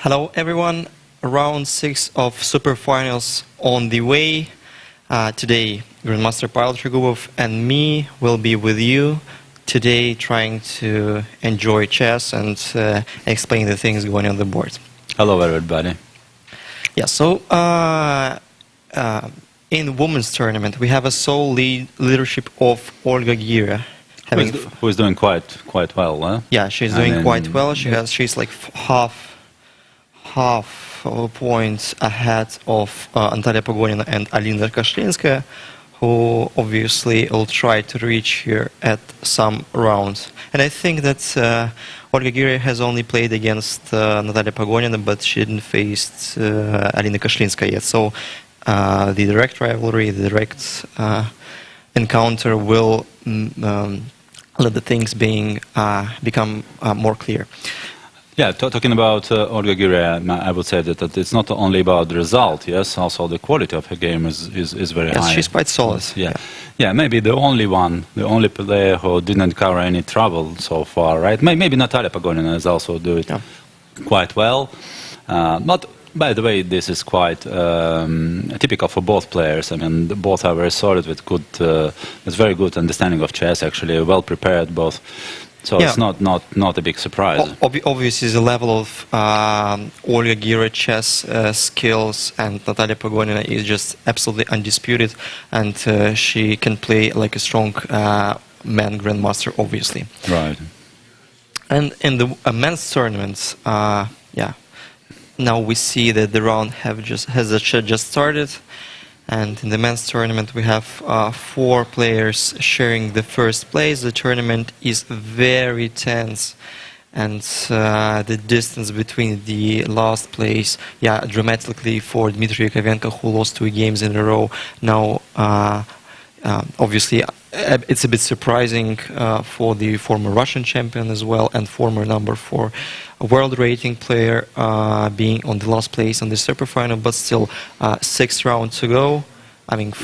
Hello everyone, round 6 of Superfinals on the way. Today, Grandmaster Pavel Tregubov and me will be with you today trying to enjoy chess and explain the things going on the board. Hello everybody. Yeah, so in women's tournament we have a sole leadership of Olga Gira. Who is doing quite well, huh? Yeah, she's doing quite well. She's like half points ahead of Natalia Pogonina and Alina Kashlinskaya, who obviously will try to reach here at some rounds. And I think that Olga Gira has only played against Natalia Pogonina, but she didn't face Alina Kashlinskaya yet. So the direct rivalry, the direct encounter will let the things become more clear. Yeah, talking about Olga Gira, I would say that it's not only about the result, yes, also the quality of her game is very high. Yes, she's quite solid. Yeah, maybe the only player who didn't cover any trouble so far, right? Maybe Natalia Pogonina is also doing quite well. But by the way, this is quite typical for both players. I mean, both are very solid with very good understanding of chess, actually, well prepared both. So it's not a big surprise. Obviously, the level of Olga Gira chess skills and Natalia Pogonina is just absolutely undisputed, and she can play like a strong man grandmaster, obviously. Right. And in the men's tournaments, now we see that the round has just started. And in the men's tournament, we have 4 players sharing the first place. The tournament is very tense, and the distance between the last place, dramatically for Dmitry Yakovenko, who lost 2 games in a row. Now, obviously, it's a bit surprising for the former Russian champion as well, and former number 4 world rating player being on the last place on the Superfinal, but still 6 rounds to go. I mean,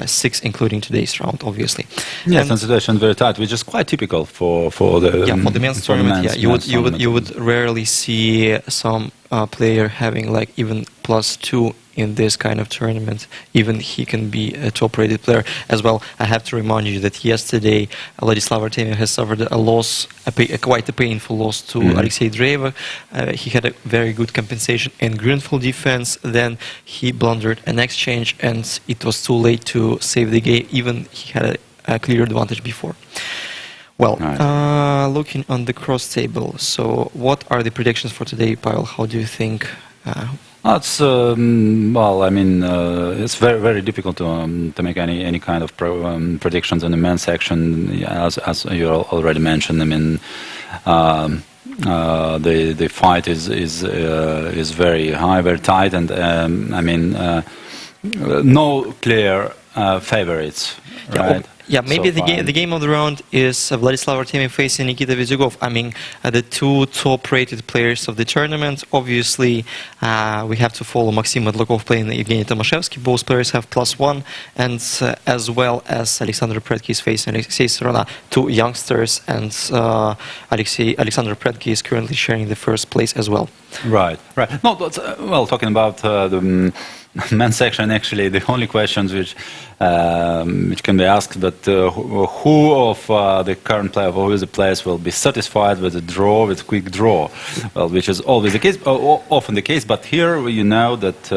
6 including today's round, obviously. Yes, and situation very tight, which is quite typical for the men's tournament. You would rarely see some player having like even +2 in this kind of tournament. Even he can be a top-rated player as well. I have to remind you that yesterday Vladislav Artemiev has suffered a loss, quite a painful loss to Alexei Dreyev. He had a very good compensation in greenfield defense. Then he blundered an exchange, and it was too late to save the game. Even he had a clear advantage before. Well, looking on the cross table, so what are the predictions for today, Pavel? How do you think? It's well, I mean, it's very difficult to make any kind of predictions in the men's section, as you already mentioned. I mean, the fight is very high, very tight, and I mean, no clear favorites, right? Yeah, maybe the game of the round is Vladislav Artemiev facing Nikita Vizyugov. I mean, the 2 top-rated players of the tournament. Obviously, we have to follow Maxim Adlakov playing Evgeny Tomashevsky. Both players have +1, and as well as Alexander Predke is facing Alexei Serona, 2 youngsters, and Alexander Predke is currently sharing the first place as well. Right. No, but, well, talking about the men's section, actually, the only questions which can be asked, but who of the current player, who is the players, will be satisfied with a draw, with quick draw? Well, which is always the case, often the case, but here you know that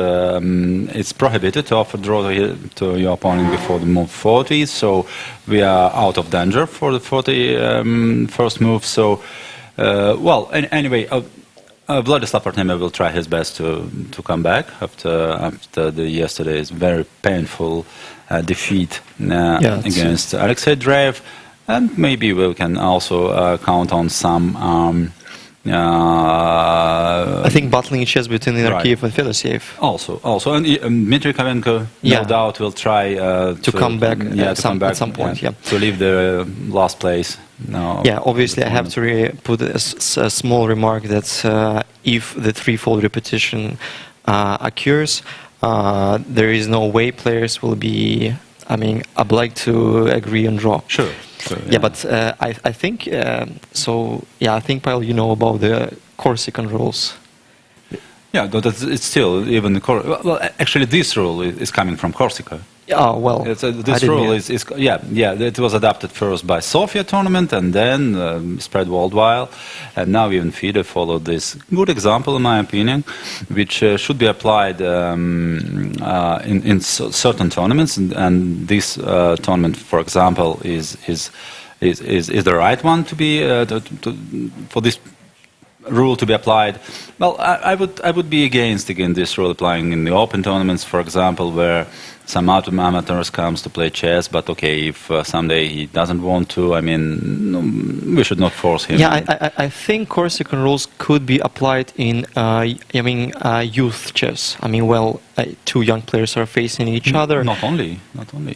it's prohibited to offer draw to your opponent before the move 40, so we are out of danger for the 40 first move. So, well, anyway. Vladislav Artemiev will try his best to come back after the yesterday's very painful defeat against Alexei Dreyev, and maybe we can also count on some. I think battling chess between Inarkiev and Fedoseev. Also, and Dmitry Yakovenko, no doubt, will try to come back at some point. To leave the last place. No. Yeah, obviously I have to put a small remark that if the threefold repetition occurs, there is no way players will be, obliged to agree on draw. Sure. Yeah, but I think so. Yeah, I think Pavel, you know about the Corsican rules. Yeah, but it's still even the well, actually, this rule is coming from Corsica. Oh well, This rule is it was adopted first by Sofia tournament and then spread worldwide, and now even FIDE followed this good example, in my opinion, which should be applied in certain tournaments, and this tournament, for example, is the right one to be for this rule to be applied. Well, I would be against again this rule applying in the open tournaments, for example, where some amateurs comes to play chess, but okay, if someday he doesn't want to, I mean, we should not force him. Yeah, I think Corsican rules could be applied in, youth chess. I mean, well, two young players are facing each other. Not only.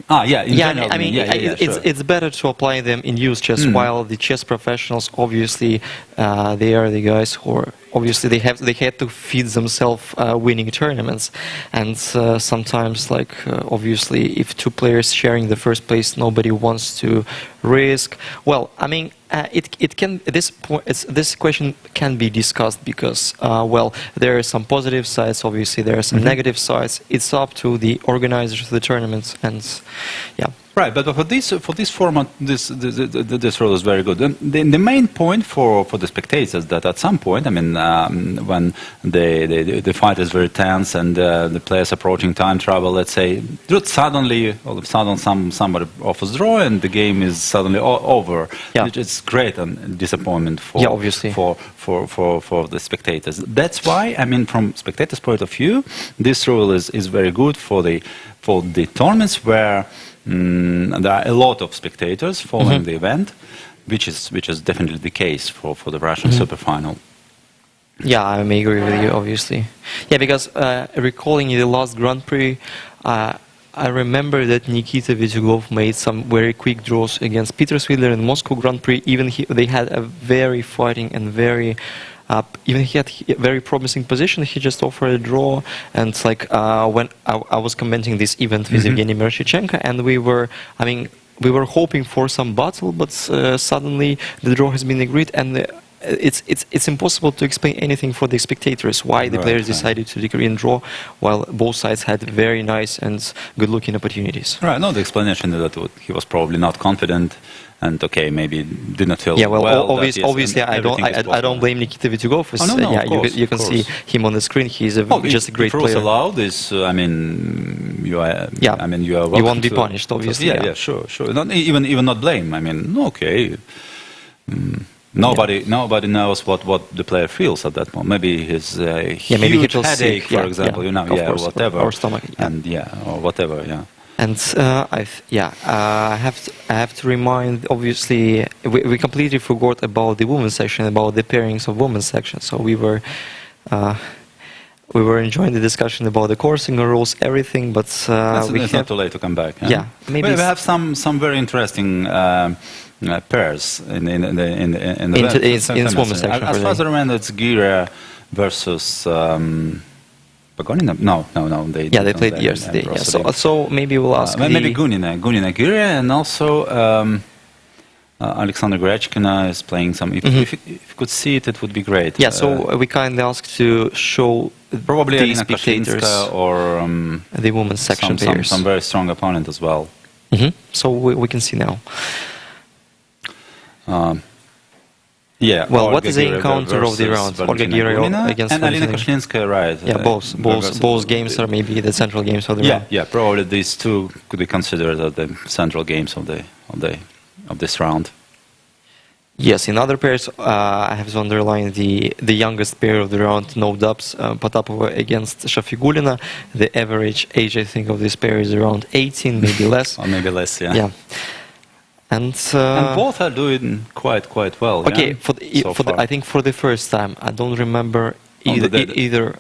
Ah, yeah. In general, I mean, it's better to apply them in youth chess, while the chess professionals, obviously, they are the guys who are. Obviously, they had to feed themselves winning tournaments, and sometimes, obviously, if two players sharing the first place, nobody wants to risk. Well, I mean, this question can be discussed because, there are some positive sides. Obviously, there are some negative sides. It's up to the organizers of the tournaments, and yeah. Right, but for this format, this rule is very good. And the main point for the spectators that at some point, I mean, when the fight is very tense and the players approaching time travel, let's say, suddenly, all of a sudden, somebody offers draw and the game is suddenly over. Yeah. It's great and disappointment for obviously. for the spectators. That's why, I mean, from spectators' point of view, this rule is very good for the tournaments where. There are a lot of spectators following the event, which is definitely the case for the Russian Superfinal. Yeah, I may agree with you, obviously. Yeah, because recalling the last Grand Prix, I remember that Nikita Tregubov made some very quick draws against Peter Swidler in Moscow Grand Prix. Even they had a very fighting and very... even he had a very promising position. He just offered a draw, and when I was commenting this event with Evgeny Mershichenko, and we were hoping for some battle, but suddenly the draw has been agreed, and it's impossible to explain anything for the spectators why the players decided to decree and draw, while both sides had very nice and good-looking opportunities. Right. No, the explanation is that he was probably not confident. And okay, maybe did not feel obviously, I don't blame Nikita Tregubov. You can see him on the screen. He's just a great player. If rules allow this, I mean, you are. I mean, you are. You won't be punished, obviously. Yeah, sure. Not even not blame. I mean, okay. Nobody knows what the player feels at that moment. Maybe his huge headache, for example. Whatever. Or stomach. And or whatever. Yeah. And I have to remind. Obviously, we completely forgot about the women's section, about the pairings of women's section. So we were enjoying the discussion about the coursing rules, everything. But it's not too late to come back. Huh? Yeah, maybe we have some very interesting pairs in the women's section. As far as I remember, it's Gira versus. No. They played yesterday. So maybe we'll ask. Maybe Gunina Guria, and also Alexander Grechkina is playing some. If you could see it, it would be great. Yeah. So we kindly ask to show probably the Alina spectators or the women's section players. Some very strong opponent as well. So we can see now. What is the encounter of the round? Olga Gira against Alina Koshlinskaya, right? Yeah, both games are maybe the central games of the round. Yeah, probably these two could be considered as the central games of this round. Yes, in other pairs, I have to underline the youngest pair of the round, no dubs, Potapova against Shafigulina. The average age, I think, of this pair is around 18, maybe less. Or maybe less, yeah. Yeah. And both are doing quite well. Okay, I think for the first time, I don't remember either.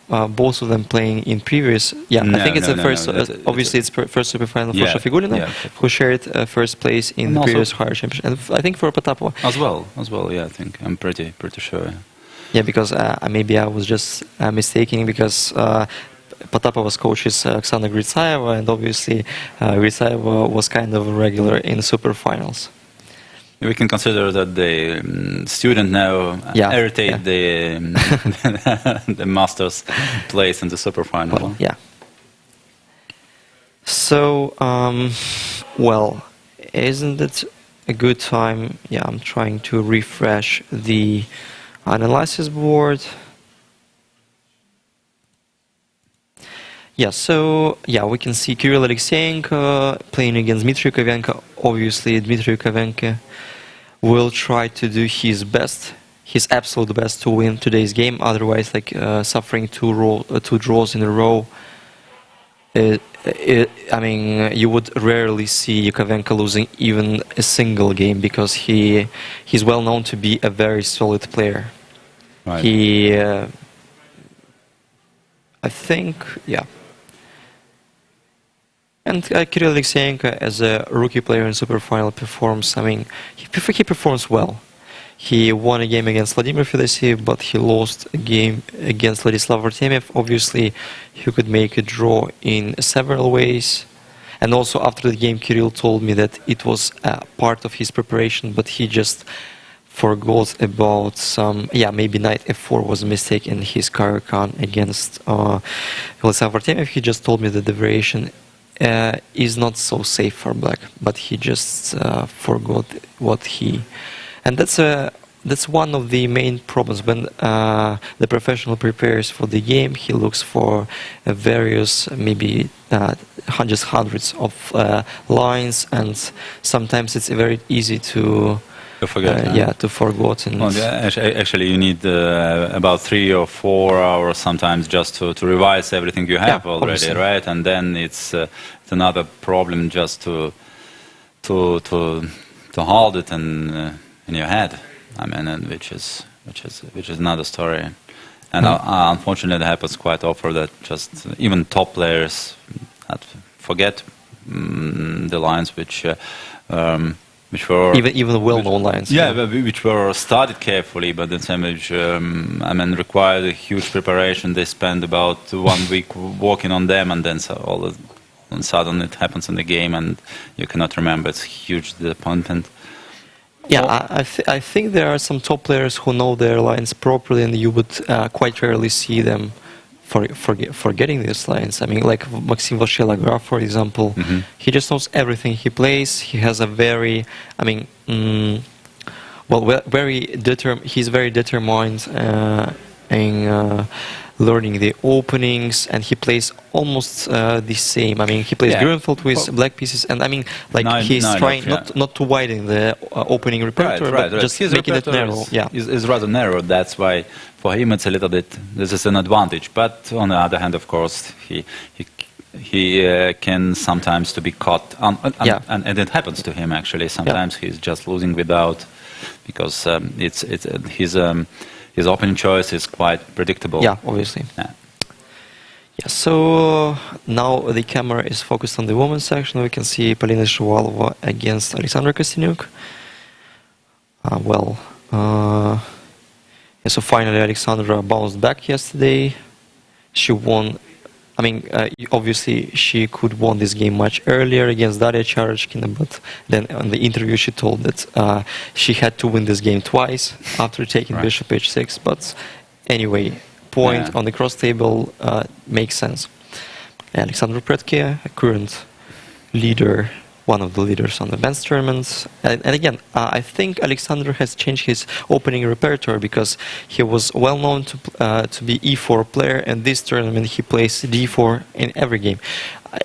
Both of them playing in previous. Yeah, I think it's the first. Obviously, it's first Superfinal for Shafigulina, who shared first place in the previous higher championship, and I think for Potapova as well. Yeah, I think I'm pretty sure. Yeah, because maybe I was just mistaken because. Potapova's coach is Oksana Gritsayeva, and obviously Gritsayeva was kind of a regular in Superfinals. We can consider that the student now irritate the the master's place in the superfinal. Well, yeah. So, well, isn't it a good time? Yeah, I'm trying to refresh the analysis board. Yeah, so, yeah, we can see Kirill Alexeyenko playing against Dmitry Kovenko. Obviously, Dmitry Kovenko will try to do his best, his absolute best to win today's game. Otherwise, like suffering two draws in a row, I mean, you would rarely see Kovenko losing even a single game because he's well known to be a very solid player. Right. I think, yeah. And Kirill Alexeyenko, as a rookie player in Superfinal, performs, I mean, he performs well. He won a game against Vladimir Fedosiev, but he lost a game against Vladislav Artemiev. Obviously, he could make a draw in several ways. And also, after the game, Kirill told me that it was part of his preparation, but he just forgot about some, maybe knight f4 was a mistake in his Caro-Kann against Vladislav Artemiev. He just told me that the variation is not so safe for black, but he just forgot what he... And that's one of the main problems. When the professional prepares for the game, he looks for various, maybe hundreds of lines, and sometimes it's very easy to forget. To forget. And actually, you need about 3 or 4 hours sometimes just to revise everything you have already, obviously. right? And then it's another problem just to hold it in your head. I mean, and which is another story. And unfortunately, it happens quite often that just even top players forget the lines which were even well-known lines. Which were studied carefully, but the same which required a huge preparation. They spend about 1 week working on them, and then all of a sudden it happens in the game, and you cannot remember. It's a huge disappointment. Yeah, I think there are some top players who know their lines properly, and you would quite rarely see them forgetting these lines. I mean, like Maxim Vashelograf, for example, he just knows everything he plays. He has a very, he's very determined in learning the openings, and he plays almost the same. I mean, he plays Grunfeld with black pieces, and I mean, like he's trying not to widen the opening repertoire, but just making it narrow. Is rather narrow. That's why for him it's a little bit. This is an advantage. But on the other hand, of course, he can sometimes to be caught, and it happens to him actually. Sometimes he's just losing without, because his opening choice is quite predictable. Yeah, obviously. Yeah, so now the camera is focused on the women's section. We can see Polina Shuvalova against Alexandra Kostyniuk. So finally Alexandra bounced back yesterday. She won. I mean, obviously she could won this game much earlier against Daria Charachkina, but then in the interview she told that she had to win this game twice after taking bishop h6. But anyway, point on the cross table makes sense. Alexandra Pretke, a current leader, one of the leaders on the men's tournaments. And again, I think Alexander has changed his opening repertoire, because he was well known to be e4 player, and this tournament he plays d4 in every game.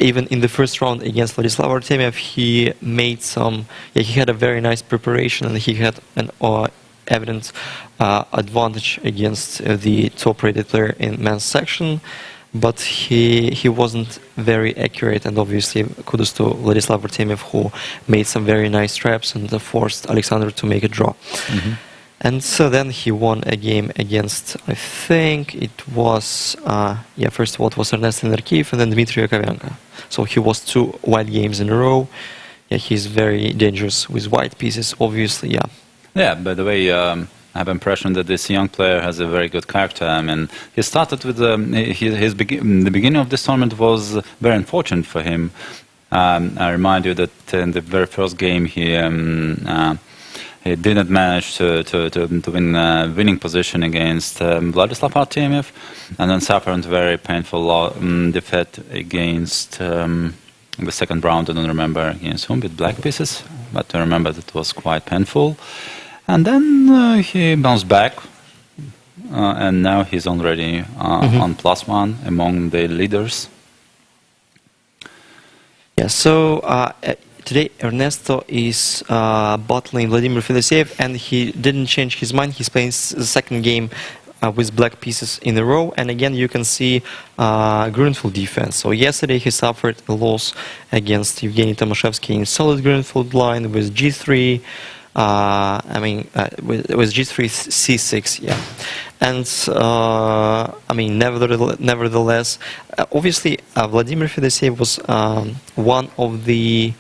Even in the first round against Vladislav Artemiev, he made some. He had a very nice preparation, and he had an evident advantage against the top-rated player in men's section. But he wasn't very accurate, and obviously kudos to Vladislav Artemiev, who made some very nice traps and forced Alexander to make a draw. And so then he won a game against, I think it was, first of all it was Ernest Nerkiv and then Dmitry Kovenko. So he was 2 white games in a row. Yeah, he's very dangerous with white pieces, obviously, Yeah, by the way, I have impression that this young player has a very good character. I mean, he started with the beginning of this tournament was very unfortunate for him. I remind you that in the very first game he he didn't manage to win winning position against Vladislav Artemiev, and then suffered a very painful defeat against the second round. I don't remember against whom, with black pieces, but I remember that it was quite painful. And then he bounced back, and now he's already on +1 among the leaders. Yeah, so today Ernesto is battling Vladimir Fedoseev, and he didn't change his mind. He's playing the second game with black pieces in a row, and again you can see Grunfeld defense. So yesterday he suffered a loss against Evgeny Tomashevsky in solid Grunfeld line with G3. With G3 C6, yeah, and nevertheless, obviously Vladimir Fedoseev was one of the,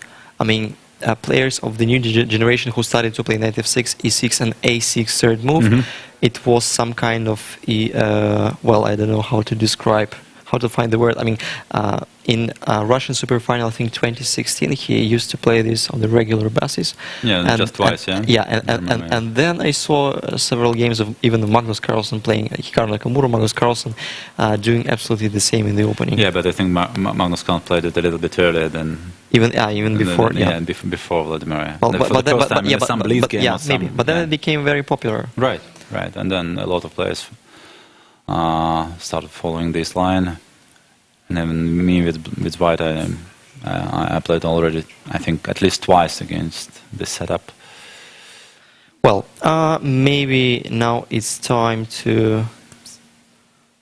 players of the new generation who started to play knight f6, e6, and a6 third move. It was some kind of, I don't know how to describe, how to find the word. In Russian Superfinal, I think 2016, he used to play this on the regular basis. Yeah, and just twice, and then I saw several games of even Magnus Carlsen playing, Hikaru Nakamura, Magnus Carlsen, doing absolutely the same in the opening. Yeah, but I think Magnus Carlsen played it a little bit earlier than... Even before, before Vladimir. Well, maybe. But then it became very popular. Right, and then a lot of players started following this line. And then me with white, I played already, I think, at least twice against this setup. Well, maybe now it's time to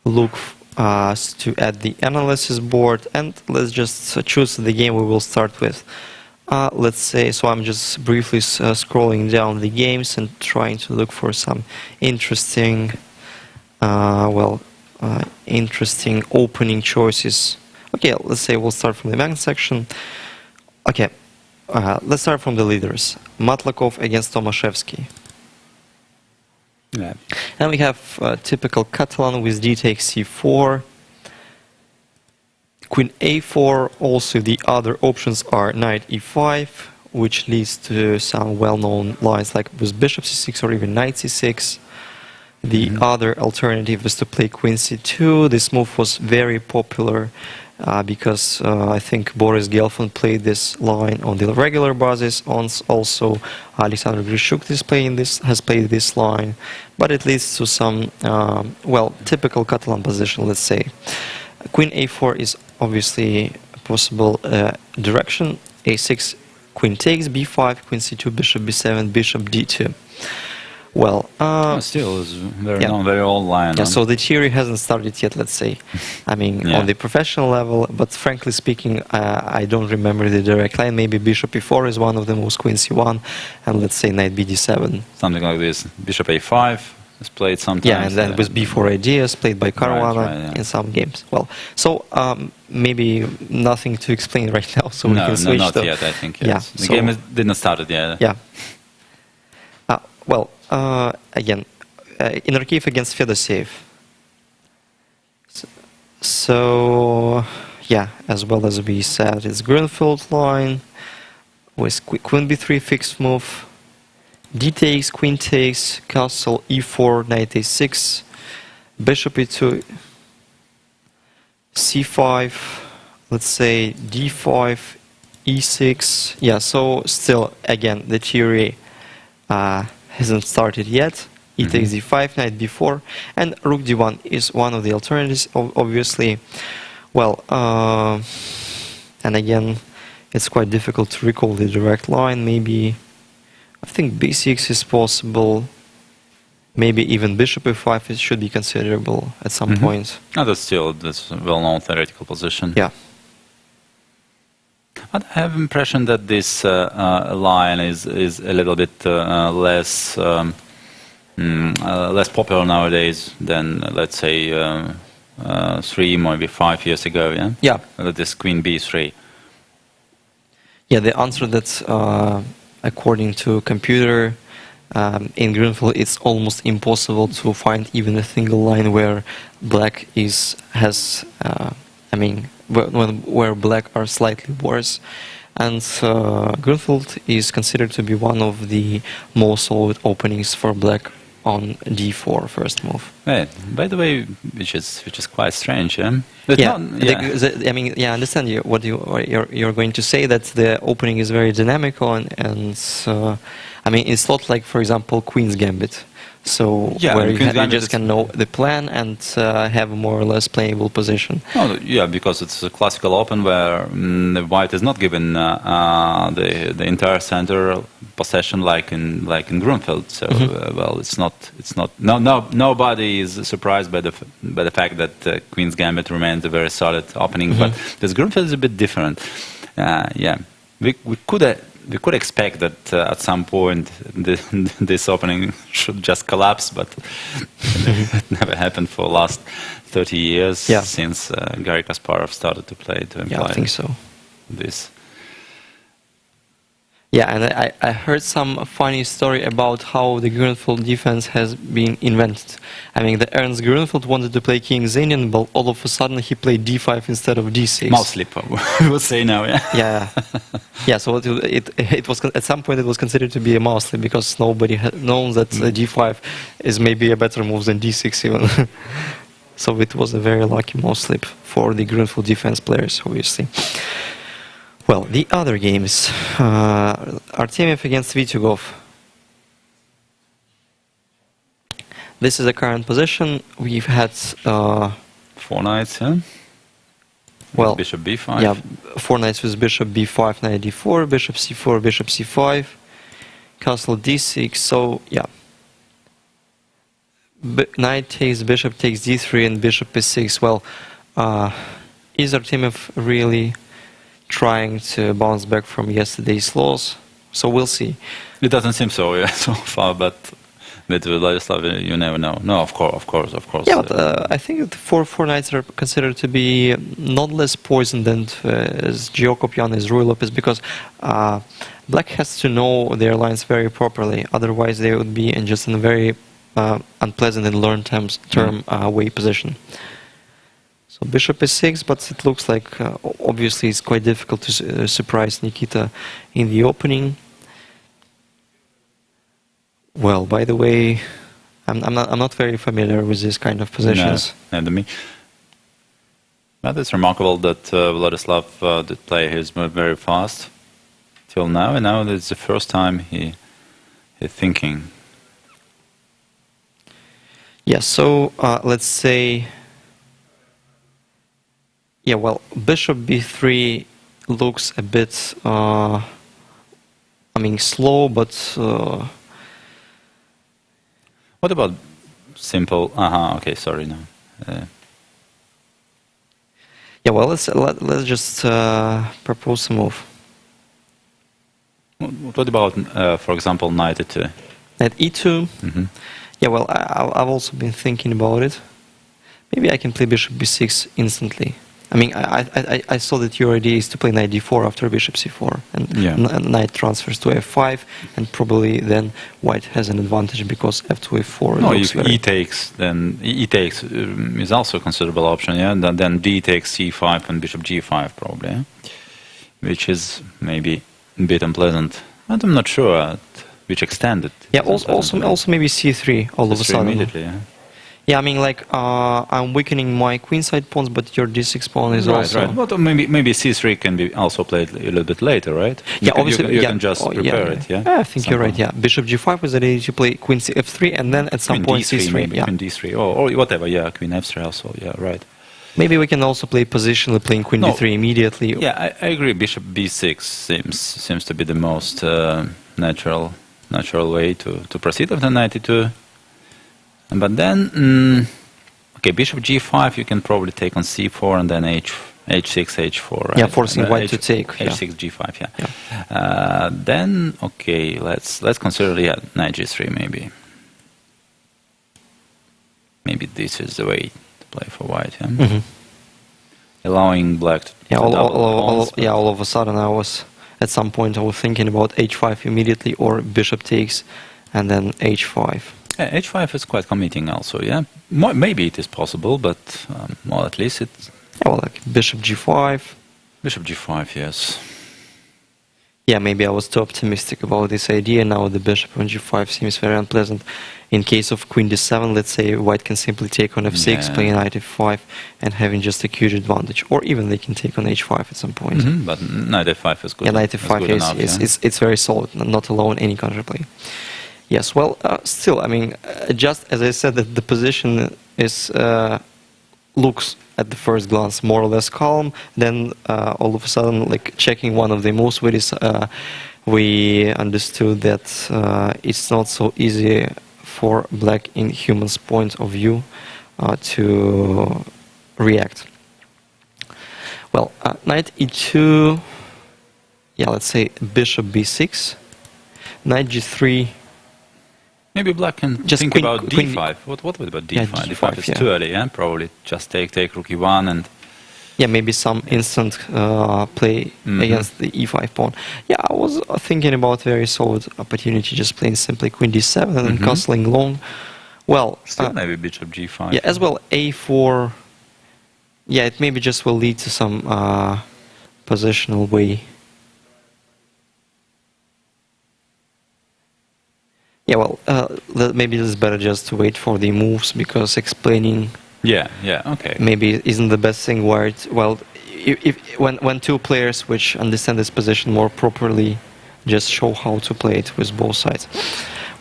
look to add the analysis board, and let's just choose the game we will start with. Let's say, so I'm just briefly scrolling down the games and trying to look for some interesting, interesting opening choices. Okay, let's say we'll start from the main section. Okay, let's start from the leaders. Matlakov against Tomashevsky. Yeah. And we have typical Catalan with d takes c4, queen a4. Also the other options are knight e5, which leads to some well-known lines like with bishop c6 or even knight c6. The other alternative is to play queen c2. This move was very popular because I think Boris Gelfand played this line on the regular basis. Also, Alexander Grishuk has played this line, but it leads to some, typical Catalan position, let's say. Queen a4 is obviously a possible direction. a6, queen takes, b5, queen c2, bishop b7, bishop d2. Well, still is very very old line. Yeah, so the theory hasn't started yet, let's say. On the professional level, but frankly speaking, I don't remember the direct line. Maybe bishop e4 is one of them, was queen c1, and let's say knight bd7. Something like this. Bishop a5 is played sometimes. Yeah, and then with b4 ideas played by Caruana in some games. Well, so maybe nothing to explain right now, so we can switch. Not to, yet, I think. Yes. The game didn't start yet. Yeah. Again, Inarkiv against Fedoseev. So, yeah, as well as we said, it's Grunfeld line with queen b3 fixed move, d takes, queen takes, castle e4, knight a6, bishop e2, c5, let's say d5, e6. Yeah, so still, again, the theory hasn't started yet. E takes d5, knight b4, and rook d1 is one of the alternatives, obviously. Well, and again, it's quite difficult to recall the direct line. Maybe, I think b6 is possible. Maybe even bishop e5 should be considerable at some point. No, that's a well-known theoretical position. Yeah. But I have the impression that this line is a little bit less popular nowadays than, let's say, 3, maybe 5 years ago. Yeah. Yeah. This queen b3. Yeah. The answer that, according to computer, in Grunfeld, it's almost impossible to find even a single line where black where black are slightly worse And Grunfeld is considered to be one of the most solid openings for black on d4 first move. Hey, by the way, which is quite strange, yeah. But Yeah, not, I mean, yeah, I understand what you're going to say, that the opening is very dynamical, and I mean, it's not like, for example, Queen's Gambit. So Yeah, where Queen's you Gambit just can know the plan and have a more or less playable position. No, yeah, because it's a classical open where the white is not given the entire center possession like in Grunfeld. So well, it's not nobody is surprised by the fact that Queen's Gambit remains a very solid opening. But this Grunfeld is a bit different. Yeah, we could expect that at some point this opening should just collapse, but it never happened for the last 30 years since Garry Kasparov started to play to imply I think so. This. Yeah, and I heard some funny story about how the Grunfeld defense has been invented. I mean, the Ernst Grunfeld wanted to play King Zanian, but all of a sudden he played d5 instead of d6. Mouse slip, we would say now, yeah. Yeah, yeah. So it was at some point it was considered to be a mouse slip because nobody had known that d5 is maybe a better move than d6 even. So it was a very lucky mouse slip for the Grunfeld defense players, obviously. Well, the other games, Artemiev against Vitugov. This is the current position. We've had 4 knights, yeah? Well, bishop b5. Yeah, 4 knights with bishop b5, knight d4, bishop c4, bishop c5, castle d6. So yeah, knight takes, bishop takes d3, and bishop e6. Well, is Artemiev really trying to bounce back from yesterday's loss? So we'll see. It doesn't seem so, yeah, so far, but with Vladislav, you never know. No, of course. Yeah, but I think the 4 knights are considered to be not less poisoned than as Giocoppian is Rui Lopez, because black has to know their lines very properly. Otherwise, they would be in just a very unpleasant and learned term way position. So bishop e6, but it looks like obviously it's quite difficult to surprise Nikita in the opening. Well, by the way, I'm not very familiar with this kind of positions. No, and me. But it's remarkable that Vladislav did play his move very fast till now, and now it's the first time he's thinking. Yeah. So let's say. Yeah, well, bishop b3 looks a bit, I mean, slow, but... What about simple... okay, sorry, no. Yeah, well, let's just propose a move. What about, for example, knight e2? Knight e2? Yeah, well, I've also been thinking about it. Maybe I can play bishop b6 instantly. I mean, I saw that your idea is to play knight d4 after bishop c4, and knight transfers to f5, and probably then white has an advantage because f2 f4. No, if e takes, then e takes is also a considerable option, yeah. And then d takes c5 and bishop g5 probably, yeah? Which is maybe a bit unpleasant. But I'm not sure at which extent it. Yeah, also maybe c3 all of a sudden. Immediately, yeah. Yeah, I mean, like, I'm weakening my queenside pawns, but your d6 pawn is also... Right, but maybe c3 can be also played a little bit later, right? Yeah, obviously... You can just prepare it, yeah? I think you're right, yeah. Bishop g5 was the idea to play queen f3, and then at some point c3, maybe, queen d3, or whatever, yeah, queen f3 also, yeah, right. Maybe we can also play positionally, playing queen d3 immediately. Yeah, I agree, bishop b6 seems to be the most natural way to proceed after knight e2. But then, okay, bishop g5 you can probably take on c4 and then h6, h4. Right? Yeah, forcing white to take. h6, g5, yeah. Then, okay, let's consider knight g3 maybe. Maybe this is the way to play for white, yeah. Allowing black to all of a sudden at some point I was thinking about h5 immediately, or bishop takes and then h5. Yeah, h5 is quite committing also, yeah. Maybe it is possible, but well, at least it's... Yeah, well, like bishop g5. Bishop g5, yes. Yeah, maybe I was too optimistic about this idea. Now the bishop on g5 seems very unpleasant. In case of queen d7, let's say white can simply take on f6, Yeah. playing knight f5, and having just a huge advantage. Or even they can take on h5 at some point. But knight f5 is good. Yeah, knight is f5 good is, enough, is, yeah. it's very solid, not alone any counterplay. Yes, well, still, I mean, just as I said, that the position is looks at the first glance more or less calm. Then all of a sudden, like checking one of the moves with this, we understood that it's not so easy for black in human's point of view to react. Well, knight e2. Yeah, let's say bishop b6, knight g3. Maybe black can Just think queen- about queen- d5. What about d5? Yeah, d5 is yeah. too early, yeah? Probably just take rook e1 and... Yeah, maybe some instant play against the e5 pawn. Yeah, I was thinking about very solid opportunity, just playing simply queen d7 and castling long. Well, Still maybe bishop g5. yeah, as well a4. Yeah, it maybe just will lead to some positional way. Yeah, well, maybe it's better just to wait for the moves, because explaining Yeah, okay. maybe isn't the best thing. Where it, well, when two players which understand this position more properly just show how to play it with both sides.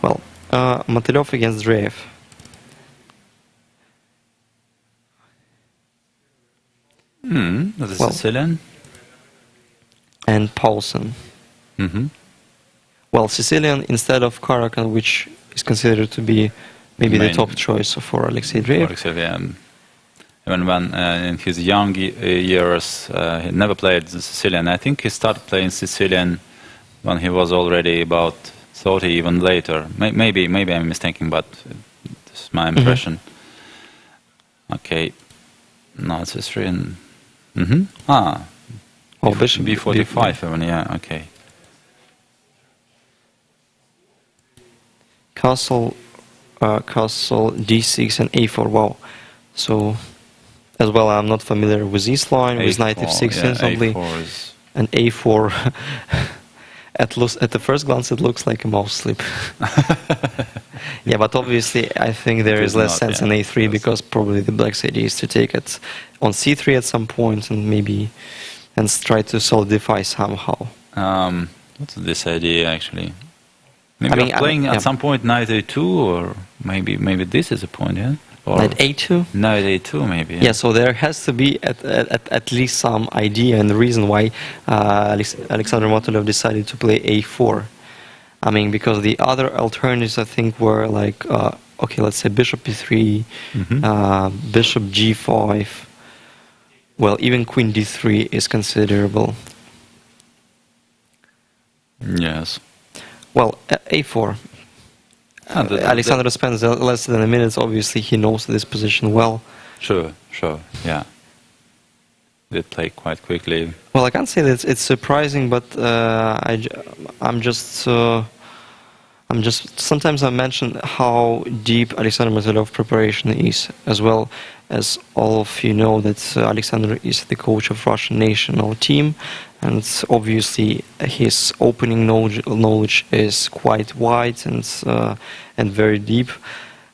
Well, Matelov against Dreyev. That is Well, Sicilian. And Paulsen. Well, Sicilian instead of Karakan, which is considered to be maybe the Main- top choice for Alexei Dreyev. Even when in his young years, he never played the Sicilian. I think he started playing Sicilian when he was already about 30, even later. Maybe I'm mistaken, but this is my impression. Okay, now it's history and Bishop b45 even, yeah, okay. Castle d6 and a4. Wow. So, as well, I'm not familiar with this line, with knight f6 instantly. A4 is... And a4, at the first glance, it looks like a mouse slip. Yeah, but obviously, I think there It is is less not, sense yeah. in a3, because probably the black's idea is to take it on c3 at some point and maybe try to solidify somehow. What's this idea actually? Maybe I mean, I'm playing yeah. at some point knight a2, or maybe this is a point, yeah? Or Knight a2? knight a2 maybe. Yeah, so there has to be at least some idea and the reason why Alexander Motolev decided to play a4. I mean, because the other alternatives, I think, were like, okay, let's say bishop e3, bishop g5. Well, even queen d3 is considerable. Yes. Well, a4. Alexander spends less than a minute. Obviously, he knows this position well. Sure, yeah. They play quite quickly. Well, I can't say that it's surprising, but I'm just sometimes I mention how deep Alexander Motolev preparation is, as well as all of you know that Alexander is the coach of Russian national team, and obviously his opening knowledge is quite wide and very deep,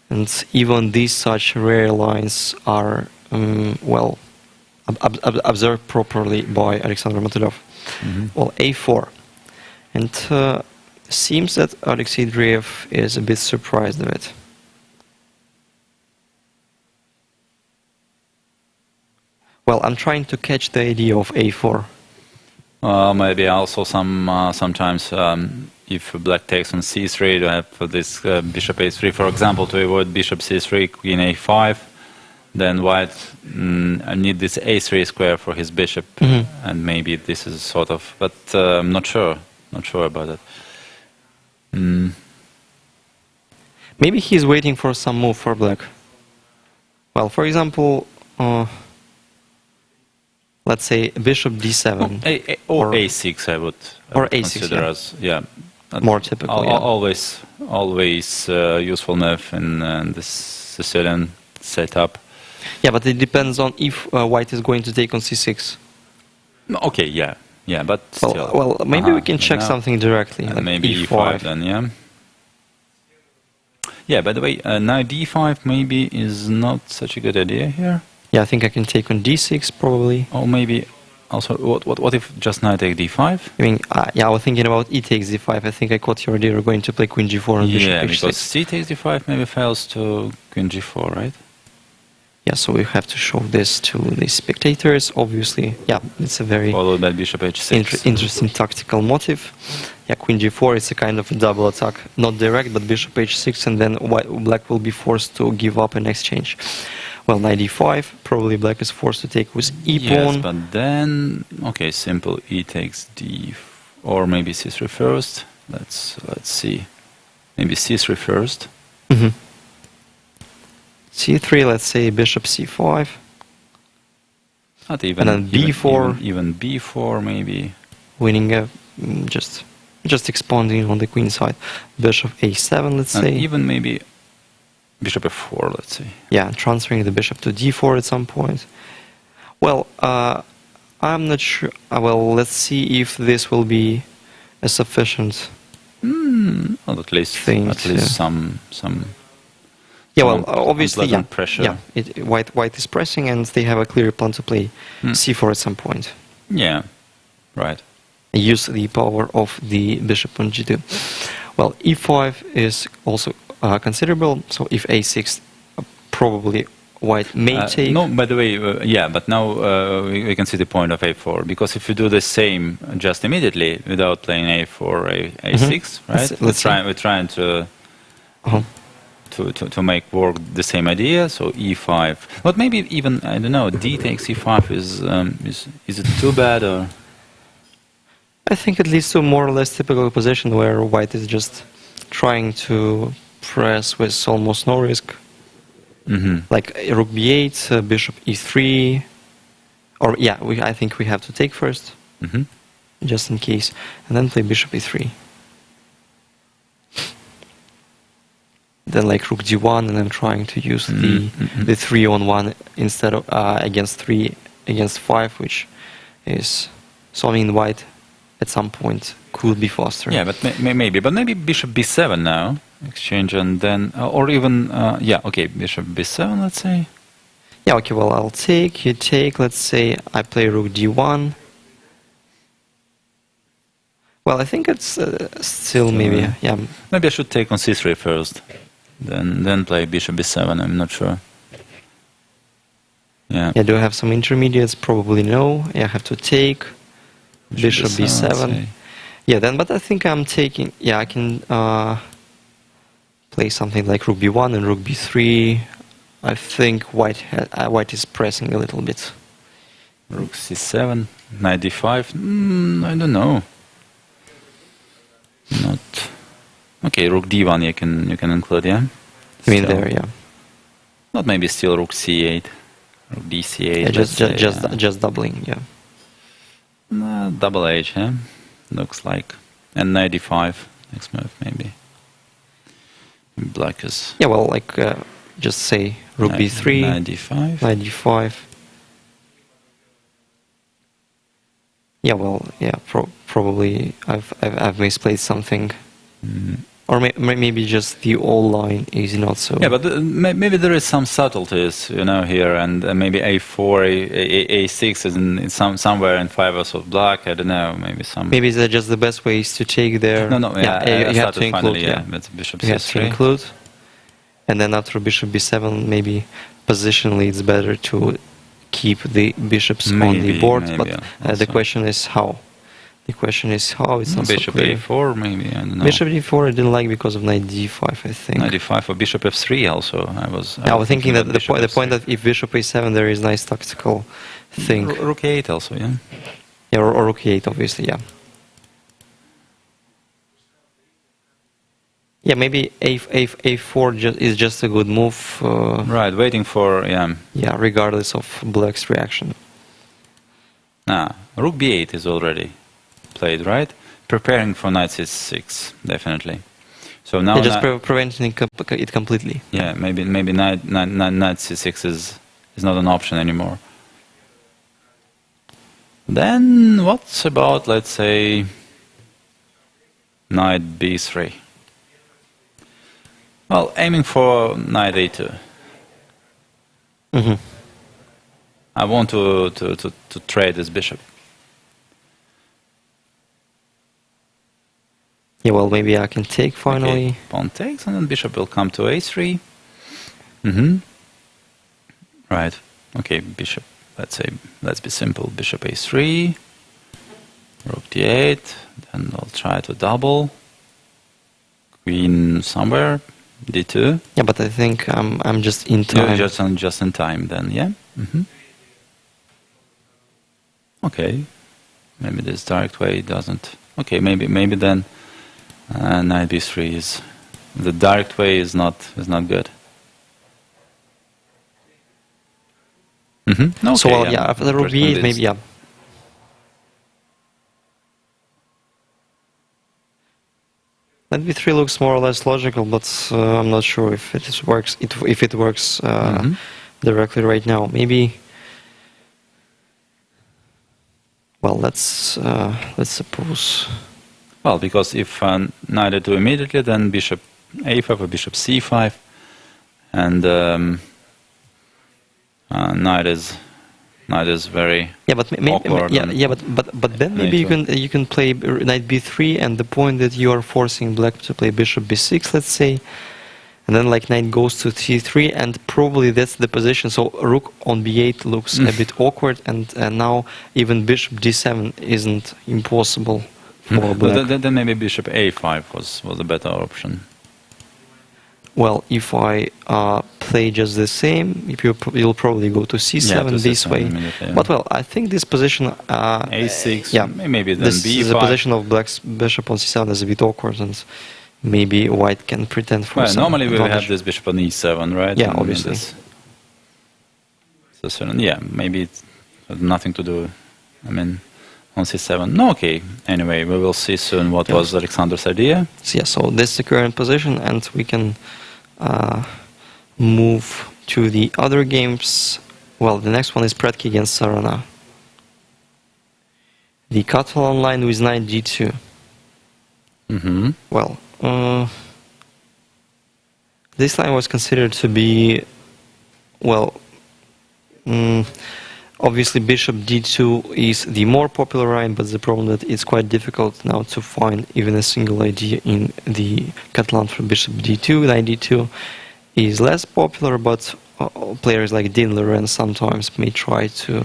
and even these such rare lines are well observed properly by Alexander Motolev. Well, a4, and seems that Alexei Dreyev is a bit surprised of it. Well, I'm trying to catch the idea of a4. Maybe also sometimes if black takes on c3 to have this bishop a3, for example, to avoid bishop c3, queen a5, then white need this a3 square for his bishop, and maybe this is sort of, but I'm not sure about it. Maybe he's waiting for some move for black. Well, for example, let's say bishop d7 or a6, I would consider as more typical. Always useful move in this Sicilian setup. Yeah, but it depends on if white is going to take on c6. Okay, yeah. Yeah, but still. Well, maybe we can check now- something directly. Like maybe E5. E5 then, yeah. Yeah, by the way, knight D5 maybe is not such a good idea here. Yeah, I think I can take on D6 probably. Or maybe also, what if just knight take D5? I mean, yeah, I was thinking about E takes D5. I think I caught your idea. We're going to play Queen G4 and Bishop Yeah, H6. because C takes D5 maybe fails to Queen G4, right? Yeah, so we have to show this to the spectators, obviously. Yeah, it's a very Followed by Bishop H6. interesting tactical motive. Yeah, Queen G4 is a kind of a double attack. Not direct, but Bishop H6, and then black will be forced to give up and exchange. Well, knight D5, probably black is forced to take with E pawn. Yes, but then, okay, simple E takes D, or maybe C3 first. Let's see. Maybe C3 first. Mm-hmm. C3, let's say Bishop C5. Not even. And then B4. Even B4 maybe. Winning, just expanding on the queen side. Bishop A7, let's And say. even maybe Bishop F4, let's say. Yeah, transferring the bishop to D4 at some point. Well, I'm not sure. Well, let's see if this will be a sufficient. Well, at least Thing, some. Yeah, well, some obviously, yeah. unpleasant pressure. Yeah, white is pressing, and they have a clear plan to play C4 at some point. Yeah, right. Use the power of the bishop on G2. Well, E5 is also considerable. So if A6, probably white may take. No, by the way, yeah, but now we can see the point of A4, because if you do the same just immediately without playing A4, A6, right? We're trying to. Uh-huh. To make work the same idea, so E5. But maybe even, I don't know, D takes E5 is it too bad, or? I think it leads to a more or less typical position where white is just trying to press with almost no risk. Like Rook B8, Bishop E3, or yeah, I think we have to take first, just in case, and then play Bishop E3. Then like Rook D1, and I'm trying to use the 3-on-1 instead of against 3 against 5, which is, so I mean white at some point could be faster. Yeah, but maybe Bishop B7 now, exchange, and then, or even, yeah, okay, Bishop B7, let's say. Yeah, okay, well, I'll take, you take, let's say I play Rook D1. Well, I think it's still maybe, yeah. Maybe I should take on C3 first, then play Bishop B7, I'm not sure. Yeah. Yeah, do I have some intermediates? Probably no. Yeah, I have to take Bishop B7. Yeah, then, but I think I'm taking, yeah, I can play something like Rook B1 and Rook B3. I think white is pressing a little bit. Rook C7, Knight D5, I don't know. Not okay. Rook D1 you can include, yeah. I mean there, yeah. Not maybe still Rook C8, Rook D C8. Yeah, just doubling, yeah. Double H, yeah. Looks like, and Knight D5 next move maybe. Black is. Yeah, well, like just say Rook B3, Knight D5. Knight D5. Yeah, well, yeah, probably I've misplayed something, or maybe just the old line is not so. Yeah, but maybe there is some subtleties, here, and maybe A4, A6 is in somewhere in favors of black. I don't know, maybe some. Maybe that's just the best ways to take there. No, yeah, you have to include. Finally, yeah, that's Bishop you have to C3. include, and then after Bishop B7, maybe positionally it's better to keep the bishops on the board, but the question is how. The question is how. It's not Bishop so clear. A4, maybe, I don't know. Bishop D4 I didn't like because of Knight D5, I think. Knight D5 or Bishop F3 also. I was thinking that the point that if Bishop A7 there is nice tactical thing. Rook A8 also, yeah. Yeah, or Rook A8 obviously, yeah. Yeah, maybe A4 is just a good move. Right, waiting for, yeah. Yeah, regardless of black's reaction. Rook B8 is already played, right? Preparing for Knight C6, definitely. So now just preventing it completely. Yeah, maybe Knight C6 is not an option anymore. Then what's about, let's say, knight b3? Well, aiming for knight a2. Mm-hmm. I want to trade this bishop. Yeah, well, maybe I can take finally. Okay. Pawn takes, and then bishop will come to a3. Mm-hmm. Right. Okay, bishop. Let's be simple. Bishop a3, rook d8. Then I'll try to double. Queen somewhere, d2. Yeah, but I think I'm just in time. You're just in time then, yeah. Mm-hmm. Okay. Maybe this direct way doesn't. Okay, maybe then knight b3 is the direct way is not good. Mm-hmm. Okay, So well, yeah, after the rook b8, maybe yeah. Knight b3 looks more or less logical, but I'm not sure if it works. If it works directly right now, maybe. Well, let's suppose. Well, because if knight a2 immediately, then bishop a5 or bishop c5, and knight is very awkward. But then maybe you can play knight b3, and the point that you are forcing black to play bishop b6, let's say, and then like knight goes to c3, and probably that's the position. So rook on b8 looks a bit awkward, and now even bishop d7 isn't impossible for black. Then maybe bishop a5 was a better option. Well, if I play just the same, you'll probably go to c7 this way. Yeah. But well, I think this position a6, yeah, maybe then b5. The position of black's bishop on c7 is a bit awkward, and maybe white can pretend for some normally we advantage. have this bishop on e7, right? Yeah, obviously. Yeah, maybe it had nothing to do. I mean, on c7. No, okay. Anyway, we will see soon what was Alexander's idea. So, yeah, so this is the current position, and we can move to the other games. Well, the next one is Predke against Sarana. The Catalan line with knight d2. Mm-hmm. Well, this line was considered to be, well, obviously bishop d2 is the more popular line, but the problem that it's quite difficult now to find even a single idea in the Catalan for bishop d2. Knight d2 is less popular, but players like Daniil and sometimes may try to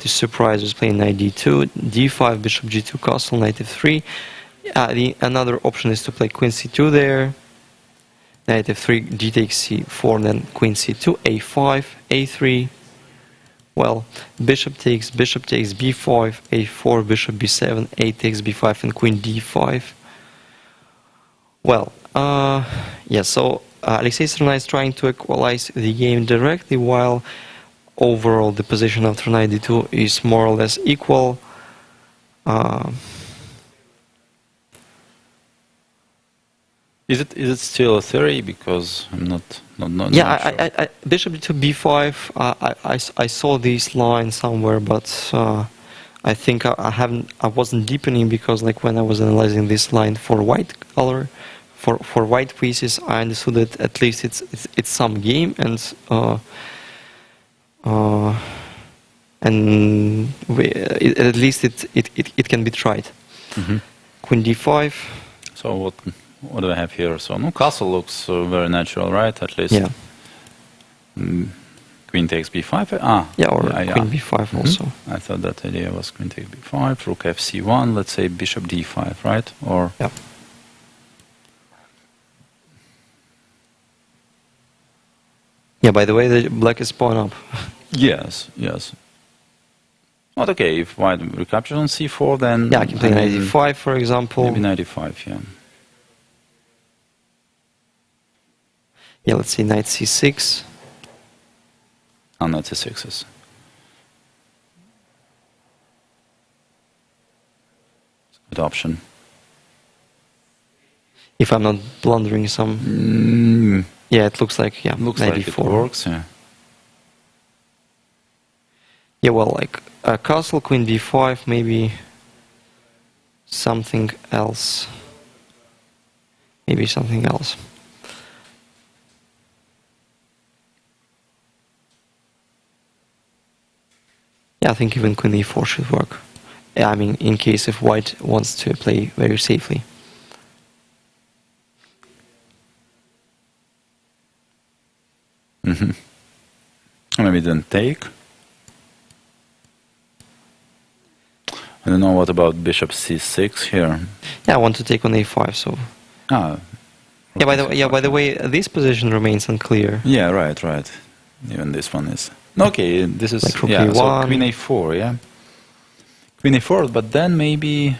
surprise us playing knight d2, d5, bishop g2, castle, knight f3. Another option is to play queen c2 there, knight f3, d takes c4, then queen c2, a5, a3. Well, bishop takes b5, a4, bishop b7, a takes b5, and queen d5. Well, yeah, so Alexei Sarana is trying to equalize the game directly, while overall the position after knight d2 is more or less equal. Is it still a theory? Because I'm not Yeah, sure. bishop to b5. I saw this line somewhere, but I think I wasn't deepening, because like when I was analyzing this line for white color, for white pieces, I understood that at least it's some game, and at least it can be tried. Mm-hmm. Queen d5. So what do I have here? So no, castle looks very natural, right? At least. Yeah. Queen takes b5. Queen b5 also. I thought that idea was queen takes b5, rook fc1. Let's say bishop d5, right? Or yeah. Yeah. By the way, the black is pawn up. Yes. Not okay. If white recaptures on c4, then yeah, I can play knight d5, for example. Maybe knight d5. Yeah. Yeah, let's say knight c6. And knight c6 is. It's a good option. If I'm not blundering some. Yeah, it looks like Looks knight like d4 it works. Yeah. Yeah, well, like castle, queen b5, maybe something else. Maybe something else. Yeah, I think even queen e4 should work. I mean, in case if white wants to play very safely. Mm-hmm. Maybe then take. I don't know what about bishop c6 here. Yeah, I want to take on a5, so. Ah. Yeah, by the way, this position remains unclear. Yeah, right. Even this one is. Okay, this is like yeah. a1. So queen a4, yeah. Queen a4, but then maybe.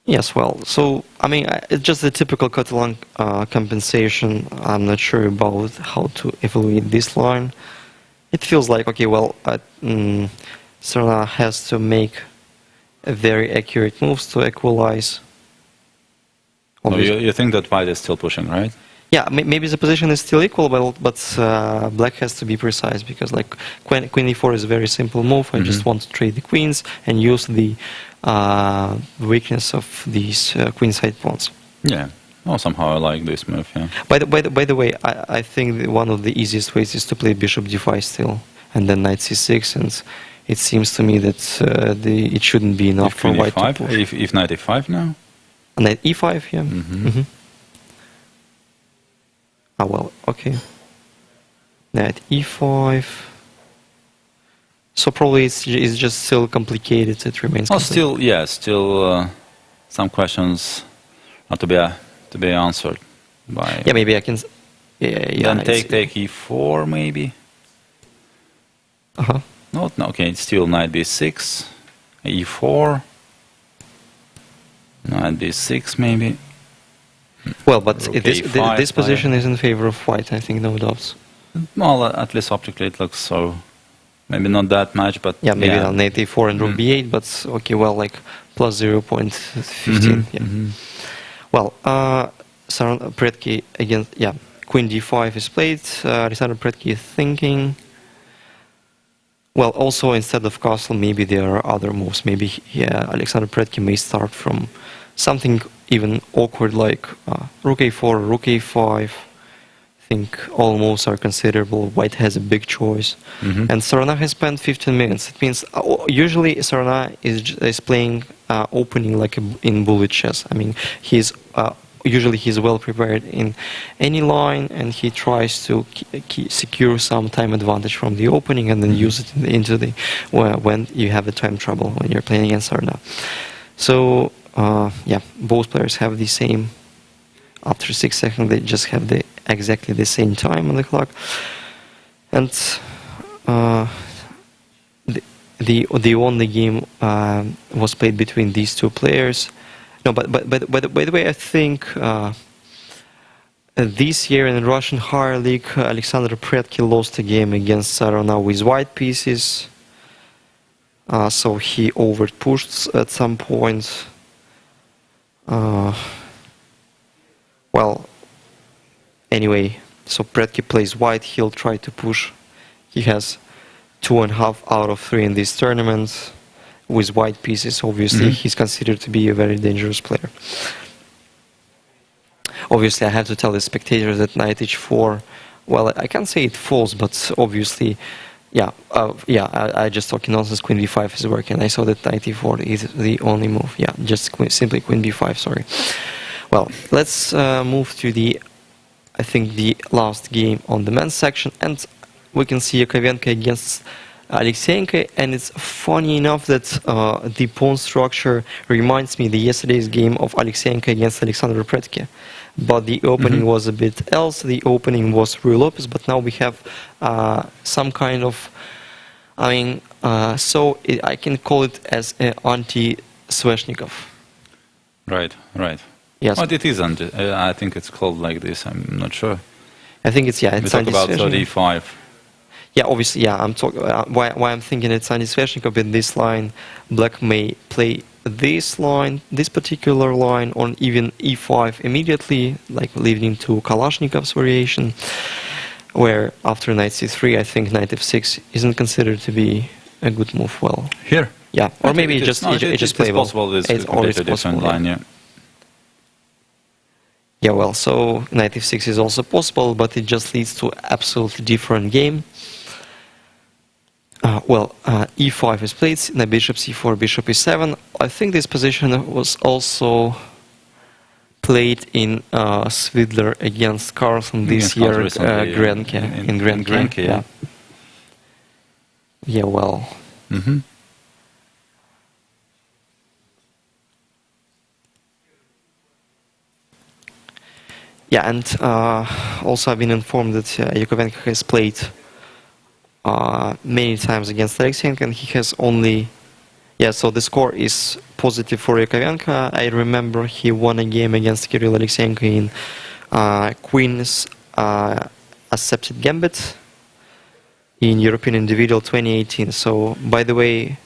Yes, well, so, I mean, it's just a typical Catalan compensation. I'm not sure about how to evaluate this line. It feels like, okay, well, Serna has to make a very accurate moves to equalize. Oh, you think that white is still pushing, right? Yeah, maybe the position is still equal, but black has to be precise, because like queen e4 is a very simple move. I just want to trade the queens and use the weakness of these queenside pawns. Yeah. Oh, somehow I like this move. Yeah. By the way, I think one of the easiest ways is to play bishop d5 still, and then knight c6, and it seems to me that it shouldn't be enough for white to push. If knight e5 now. Knight e5, yeah. Ah, well, okay. Knight e5. So probably it's just still complicated. It remains. Oh, still some questions are to be answered by. Yeah, maybe I can. Yeah. Then take e4 maybe. No, okay. It's still knight b6, e4, knight b6 maybe. Well, but Okay, this position is in favor of white, I think, no doubts. Well, at least optically it looks so. Maybe not that much, but yeah, maybe on knight a4 and rook b8, but okay, well, like plus 0.15. Well, Predke against queen d5 is played. Alexander Predke is thinking. Well, also instead of castle, maybe there are other moves. Maybe Alexander Predke may start from something even awkward like rook a4, rook a5. I think all moves are considerable. White has a big choice. And Serna has spent 15 minutes. It means usually Serna is playing opening like in bullet chess. I mean, usually he's well prepared in any line, and he tries to secure some time advantage from the opening and then use it into the when you have the time trouble when you're playing against Serna. So both players have the same. After 6 seconds, they just have exactly the same time on the clock, and the only game was played between these two players. No, but by the way, I think this year in the Russian Higher League, Alexander Predke lost a game against Serna with white pieces. So he overpushed at some point. Well, anyway, so Predke plays white. He'll try to push. He has 2.5 out of 3 in this tournament. With white pieces, obviously, he's considered to be a very dangerous player. Obviously, I have to tell the spectators that knight h4, well, I can't say it falls, but obviously, I just talking nonsense. Queen b5 is working. I saw that knight e4 is the only move. Yeah, just simply queen b5, sorry. Well, let's move to I think the last game on the men's section, and we can see Yakovenko against Alexeyenko, and it's funny enough that the pawn structure reminds me of yesterday's game of Alexeyenko against Alexander Predke. But the opening was a bit else. The opening was Rui Lopez, but now we have some kind of, I can call it as an anti-Sveshnikov. Right. Yes. But it isn't. I think it's called like this. I'm not sure. I think it's we talk about 35. Yeah, obviously, I'm talking. Why I'm thinking it's anti-Sveshnikov in this line, black may play this line, this particular line, or even e5 immediately, like leading to Kalashnikov's variation, where after knight c3, I think knight f6 isn't considered to be a good move. Well, here, yeah, or maybe it just it's playable. possible. It's It's always completely different possible, line. yeah. Yeah. Yeah, well, so knight f6 is also possible, but it just leads to absolutely different game. E5 is played, knight bishop c4, bishop e7. I think this position was also played in Svidler against Carlsen this year, Grenke, in Grenke. Yeah. Yeah, well. Mm-hmm. Yeah, and also I've been informed that Yakovenko has played many times against Alexeyenko, and he has only... Yeah, so the score is positive for Yakovenko. I remember he won a game against Kirill Alexeyenko in Queen's Accepted Gambit in European Individual 2018. So, by the way,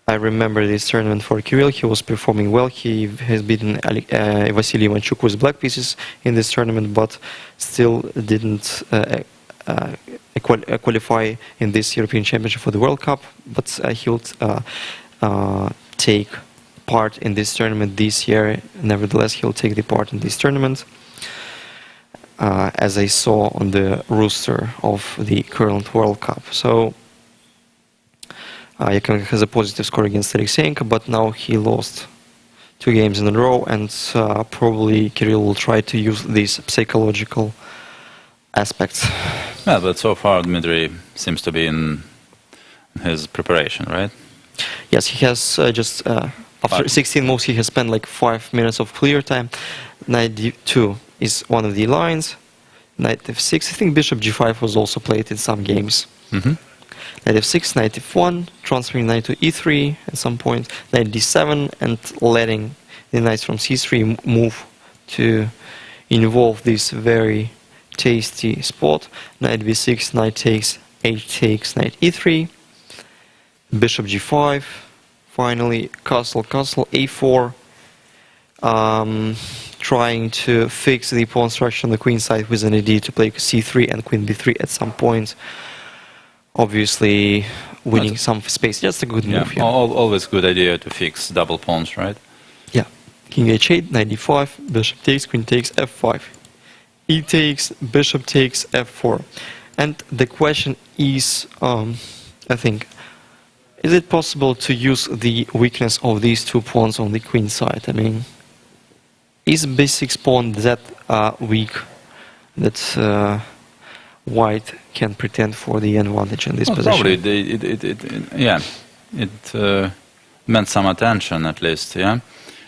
I remember this tournament for Kirill. He was performing well. He has beaten Vasily Ivanchuk with black pieces in this tournament, but still didn't qualify in this European Championship for the World Cup. But he'll take part in this tournament this year. Nevertheless, he'll take the part in this tournament, as I saw on the roster of the current World Cup. So Yakovenko has a positive score against Alexeyenko, but now he lost 2 games in a row, and probably Kirill will try to use these psychological aspects. Yeah, but so far Dmitry seems to be in his preparation, right? Yes, he has just after 16 moves he has spent like 5 minutes of clear time. Knight d2 is one of the lines. Knight f6. I think bishop g5 was also played in some games. Mm-hmm. Knight f6, knight f1, transferring knight to e3 at some point, knight d7, and letting the knights from c3 move to involve this very tasty spot. Knight b6, knight takes, h takes, knight e3, bishop g5, finally castle, castle, a4, trying to fix the pawn structure on the queen side with an idea to play c3 and queen b3 at some point. Obviously, winning some space. Just a good move. Yeah. Always good idea to fix double pawns, right? Yeah. King h8, knight d5, bishop takes, queen takes, f5. E takes, bishop takes, f4. And the question is, I think, is it possible to use the weakness of these 2 pawns on the queen side? I mean, is b6 pawn that weak that white can pretend for the advantage in this position? Probably, it meant some attention at least, yeah.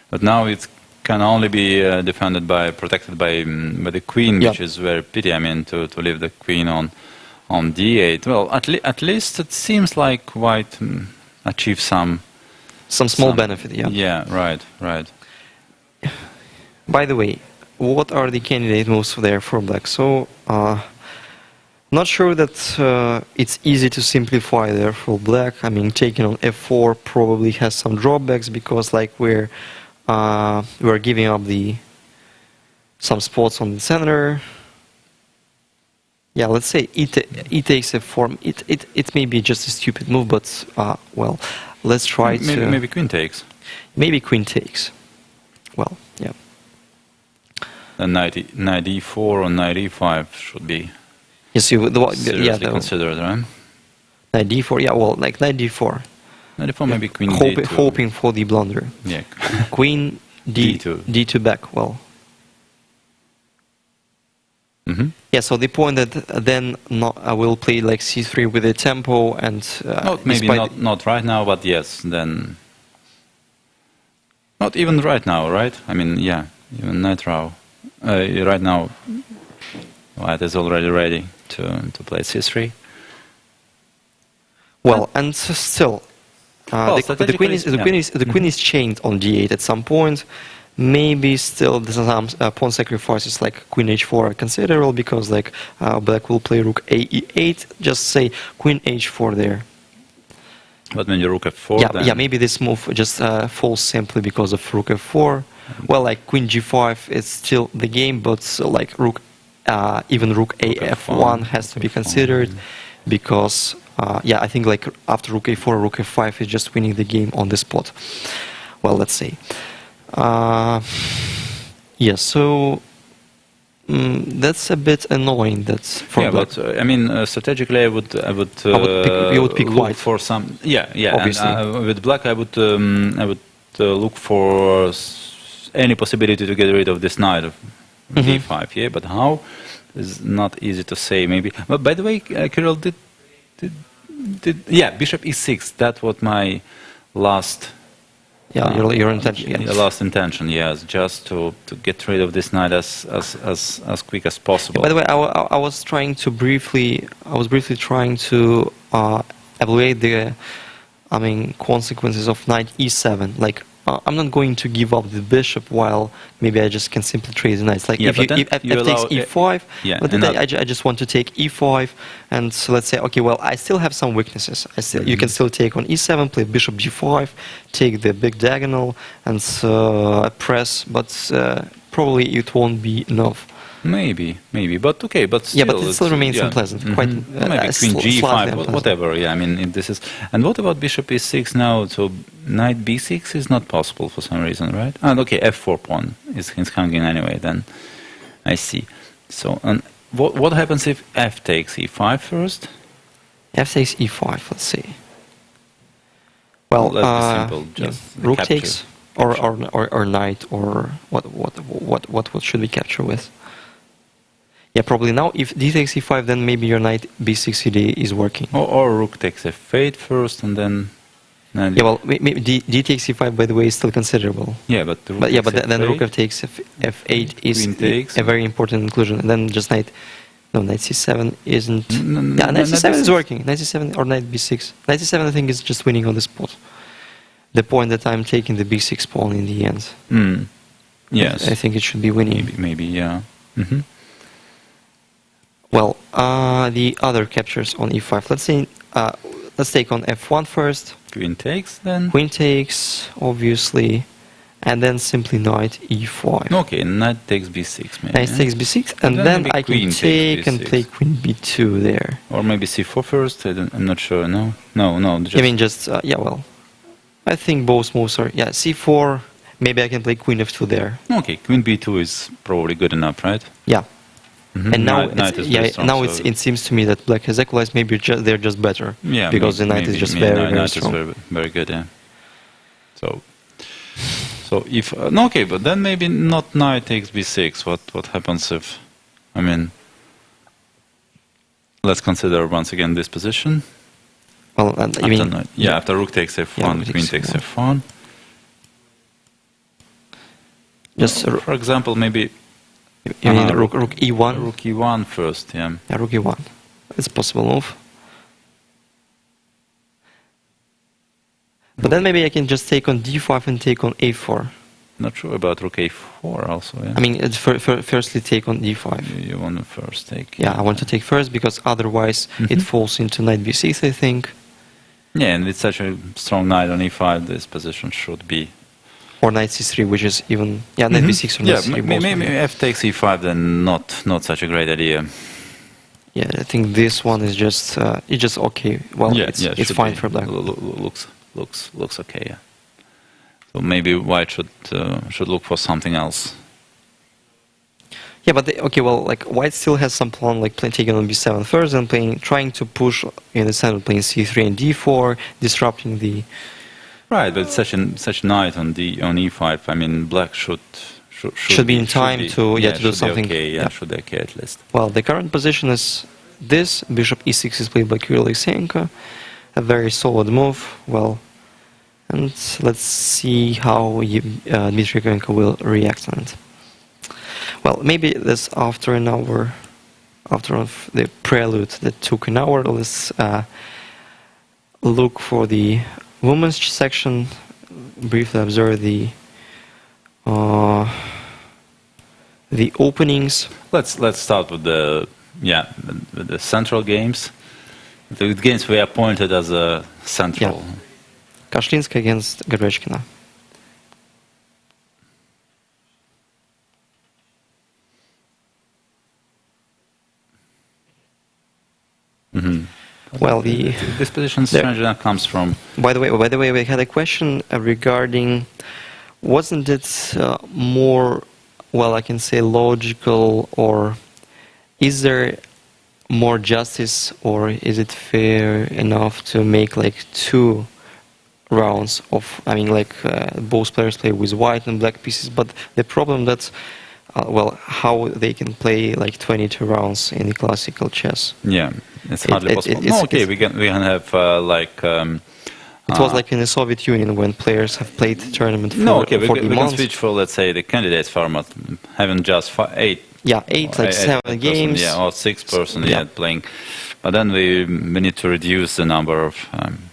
But now it can only be protected by the queen, which is very pity. I mean, to leave the queen on d8. Well, at least it seems like white achieved some small benefit. Yeah. Yeah. Right. By the way, what are the candidate moves there for black? So. Not sure that it's easy to simplify there for black. I mean, taking on f4 probably has some drawbacks because, like, we're giving up some spots on the center. Yeah, let's say e takes f4. It may be just a stupid move, but well, let's try to. Maybe queen takes. Maybe queen takes. Well, yeah. And knight e4 or knight e5 should be. Yes, seriously considered, right? Knight d4, yeah, well, like knight d4. Knight d4, maybe queen d2. Hoping for the blunder. Yeah. Queen d2 back, well. Mm-hmm. Yeah, so the point that then I will play like c3 with the tempo and... maybe not right now, but yes, then... Not even right now, right? I mean, yeah, even knight row. Right now, white is already ready to play c3. Well, and still, the queen is chained on d8 at some point. Maybe still some pawn sacrifices like queen h4 are considerable because like black will play rook a e8. Just say queen h4 there. But when you rook f4, Yeah, then yeah. Maybe this move just falls simply because of rook f4. Well, like queen g5 is still the game, but like rook, even rook a f1 has to be considered, because yeah, I think like after rook a4, rook f5 is just winning the game on this spot. Well, let's see. Yeah, so that's a bit annoying. That's for yeah, black. but I mean, strategically, I would you would pick look white. for some. Yeah, yeah. Obviously. And, with black, I would look for any possibility to get rid of this knight of d5. Yeah, but how is not easy to say. Maybe. But by the way, Kirill did yeah, bishop e6. That was my last. Yeah, your intention. Yeah. Last intention, yes, just to get rid of this knight as quick as possible. By the way, I was trying to briefly trying to evaluate the, I mean, consequences of knight e7. Like, I'm not going to give up the bishop while maybe I just can simply trade the knights. Like, yeah, if f takes e5, yeah, but then I just want to take e5, and so let's say, okay, well, I still have some weaknesses. You can still take on e7, play bishop g5, take the big diagonal, and press, but probably it won't be enough. Maybe, but okay, but still, yeah, but it still remains unpleasant. Quite maybe queen g5, whatever. Yeah, I mean, this is. And what about bishop e6 now? So knight b6 is not possible for some reason, right? And okay, f4 pawn is hanging anyway. Then I see. So and what happens if f takes e5 first? F takes e5. Let's see. Well, let's be simple. Just rook capture. takes, or knight, or what should we capture with? Yeah, probably now if d takes e5, then maybe your knight b6 idea is working. Or rook takes f8 first, and then. Yeah, well, maybe d takes e5, by the way, is still considerable. Yeah, but then rook takes f8 is a very important inclusion, and then just knight c7 isn't. Yeah, knight c7 is working. Knight c7 or knight b6. Knight c7, I think, is just winning on the spot. The point that I'm taking the b6 pawn in the end. Yes, I think it should be winning. Maybe, yeah. Well, the other captures on e5. Let's say, let's take on f1 first. Queen takes, then. Queen takes, obviously, and then simply knight e5. Okay, knight takes b6, maybe. Knight takes b6, and then I can take and play queen b2 there. Or maybe c4 first. I'm not sure. No. I mean, just yeah. Well, I think both moves are c4. Maybe I can play queen f2 there. Okay, queen b2 is probably good enough, right? Yeah. And now, it seems to me that black has equalized. Maybe they're just better. Yeah, because the knight is just very strong. Is very good. Yeah. So if no, okay, but then maybe not knight takes b6. What happens if? I mean, let's consider once again this position. Well, after rook takes f1, queen takes f1. Just for example, maybe. You mean rook e1? Rook e1 first, yeah. Yeah, rook e1. It's a possible move. But then maybe I can just take on d5 and take on a4. Not sure about rook a4 also, yeah. I mean, firstly take on d5. You want to first take... Yeah, I want to take first, because otherwise it falls into knight b6, I think. Yeah, and with such a strong knight on e5, this position should be... Or knight c3, which is even... Yeah, knight b6 or knight c3. Maybe f takes e5, then not such a great idea. Yeah, I think this one is just... it's just okay. Well, it's fine for black. Looks okay, yeah. So maybe white should look for something else. Yeah, but okay, well, like white still has some plan, like taking on b7 first, and trying to push in the center, playing c3 and d4, disrupting the. Right, but such a knight on e5. I mean, black should be in time to do something. Okay, should be okay at least. Well, the current position is this. Bishop e6 is played by Kirill Alexeyenko. A very solid move. Well. And let's see how Dmitry Yakovenko will react on it. Well, maybe this after an hour, after the prelude that took an hour, let's look for the women's section, briefly observe the openings. Let's start with the central games. The games were appointed as a central. Yeah. Kashlinska against Garechkina. Well, this position strangely comes from. By the way, we had a question regarding, wasn't it more, well, I can say logical, or is there more justice, or is it fair enough to make like 2 rounds of, I mean, like both players play with white and black pieces, but the problem that's, well, how they can play like 22 rounds in classical chess. Yeah, it's hardly possible. We can have like. It was like in the Soviet Union when players have played the tournament for, we months. Can switch for, let's say, the candidates format, having just 8. Yeah, 8, like 7 games. Yeah, or 6 person playing. But then we need to reduce the number of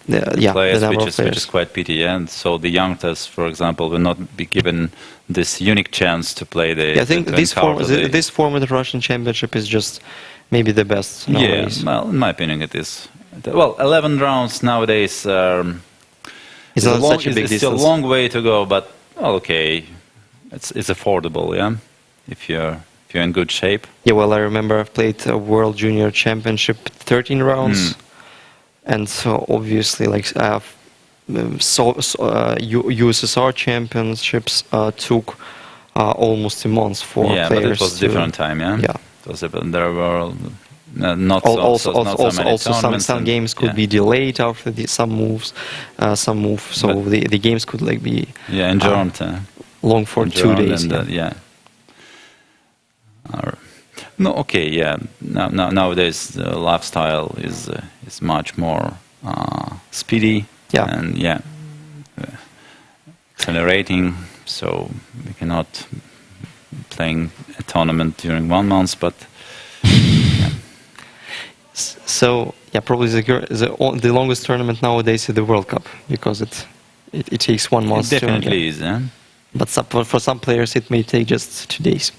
players, which is quite pity. And so the young test, for example, will not be given this unique chance to play the. Yeah, I think this format of Russian Championship is just maybe the best nowadays. Yeah, well, in my opinion, it is. Well, 11 rounds nowadays. It's not such a big distance. It's still a long way to go, but well, okay, it's affordable. Yeah, if you're in good shape. Yeah, well, I remember I've played a World Junior Championship 13 rounds, and so obviously, like, USSR championships took almost a month for players. Yeah, but it was a different time. Yeah. There were not some games could be delayed after some moves, so the games could like be adjourned long for 2 days. Nowadays the lifestyle is much more speedy and accelerating. So we cannot playing a tournament during 1 month, but. So probably the longest tournament nowadays is the World Cup, because it takes 1 month. It definitely is. But for some players it may take just 2 days.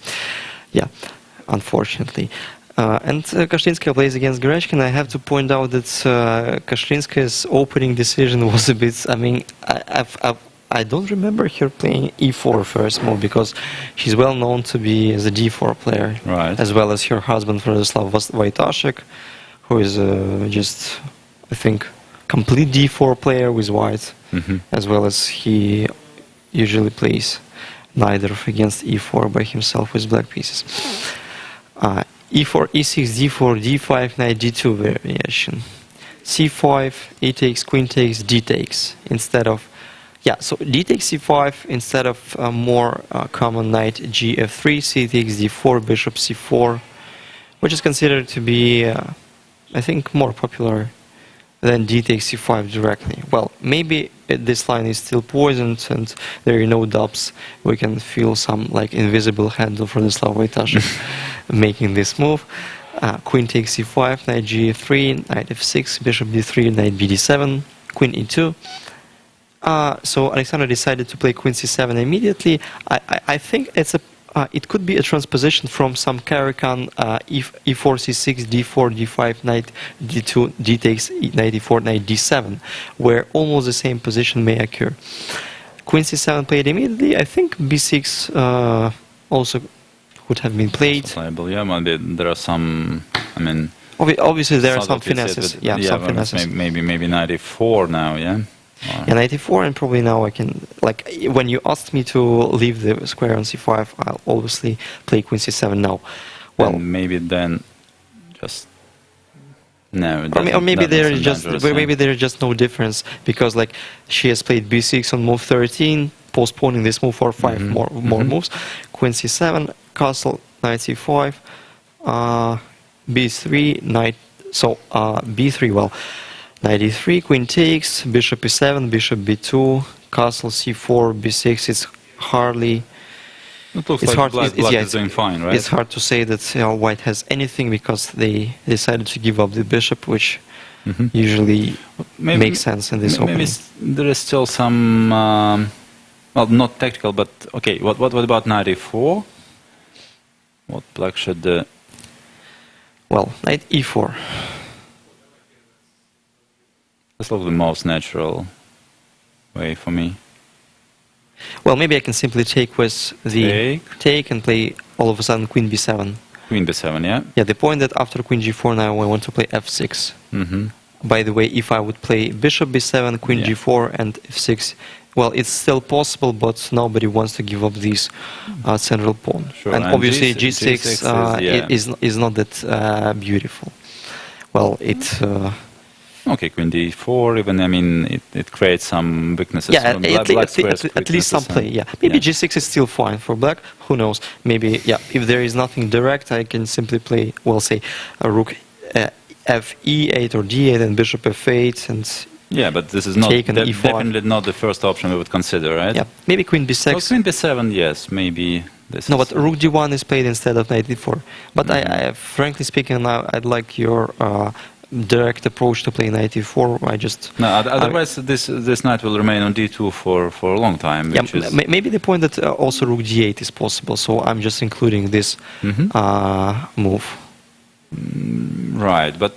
Yeah, unfortunately. And Kashlinska plays against Garechkina. I have to point out that Kashlinska's opening decision was a bit. I mean, I don't remember her playing e4 first move, because she's well known to be as a d4 player, right, as well as her husband Vladislav Vaitashek, who is just, I think, complete d4 player with white, as well as he usually plays neither against e4 by himself with black pieces. E4, e6, d4, d5, knight d2 variation. c5, e takes, queen takes, d takes, instead of, so d takes c5 instead of more common knight gf3, c takes d4, bishop c4, which is considered to be, I think, more popular than d takes c5 directly. Well, maybe this line is still poisoned and there are no dubs. We can feel some like invisible handle from the Vladislav Vaitashek making this move. Queen takes c5, knight g3, knight f6, bishop d3, knight bd7, queen e2. So Alexander decided to play queen c7 immediately. I think it could be a transposition from some Karakan e4, c6, d4, d5, knight d2, d takes, knight e4, knight d7, where almost the same position may occur. Queen c7 played immediately. I think b6 also would have been played. Maybe there are some. I mean, obviously there are some finesses. Some finesses. Maybe knight e4 now. And knight e4, and probably now I can, like, when you asked me to leave the square on c5, I'll obviously play queen c7 now. Well, and maybe then just no. Or maybe there is just no difference, because like she has played b6 on move 13, postponing this move for 5 more moves. Queen c7, castle, knight c5, b3, knight. So b3. Well. Knight e3, queen takes, bishop e7, bishop b2, castle c4, b6. It's hardly. It looks like black is doing fine, right? It's hard to say that white has anything, because they decided to give up the bishop, which usually makes sense in this opening. Maybe there is still some, well, not tactical, but okay. What about knight e4? What black should? Well, knight e4. That's like the most natural way for me. Well, maybe I can simply take with the take and play all of a sudden Queen B7. Queen B7, yeah? Yeah, the point that after Queen G4 now I want to play F6. Mm-hmm. By the way, if I would play Bishop B7, Queen G4 and F6, well, it's still possible, but nobody wants to give up this central pawn. Sure. And obviously G6 is not that beautiful. Well, it... okay, Queen D4, even, I mean, it creates some weaknesses. Yeah, at least some play, yeah. Maybe G6 is still fine for black, who knows. Maybe, yeah, if there is nothing direct, I can simply play, well, say, a rook Fe8 or D8 and bishop F8 and... Yeah, but this is not definitely not the first option we would consider, right? Yeah, maybe Queen B6. So Queen B7, yes, maybe this No, but Rook D1 is played instead of Knight D4. But I frankly speaking, now I'd like your direct approach to play Knight D4. I just... No, otherwise this knight will remain on D2 for a long time. Which is maybe the point that also Rook D8 is possible, so I'm just including this move. Right, but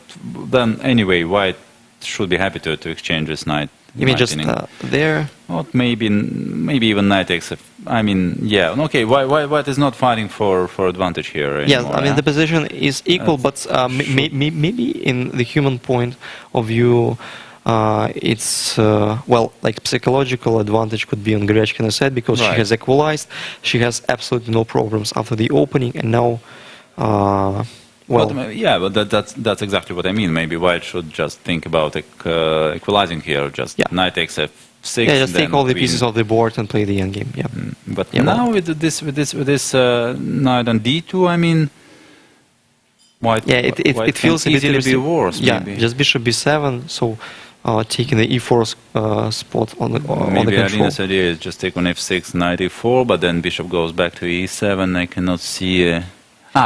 then anyway, White should be happy to exchange this knight. You mean just there? Well, maybe even knight takes. I mean, yeah. Okay, White is not fighting for advantage here anymore. Yes, I mean the position is equal, but maybe in the human point of view, it's well, like psychological advantage could be on Gerechkina's side because she has equalized. She has absolutely no problems after the opening, and now. Well, yeah, but that's exactly what I mean. Maybe White should just think about equalizing here. Just knight takes F6. Yeah, just take all the pieces of the board and play the endgame. Yeah. But now with this knight on D2, I mean, White. Yeah, it feels a bit easily be worse. Yeah, maybe. just Bishop B7. So taking the E4 spot on the control. Maybe Alina's idea is just take on F6, knight E4, but then Bishop goes back to E7. I cannot see.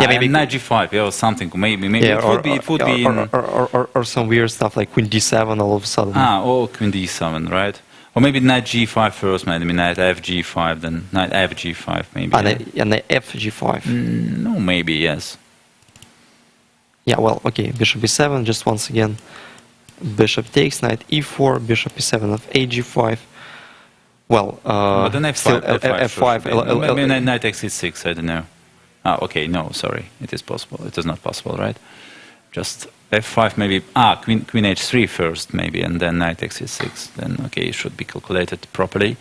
Maybe knight G5, or something. Maybe it would be or some weird stuff like Queen D7 all of a sudden. Queen D7, right? Or maybe knight G5 first, maybe knight FG5, then knight FG5, maybe. And knight FG5. No, maybe yes. Yeah, well, okay. Bishop B7, just once again. Bishop takes, knight E4, Bishop E7 of AG5. Well, but then F5. Maybe knight takes E6, I don't know. Okay, no, sorry, it is possible. It is not possible, right? Just F5 maybe, Queen H3 first maybe, and then knight takes E6. Then, okay, it should be calculated properly.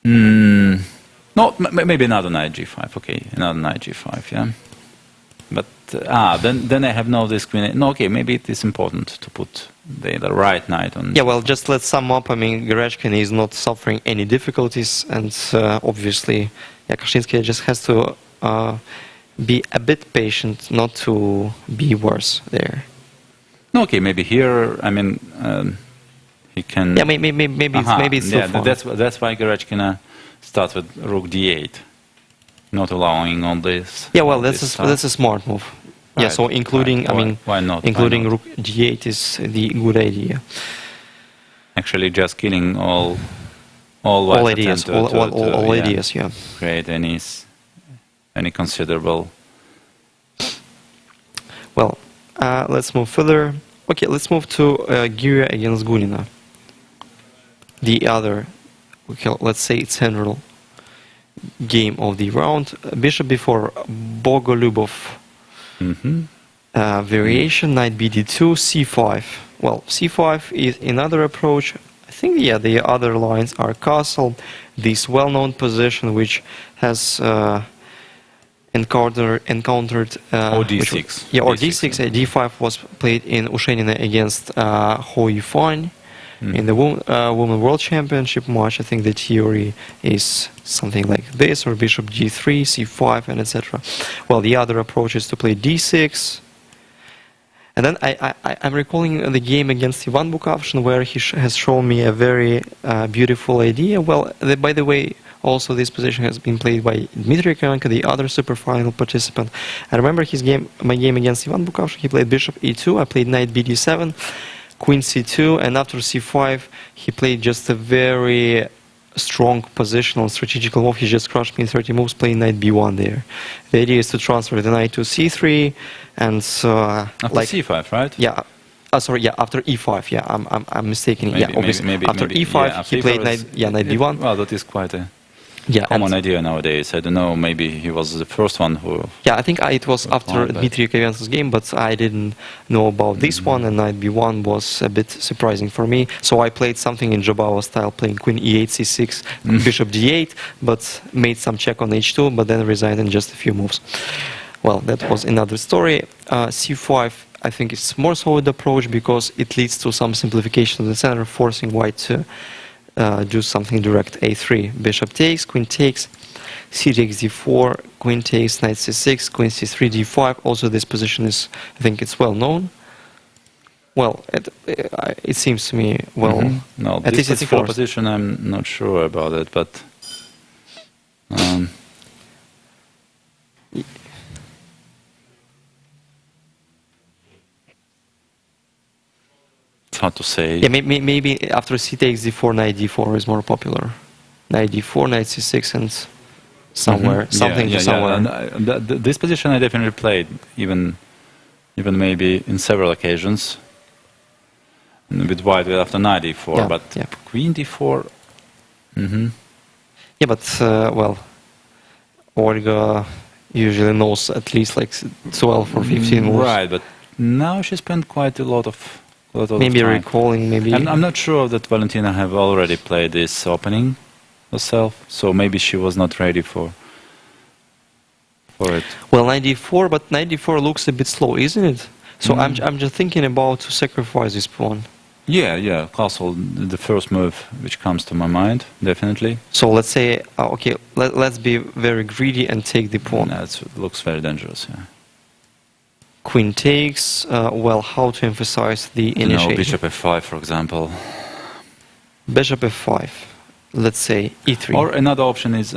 No, maybe another knight G5, okay, another knight G5, yeah. But, then I have no this Queen, no, okay, maybe it is important to put the right knight on. Yeah, well, just let's sum up. I mean, Gerechkin is not suffering any difficulties, and obviously, Kaczynski just has to be a bit patient, not to be worse there. Okay, maybe here. I mean, he can. Yeah, maybe it's still fun. That's why Gerechkina starts with Rook D8, not allowing all this. Yeah, well, that's a smart move. Right, yeah, so including, why not? Including Rook D8 is the good idea. Actually, just killing all ideas, all ideas, yeah. Create any considerable. Well, let's move further. Okay, let's move to Giria against Gunina. The other, let's say, central game of the round. Bishop before Bogolubov. Variation, knight BD2, C5. Well, C5 is another approach. I think, the other lines are castle, this well-known position which has encountered or D6. Or D6. D5 was played in Ushenina against Ho Yufan in the Women World Championship match. I think the theory is something like this, or Bishop G3, C5, and etc. Well, the other approach is to play D6. And then I'm recalling the game against Ivan Bukavshin, where he has shown me a very beautiful idea. Well, by the way, also this position has been played by Dmitry Karenko, the other Superfinal participant. I remember my game against Ivan Bukavshin. He played Bishop E2, I played Knight BD7, Queen C2, and after C5, he played just a very strong positional strategical move. He just crushed me in 30 moves, playing Knight B1 there. The idea is to transfer the Knight to C3, and after C5, right? Yeah. Sorry, yeah, after e5. Yeah, I'm mistaken. Maybe, yeah, obviously. maybe, after maybe, e5, yeah, after he played E5 knight d1. Well, that is quite a Yeah, common and idea nowadays. I don't know. Maybe he was the first one who. yeah, I think it was after but- Dmitry Yakovlev's game, but I didn't know about this one, and knight b1 was a bit surprising for me. So I played something in Jobava style, playing queen e8, c6, bishop d8, but made some check on h2, but then resigned in just a few moves. Well, that was another story. c5, I think it's more solid approach because it leads to some simplification of the center, forcing white to do something direct. a3, bishop takes, queen takes, c takes d4, queen takes, knight c6, queen c3, d5. Also, this position is, I think it's well known. Well, it seems to me, well, No, at this least it's particular forced. position, I'm not sure about it, but. It's hard to say. Yeah, maybe after c takes d4, knight d4 is more popular. Knight d4, knight c6, and somewhere, something to somewhere. And, this position I definitely played, even maybe in several occasions. With white after knight d4, Yeah, but yeah. queen d4. Yeah, but well, Olga usually knows at least like 12 or 15 moves. Right, but now she spent quite a lot of Maybe time. recalling, maybe. I'm not sure that Valentina have already played this opening herself, so maybe she was not ready for it. Well, knight d4, but knight d4 looks a bit slow, isn't it? So Mm. I'm just thinking about to sacrifice this pawn. Yeah, castle, the first move which comes to my mind, definitely. So let's say, okay, let's be very greedy and take the pawn. That looks very dangerous, yeah. Queen takes, well, how to emphasize the No, initiation? bishop f5, for example. Bishop f5, let's say e3. Or another option is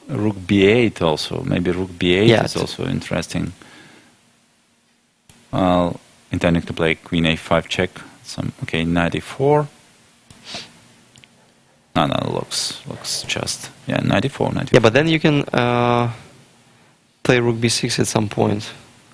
rook b8 also. Maybe rook b8 Yeah, is also interesting. Well, intending to play queen a5 check. Okay, knight e4. No, looks just knight e4, knight e4. Yeah, but then you can play rook b6 at some point.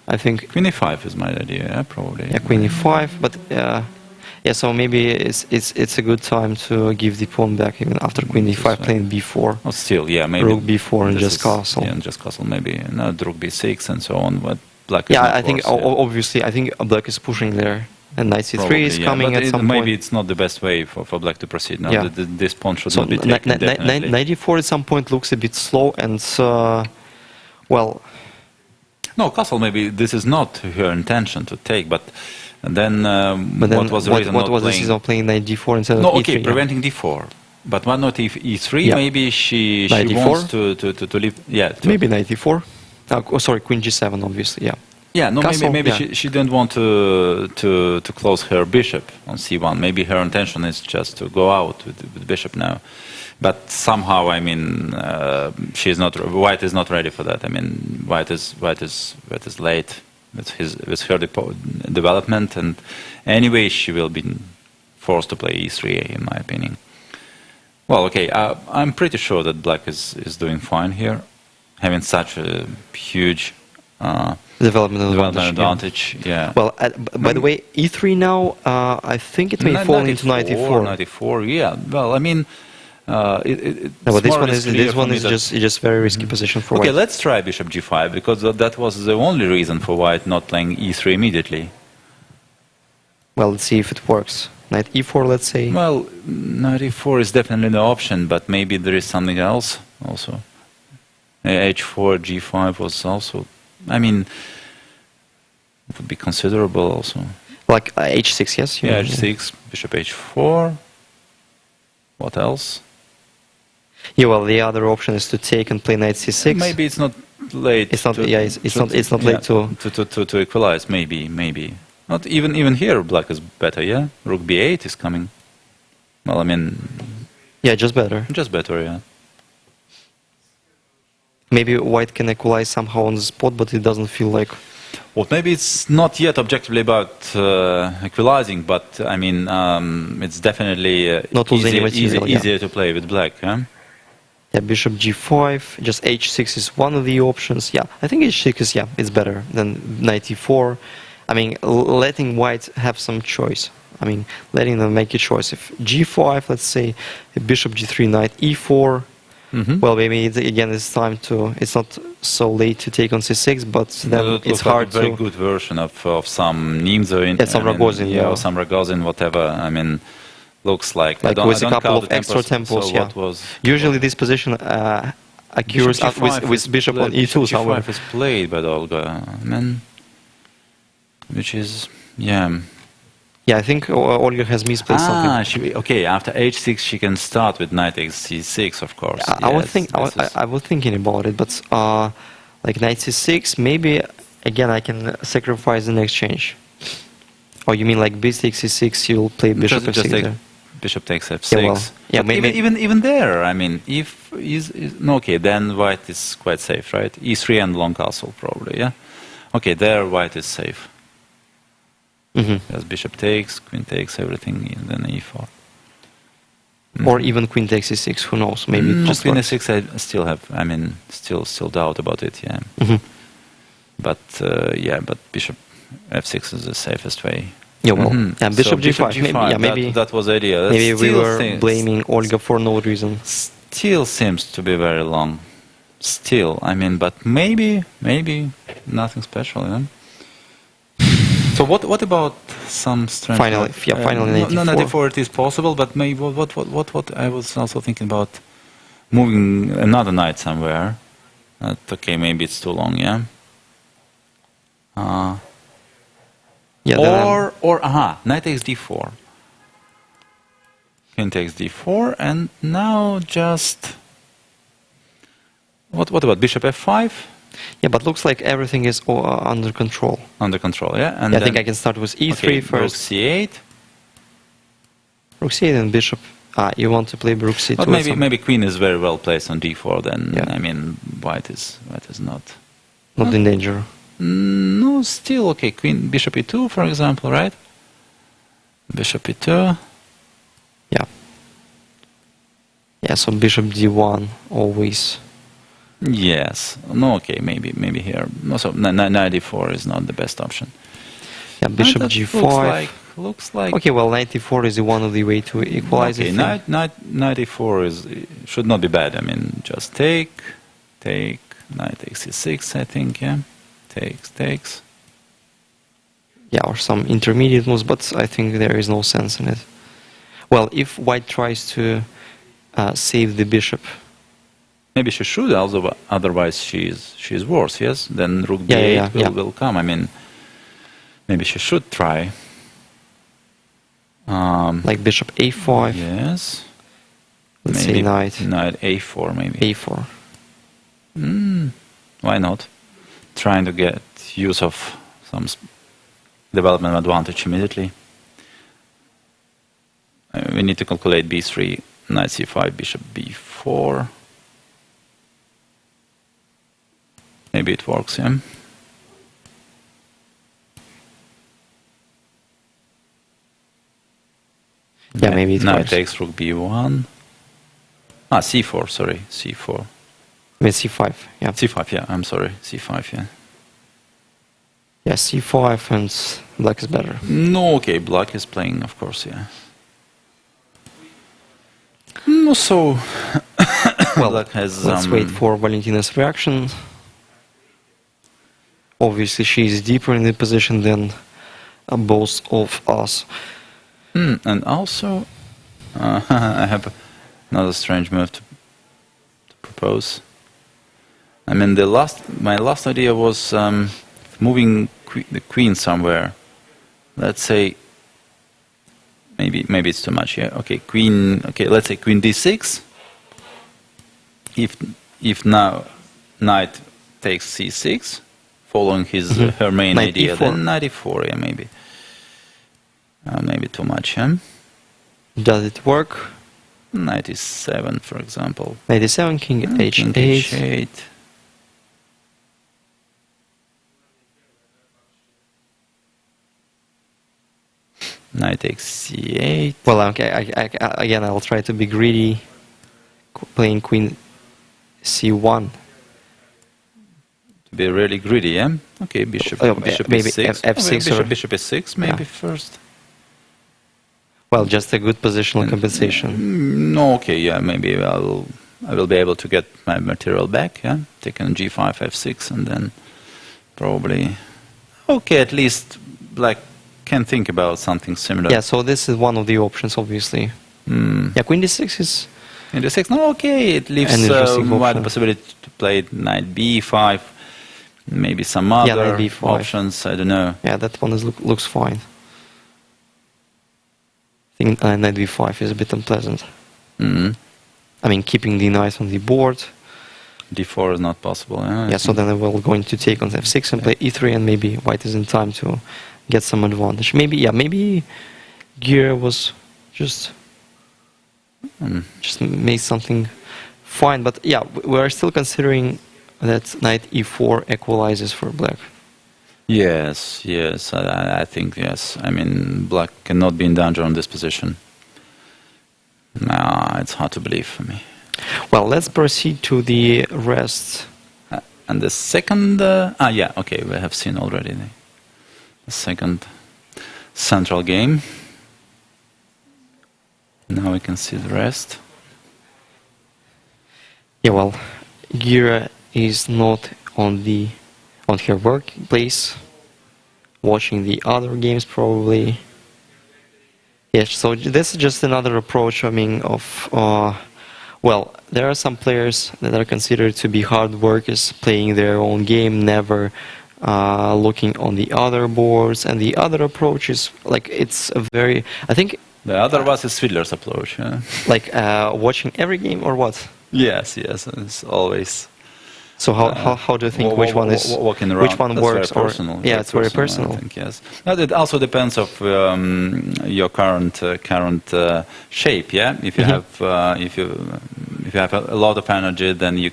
I think. Queen a5 is my idea, yeah, probably. Yeah, queen e5, but yeah, so maybe it's a good time to give the pawn back even after queen e5, playing b4. Oh, still, yeah, maybe Rook b4 and this just castle. Yeah, and just castle, maybe not rook b6 and so on, but black. Yeah, is not I think worse, yeah. obviously I think black is pushing there, and knight c3 Probably, is yeah, coming but at some maybe point. it's not the best way for black to proceed now. Yeah. This pawn should So not be taken, definitely. knight d4 at some point looks a bit slow, and well, No, castle, maybe this is not her intention to take, but then, what was the reason what not was the playing? reason of playing knight d4 instead No, of okay, e3? preventing d4. But why not if e3? Yeah. Maybe she Knight d4? wants to leave. Yeah, Maybe knight d4. Sorry, queen g7, obviously. Yeah. Yeah, no, Castle, maybe yeah. she didn't want to close her bishop on c1. Maybe her intention is just to go out with bishop now. But somehow, I mean, she's not. White is not ready for that. I mean, white is late with her development, and anyway, she will be forced to play e3, in my opinion. Well, okay, I'm pretty sure that black is doing fine here, having such a huge Development advantage. Yeah. Well, by the way, e3 now, I think it may fall into knight e4. 94, yeah. Well, I mean, No, but this one is just very risky position for Okay, white. let's try bishop g5, because that was the only reason for white not playing e3 immediately. Well, let's see if it works. Knight e4, let's say. Well, knight e4 is definitely the option, but maybe there is something else also. h4, g5 was also, I mean, it would be considerable also. Like h6, yes? Yeah, h6, bishop h4. What else? Yeah, well, the other option is to take and play knight c6. Maybe it's not late. It's not. Yeah, it's not late to equalize. Maybe. Not even here. Black is better. Yeah, rook b8 is coming. Well, I mean, Yeah, just better. just better. Yeah. Maybe white can equalize somehow on the spot, but it doesn't feel like. Well, maybe it's not yet objectively about equalizing, but I mean, it's definitely Not losing any material, yeah. easier to play with black. Huh? Yeah, bishop g5, just h6 is one of the options. Yeah, I think h6 is, yeah, it's better than knight e4. I mean, letting white have some choice. I mean, letting them make a choice. If g5, let's say, bishop g3, knight e4. Well, maybe again it's time to. It's not so late to take on c6, but then It it's looks hard like a very to. good version of some Nimzo in Yeah, some Rogozin, yeah, yeah. or some Rogozin, whatever. I mean, looks like Like with a couple of extra temples, so yeah. what was Usually this position occurs Bishop with bishop on e2 somewhere. Bishop g5 is played by Olga. I mean, which is yeah. Yeah, I think Olga has misplaced something. Okay. After h6, she can start with knight c6, of course. I was thinking about it, but like knight c6, maybe again I can sacrifice an exchange. Oh, you mean like bishop takes c6? You'll play bishop f6 there. Bishop takes f6. Yeah, well, yeah, but even there, I mean, if no, okay, then white is quite safe, right? e3 and long castle probably, yeah. Okay, there white is safe. As bishop takes, queen takes, everything, and then e4. Or even queen takes e6. Who knows? Maybe just queen works. e6. I still have. I mean, still doubt about it. Yeah. But yeah, but bishop f6 is the safest way. Yeah, well, yeah, bishop g5. Maybe, yeah, maybe that was the idea. Maybe we were blaming Olga for no reason. Still seems to be very long. Still, I mean, but maybe nothing special, you know? So what about some strength? Finally, finally, no, 94 it is possible, but maybe what I was also thinking about moving another knight somewhere. Okay, maybe it's too long, yeah. Yeah. Knight takes d4. Queen takes d4, and now just what about bishop f5? Yeah, but looks like everything is under control. Under control, yeah. And yeah, I think I can start with e3 okay, first. Rook c8. Rook c8 and bishop. You want to play rook c2? But maybe queen is very well placed on d4. Then yeah. I mean, white is not in danger. No, still okay. Queen bishop e2, for example, right? Bishop e2. Yeah. Yeah. So bishop d1 always. Yes. No. Okay. Maybe here. No. So knight e4 is not the best option. Yeah. Bishop g5. Looks like. Okay. Well, knight e4 is one of the way to equalize it. Okay. Knight e4 should not be bad. I mean, just take. Knight takes e6. I think. Yeah. Takes. Yeah, or some intermediate moves, but I think there is no sense in it. Well, if white tries to save the bishop. Maybe she should, although otherwise she's worse, yes? Then rook d8 will come. I mean, maybe she should try. Like bishop a5. Yes. Let's say knight. Knight a4, maybe. a4. Why not? Trying to get use of some development advantage immediately. We need to calculate b3, knight c5, bishop b4. Maybe it works, yeah? Yeah, maybe it now works. Now takes rook b1. C4, sorry, c4. With c5, yeah. c5, yeah, I'm sorry, c5, yeah. Yeah, c5 and black is better. No, okay, black is playing, of course, yeah. So, well, black has, let's wait for Valentina's reaction. Obviously, she is deeper in the position than both of us. And also, I have another strange move to propose. I mean, my last idea was moving the queen somewhere. Let's say, maybe it's too much. Yeah. Okay, queen. Okay, let's say queen d6. If now knight takes c6, following her main idea, then knight e4. Yeah, maybe. Maybe too much. Yeah. Does it work? Knight e7, for example. Knight e7, king h8. King h8. Knight takes c8. Well, okay. Again, I'll try to be greedy, playing queen c1. be really greedy, yeah? Okay, bishop maybe e6. F6 or Bishop e6, maybe first. Well, just a good positional compensation. No, okay, yeah, maybe I will be able to get my material back, yeah? Taking g5, f6, and then probably... Okay, at least black can think about something similar. Yeah, so this is one of the options, obviously. Yeah, queen d6 is... Queen d6, no, okay, it leaves wide the possibility to play knight b5, maybe some other options, I don't know. Yeah, that one looks fine. I think knight b5 is a bit unpleasant. I mean, keeping the knight on the board. d4 is not possible. Yeah, so then I will going to take on f6 and play e3, and maybe white is in time to get some advantage. Maybe, yeah, maybe Gira was just made something fine. But yeah, we are still considering that knight e4 equalizes for black. Yes, I think yes. I mean, black cannot be in danger on this position. No, it's hard to believe for me. Well, let's proceed to the rest. And the second... yeah, okay, we have seen already the second central game. Now we can see the rest. Yeah, well, Gira is not on her workplace, watching the other games probably. Yes, so this is just another approach, I mean, of... well, there are some players that are considered to be hard workers, playing their own game, never looking on the other boards. And the other approach is, like, it's a very... I think... The other was is Fiedler's approach, yeah? Like, watching every game or what? Yes, it's always... So how do you think which one is which one works? Very personal. Yeah, it's very personal. I think, yes. It also depends of your current shape. Yeah, if you have if you have a lot of energy, then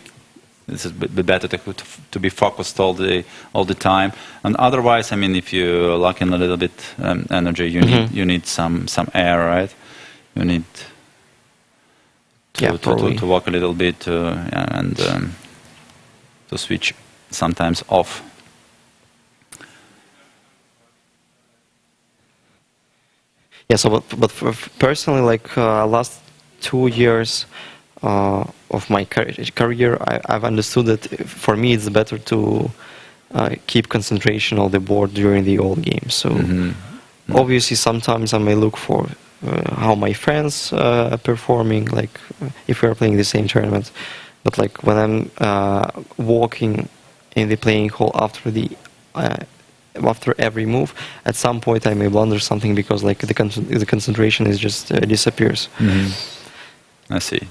this is better to be focused all the time. And otherwise, I mean, if you lack in a little bit energy, you need some air, right? You need to walk a little bit and. To switch sometimes off. Yeah, so but personally, like last 2 years of my career, I've understood that for me it's better to keep concentration on the board during the old games. So obviously sometimes I may look for how my friends are performing, like if we are playing the same tournament. But like when I'm walking in the playing hall after every move, at some point I may blunder something because like the concentration is just disappears. I see.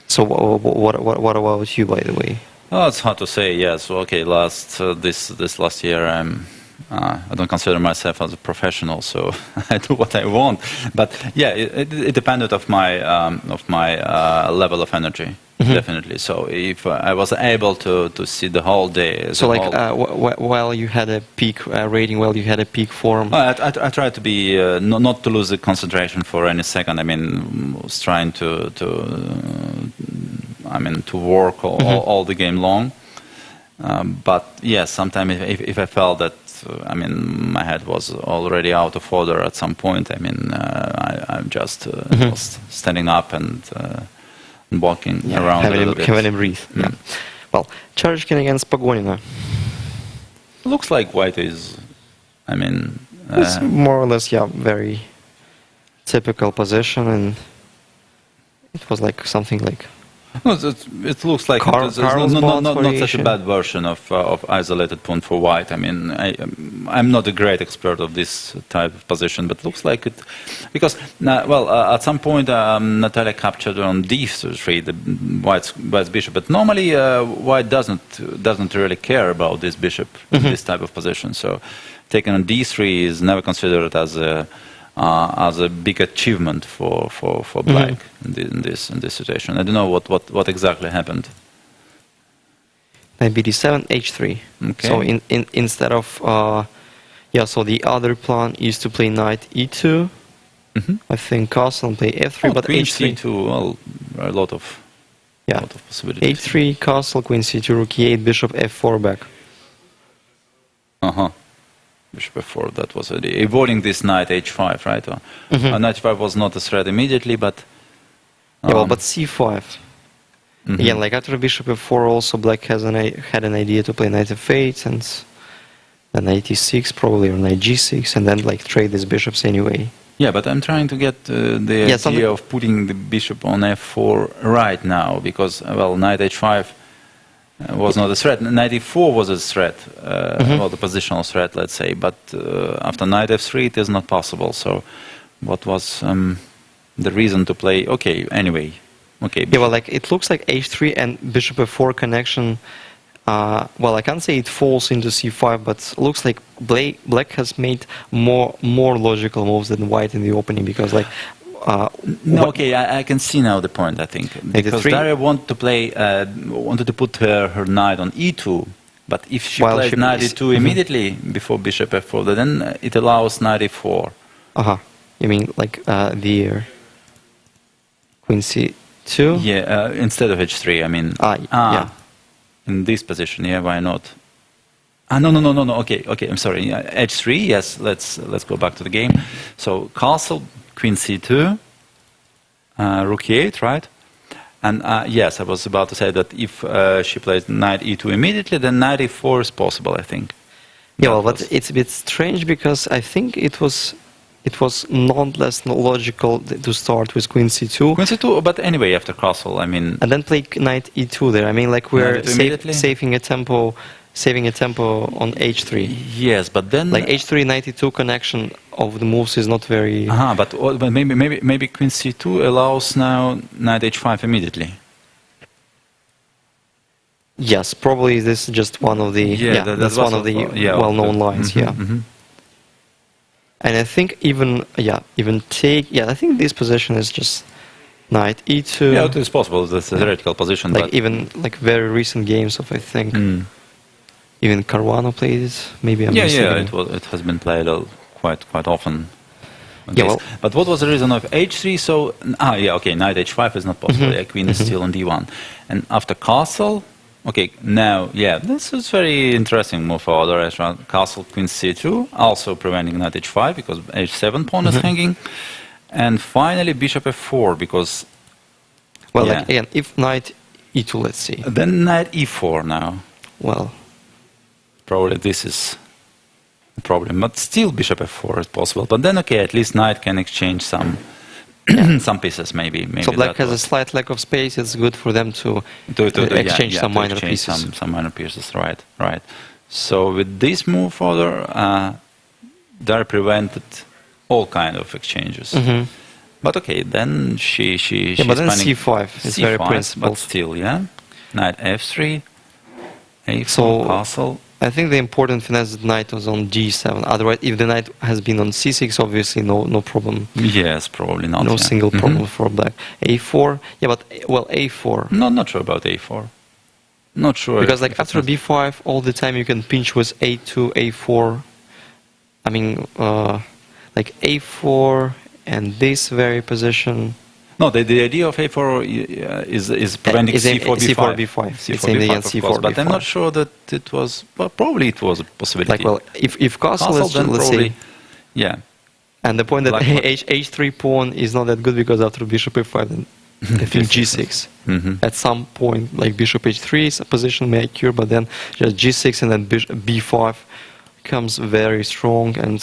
So what about you, by the way? Oh, it's hard to say. Yes. Okay. This last year, I don't consider myself as a professional, so I do what I want. But yeah, it depended of my level of energy. Definitely. So if I was able to see the whole day, so like while you had a peak rating, while you had a peak form, I tried to be not to lose the concentration for any second. I mean, was trying to work all the game long. But yes, sometimes if I felt that my head was already out of order at some point, I'm just was standing up and walking around a little bit. Having a breathe. Yeah. Well, Charishkin against Pagonina. Looks like white is, it's more or less, very typical position, and it was like something like... No, it looks like not such a bad version of isolated pawn for white. I'm not a great expert of this type of position, but looks like it because at some point Natalia captured on d3 the white's bishop, but normally white doesn't really care about this bishop in this type of position. So taking on d3 is never considered as a big achievement for black in this situation. I don't know what exactly happened. Knight bd7, h3. Okay. So instead of so the other plan is to play knight e2. I think castle and play f3, but queen h3. c2. Well, a lot of possibilities. h3 castle, queen c2, rook e8, bishop f4 back. Uh-huh. Bishop f4, that was avoiding this knight h5, right? Knight h5 was not a threat immediately, but... Yeah, well, but c5. Again, like after bishop f4, also black had an idea to play knight f8 and then knight e6 probably, or knight g6, and then like trade these bishops anyway. Yeah, but I'm trying to get the idea of putting the bishop on f4 right now, because, well, knight h5 was not a threat. Knight e4 was a threat, well, the positional threat, let's say, but after knight f3 it is not possible. So what was the reason to play? Okay, anyway. Okay. Yeah, well, like it looks like h3 and bishop f4 connection. Well, I can't say it falls into c5, but looks like black has made more logical moves than white in the opening, because like. No, okay, I can see now the point. I think because Daria wanted to play, wanted to put her knight on e2, but if she plays knight e2 immediately before bishop f4, then it allows knight e4. You mean like the queen c2? Yeah, instead of h3. I mean. Yeah. In this position, yeah, why not? No. Okay, I'm sorry. H3, yes. Let's go back to the game. So castle, queen c2, rook e8, right? And yes, I was about to say that if she plays knight e2 immediately, then knight e4 is possible, I think. Yeah, well, but it's a bit strange because I think it was nonetheless logical to start with queen c2. Queen c2, but anyway, after castle, I mean. And then play knight e2 there. I mean, like we're saving a tempo on h3. Yes, but then like h3 knight e2 connection of the moves is not very. But maybe queen c2 allows now knight h5 immediately. Yes, probably this is just one of the that's one of the well-known lines. And I think even take I think this position is just knight e2. Yeah, it is possible. That's a theoretical position. Like but even like very recent games of I think even Caruana played it. Maybe I'm mistaken. It has been played quite often. Yeah, well, but what was the reason of h3? So knight h5 is not possible. Queen is still on d1, and after castle. Okay, now, this is very interesting move for other restaurant. Castle, queen c2, also preventing knight h5 because h7 pawn is hanging. And finally, bishop f4 because... Well, like, again, if knight e2, let's see. Then knight e4 now. Well... Probably this is a problem, but still bishop f4 is possible. But then, okay, at least knight can exchange some... some pieces, maybe. So black has a slight lack of space. It's good for them to exchange some minor pieces. Some minor pieces, right. So with this move, further, they prevented all kind of exchanges. But okay, then she's but then c5 is very principled. But still, knight f3, a4, castle. I think the important finesse is knight was on d7. Otherwise, if the knight has been on c6, obviously no problem. Yes, probably not. No single problem for black. a4, a4. No, not sure about a4. Not sure. Because like after b5, all the time you can pinch with a2, a4. I mean, like a4 and this very position. No, the idea of a4 is preventing c4, b5. It's in the end c4, but I'm not sure that it was... Well, probably it was a possibility. Like, well, if castle is, let's say... Yeah. And the point that h3 pawn is not that good because after bishop f5, then I think g6. At some point, like bishop h3 is a position may occur, but then just g6 and then b5 becomes very strong and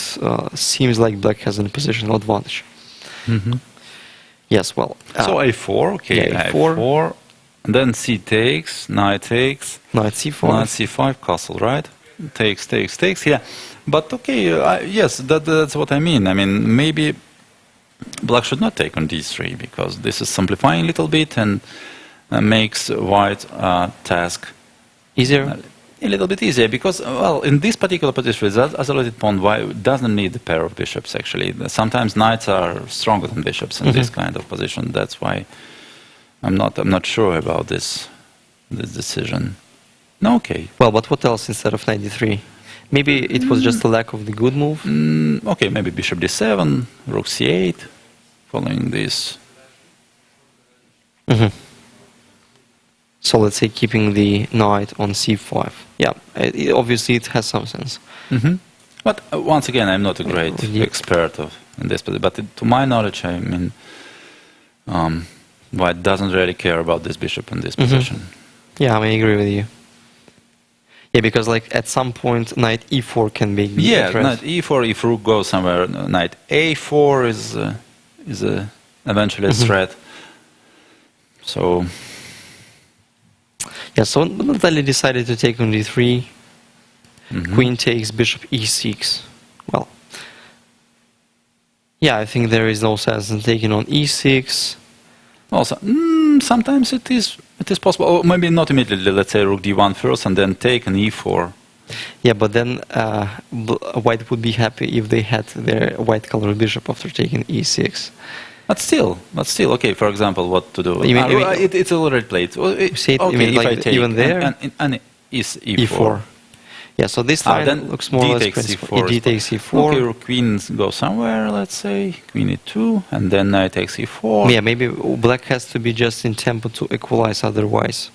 seems like black has a positional advantage. Yes, well... so a4, okay, a4, and then c takes, knight takes... Knight c5. Knight c5, castle, right? Takes, yeah. But okay, yes, that's what I mean. I mean, maybe black should not take on d3, because this is simplifying a little bit and makes white task... easier? A little bit easier, because, well, in this particular position, with isolated pawn, white doesn't need the pair of bishops, actually. Sometimes knights are stronger than bishops in this kind of position. That's why I'm not sure about this decision. No, okay. Well, but what else instead of knight d3? Maybe it was just a lack of the good move? Okay, maybe bishop d7, rook c8, following this. So let's say keeping the knight on c5. Yeah, obviously it has some sense. Hmm. But once again, I'm not a great Yeah. expert in this, but to my knowledge, I mean, White doesn't really care about this bishop in this position. Yeah, I agree with you. Yeah, because like at some point, knight e4 can be Yeah, a threat. knight e4, if rook goes somewhere, knight a4 is eventually a threat. So Yeah, so Natalia decided to take on d3. Queen takes, bishop e6. Well, yeah, I think there is no sense in taking on e6. also, sometimes it is possible, or maybe not immediately. Let's say rook d1 first, and then take an e4. Yeah, but then White would be happy if they had their white-colored bishop after taking e6. But still, okay. For example, what to do? You mean- It's already played. Well, see it, you okay, mean if like I take even there? and is e4. e4. Yeah, so this line Then looks more d or less takes principal. e4. D takes e4. Okay, rook queen goes somewhere. Let's say queen e2, and then knight takes e4. Yeah, maybe black has to be just in tempo to equalize otherwise.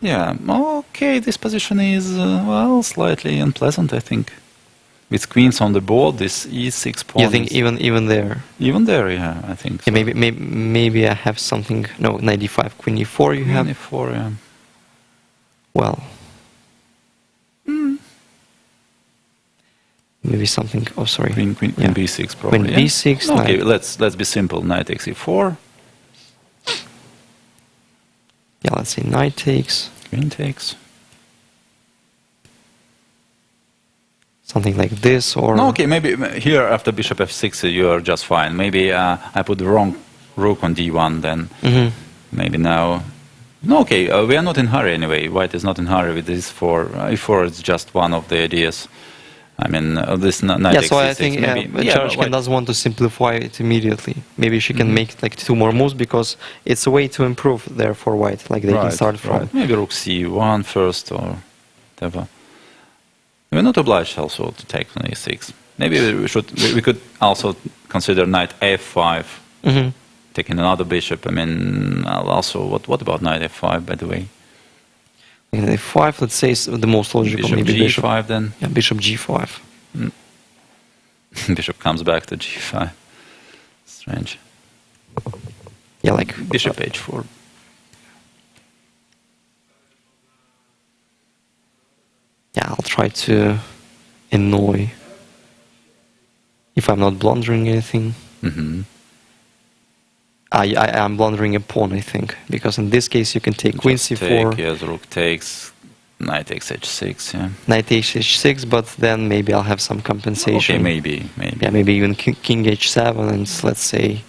Yeah. Okay, this position is well slightly unpleasant, I think. With queens on the board, this e6 pawn. You think is even there? even there? Yeah, I think. So. Yeah, maybe I have something. No, knight d5, queen e4. You Queen have. e4. Yeah. Well. Maybe something. Oh, sorry. Queen Yeah. b6 probably. Queen yeah? b6. Okay, Knight. let's be simple. Knight takes e4. Yeah, let's say knight takes. Queen takes. Something like this, or. No, okay, maybe here after bishop f6 you are just fine. Maybe I put the wrong rook on d1 then. Mhm. Maybe now. No, okay, we are not in hurry anyway. White is not in hurry with this for e4. It's just one of the ideas. I mean, this knight Yeah, takes so I c6, think maybe. Charishkin doesn't want to simplify it immediately. Maybe she can make like 2 more moves because it's a way to improve there for White. Like they can start from. Right. Maybe rook c1 first or whatever. We're not obliged also to take on e6. Maybe we could also consider knight f5, Mhm. taking another bishop. I mean, also what about knight f5 by the way? And f5, let's say, is the most logical. Bishop Maybe g5 then. Yeah, bishop g5. Bishop comes back to g5. Strange. Yeah, like Bishop h4. Yeah, I'll try to annoy if I'm not blundering anything. Mm-hmm. I'm blundering a pawn, I think, because in this case you can take queen Just c4, take, yes, rook takes, knight takes h6, yeah. knight takes h6, but then maybe I'll have some compensation. Okay, maybe. Yeah, maybe even king h7, and let's say,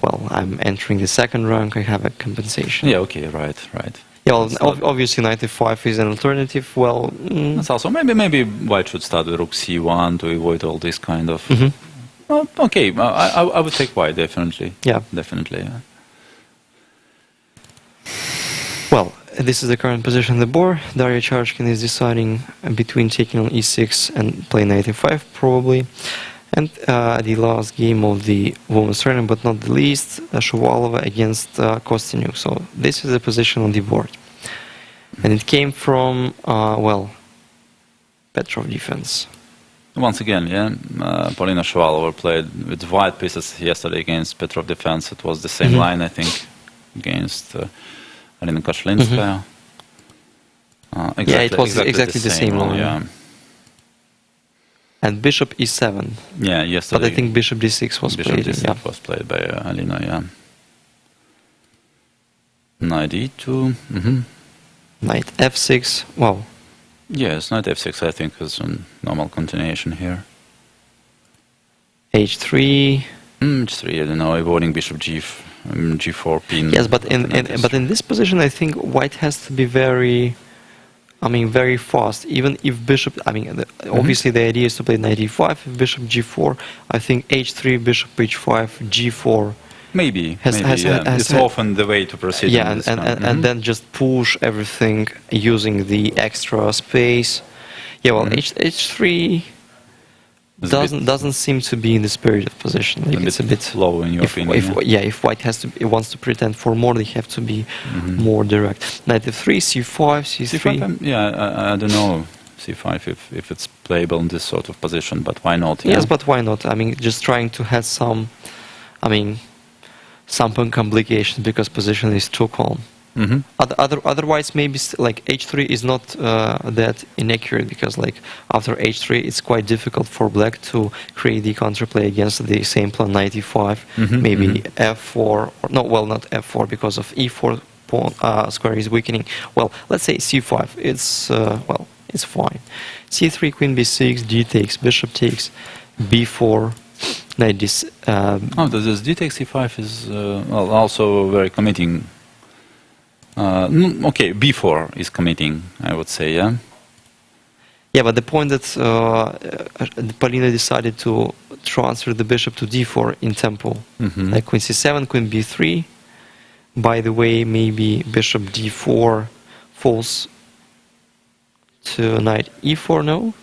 well, I'm entering the second rank, I have a compensation. Yeah, okay, right. Yeah, well, That's not- obviously knight f5 is an alternative. Well, That's also maybe White should start with rook c1 to avoid all this kind of. mhm. Oh, okay, I would take White definitely. Yeah. Definitely. Yeah. Well, this is the current position on the board. Daria Charishkin is deciding between taking on e6 and playing knight f5 probably. And the last game of the women's tournament, but not the least, Shuvalova against Kostyanyuk. So this is the position on the board. And it came from, well, Petrov defense. Once again, yeah, Polina Shuvalova played with white pieces yesterday against Petrov defense. It was the same line, I think, against Alina Koshlinskaya. Yeah, it was exactly the same line. Yeah. And bishop e7. Yeah, yesterday. But I think bishop d6 was Bishop played. d6 Yeah. was played by Alina, yeah. Knight e2. Knight f6. Wow. Yes, knight f6 I think is a normal continuation here. h3. H3, I don't know, avoiding bishop g4 pin. Yes, but in this position, I think White has to be very, very fast. Even if bishop, obviously the idea is to play knight e5, if bishop g4. I think h3, bishop h5, g4. Maybe. Has- it's often the way to proceed. Yeah, in this and then just push everything using the extra space. Yeah, well, h3 It's a bit- doesn't seem to be in the spirit of position. Like it's a bit low in your opinion. if White wants to pretend for more, they have to be more direct. Knight f3, c5, c3. I don't know. c5 if it's playable in this sort of position, but why not? Yeah? Yes, but why not? I mean, just trying to have some, I mean, some complications because position is too calm. Mm-hmm. Otherwise, maybe like h3 is not that inaccurate because like after h3, it's quite difficult for black to create the counterplay against the same pawn knight e5, maybe f4, or no, well, not f4 because of e4 pawn square is weakening. Well, let's say c5. It's well, it's fine. c3, queen b6, d takes, bishop takes, b4. Knight this. This d takes c5 is well, also very committing. Okay, b4 is committing, I would say, yeah? Yeah, but the point that Polina decided to transfer the bishop to d4 in tempo, like queen c7, queen b3. By the way, maybe bishop d4 falls to knight e4, no?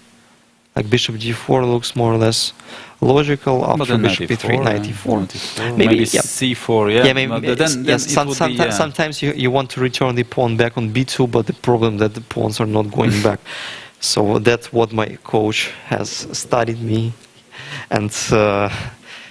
Like bishop d4 looks more or less logical after bishop e3, knight e4. Maybe yeah. c4, yeah. Yeah, maybe, Then sometimes you want to return the pawn back on b2, but the problem that the pawns are not going back. So that's what my coach has studied me, and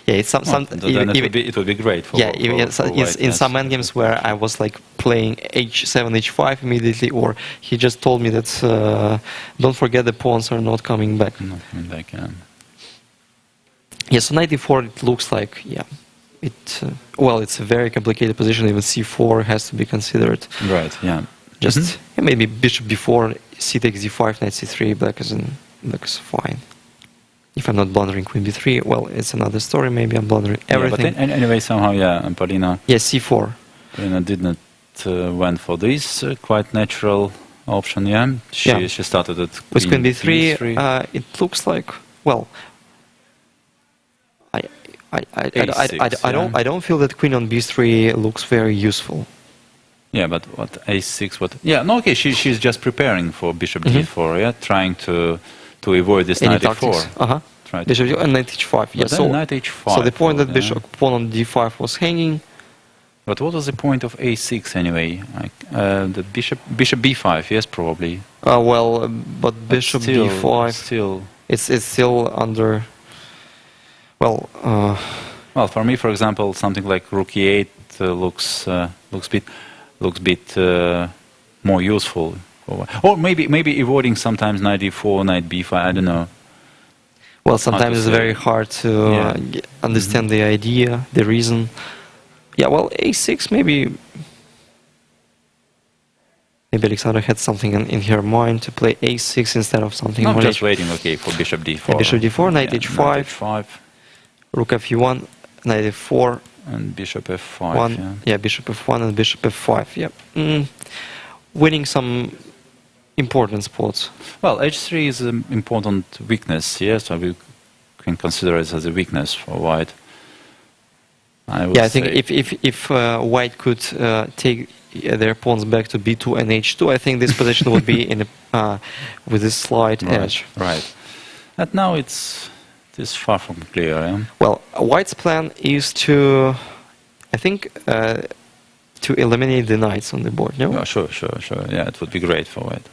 yeah, it's it would be great for in some endgames where I was like playing h7, h5 immediately, or he just told me that don't forget the pawns are not coming back. Not coming back, yeah. Yeah, so knight e4, it looks like, yeah, well, it's a very complicated position. Even c4 has to be considered. Right, yeah. Just yeah, maybe bishop b4, c takes d5, knight c3, black is fine. If I'm not blundering queen b3, well, it's another story. Maybe I'm blundering everything. Yeah, but anyway, somehow, yeah, and Polina. Yeah, c4. Polina did not went for this quite natural option. Yeah, she started at with queen b3. It looks like, well, I don't feel that queen on b3 looks very useful. Yeah, but what a6? What? Yeah, no. Okay, she's just preparing for bishop d4. Yeah, trying to avoid this knight e4. Bishop and knight h5. Yeah, so knight h5. So the point that bishop pawn on d5 was hanging. But what was the point of a6 anyway? Like, the bishop b5. Yes, probably. Well, but bishop still, d5. Still, it's still under. Well. Well, for me, for example, something like rook e8 looks bit more useful. Or maybe avoiding sometimes knight e4, knight b5. I don't know. Well, sometimes it's very hard to understand the idea, the reason. Yeah, well, a6 maybe Alexandra had something in her mind to play a6 instead of something. No, just waiting. Okay, for bishop d4. Yeah, bishop d4, knight h5, knight h5, rook f1, knight f4, and bishop f5. Yeah, bishop f1 and bishop f5. Yeah, winning some important spots. Well, h3 is an important weakness, yes, so we can consider it as a weakness for white. I think if white could take their pawns back to b2 and h2, I think this position would be in with a slight edge. Right. And now it's far from clear. Yeah? Well, white's plan is to, I think, to eliminate the knights on the board. No? Oh, sure. Yeah, it would be great for white.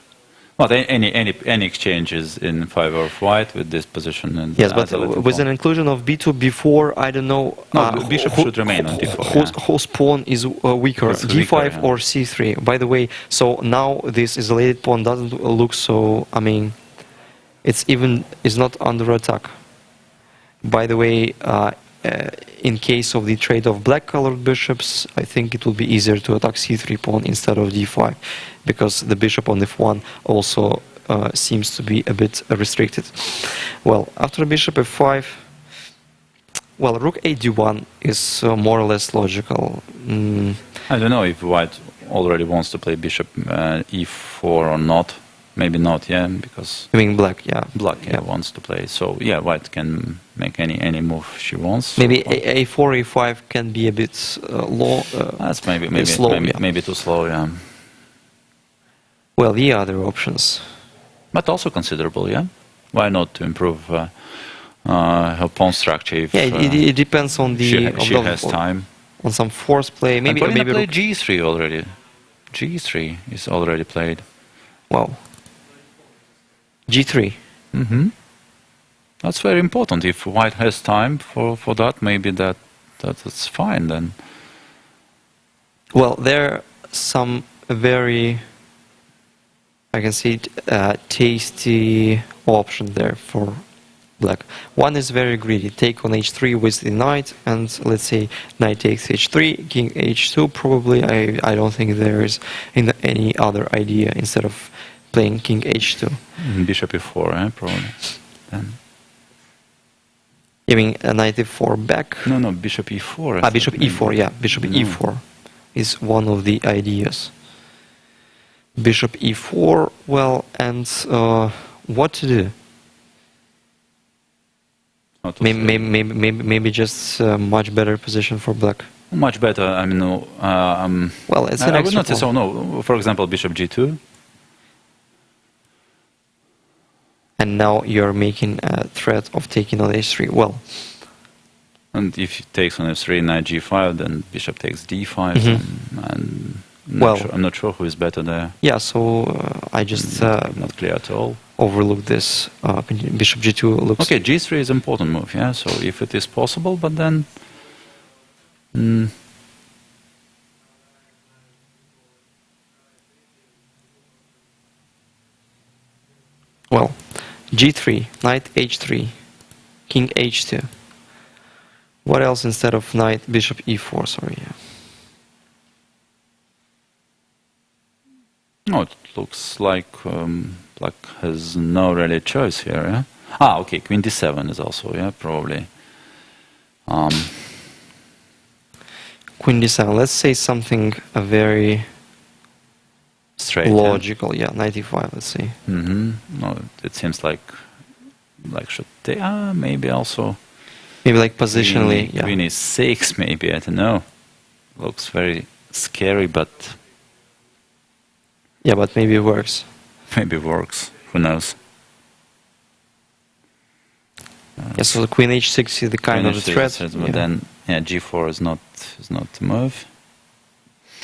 Well, any exchanges in favor of white with this position. And yes, but with an inclusion of b2, b4, I don't know. No, the bishop should remain on d4. Whose pawn is weaker, d5 or c3? By the way, so now this isolated pawn doesn't look so. I mean, it's not under attack. By the way, in case of the trade of black-colored bishops, I think it will be easier to attack c3 pawn instead of d5, because the bishop on f1 also seems to be a bit restricted. Well, after bishop f5, well, rook a d1 is more or less logical. I don't know if white already wants to play bishop e4 or not. Maybe not, yeah, because... I mean black, yeah. Black, yeah, wants to play. So, yeah, white can make any move she wants. Maybe a4, a5 can be a bit low. That's maybe slow, maybe too slow, yeah. Well, the other options. But also considerable, yeah? Why not to improve her pawn structure if... Yeah, it depends on the... She has time. On some force play, maybe... And maybe played g3 already. g3 is already played. Wow. G3. Mm-hmm. That's very important. If white has time for that, maybe that's fine then. Well, there are some very, I can see, tasty option there for black. One is very greedy. Take on h3 with the knight, and let's say knight takes h3, king h2. Probably, I don't think there is any other idea instead of playing king h2. Bishop e4, probably. Then. You mean a knight e4 back? No, bishop e4. Bishop e4, yeah. Bishop e4 is one of the ideas. Bishop e4, well, and what to do? Maybe just a much better position for black. Much better, I mean, no. Well, it's an I extra would not say so, pawn. no. For example, bishop g2. And now you're making a threat of taking on h3. Well. And if it takes on f3, knight g5, then bishop takes d5. And I'm not sure who is better there. Yeah, so I just not clear at all. Overlooked this. Bishop g2 looks... Okay, g3 is an important move, yeah. So if it is possible, but then... Well, g3, knight h3, king h2. What else instead of knight, bishop e4, sorry. Yeah. No, it looks like black has no really choice here, yeah? Ah, okay, queen d7 is also, yeah, probably. Queen d7, let's say something very... Straight. Logical, yeah, 95, let's see. No, it seems like should take, maybe also. Maybe like positionally, yeah. Queen is 6, maybe, I don't know. Looks very scary, but... Yeah, but maybe it works. Maybe it works, who knows. Yeah, so the queen h6 is the kind of the threat. But then, yeah, g4 is not the move.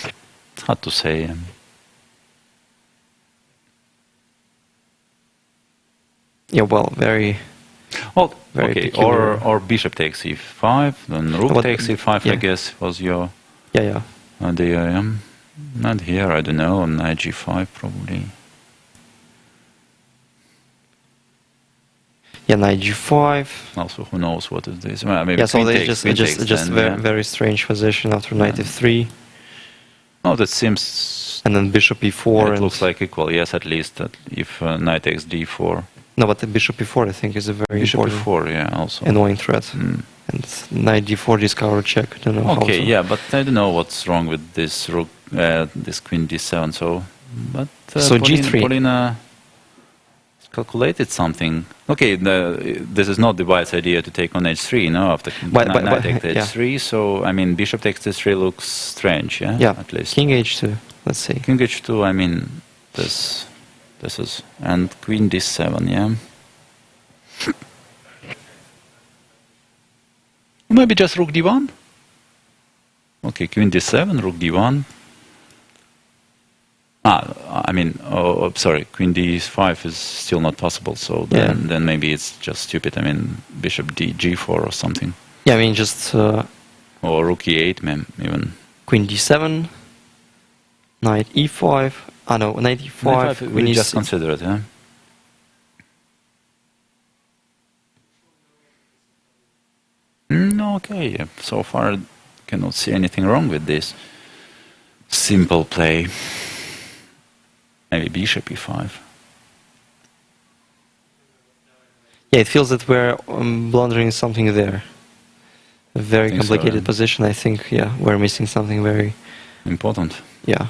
It's hard to say. Yeah, well, very okay. peculiar. Or bishop takes e5, then rook takes e5. I guess was your idea. Not here. I don't know. On knight g5 probably. Yeah, knight g5. Also, who knows what is this? Well, maybe yeah, so they takes, just very strange position after knight f3. No, that seems. And then bishop e4. Yeah, it looks like equal. Yes, at least if knight takes d4. No, but the bishop e4 I think is a very important. Bishop e4, yeah, also. Annoying threat. And knight d4 discover check. I don't know how. Okay, yeah, but I don't know what's wrong with this rook, this queen d7. So g3. Polina calculated something. Okay, this is not the wise idea to take on h3, no? After knight takes h3, so I mean bishop takes h3 looks strange, yeah. Yeah, at least. King h2. Let's see. King h2. I mean this is and queen d7, yeah. Maybe just rook d1. Okay, queen d7, rook d1. I mean, sorry, queen d5 is still not possible. So then maybe it's just stupid. I mean, bishop g4 or something. Yeah, I mean just. Or rook e8, even. Queen d7, knight e5. No, knight e5. We just consider it, yeah. Okay, so far I cannot see anything wrong with this simple play. Maybe bishop e5. Yeah, it feels that we're blundering something there. A very complicated position. I think, yeah, we're missing something very important. Yeah.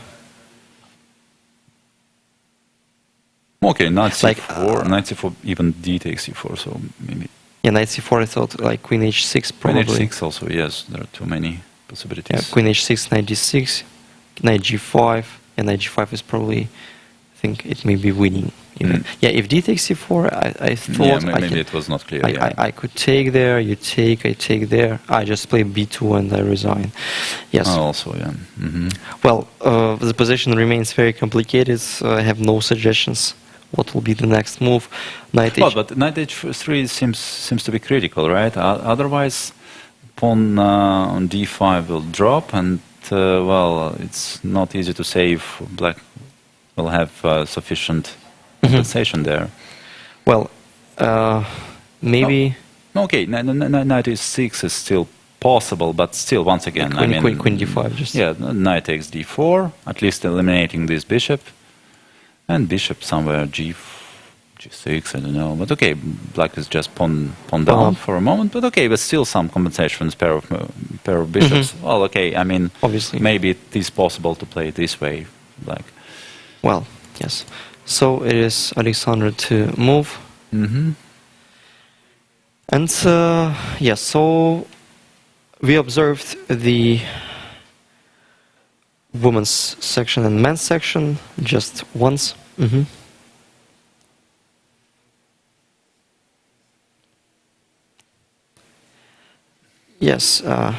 Okay, knight c4, knight c4, even d takes c4, so maybe. Yeah, knight c4, I thought like queen h6 probably. Queen h6 also, yes, there are too many possibilities. Yeah, queen h6, knight d6, knight g5, and knight g5 is probably, I think it may be winning. Even. Yeah, if d takes c4, I thought maybe it was not clear. I could take there, you take, I take there. I just play b2 and I resign. Yes. Also, yeah. Well, the position remains very complicated. I have no suggestions what will be the next move. Knight Well, H. but knight h3 seems to be critical, right? Otherwise, pawn on d5 will drop, and well, it's not easy to say if black will have sufficient compensation there. Well, maybe. Okay, knight h6 is still possible, but still, once again, Queen d5. Just yeah, knight takes d4, at least eliminating this bishop, and bishop somewhere g6. I don't know, but okay, black is just pawn down for a moment, but okay, but still some compensations, pair of bishops. Well, okay, I mean, obviously, maybe it is possible to play it this way, black. Well, yes. So it is Alexander to move. And yes, so we observed the women's section and men's section just once. Yes, I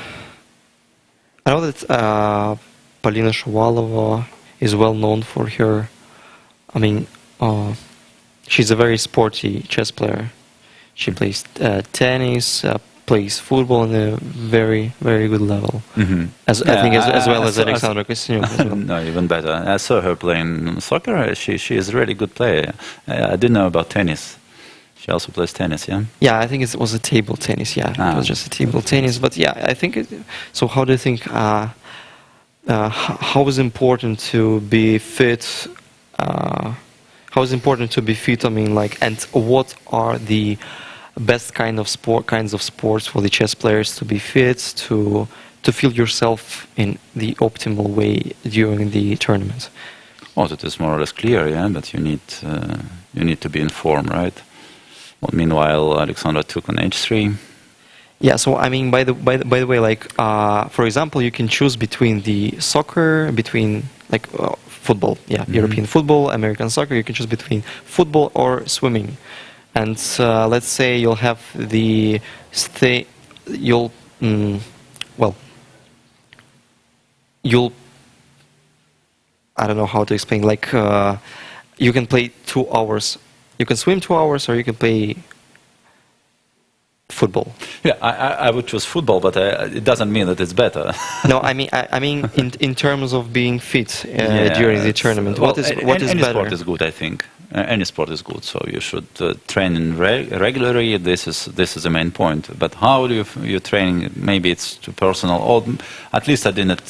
know that Polina Shuvalova is well known for her. I mean, she's a very sporty chess player. She plays tennis, plays football on a very, very good level. I think as well as Alexandra Kostyuk. Well. No, even better. I saw her playing soccer. She is a really good player. I didn't know about tennis. She also plays tennis, yeah? Yeah, I think it was a table tennis, yeah. It was just a table tennis. But yeah, I think... So how do you think... how is important to be fit... how is important to be fit, I mean, like... And what are the best kinds of sports for the chess players to be fit, to feel yourself in the optimal way during the tournament? Well, it is more or less clear, yeah, but you need to be in form, right? Well, meanwhile, Alexandra took on h3. Yeah, so I mean, by the way, like for example, you can choose between the soccer, between like football, yeah, European football, American soccer. You can choose between football or swimming, and let's say you'll have the you'll I don't know how to explain. Like you can play 2 hours. You can swim 2 hours, or you can play football. Yeah, I would choose football, but it doesn't mean that it's better. No, I mean in terms of being fit during the tournament. Well, what is any better? Any sport is good, I think. Any sport is good, so you should train in regularly. This is the main point. But how do you train? Maybe it's too personal. Or at least I didn't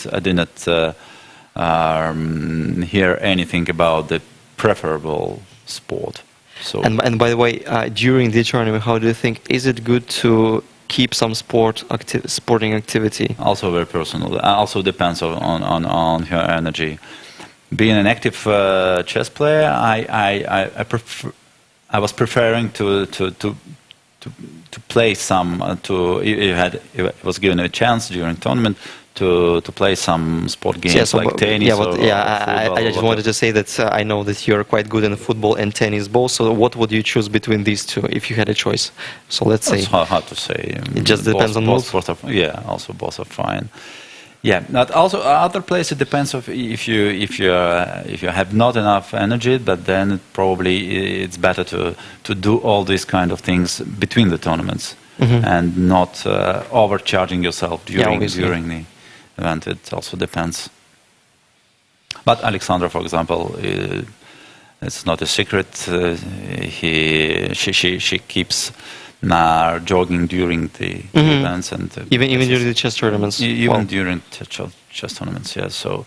hear anything about the preferable sport. So. And by the way, during the tournament, how do you think, is it good to keep some sporting activity? Also very personal. Also depends on her energy. Being an active chess player, I was preferring to play some. If I was given a chance during tournament to play some sport games like tennis. I just wanted to say that I know that you're quite good in football and tennis both. So what would you choose between these two if you had a choice? So let's say. It's hard to say. It just depends on mood. Yeah, also both are fine. Yeah, but also other places it depends of if you have not enough energy, but then probably it's better to do all these kind of things between the tournaments and not overcharging yourself during the event. It also depends. But Alexandra, for example, it's not a secret. She keeps jogging during the events and even during the chess tournaments. Even during chess tournaments, yeah. So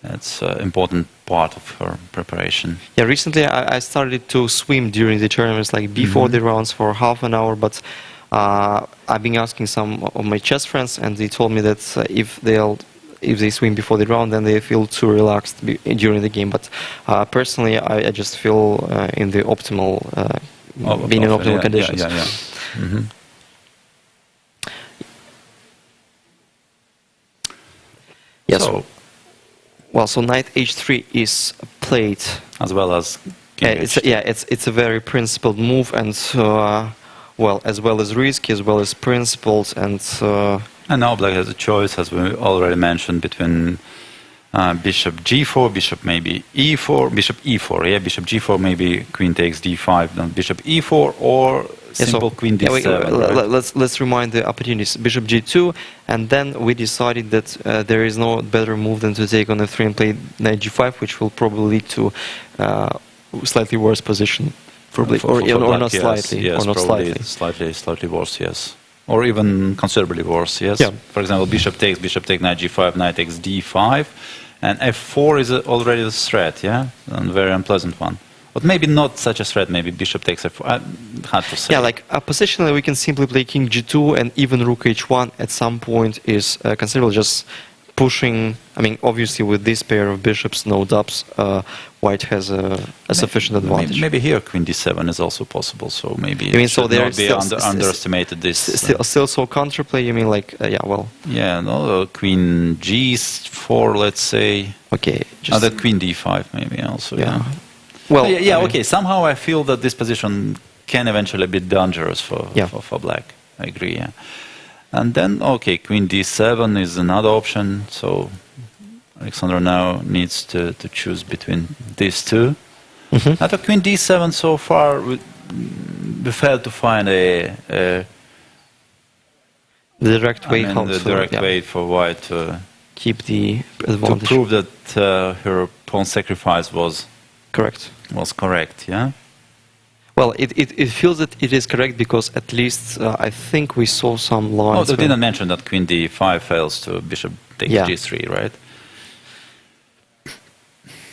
it's an important part of her preparation. Yeah, recently I started to swim during the tournaments, like before the rounds for half an hour. But I've been asking some of my chess friends, and they told me that if they swim before the round, then they feel too relaxed during the game. But personally, I just feel in the optimal, being in optimal conditions. Yeah. Yes. So knight h3 is played as well as it's a very principled move, and as well as risky, as well as principled, and now black has a choice, as we already mentioned, between Bishop g4, bishop maybe e4, bishop e4, yeah, bishop g4, maybe queen takes d5, then bishop e4, or simple queen d7. Right? Let's remind the opportunities. Bishop g2, and then we decided that there is no better move than to take on f3 and play knight g5, which will probably lead to slightly worse position, probably, or not slightly, yes, or not slightly worse, yes. Or even considerably worse, yes. Yeah. For example, bishop takes knight g5, knight takes d5, and f4 is already a threat, yeah, and a very unpleasant one. But maybe not such a threat. Maybe bishop takes f4. Hard to say. Yeah, like positionally, we can simply play king g2, and even rook h1 at some point is considerable. Just pushing. I mean, obviously, with this pair of bishops, no dubs, white has a sufficient advantage. Maybe here queen d7 is also possible. So maybe you mean so there not be underestimated this. Still so counterplay. You mean like yeah, well. Yeah, no, queen g4, let's say. Okay. Other queen d5 maybe also. Yeah. Well, yeah, I mean, okay. Somehow I feel that this position can eventually be dangerous for black. I agree. Yeah. And then, okay, queen d7 is another option. So Alexander now needs to choose between these two. After queen d7, so far we failed to find a direct way. The direct way for white to keep the advantage. To prove that her pawn sacrifice was correct. Yeah. Well, it feels that it is correct because at least I think we saw some lines. Oh, they didn't mention that queen d5 fails to bishop takes g3, right?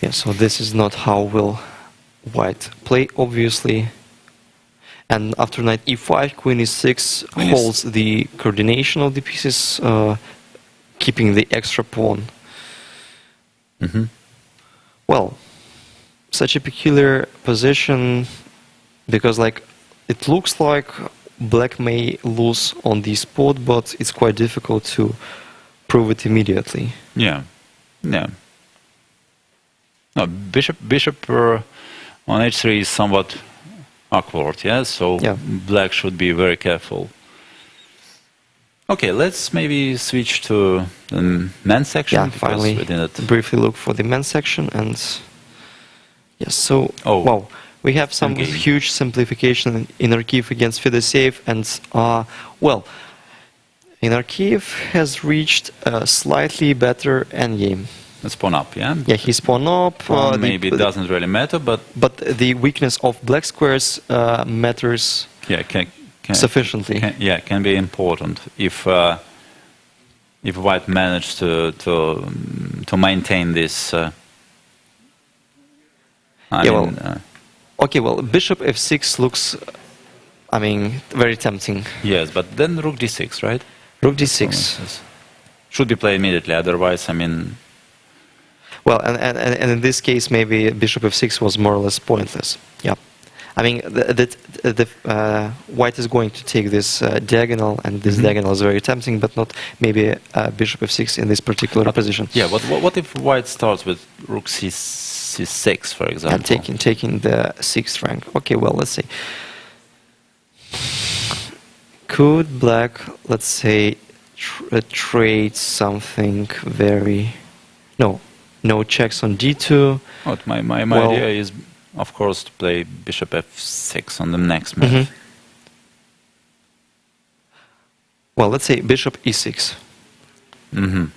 Yeah, so this is not how will white play, obviously. And after knight e5, queen e6 holds the coordination of the pieces, keeping the extra pawn. Well, such a peculiar position. Because like it looks like black may lose on the spot, but it's quite difficult to prove it immediately. Yeah. No, bishop on h3 is somewhat awkward, yeah. So black should be very careful. Okay, let's maybe switch to the men's section. Yeah, finally, briefly look for the men's section, and yes. So wow. We have some huge simplification in Arkiv against Fedoseev, and well, Inarkiv has reached a slightly better endgame. Let's pawn up, yeah? Yeah, he's pawn up. Maybe it doesn't really matter, but the weakness of black squares matters sufficiently. Can be important if white managed to maintain this. Okay, well, bishop f6 looks, I mean, very tempting. Yes, but then rook d6, right? Rook d6. Should be played immediately, otherwise, I mean... Well, and in this case, maybe bishop f6 was more or less pointless. Yeah. I mean, white is going to take this diagonal, and this diagonal is very tempting, but not maybe bishop f6 in this particular position. Yeah, what if white starts with rook c6, for example? And taking the 6th rank. Okay, well, let's see. Could black, let's say, trade something very... No checks on d2. My idea is, of course, to play bishop f6 on the next move. Well, let's say bishop e6.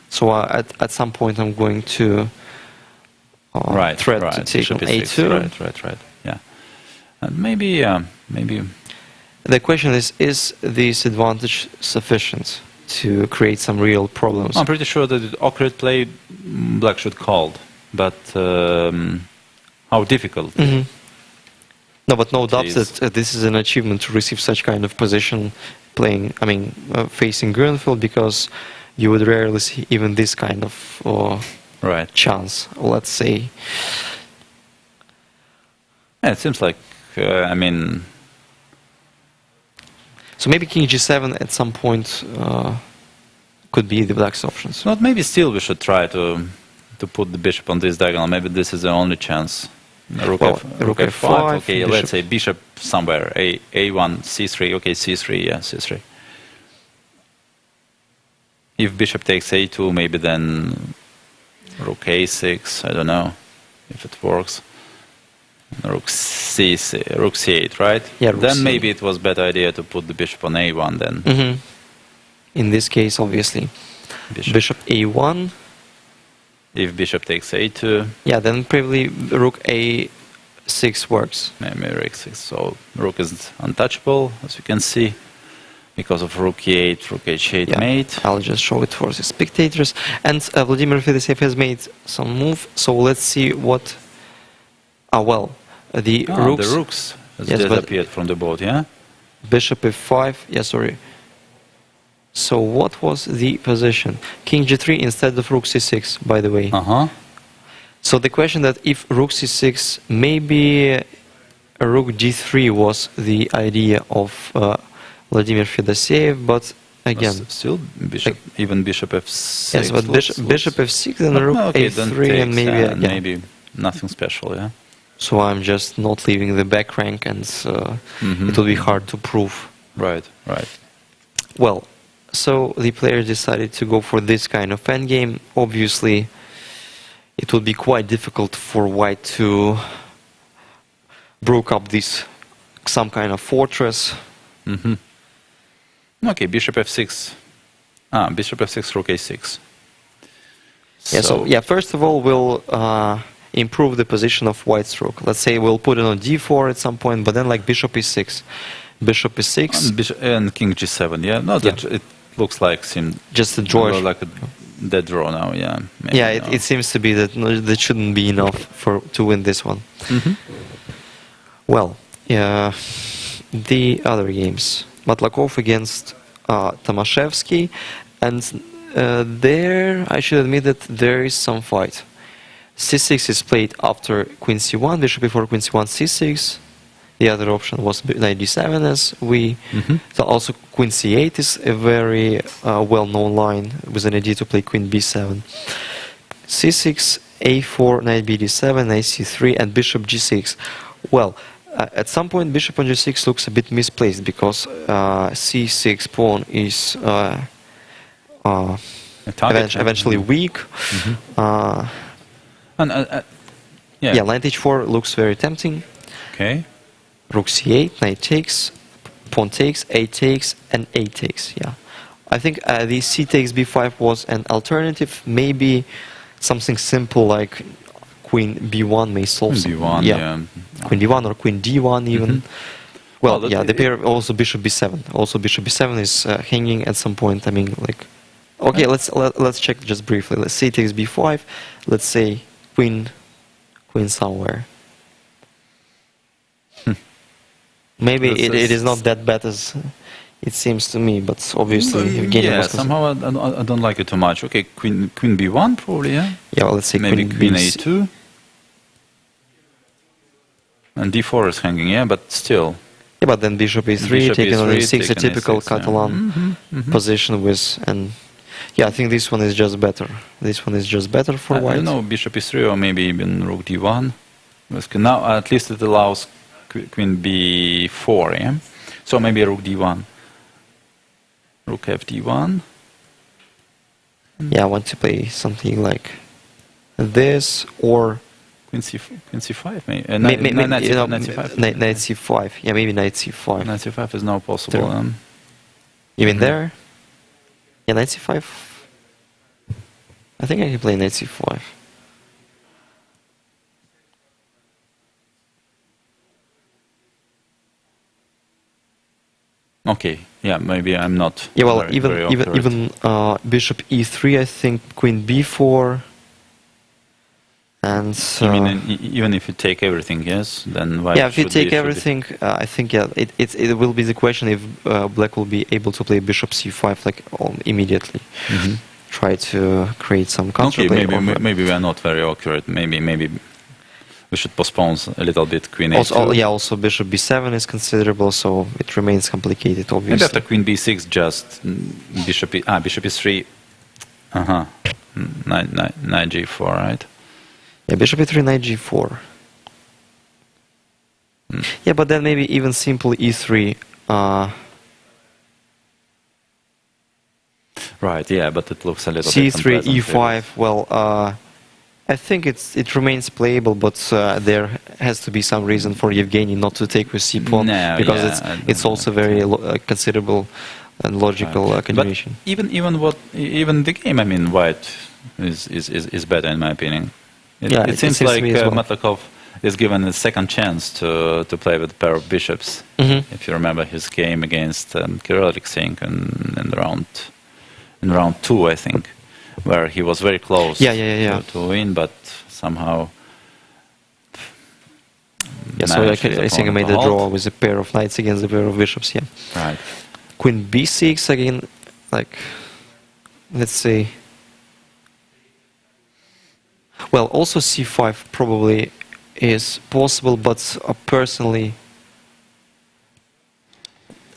So at some point I'm going to threat to take on a2. Right. Yeah. And maybe. The question is this advantage sufficient to create some real problems? I'm pretty sure that awkward play black should call, but how difficult? No, but no doubt that this is an achievement to receive such kind of position playing. I mean, facing Grunfeld, because you would rarely see even this kind of chance. Let's say. Yeah, it seems like I mean. So maybe king g7 at some point could be the black's options. But maybe still we should try to put the bishop on this diagonal. Maybe this is the only chance. Rook f5. Okay, let's say bishop somewhere. A1, c3. Okay, c3. Yeah, c3. If bishop takes a2, maybe then rook a6. I don't know if it works. Rook c8, right? Yeah, rook then c8. maybe it was better idea to put the bishop on a1 then. Mm-hmm. In this case, obviously, bishop a1. If bishop takes a2. Yeah, then probably rook a6 works. Maybe rook 6. So rook is untouchable, as you can see, because of rook e8, rook h8 Yeah, mate. I'll just show it for the spectators. And Vladimir Fedoseev has made some move, so let's see what... the rooks... The rooks has Yes, but- disappeared from the board, yeah? Bishop f5, yeah, sorry. So what was the position? King g3 instead of rook c6, by the way. Uh-huh. So the question that if rook c6, maybe a rook d3 was the idea of Vladimir Fedoseev, but again... Still bishop, even bishop f6. Yes, but bishop f6 and rook a3 and maybe... yeah. maybe nothing special, yeah? So I'm just not leaving the back rank and it will be hard to prove. Right, right. Well, so the player decided to go for this kind of endgame. Obviously, it would be quite difficult for white to broke up this some kind of fortress. Mm-hmm. Okay, bishop f6. Bishop f6, rook a6. Yeah, so yeah, first of all, we'll improve the position of white's rook. Let's say we'll put it on d4 at some point, but then like bishop e6. Bishop e6. And king g7, yeah? No, Yeah. it looks like Just a draw. like a dead draw now, yeah. Maybe Yeah, no. it seems to be that that shouldn't be enough to win this one. Mhm. Well, the other games. Matlakov against Tomaszewski, and there I should admit that there is some fight. c6 is played after queen c1, bishop e4, queen c1, c6. The other option was knight d7, as we... So also queen c8 is a very well-known line with an idea to play queen b7. c6, a4, knight b d7, knight c3, and bishop g6. Well, at some point bishop on g6 looks a bit misplaced because c6 pawn is eventually weak. Yeah. Knight h4 looks very tempting. Okay. Rook c8, knight takes, pawn takes, a takes, and a takes. Yeah, I think the c takes b5 was an alternative. Maybe something simple like queen b1 may solve some. b1, yeah. Queen d1 or queen d1 even. Well, Well, yeah, the pair also bishop b7. Also bishop b7 is hanging at some point. I mean, like, okay, let's check just briefly. Let's say takes b5. Let's say queen somewhere. Maybe it is not that bad as it seems to me, but obviously Evgeny yeah, was somehow I don't like it too much. Okay, queen b1 probably, yeah? Yeah, well, let's say Maybe queen B6. a2. And d4 is hanging, yeah, but still. Yeah, but then bishop e3, Bishop taking on e3, e6, a taking typical a6, yeah. Catalan position with, and yeah, I think this one is just better. This one is just better for I white. don't know, bishop e3 or maybe even rook d1. Now at least it allows queen b4, yeah? So maybe rook d1. Rook f d1. Yeah, I want to play something like this or Queen c5, maybe. knight Knight c5. Knight c5. Yeah, maybe knight c5. Knight c5 is now possible. True. Even there? Yeah, knight c5. I think I can play knight c5. Okay, yeah, maybe I'm not. Yeah, well, very accurate. even bishop e3, I think queen b4, and You mean even if you take everything, yes, then white yeah, if you should take be- everything, I think yeah, it will be the question if black will be able to play bishop c5 like immediately. Mhm. Try to create some Okay, counterplay. maybe we are not very accurate. Maybe we should postpone a little bit queen a2. Also bishop b7 is considerable, so it remains complicated. Maybe Obviously, after queen b6, just bishop e3. Knight g4, right? yeah, bishop e3, knight g4. Yeah, but then maybe even simple e3. Right, yeah, but it looks a little bit c3, unpleasant, e5. Well, I think it remains playable, but there has to be some reason for Yevgeny not to take with c pawn, No, because yeah, it's also very considerable and logical Right. continuation. But even the game, I mean, white is better in my opinion. Yeah, It seems to like me as well. Matlakov is given a second chance to play with a pair of bishops. Mhm. If you remember his game against Kirill Alexeyenko in round 2, I think, where he was very close Yeah. To win, but somehow. Yeah, so managed his I think I opponent made to a draw halt. with a pair of knights against a pair of bishops, yeah. Right. Queen b6 again, like, let's say. Well, also c5 probably is possible, but personally,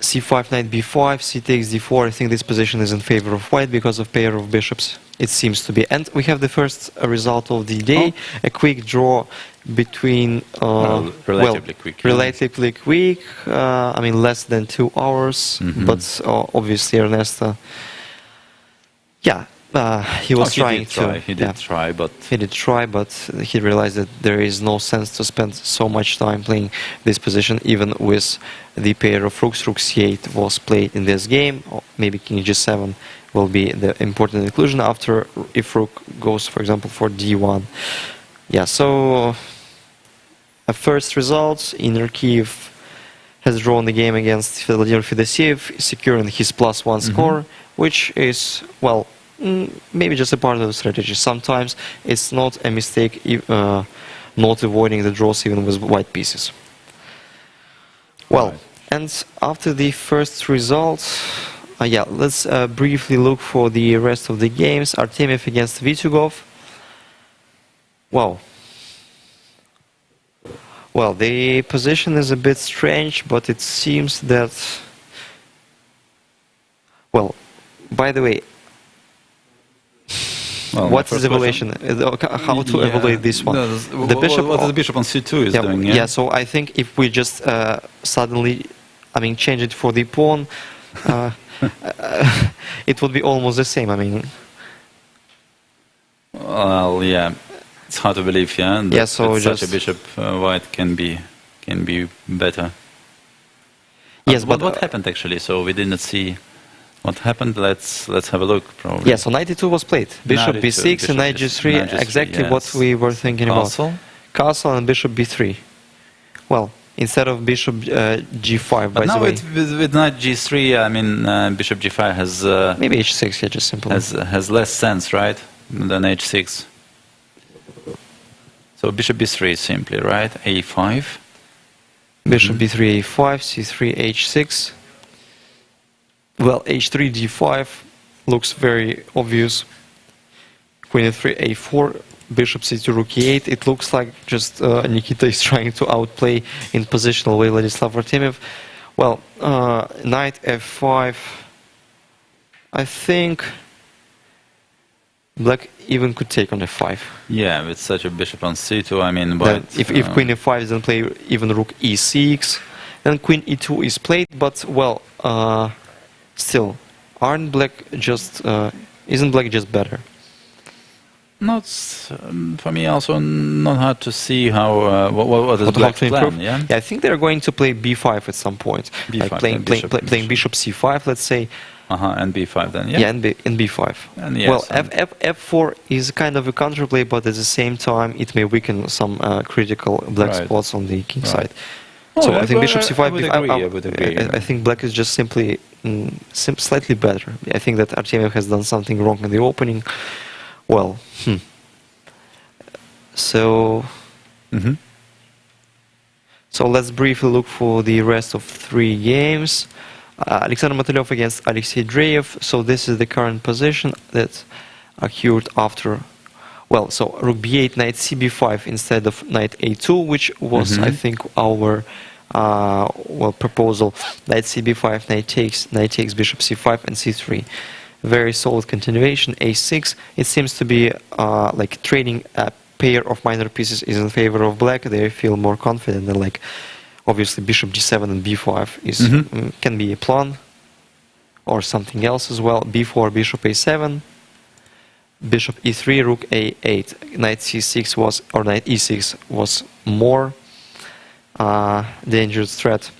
c5, knight b5, c takes d4. I think this position is in favor of white because of pair of bishops. It seems to be. And we have the first result of the day, a quick draw between... Relatively quick. Relatively quick. I mean, less than 2 hours. Mhm. But obviously Ernesto... Yeah, he was trying to... He did try, but... He did try, but he realized that there is no sense to spend so much time playing this position, even with the pair of rooks. Rook c8 was played in this game, or maybe king g7 will be the important inclusion after, if rook goes, for example, for d1. Yeah, so a first result, Inner Kiev has drawn the game against Vladimir Fedosiev, securing his +1 score, which is, well, maybe just a part of the strategy. Sometimes it's not a mistake not avoiding the draws even with white pieces. Well, Right. and after the first result, yeah, let's briefly look for the rest of the games. Artemiev against Vitugov. Wow. Well, the position is a bit strange, but it seems that... Well, by the way, Well, what my is first evaluation? How to Yeah. evaluate this one? No, The bishop. What the bishop on c2 is Yeah, doing, yeah, so I think if we just suddenly, I mean, change it for the pawn, it would be almost the same. I mean, Well, yeah, it's hard to believe, yeah. Yeah, so that such a just- bishop white can be better. yes, what but happened actually? So we didn't see what happened. Let's have a look. Probably. yeah, so knight e2 was played. Bishop Knight b6 e2, and knight bishop g3, knight g3, exactly what yes. we were thinking Castle. about. Castle and bishop b3. Well, instead of bishop g5, But by now the way. with knight g3, I mean bishop g5 has Maybe h6, yeah, just simple. has less sense, right, than h6. So bishop b3 simply, right? a5. Bishop b3, a5, c3, h6. Well, h3, d5 looks very obvious. Queen e3, a4, bishop c2, rook e8. It looks like just Nikita is trying to outplay in positional way Vladislav Artemiev. Well, knight f5. I think black even could take on f5. Yeah, with such a bishop on c2, I mean, Then white. if queen e5 doesn't play even rook e6, then queen e2 is played, but well, still, aren't black just isn't black just better? Not for me. Also, not hard to see how what is How black's to plan. improve? Yeah, I think they're going to play b5 at some point, B5, like playing then playing bishop c5, let's say. and b5 then. Yeah, Yeah, and b5. And yes, well, and- f4 is kind of a counterplay, but at the same time, it may weaken some critical black Right. spots on the king Right. side. Oh, So yeah, I think well, bishop c5. I would agree, I would agree. I think black is just simply slightly better. I think that Artemiev has done something wrong in the opening. Well, so Mhm. so let's briefly look for the rest of 3 games. Alexander Motylev against Alexei Dreyev. So this is the current position that occurred after. Well, so rook b8, knight cb5 instead of knight a2, which was, I think, our proposal. Knight cb5, knight takes bishop c5 and c3. Very solid continuation. a6. It seems to be like trading a pair of minor pieces is in favor of black. They feel more confident than like. Obviously, bishop g7 and b5 is can be a pawn or something else as well. b4, bishop a7. bishop e3, rook a8, knight c6 was, or knight e6 was more dangerous threat,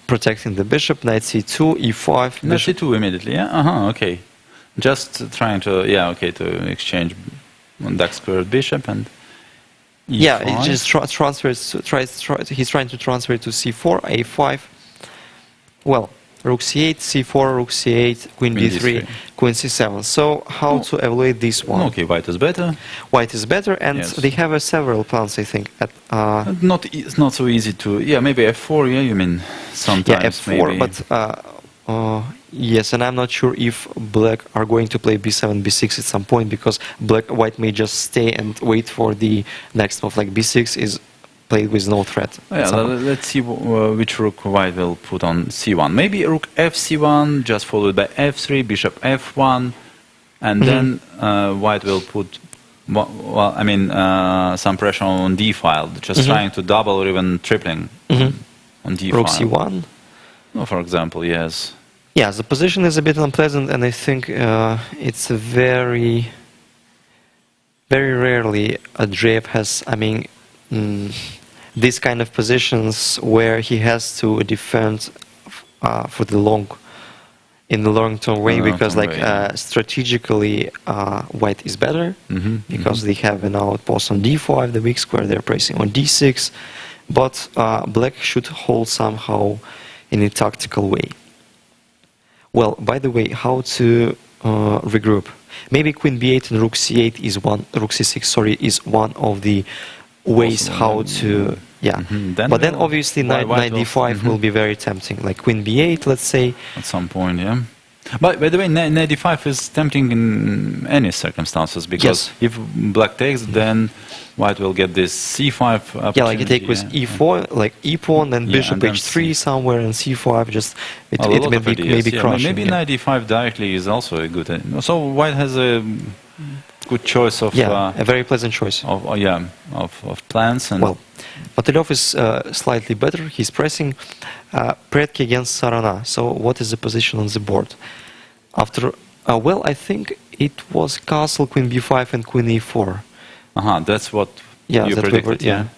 protecting the bishop. Knight c2, e5, Knight bishop. c2 immediately, yeah? Okay. Just trying to, to exchange dark squared bishop and e5. Yeah, it just he's trying to transfer it to c4, a5. Well, rook c8, c4, rook c8, queen d3, queen c7. So how to evaluate this one? Okay, white is better. White is better, and Yes. they have several plans, I think. It's not so easy to, maybe f4, you mean sometimes. Yeah, f4, maybe. but yes, and I'm not sure if black are going to play b7, b6 at some point, because white may just stay and wait for the next move. Like b6 is played with no threat. Yeah, let's see which rook white will put on c1. Maybe rook fc1, just followed by f3, bishop f1, and then white will put, some pressure on d file, just trying to double or even tripling on d file. Rook c1. No, for example, yes. Yeah, the position is a bit unpleasant, and I think it's very, very rarely Andreev has, these kind of positions where he has to defend for the in the long-term way, because strategically white is better, because they have an outpost on d5, the weak square they're pressing on d6, but black should hold somehow in a tactical way. Well, by the way, how to regroup? Maybe queen b8 and rook c8 is rook c6, sorry, is one of the ways how to, but then obviously knight d5 will be very tempting, like queen b8, let's say. At some point, yeah. But by the way, knight d5 is tempting in any circumstances, because if black takes, then white will get this c5 opportunity. Yeah, like you take with e4, like e pawn, then bishop h3 somewhere, and c5, just it may be crushing. Maybe knight d5 directly is also a good. So white has a good choice of a very pleasant choice of plans. And well, Pavel is slightly better. He's pressing Predke against Sarana. So what is the position on the board? After well, I think it was castle, queen b5, and queen e4. That's what you predicted.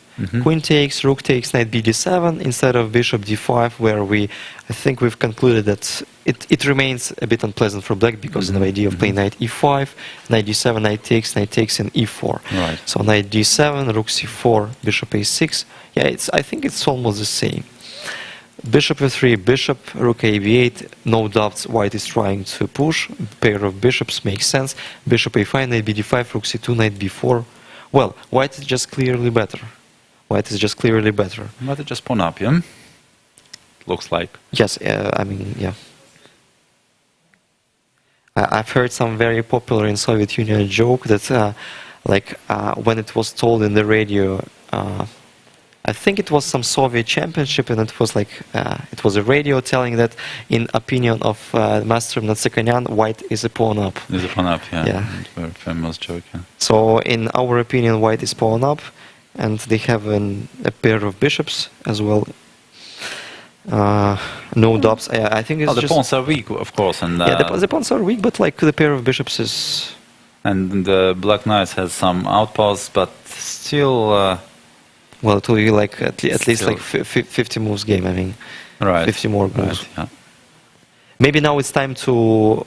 Queen takes, rook takes, knight bd7 instead of bishop d5, where I think we've concluded that it remains a bit unpleasant for black, because of the idea of playing knight e5, knight d7, knight takes, and e4. Right. So knight d7, rook c4, bishop a6. Yeah, I think it's almost the same. Bishop f3, bishop, rook a b8. No doubts, white is trying to push. Pair of bishops makes sense. Bishop a5, knight bd5, rook c2, knight b4. Well, white is just clearly better. White is just clearly better. But it just pawn up, yeah? Looks like. Yes, yeah. I've heard some very popular in Soviet Union joke that, when it was told in the radio, I think it was some Soviet championship, and it was it was a radio telling that, in opinion of Master Natsakanyan, white is a pawn up. Is a pawn up, yeah. Yeah. Very famous joke, yeah. So, in our opinion, white is pawn up, and they have a pair of bishops as well. No doubts. I think it's the pawns are weak, of course, and the pawns are weak, but the pair of bishops is. And the black knight has some outposts, but still. Well, it will be at least 50 moves game. Right. 50 more moves. Right, yeah. Maybe now it's time to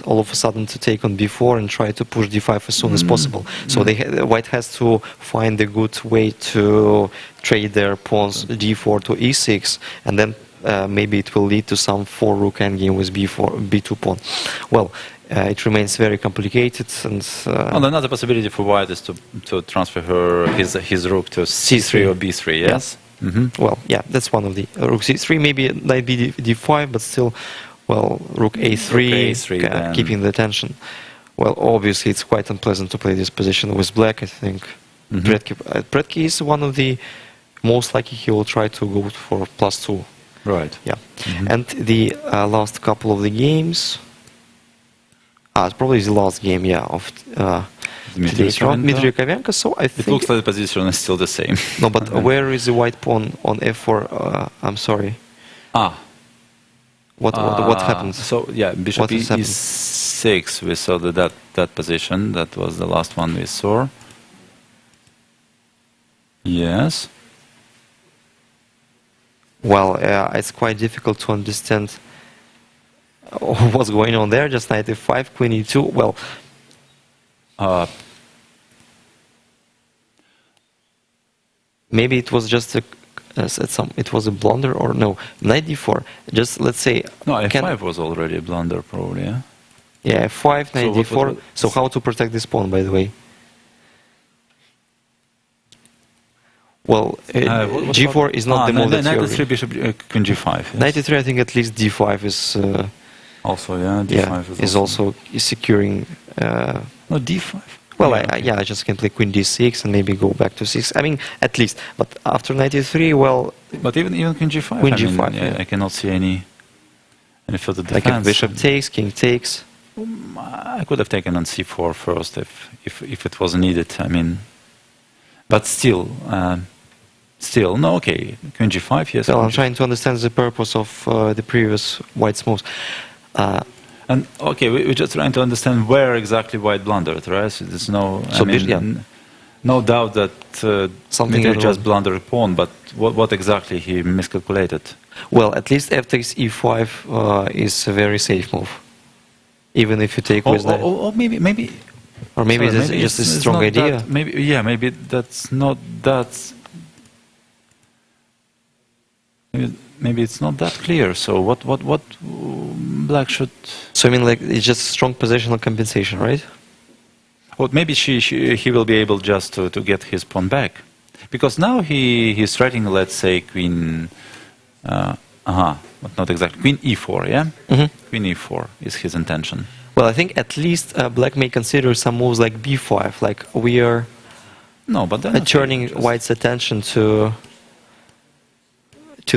all of a sudden to take on b4 and try to push d5 as soon as possible. So white has to find a good way to trade their pawns d4 to e6, and then maybe it will lead to some 4 rook endgame with b2 pawn. Well, it remains very complicated, and another possibility for white is to transfer his rook to c3 or b3. Yes. Yeah. Well, yeah, that's one of the rook c3, maybe knight d5, but still. Well, rook a3, keeping the tension. Well, obviously, it's quite unpleasant to play this position with black, I think. Predke is one of the most likely he will try to go for +2. Right. Yeah. And the last couple of the games, it's probably the last game, of today's round, Dmitry Yakovenko. So I think it looks like the position is still the same. No, but where is the white pawn on f4? I'm sorry. What happens? So yeah, bishop e6 b6. We saw that position. That was the last one we saw. Yes. Well, it's quite difficult to understand what's going on there. Just knight e5, queen e2. Well, maybe it was just it was a blunder, or no, knight d4. Just let's say no, f5 was already a blunder, probably. Yeah. Yeah, f5, knight So d4. So how to protect this pawn, by the way? Well, g4 is not the move that knight you're... e3, bishop, queen g5. Yes. Knight e3, I think at least d5 is... Also, yeah, d5 is also securing... no, d5. Well, yeah, I just can play queen d6 and maybe go back to 6. I mean, at least. But after knight e3, well... But even queen g5, Queen g5, yeah. I cannot see any further defense. Like if bishop takes, king takes... I could have taken on c4 first if it was needed. I mean, but still, no. Okay, queen g5. Yes. Well, I'm trying to understand the purpose of the previous white's moves. And okay, we're just trying to understand where exactly white blundered, right? So there's no, So I mean, no doubt that Something Dmitry just blundered a pawn, but what exactly he miscalculated? Well, at least f takes e5 is a very safe move. Even if you take with knight. Or maybe. Or maybe sorry, it's just a strong not idea. That, maybe that's not that. Maybe it's not that clear. So what black should? So I mean, like it's just strong positional compensation, right? Well, maybe he will be able just to get his pawn back, because now he's threatening, let's say, queen. But not exactly. Queen e4, yeah? Mm-hmm. Queen e4 is his intention. Well, I think at least black may consider some moves like b5, like we are turning white's attention to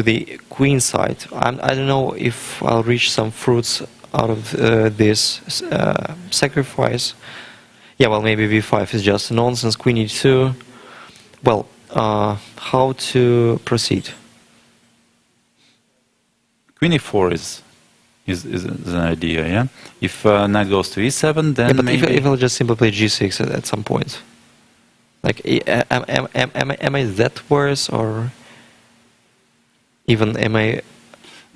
the queen side. I don't know if I'll reach some fruits out of this sacrifice. Yeah, well, maybe b5 is just nonsense. Queen e2. Well, how to proceed? Queen e4 is an idea, yeah? If knight goes to e7, then but maybe... if I'll just simply play g6 at some point. Like, am I that worse, or even am I...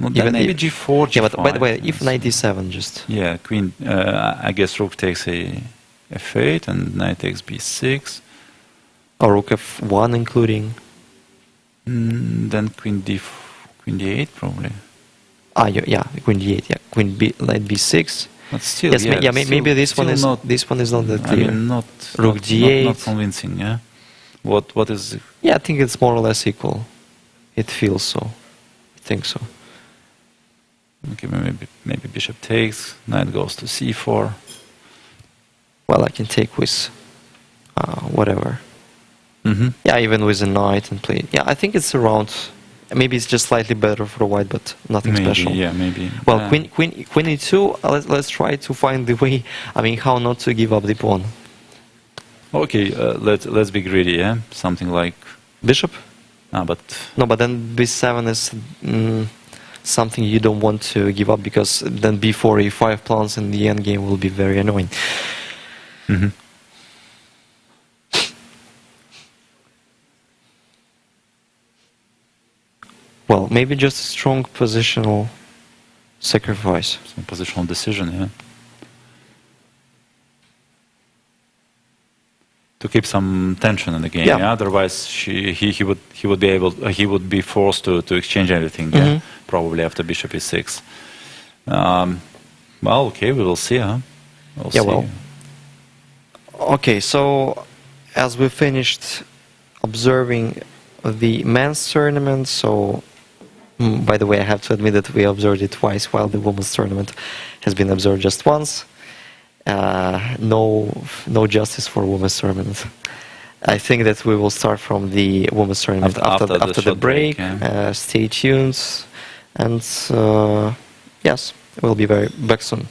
Well, then maybe g4, g5. Yeah, but by the way, if knight e7 just... Yeah, queen, I guess rook takes f8 and knight takes b6. Or rook f1 including... Then queen d8 probably. Yeah, queen d8, yeah. Queen b, knight b6. But still, yes, maybe this one is not that clear. I mean, rook d8. Not convincing, yeah? What is... Yeah, I think it's more or less equal. It feels so. I think so. Okay, maybe bishop takes, knight goes to c4. Well, I can take with whatever. Mm-hmm. Yeah, even with a knight and play. Yeah, I think it's around... Maybe it's just slightly better for white, but nothing special. Yeah, maybe. Well, queen e2, let's try to find the way, I mean, how not to give up the pawn. Okay, let's be greedy, yeah? Something like... Bishop? But... No, but then b7 is something you don't want to give up, because then b4, e5 plans in the endgame will be very annoying. Mm-hmm. Well, maybe just a strong positional sacrifice. Some positional decision, yeah. To keep some tension in the game, yeah. Otherwise, he would be forced to exchange everything, yeah? Probably after bishop e6. Well, okay, we will see, huh? We'll see. Well. Okay, so as we finished observing the men's tournament, so by the way, I have to admit that we observed it twice, while the women's tournament has been observed just once. No justice for women's tournament. I think that we will start from the women's tournament after the break. Yeah. Stay tuned, and yes, we'll be back soon.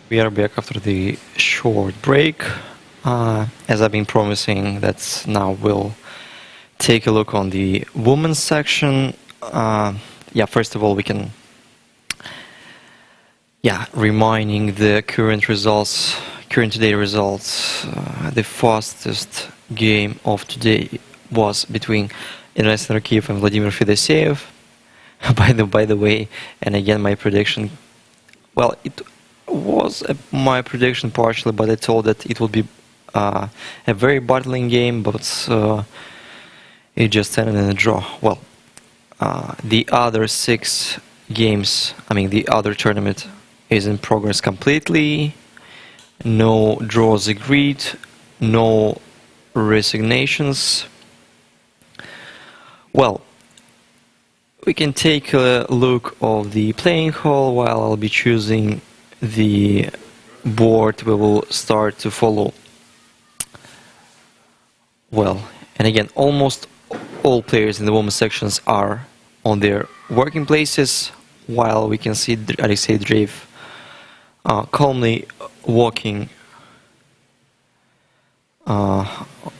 We are back after the short break. As I've been promising, that now we'll take a look on the women's section. First of all, we can reminding the current today results. The fastest game of today was between Alexander Kiev and Vladimir Fedoseev. By the way, and again my prediction. Well, it was my prediction partially, but I told that it would be a very battling game, but it just ended in a draw. Well, the other 6 games, the other tournament is in progress completely. No draws agreed, no resignations. Well, we can take a look of the playing hall while I'll be choosing the board we will start to follow. Well, and again, almost all players in the women's sections are on their working places, while we can see Alexei Dreyev calmly walking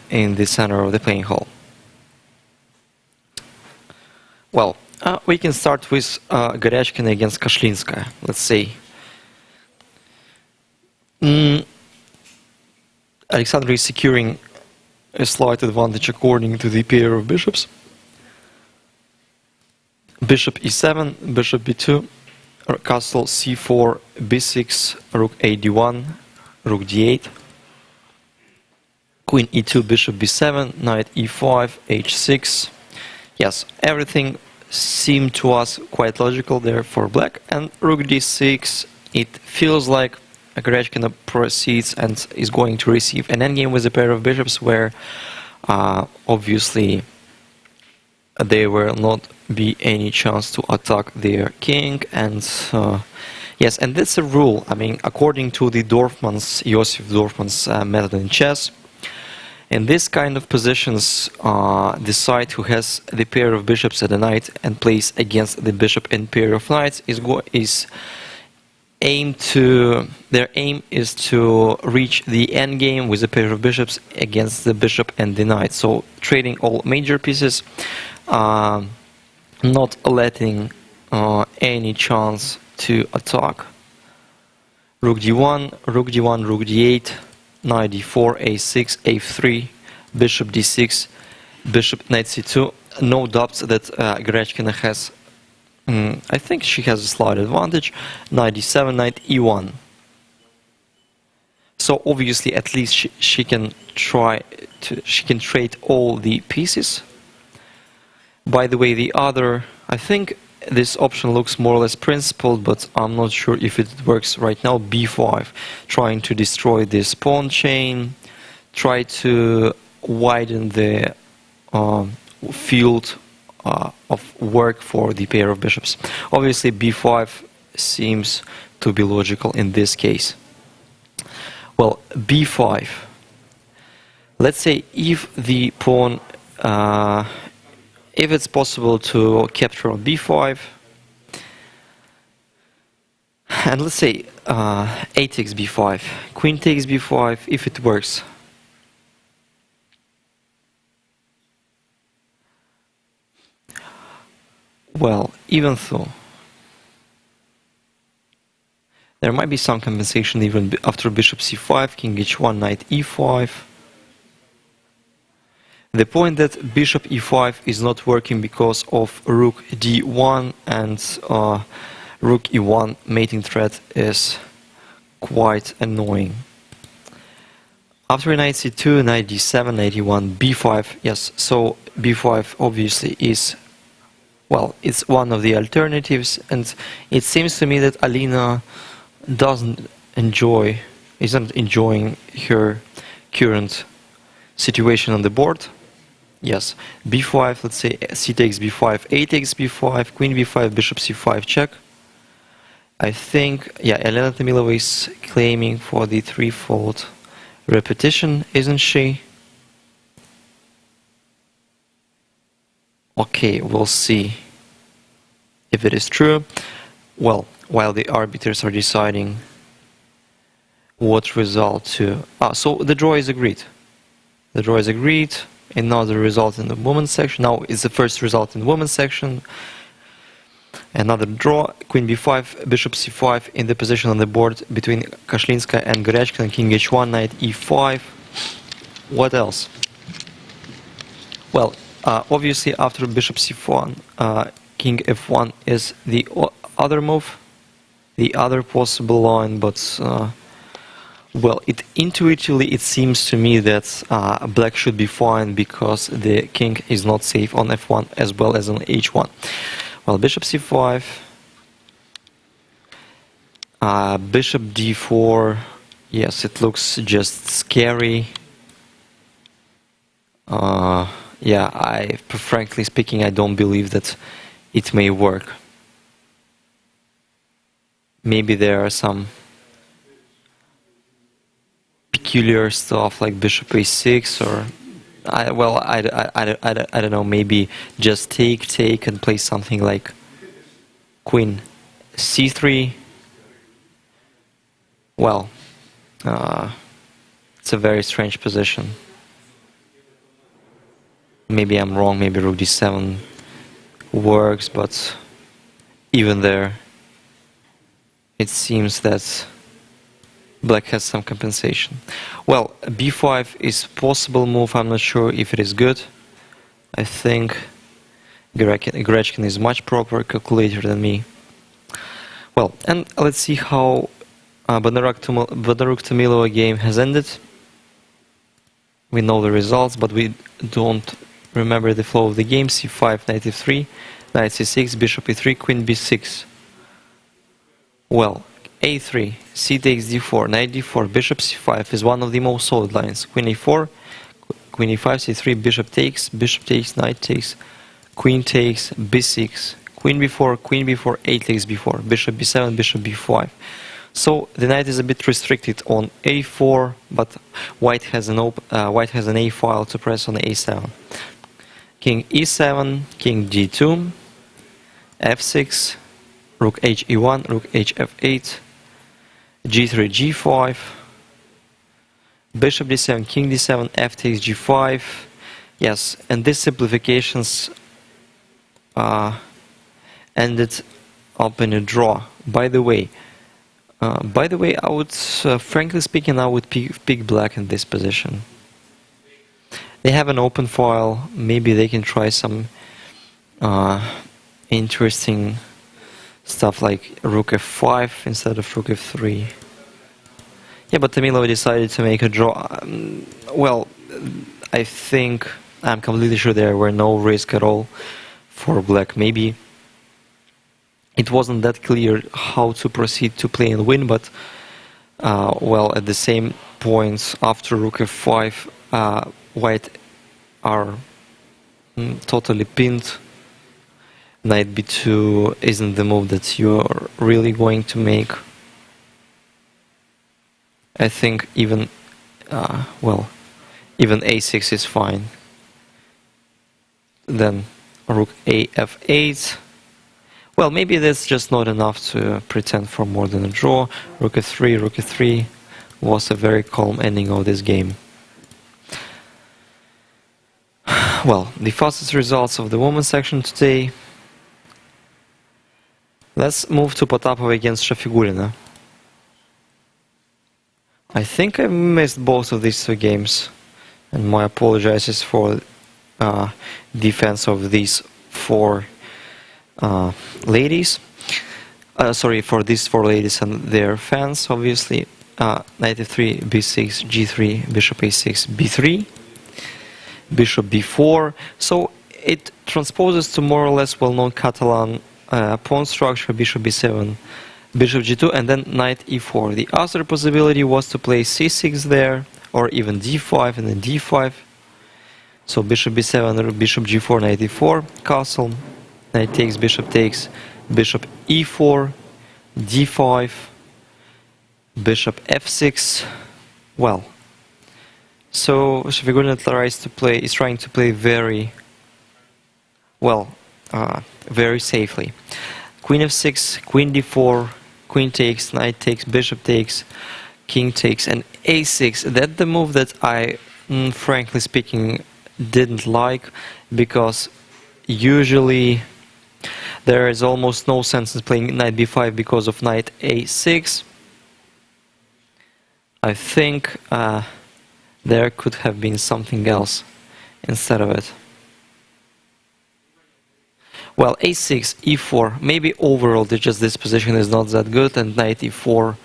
in the center of the playing hall. Well, we can start with Goryachkina against Kashlinskaya. Let's see. Alexander is securing a slight advantage according to the pair of bishops. Bishop e7, bishop b2, castle c4, b6, rook a d1, rook d8, queen e2, bishop b7, knight e5, h6. Yes, everything seemed to us quite logical there for black. And rook d6, it feels like Goryachkina proceeds and is going to receive an endgame with a pair of bishops where obviously there will not be any chance to attack their king. And yes, and that's a rule. According to the Josef Dorfman's method in chess, in this kind of positions, the side who has the pair of bishops at the knight and plays against the bishop and pair of knights their aim is to reach the endgame with a pair of bishops against the bishop and the knight. So trading all major pieces, not letting any chance to attack. Rook d1, rook d1, rook d8, knight d4, a6, a3, bishop d6, bishop knight c2. No doubts that Goryachkina has. I think she has a slight advantage. Knight d7, knight e1. So obviously, at least she can trade all the pieces. By the way, I think this option looks more or less principled, but I'm not sure if it works right now. b5, trying to destroy this pawn chain, try to widen the field of work for the pair of bishops. Obviously, b5 seems to be logical in this case. Well, b5. Let's say if the pawn, if it's possible to capture on b5, and let's say a takes b5, queen takes b5, if it works. Well, even though there might be some compensation even after bishop c5, king h1, knight e5. The point that bishop e5 is not working because of rook d1 and rook e1 mating threat is quite annoying. After knight c2, knight d7, knight e1, b5, yes, so b5 obviously is, well, it's one of the alternatives, and it seems to me that Alina isn't enjoying her current situation on the board. Yes, b5, let's say c takes b5, a takes b5, queen b5, bishop c5 check. I think, yeah, Elena Tamilova is claiming for the threefold repetition, isn't she? Okay, we'll see if it is true. Well, while the arbiters are deciding what result to... so the draw is agreed. The draw is agreed. Another result in the women's section. Now it's the first result in the women's section. Another draw. Queen b5, bishop c5 in the position on the board between Kashlinska and Gorechkina. King h1, knight e5. What else? Well, obviously after bishop c1, king f1 is the other move, the other possible line, but well, intuitively it seems to me that black should be fine because the king is not safe on f1 as well as on h1. Well, bishop c5, bishop d4, yes, it looks just scary. Yeah, frankly speaking, I don't believe that it may work. Maybe there are some peculiar stuff like bishop a6 or I don't know, maybe just take and play something like queen c3. Well, it's a very strange position. Maybe I'm wrong, maybe rook d7 works, but even there it seems that black has some compensation. Well, b5 is possible move. I'm not sure if it is good. I think Gorechkina is much proper calculator than me. Well, and let's see how Bondaruk-Tomilova game has ended. We know the results, but we don't remember the flow of the game. c5, knight f3, knight c6, bishop e3, queen b6. Well, a3, c takes d4, knight d4, bishop c5 is one of the most solid lines. Queen a4, queen e5, c3, bishop takes, knight takes, queen takes, b6, queen b4, a takes b4, bishop b7, bishop b5. So the knight is a bit restricted on a4, but white has an a file to press on a7. King e7, king d2, f6, rook h e1, rook h f8, g3, g5, bishop d7, king d7, f takes g5. Yes, and these simplifications ended up in a draw. By the way, I would, frankly speaking, I would pick black in this position. They have an open file. Maybe they can try some interesting stuff like rook f5 instead of rook f3. Yeah, but Tomilova decided to make a draw. Well, I think I'm completely sure there were no risk at all for black. Maybe it wasn't that clear how to proceed to play and win, but well, at the same points after rook f5, white are totally pinned. Knight b2 isn't the move that you're really going to make. I think even even a6 is fine. Then rook a f8. Well, maybe that's just not enough to pretend for more than a draw. Rook f3 was a very calm ending of this game. Well, the fastest results of the women's section today. Let's move to Potapova against Shafigulina. I think I missed both of these two games, and my apologies for defense of these four ladies. Sorry, for these four ladies and their fans, obviously. Knight f3, b6, g3, bishop a6, b3, bishop b4. So it transposes to more or less well-known Catalan pawn structure, bishop b7, bishop g2, and then knight e4. The other possibility was to play c6 there, or even d5 and then d5. So bishop b7, bishop g4, knight e4, castle, knight takes, bishop e4, d5, bishop f6. Well, so Shafigulina is trying to play very well, very safely. Queen f6, queen d4, queen takes, knight takes, bishop takes, king takes an a6. That's the move that I, frankly speaking, didn't like, because usually there is almost no sense in playing knight b5 because of knight a6. I think there could have been something else instead of it. Well, a6, e4, maybe overall just this position is not that good, and knight e4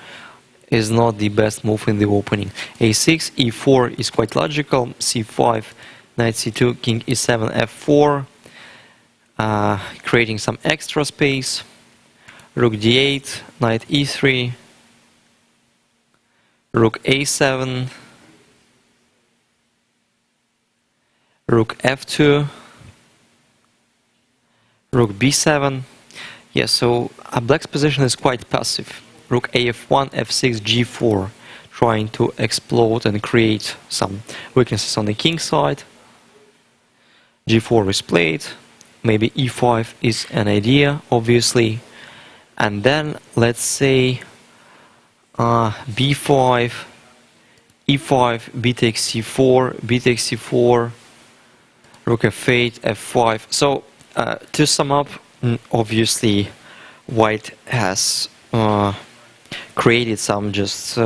is not the best move in the opening. a6, e4 is quite logical, c5, knight c2, king e7, f4, creating some extra space, rook d8, knight e3, rook a7, rook f2, rook b7. Yeah, so black's position is quite passive. Rook af1, f6, g4, trying to explode and create some weaknesses on the king side. g4 is played. Maybe e5 is an idea, obviously. And then let's say b5, e5, b takes c4, b takes c4, rook f8, f5. So to sum up, obviously white has created some just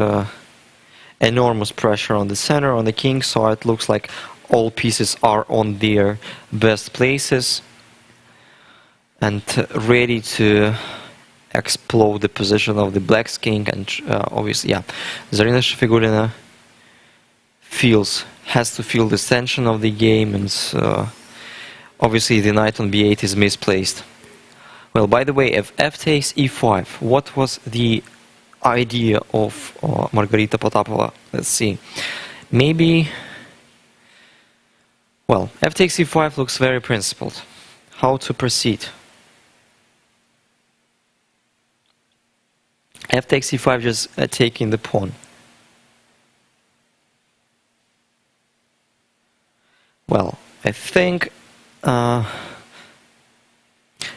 enormous pressure on the center, on the king, so it looks like all pieces are on their best places and ready to explode the position of the black's king. And obviously, yeah, Zarina Shafigurina has to feel the tension of the game, and obviously the knight on b8 is misplaced. Well, by the way, if f takes e5, what was the idea of Margarita Potapova? Let's see. Maybe, well, f takes e5 looks very principled. How to proceed? F takes e5, just taking the pawn. Well, I think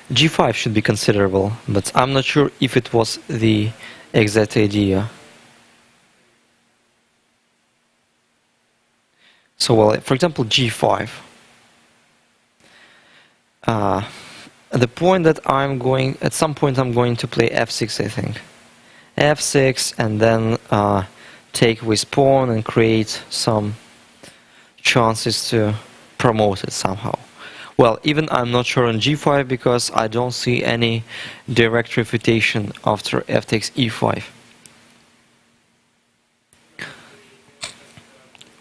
g5 should be considerable, but I'm not sure if it was the exact idea. So, well, for example, g5. The point that at some point I'm going to play f6, I think. f6, and then take with pawn and create some chances to promote it somehow. Well, even I'm not sure on g5, because I don't see any direct refutation after f takes e5.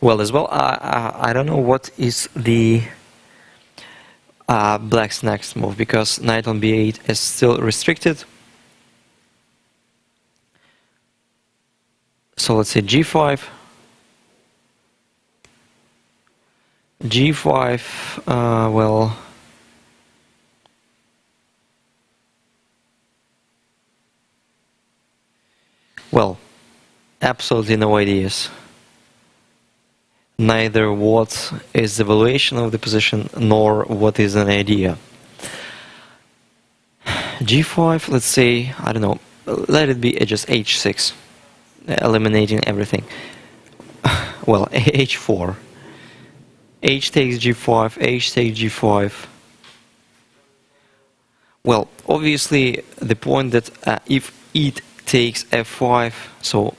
Well, as well, I don't know what is the black's next move, because knight on b8 is still restricted. So let's say g5. g5, well, absolutely no ideas. Neither what is the valuation of the position, nor what is an idea. g5, let's say, I don't know, let it be just h6, eliminating everything. Well, h4. H takes g5, H takes g5. Well, obviously the point that if e takes f5, so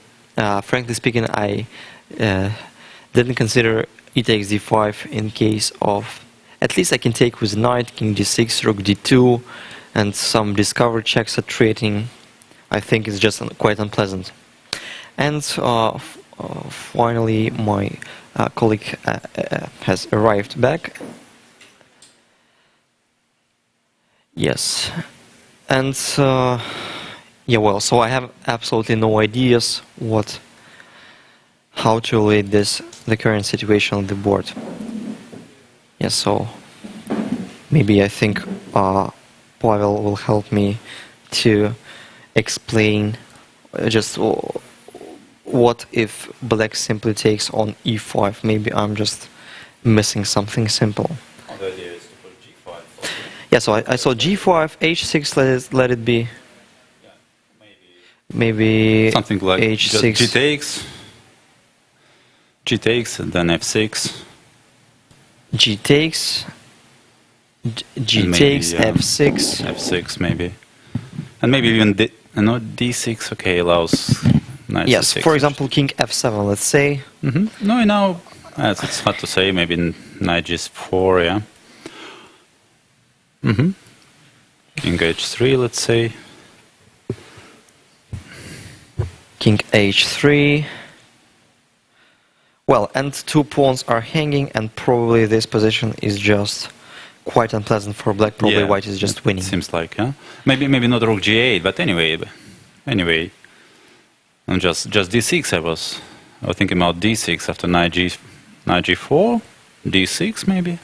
frankly speaking, I didn't consider e takes d5 in case of, at least I can take with knight, king d6, rook d2, and some discovery checks at trading. I think it's just quite unpleasant. And finally, my colleague has arrived back. Yes, and yeah, well, so I have absolutely no ideas how to relate the current situation on the board. Yes, so maybe I think Pavel will help me to explain just what if black simply takes on e5. Maybe I'm just missing something simple. The idea is to put g5. Yeah, so I saw g5, h6, let it be. Yeah, maybe. Maybe something like just h6. G takes, and then f6. G takes. G And maybe, takes, f6. F6 maybe. And maybe even d6, okay, allows knight Yes, c6. for example, king f7, let's say. No, now it's hard to say. Maybe knight g4, yeah. King h3, let's say. King h3. Well, and two pawns are hanging, and probably this position is just quite unpleasant for black. Probably white is just winning. Seems like, yeah. Maybe not rook g8, but anyway. And just d6. I was thinking about d6 after knight g4, d6 maybe.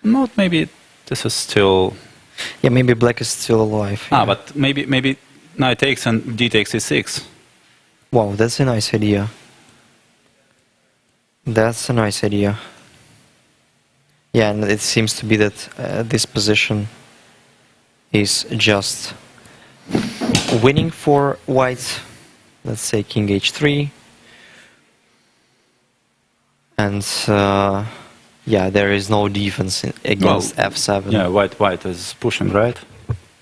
Not maybe. This is still. Yeah, maybe black is still alive. Yeah. But maybe knight takes and d takes e6. Wow, that's a nice idea. That's a nice idea. Yeah, and it seems to be that this position is just winning for white. Let's say king h3. And yeah, there is no defense against f7. Yeah, white is pushing, right?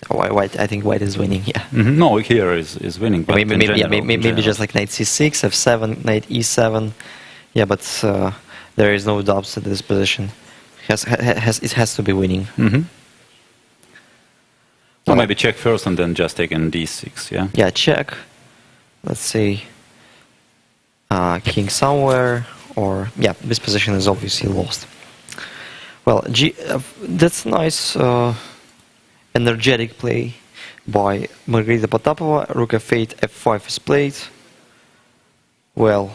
White, I think white is winning, yeah. No, here is winning. But maybe just like knight c6, f7, knight e7. Yeah, but there is no doubts that this position it has to be winning. Well, maybe check first and then just take in d6, yeah? Yeah, check. Let's say king somewhere, or yeah, this position is obviously lost. Well, that's nice, energetic play by Margarita Potapova. Rook f8, f5 is played. Well,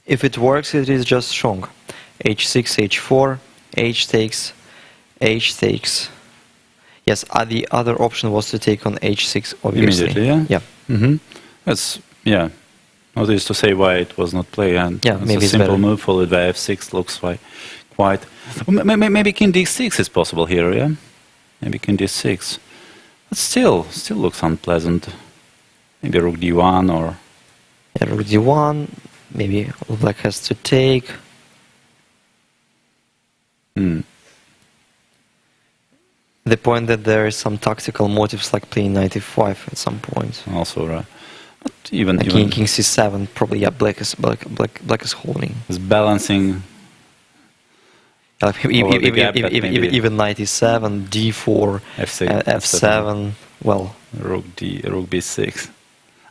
if it works, it is just strong. h6, h4, h takes, h takes. Yes, the other option was to take on h6, obviously. Immediately, yeah? Yeah. That's, yeah. Not easy to say why it was not played. And yeah, it's maybe a simple better. move followed by f6 looks like quite. Maybe king d6 is possible here, yeah? Maybe king d6. But still looks unpleasant. Maybe rook d1 or. Yeah, rook d1. Maybe black has to take. The point that there is some tactical motives like playing knight e5 at some point. Also, right. But even king c7, probably, yeah, black is holding. Is balancing. Even knight e7, d4, f6, f7, well. Rook b6.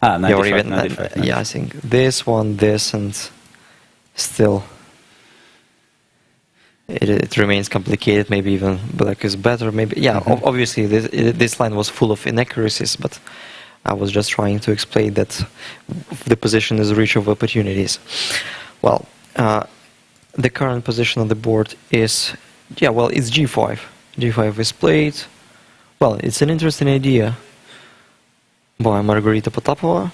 Knight yeah, or e5, even, knight e5, yeah, I think this one, this, and still it remains complicated. Maybe even black is better. Maybe, yeah, obviously this line was full of inaccuracies, but I was just trying to explain that the position is rich of opportunities. Well, the current position on the board is, yeah, well, it's g5. g5 is played. Well, it's an interesting idea by Margarita Potapova.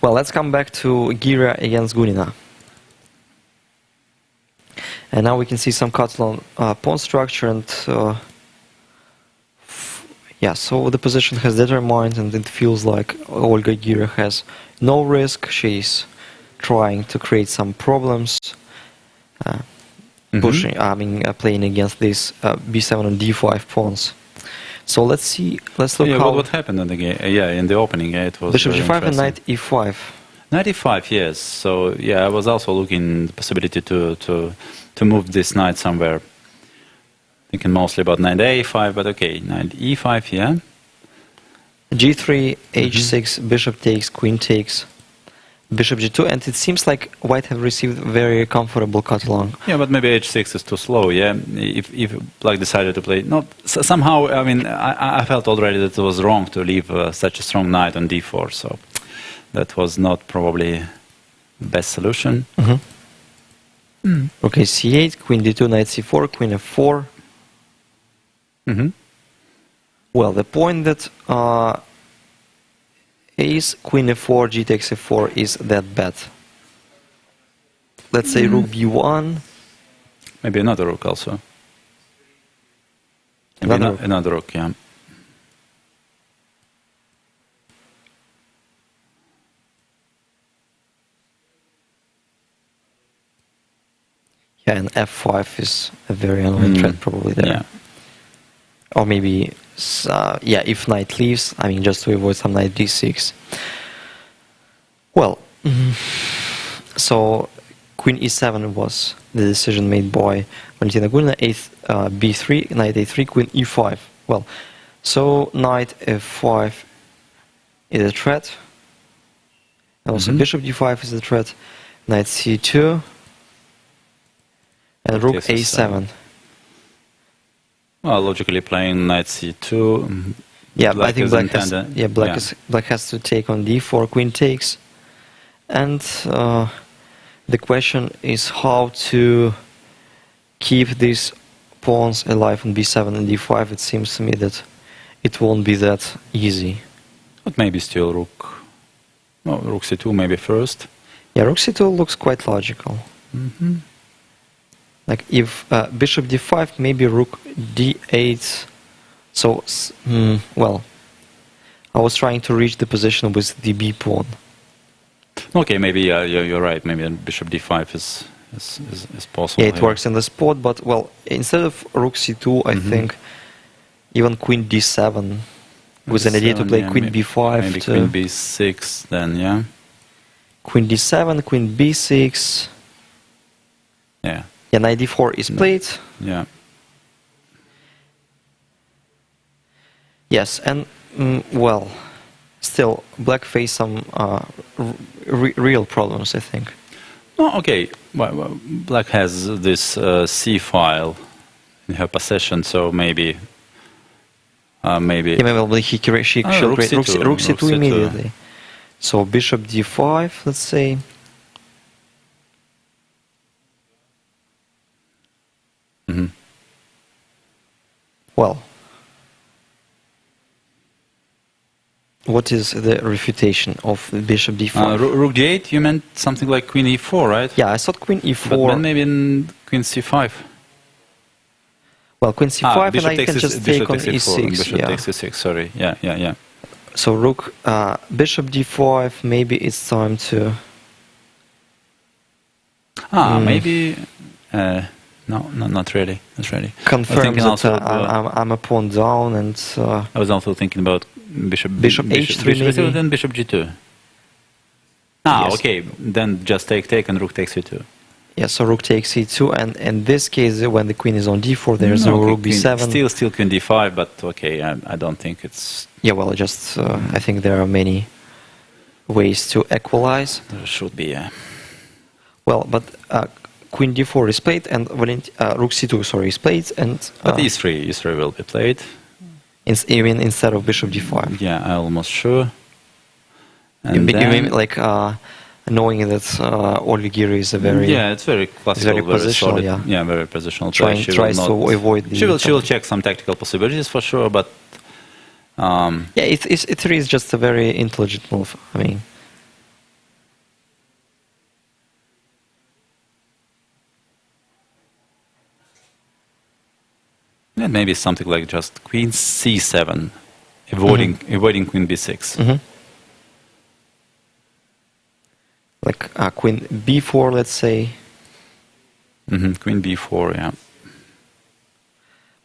Well, let's come back to Gira against Gunina. And now we can see some Catalan pawn structure, and yeah, so the position has determined, and it feels like Olga Gira has no risk. She's trying to create some problems, pushing. Playing against these b7 and d5 pawns. So let's see. Let's look. Yeah, how what happened in the game? Yeah, in the opening, it was bishop g5 and knight e5. Knight e5, yes. So yeah, I was also looking the possibility to move this knight somewhere. Thinking mostly about knight a5, but okay, knight e5, yeah. g3, h6, bishop takes, queen takes, bishop g2, and it seems like white have received very comfortable cut along. Yeah, but maybe h6 is too slow, yeah. If black decided to play, somehow, I mean, I felt already that it was wrong to leave such a strong knight on d4, so that was not probably the best solution. Okay, c8, queen d2, knight c4, queen f4. Well, the point that ace, queen f4, g takes f4 is that bad. Let's say rook b1. Maybe another rook also. Another rook, another rook, yeah. Yeah, and f5 is a very annoying threat probably there. Yeah. Or maybe, yeah, if knight leaves, I mean, just to avoid some knight d6. Well, so queen e7 was the decision made by Valentina Gulina, b3, knight a3, queen e5. Well, so knight f5 is a threat. And also bishop d5 is a threat. Knight c2. And rook a7. Well, logically playing knight c2. Yeah, I think black has to take on d4, queen takes. And the question is how to keep these pawns alive on b7 and d5. It seems to me that it won't be that easy. But maybe still rook. No, rook c2 maybe first. Yeah, rook c2 looks quite logical. Like if bishop d5, maybe rook d8. So, well, I was trying to reach the position with the b pawn. Okay, maybe you're right. Maybe bishop d5 is possible. Yeah, it works in the spot, but well, instead of rook c2, I think even queen d7 with an idea to play queen b5. Maybe queen b6 then, yeah. Queen d7, queen b6. Yeah. Yeah, knight d4 is played. Yeah. Yes, and well, still, black face some real problems, I think. Oh, okay. Well, black has this C file in her possession, so maybe. Yeah, maybe she should create rook c2 immediately. So bishop d5, let's say. Well, what is the refutation of bishop d5? Rook d8, you meant something like queen e4, right? Yeah, I thought queen e4. But then maybe in queen c5. Well, queen c5 and I can just take on e6. Bishop takes e6, sorry. Yeah. So rook, bishop d5, maybe it's time to... Maybe... No, not really. Not really. Confirm that I'm a pawn down and... I was also thinking about bishop h3 maybe. Then bishop g2. Yes. Okay. Then just take and rook takes e2. Yeah, so rook takes e2, and in this case, when the queen is on d4, there's no rook b7. Still queen d5, but okay, I don't think it's... Yeah, well, just I think there are many ways to equalize. There should be, yeah. Well, but queen d4 is played, and rook c2, sorry, is played, and... But e3 will be played. Even instead of bishop d5. Yeah, I'm almost sure. And you mean like knowing that Oligiri is a very... Yeah, it's very classical, very positional, solid, yeah. Very positional play. Tries to avoid the... She will check some tactical possibilities for sure, but... yeah, it is just a very intelligent move, I mean... Yeah, maybe something like just queen c7, avoiding queen b6. Like queen b4, let's say. Queen b4, yeah.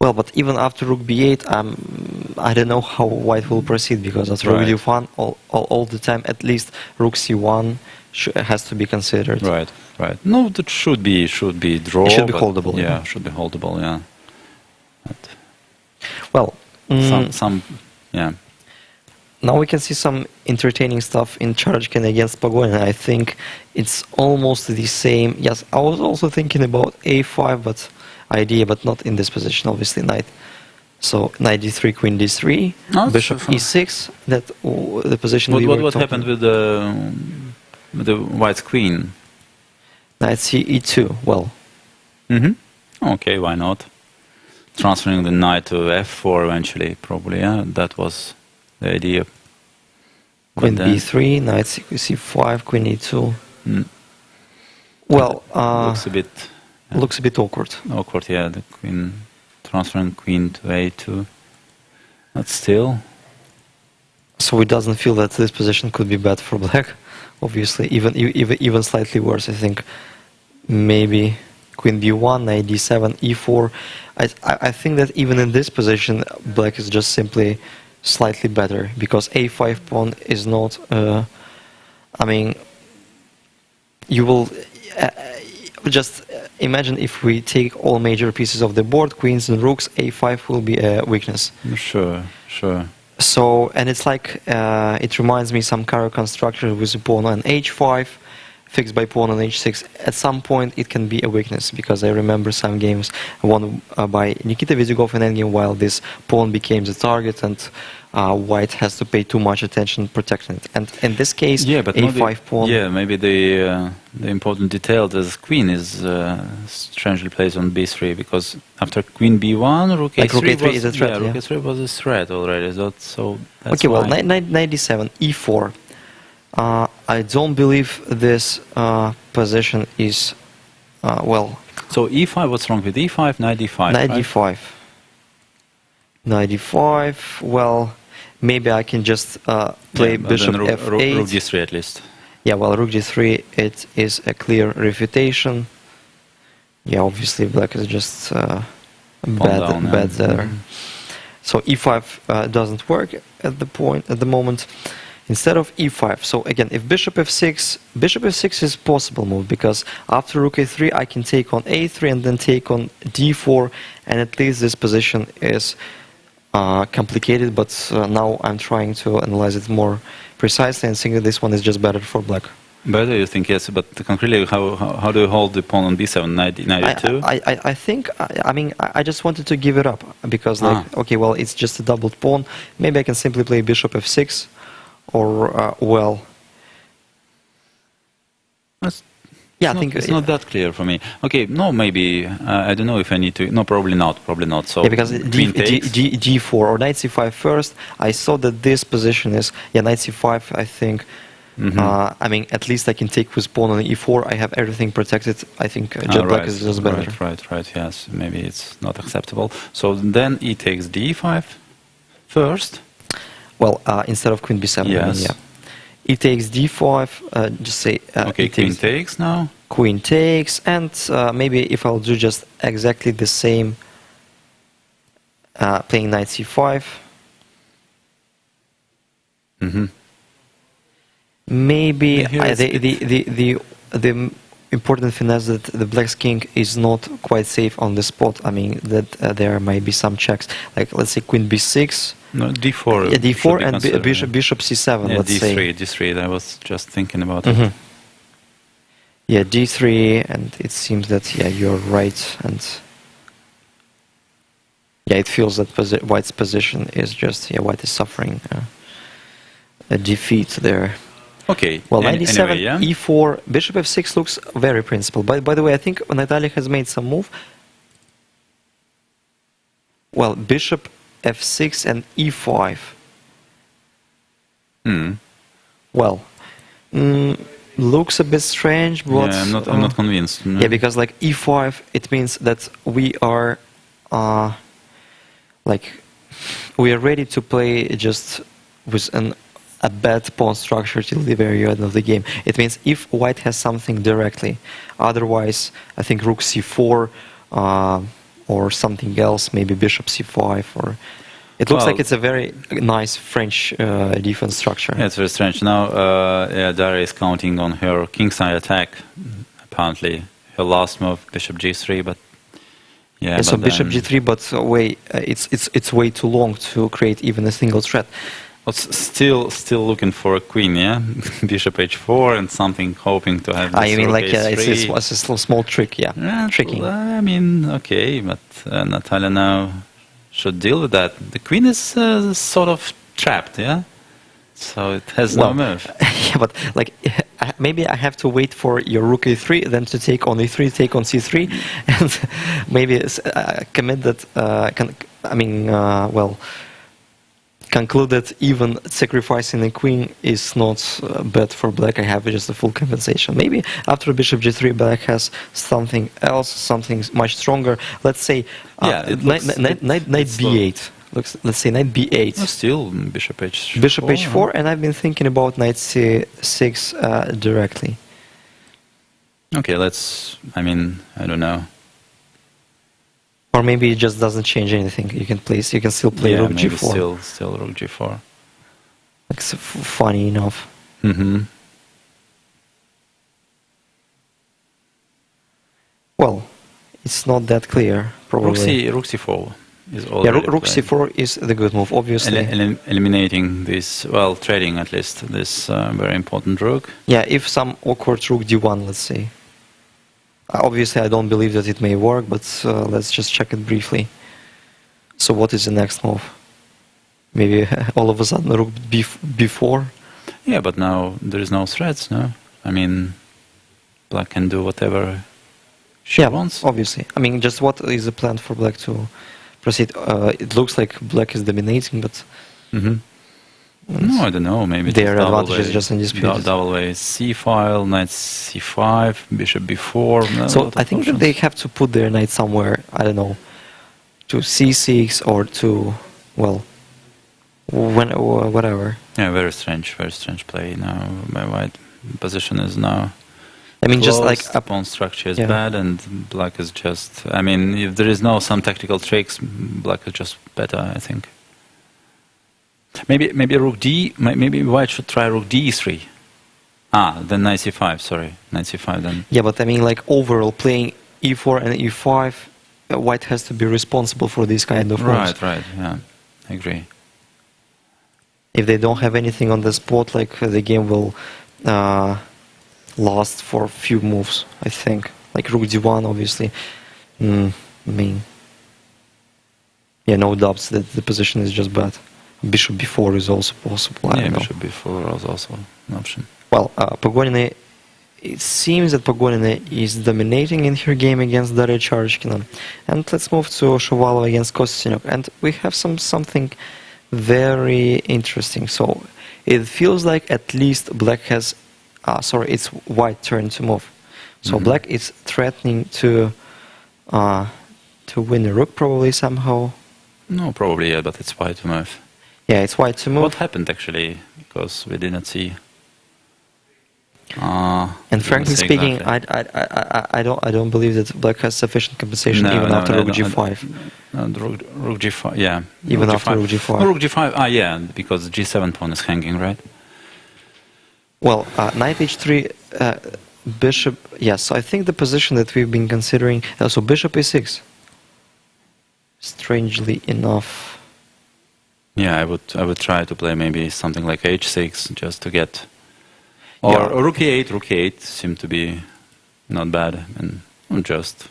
Well, but even after rook b8, I don't know how white will proceed, because after rook d1, all the time, at least rook c1 has to be considered. Right. No, that should be draw. It should be holdable. Yeah, should be holdable, yeah. Well, yeah. Now we can see some entertaining stuff in Chargkin against Pagonin. I think it's almost the same. Yes, I was also thinking about a5, but not in this position, obviously, knight. So knight d3, queen d3, bishop e6. That the position we were What talking. happened with the white queen? Knight c e2. Well. Okay, why not? Transferring the knight to f4 eventually, probably. Yeah, that was the idea. Queen b3, knight c5, queen e2. Well, looks a bit awkward. Awkward, yeah. The queen transferring queen to a2. But still. So it doesn't feel that this position could be bad for black. Obviously, even slightly worse. I think maybe Queen b1, knight d7, e4. I think that even in this position, black is just simply slightly better, because a5 pawn is not... I mean, you will... just imagine if we take all major pieces of the board, queens and rooks, a5 will be a weakness. Sure, sure. So, and it's like, it reminds me some Caro construction with a pawn on h5, fixed by pawn on h6. At some point it can be a weakness, because I remember some games won by Nikita Vidyugov in endgame, while this pawn became the target and white has to pay too much attention protecting it. And in this case, yeah, but a5 pawn... Yeah, maybe the important detail is queen is strangely placed on b3, because after queen b1, rook a3, rook a3 is a threat. Yeah, rook a3 was a threat already. So that's okay, well, why. knight d7, e4. I don't believe this position is, well... So e5, what's wrong with e5, knight d5? Knight right? d5. Knight d5, well, maybe I can just play Yeah, bishop then f8. rook d3 at least. Yeah, well, rook d3, it is a clear refutation. Yeah, obviously black is just bad there. So e5 doesn't work at the moment. Instead of e5, so again, if bishop f6 is possible move, because after rook a3 I can take on a3 and then take on d4, and at least this position is complicated, but now I'm trying to analyze it more precisely and think that this one is just better for black. Better, you think? Yes, but concretely, how do you hold the pawn on b7, knight e2? I think, I mean, I just wanted to give it up, because like, okay, well, it's just a doubled pawn. Maybe I can simply play bishop f6, or, well... Yeah, I think it's not that clear for me. Okay, no, maybe I don't know if I need to. No, probably not. So yeah, because g4 or knight c5 first. I saw that this position is knight c5. I think. I mean, at least I can take with pawn on e4. I have everything protected. I think jet black is just better. Right. Yes, maybe it's not acceptable. So then e takes d5 first. Well, instead of queen b7. Yes. I mean, yeah. E takes d5, just say... okay, queen takes now. Queen takes, and maybe if I'll do just exactly the same, playing knight c5. Maybe the important finesse that the black's king is not quite safe on the spot. I mean, that there might be some checks, like let's say queen b6. No, d4. Yeah, d4 and bishop c7. Yeah, let's d3, say d3. I was just thinking about it. Yeah, d3, and it seems that you're right, and it feels that white's position is just white is suffering a defeat there. Okay. Well, knight d7, anyway, e4, bishop f6 looks very principled. By the way, I think Natalia has made some move. Well, bishop f6 and e5. Well, looks a bit strange, but yeah, I'm not convinced. No. Yeah, because like e5, it means that we are ready to play just with a bad pawn structure till the very end of the game. It means if white has something directly, otherwise I think rook c4 or something else, maybe bishop c5, or it looks like it's a very nice French defense structure. Yeah, it's very strange. Now Daria is counting on her kingside attack, apparently. Her last move, bishop g3, but yeah. So bishop g3, but it's way too long to create even a single threat. But still looking for a queen, yeah? Bishop h4 and something, hoping to have this you mean rook like h3. it's a small trick, yeah tricking. I mean, okay, but Natalia now should deal with that. The queen is sort of trapped, yeah? So it has no move. Yeah, but like maybe I have to wait for your rook a3, then to take on e3, take on c3, and maybe commit that. Conclude that even sacrificing a queen is not bad for black. I have just a full compensation. Maybe after bishop g3, black has something else, something much stronger. Let's say knight b8. Let's say knight b8. Still bishop h4. Bishop h4, and I've been thinking about knight c6 directly. Okay, let's. I mean, I don't know. Or maybe it just doesn't change anything. You can still play Yeah, rook maybe g4. still rook g4. It's funny enough. Mm-hmm. Well, it's not that clear, probably. Rook c4 is Yeah, already rook played. c4 is the good move, obviously. Eliminating this, well, trading at least this very important rook. Yeah, if some awkward rook d1, let's say. Obviously, I don't believe that it may work, but let's just check it briefly. So what is the next move? Maybe all of a sudden rook b4? Yeah, but now there is no threats, no? I mean, black can do whatever she wants. Obviously. I mean, just what is the plan for black to proceed? It looks like black is dominating, but... Mm-hmm. No, I don't know. Maybe their just advantage is just undisputed. Double way c file, knight c5, bishop b4. No, So I think that they have to put their knight somewhere, I don't know, to c6 or to, well, whatever. Yeah, very strange play now. My white position is now. I mean, just like the pawn structure is bad, and black is just. I mean, if there is no some tactical tricks, black is just better, I think. Maybe rook d. Maybe white should try rook d3. Then knight c5. Sorry, knight c5. Then. Yeah, but I mean, like overall playing e4 and e5, white has to be responsible for these kind of moves. Right. Yeah, I agree. If they don't have anything on the spot, like the game will last for a few moves, I think. Like rook d1, obviously. I mean, yeah, no doubts that the position is just bad. Bishop b4 is also possible. I don't know. Bishop b4 is also an option. Well, Pagonina, it seems that Pagonina is dominating in her game against Darya Charishkina. And let's move to Shuvalova against Kostyanyuk. And we have something very interesting. So it feels like at least black has, it's white turn to move. So black is threatening to win a rook probably somehow. No, probably, yeah, but it's white to move. Yeah, it's white to move. What happened actually? Because we didn't see. And frankly speaking, exactly. I don't believe that black has sufficient compensation even after rook g5. Rook g5, yeah. Even after rook g5. Rook g5, yeah, because g7 pawn is hanging, right? Well, knight h3, bishop, yes. So I think the position that we've been considering, so bishop e6. Strangely enough. Yeah, I would try to play maybe something like h6 just to get. Or rook e8 seemed to be not bad and just.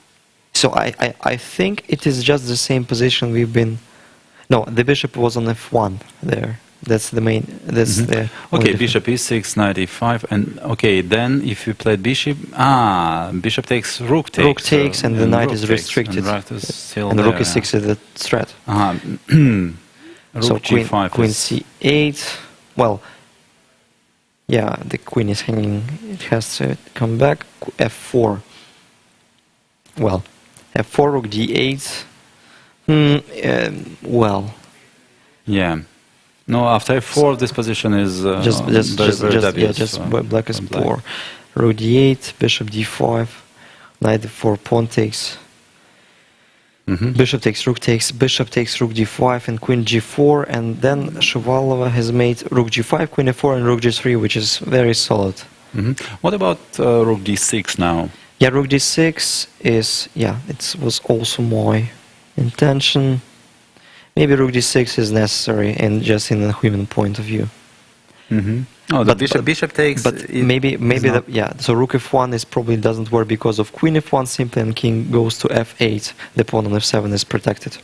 So I think it is just the same position we've been. No, the bishop was on f1 there. That's the main. That's the. Okay, bishop e6, knight e5, and okay, then if you played bishop, bishop takes, rook takes. Rook takes, and the knight is restricted. And rook is still and there, rook e6 is the threat. Rook so g5 queen c8. Well, yeah, the queen is hanging. It has to come back. f4. Well, f4, rook d8. Well. Yeah. No, after f4, this position is black is poor. Rook d8, bishop d5, knight d4, pawn takes. Bishop takes, rook d5, and queen g4, and then Shuvalova has made rook g5, queen f4, and rook g3, which is very solid. What about rook d6 now? Yeah, rook d6 is, it was also my intention. Maybe rook d6 is necessary, and just in a human point of view. Oh, the bishop takes. But maybe so rook f1 is probably doesn't work because of queen f1 simply, and king goes to f8. The pawn on f7 is protected.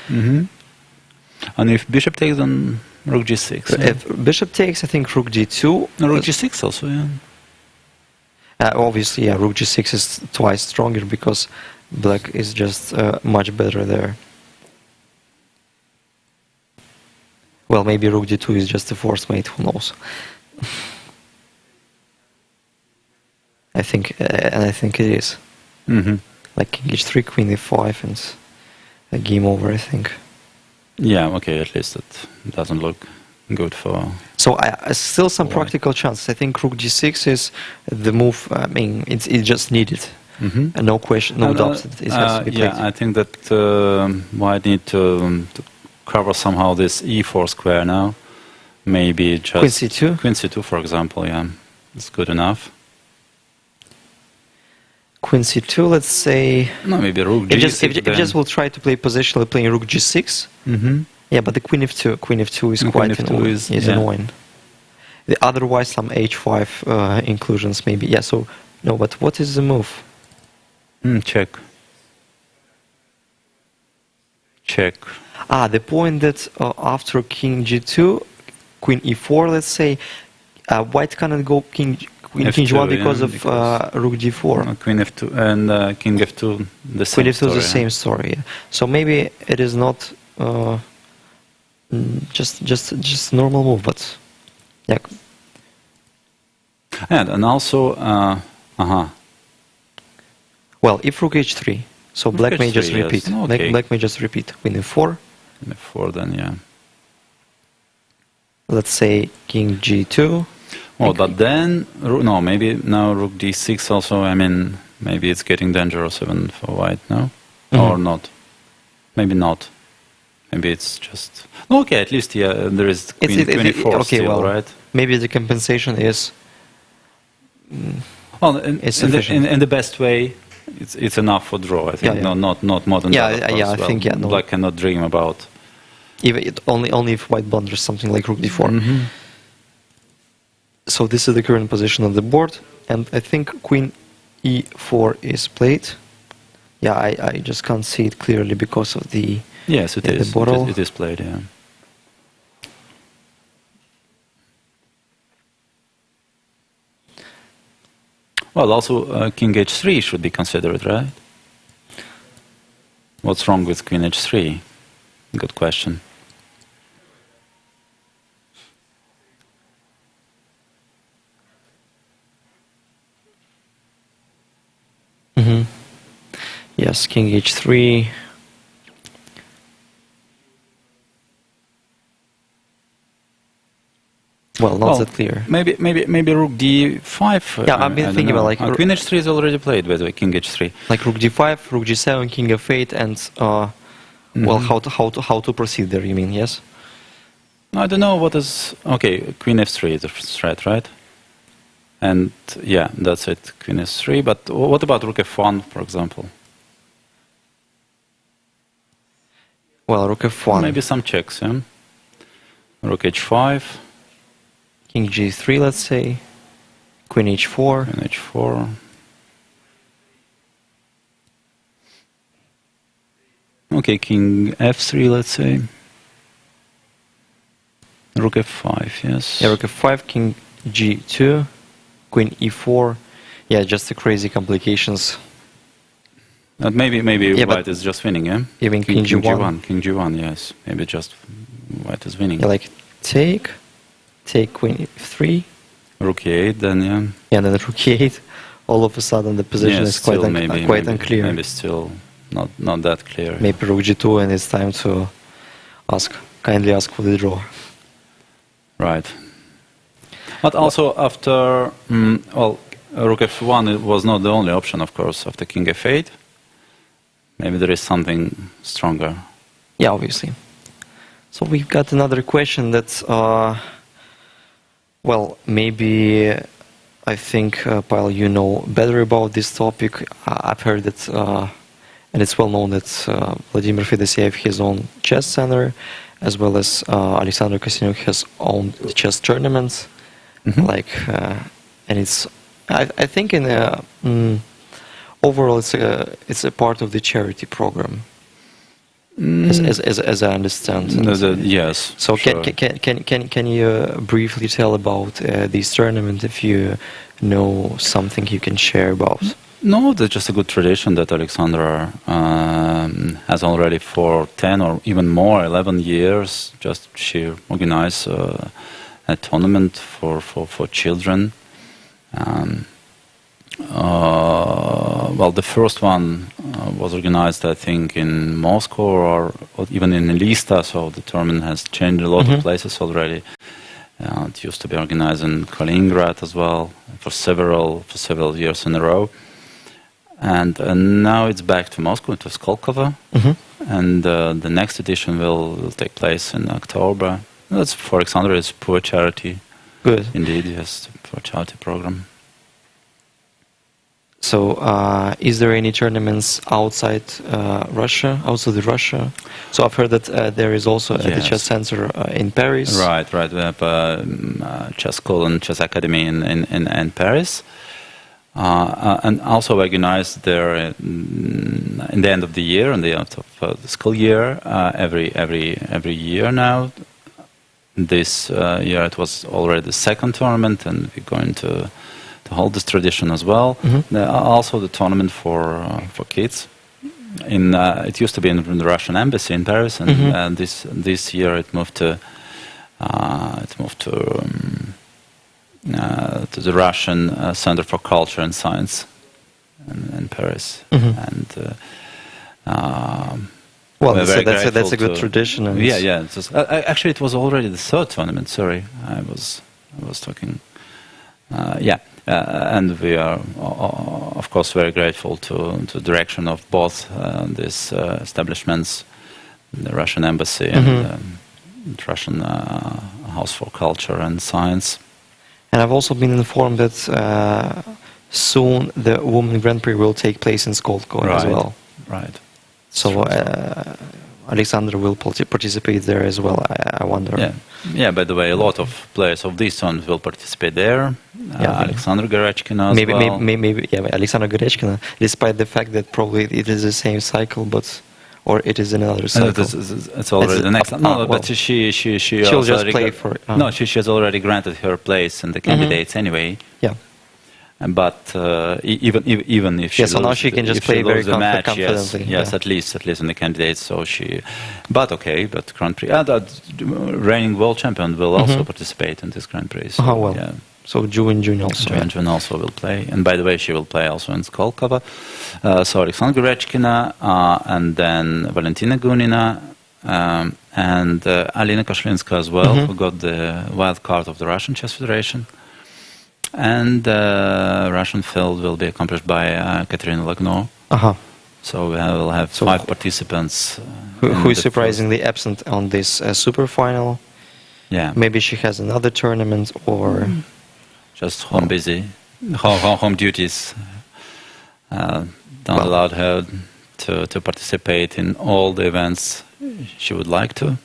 And if bishop takes, then rook g6. So if bishop takes, I think rook d2. Rook g6 also, yeah. Obviously, yeah, rook g6 is twice stronger because black is just much better there. Well, maybe rook d2 is just a forced mate, who knows. I think it is. Like king h3, queen e5, and a game over, I think. Yeah, okay, at least it doesn't look good for. So still some White. practical chances. I think rook g6 is the move. I mean, it's just needed. Mhm. And no question, no doubt that it has to be played. Yeah, I think that White need to cover somehow this e4 square now. Maybe just Queen c2. Queen c2, for example. Yeah, it's good enough. Queen c2, let's say. No, maybe rook g6. If just will try to play positionally playing rook g6. Yeah, but the queen f2 is And quite queen f2 annoying. is- Is yeah. annoying. Otherwise, some h5 inclusions maybe. Yeah. So no, but what is the move? Check. Check. The point that after king g2, queen e4, let's say, white cannot go king F2, g1 because yeah, of because- rook g4. Queen f2 and king f2. The same Queen f2 is story, the same story. Yeah. So maybe it is not just normal move, but yeah. And also, Well, if rook h3, so Rook black may h3, just yes. repeat. Okay. Black may just repeat. Queen f4. f4, then yeah. Let's say king g2. Oh, but then no, maybe now rook d6 also. I mean, maybe it's getting dangerous even for white, no, or not? Maybe not. Maybe it's just okay. At least yeah, there is queen 24 okay, still, well, right? maybe the compensation is. Well, It's sufficient. in the best way, it's enough for draw. I think Yeah, yeah. not more than Yeah, that. of yeah, course. I think, yeah, no. Black cannot dream about. Only if white blunders something like rook d4. Mhm. So this is the current position of the board, and I think queen e4 is played. Yeah, I just can't see it clearly because of the Yes, it the is. bottle. It is played. Yeah. Well, also king h3 should be considered, right? What's wrong with queen h3? Good question. Yes, king h3. Well, not that clear. Maybe rook d5. Yeah, I've been I don't thinking about know. like Queen h3 is already played, by the way. King h3. Like rook d5, rook g7, king f8, and well, how to proceed there? You mean yes? I don't know what is. Okay, queen f3 is the threat, right? And yeah, that's it. Queen f3. But what about rook f1, for example? Well, rook f1, Maybe some checks, yeah. Rook h5, king g3, let's say, queen h4. queen h4. Okay, king f3, let's say. Rook f5, yes. Yeah, rook f5, king g2, queen e4. Yeah, just the crazy complications. And maybe Yeah, white but is just winning, yeah? even king g1. King g1, yes. Maybe just white is winning. Yeah, like take queen f3. Rook e8, then yeah. Yeah, and then rook e8. All of a sudden, the position Yes, is quite still maybe unclear. Maybe still not that clear. Maybe rook g2, and it's time to kindly ask for the draw. Right. But also after, well, rook f1 was not the only option, of course, after king f8. Maybe there is something stronger. Yeah, obviously. So we've got another question that's, well, maybe I think, Pavel, you know better about this topic. I've heard that, and it's well known that Vladimir Fedosеев has his own chess center, as well as Alexander Kostyanyuk has owned the chess tournaments. Like, and it's, I think in overall it's a part of the charity program, as I understand. Yes. So sure. can you briefly tell about this tournament, if you know something you can share about? No, that's just a good tradition that Alexander has already for 10 or even more, 11 years. Just she organized a tournament for children. Well, the first one was organized, I think, in Moscow or even in Elista, so the tournament has changed a lot of places already. It used to be organized in Kaliningrad as well for several years in a row. And now it's back to Moscow, to Skolkovo. And the next edition will take place in October. That's for Alexander, it's poor charity. Good. Indeed, yes, for charity program. So, is there any tournaments outside Russia, outside Russia? So I've heard that there is also the chess center in Paris. Right. We have chess school and chess academy in Paris, and also organized there in the end of the year, in the end of the school year, every year now. This year it was already the second tournament, and we're going to hold this tradition as well. Also the tournament for kids. It used to be in the Russian embassy in Paris, and this year it moved to the Russian Center for Culture and Science in Paris. And well, that's a good tradition. And yeah. Actually, it was already the third tournament. Sorry, I was talking. And we are, of course, very grateful to the direction of both these establishments, the Russian Embassy and the Russian House for Culture and Science. And I've also been informed that soon the Women Grand Prix will take place in Skolkovo as well. Right. So Alexander will participate there as well, I wonder. Yeah, by the way, a lot of players of this tournament will participate there. Alexander Gorechkina as well. Maybe Alexander Gorechkina, despite the fact that probably it is the same cycle, or it is another cycle. It's already the next. But she'll just play for. No, she has already granted her place in the candidates anyway. Yeah. But even if she so now she can just play very confidently. Yes, at least in the candidates. So but Grand Prix. The reigning world champion will also participate in this Grand Prix. So, So Zhu and Jun also. Zhu and Jun also will play, and by the way, she will play also in Skolkovo. So Alexandra Gorechkina, and then Valentina Gunina, and Alina Koshlinska as well, who got the wild card of the Russian Chess Federation. And the Russian field will be accomplished by Katerina Lagno. So we will have 5 participants. Who is surprisingly absent on this super final. Yeah. Maybe she has another tournament or... Just home busy. Home duties don't allow her to participate in all the events she would like to.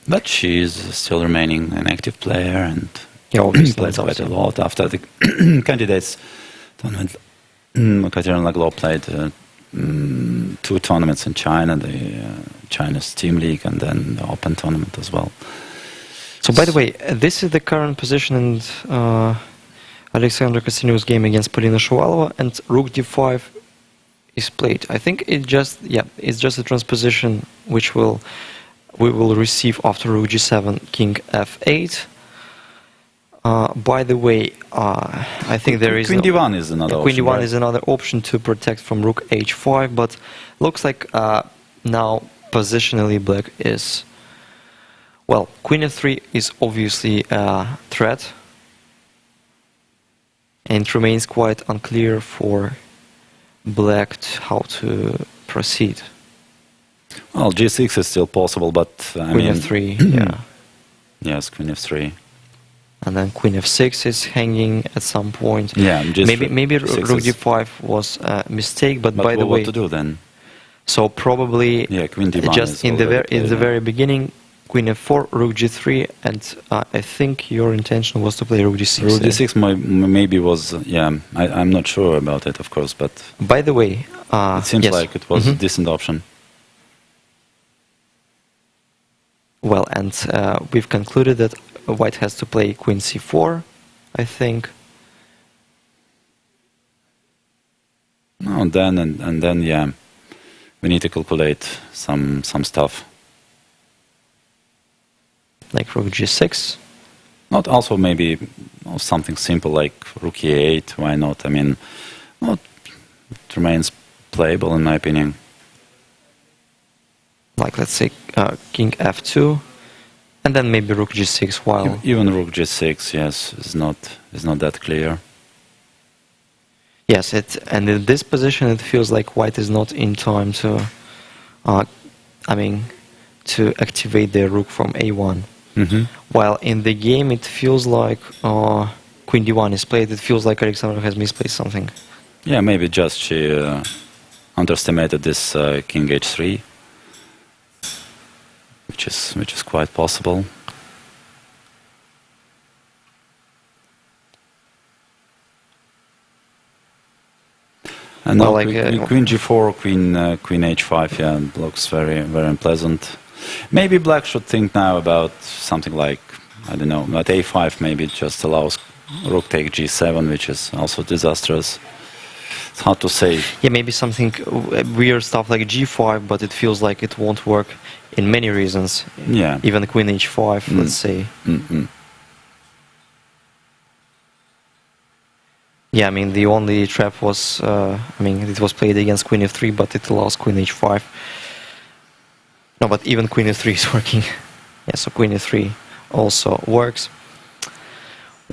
But she is still remaining an active player and... played quite a lot after the candidates tournament. Katerina Laglo played 2 tournaments in China, the China's Team League, and then the Open tournament as well. So, by the way, this is the current position in Alexander Kostyniuk's game against Polina Shuvalova, and Rook d5 is played. I think it's just a transposition which we will receive after Rook g7, King f8. By the way, I think there is Queen d1 is another option. Queen d1 is another option to protect from Rook h5, but looks like now positionally Black is... Well, Queen f3 is obviously a threat, and it remains quite unclear for Black how to proceed. Well, g6 is still possible, but Queen f3, Yes, Queen f3. And then Queen f6 is hanging at some point. Yeah, maybe Rook d5 was a mistake, but by the way, what to do then? So probably Queen d1 just in the very beginning, Queen f4, Rook g3, and I think your intention was to play Rook d6. Rook d6 maybe was I'm not sure about it, of course, but by the way, it seems like it was a decent option. Well, and we've concluded that White has to play Queen c4, I think. No, and then we need to calculate some stuff. Like Rook g6. Not also maybe something simple like Rook e8. Why not? I mean, It remains playable in my opinion. Like, let's say king f2, and then maybe rook g6 while... Even rook g6, yes, is not that clear. Yes, and in this position it feels like white is not in time to, to activate their rook from a1. Mm-hmm. While in the game it feels like queen d1 is played, it feels like Alexander has misplaced something. Yeah, maybe just she underestimated this king h3, which is quite possible. And now queen g4, queen h5, yeah, looks very unpleasant. Maybe black should think now about something like, I don't know, at a5 maybe it just allows rook take g7, which is also disastrous. It's hard to say. Yeah, maybe something weird stuff like g5, but it feels like it won't work in many reasons. Yeah. Even queen h5, let's say. Mm-mm. Yeah, I mean, the only trap was, it was played against queen f3, but it allows queen h5. No, but even queen f3 is working. Yeah, so queen f3 also works.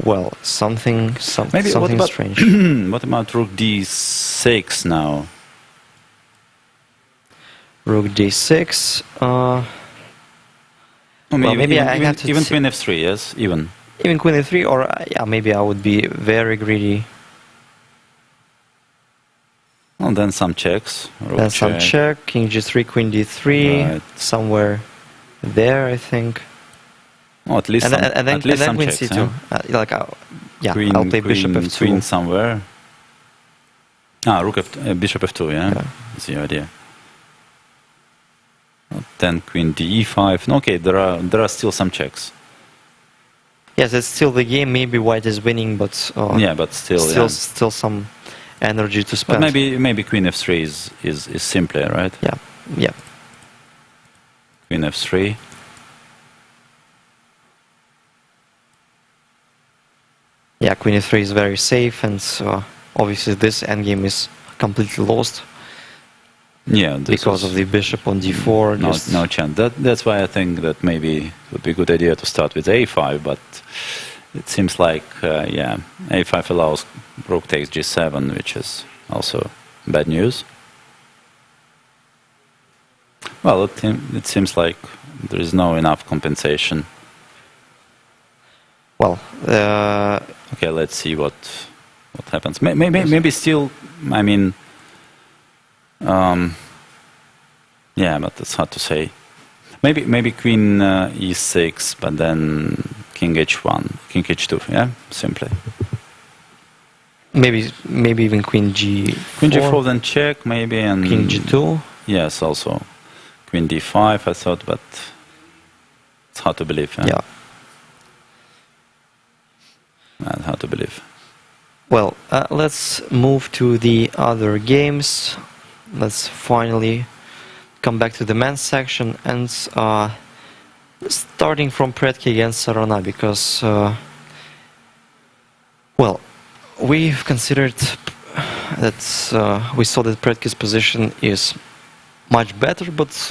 Well, something strange. What about rook d6 now? Rook d6. Maybe I have to even queen f3, yes, even queen f3, or yeah, maybe I would be very greedy. Well, then some checks. Then some check, king g3, queen d3, right. Somewhere there, I think. Oh, at least some queen checks, c2. Yeah? I'll play bishop f2. Queen somewhere. Bishop f2, yeah? That's the idea. Then queen d5. Okay, there are still some checks. Yes, it's still the game. Maybe white is winning, but yeah, but still some energy to spend. But maybe queen f3 is simpler, right? Yeah. Queen f3. Yeah, queen f3 is very safe, and obviously this endgame is completely lost. Yeah, because of the bishop on d4. No chance. That's why I think that maybe it would be a good idea to start with a5, but it seems like, a5 allows rook takes g7, which is also bad news. Well, it seems like there is no enough compensation. Well, okay, let's see what happens. Maybe still, I mean, yeah, but it's hard to say. Maybe queen e6, but then king h1, king h2. Yeah, simply. Maybe even queen g4. Queen g4, then check maybe, and king g2. Yes, also queen d5. I thought, but it's hard to believe. Yeah. Hard to believe. Well, let's move to the other games. Let's finally come back to the men's section, and starting from Predke against Sarana, because well, we've considered that we saw that Predke's position is much better, but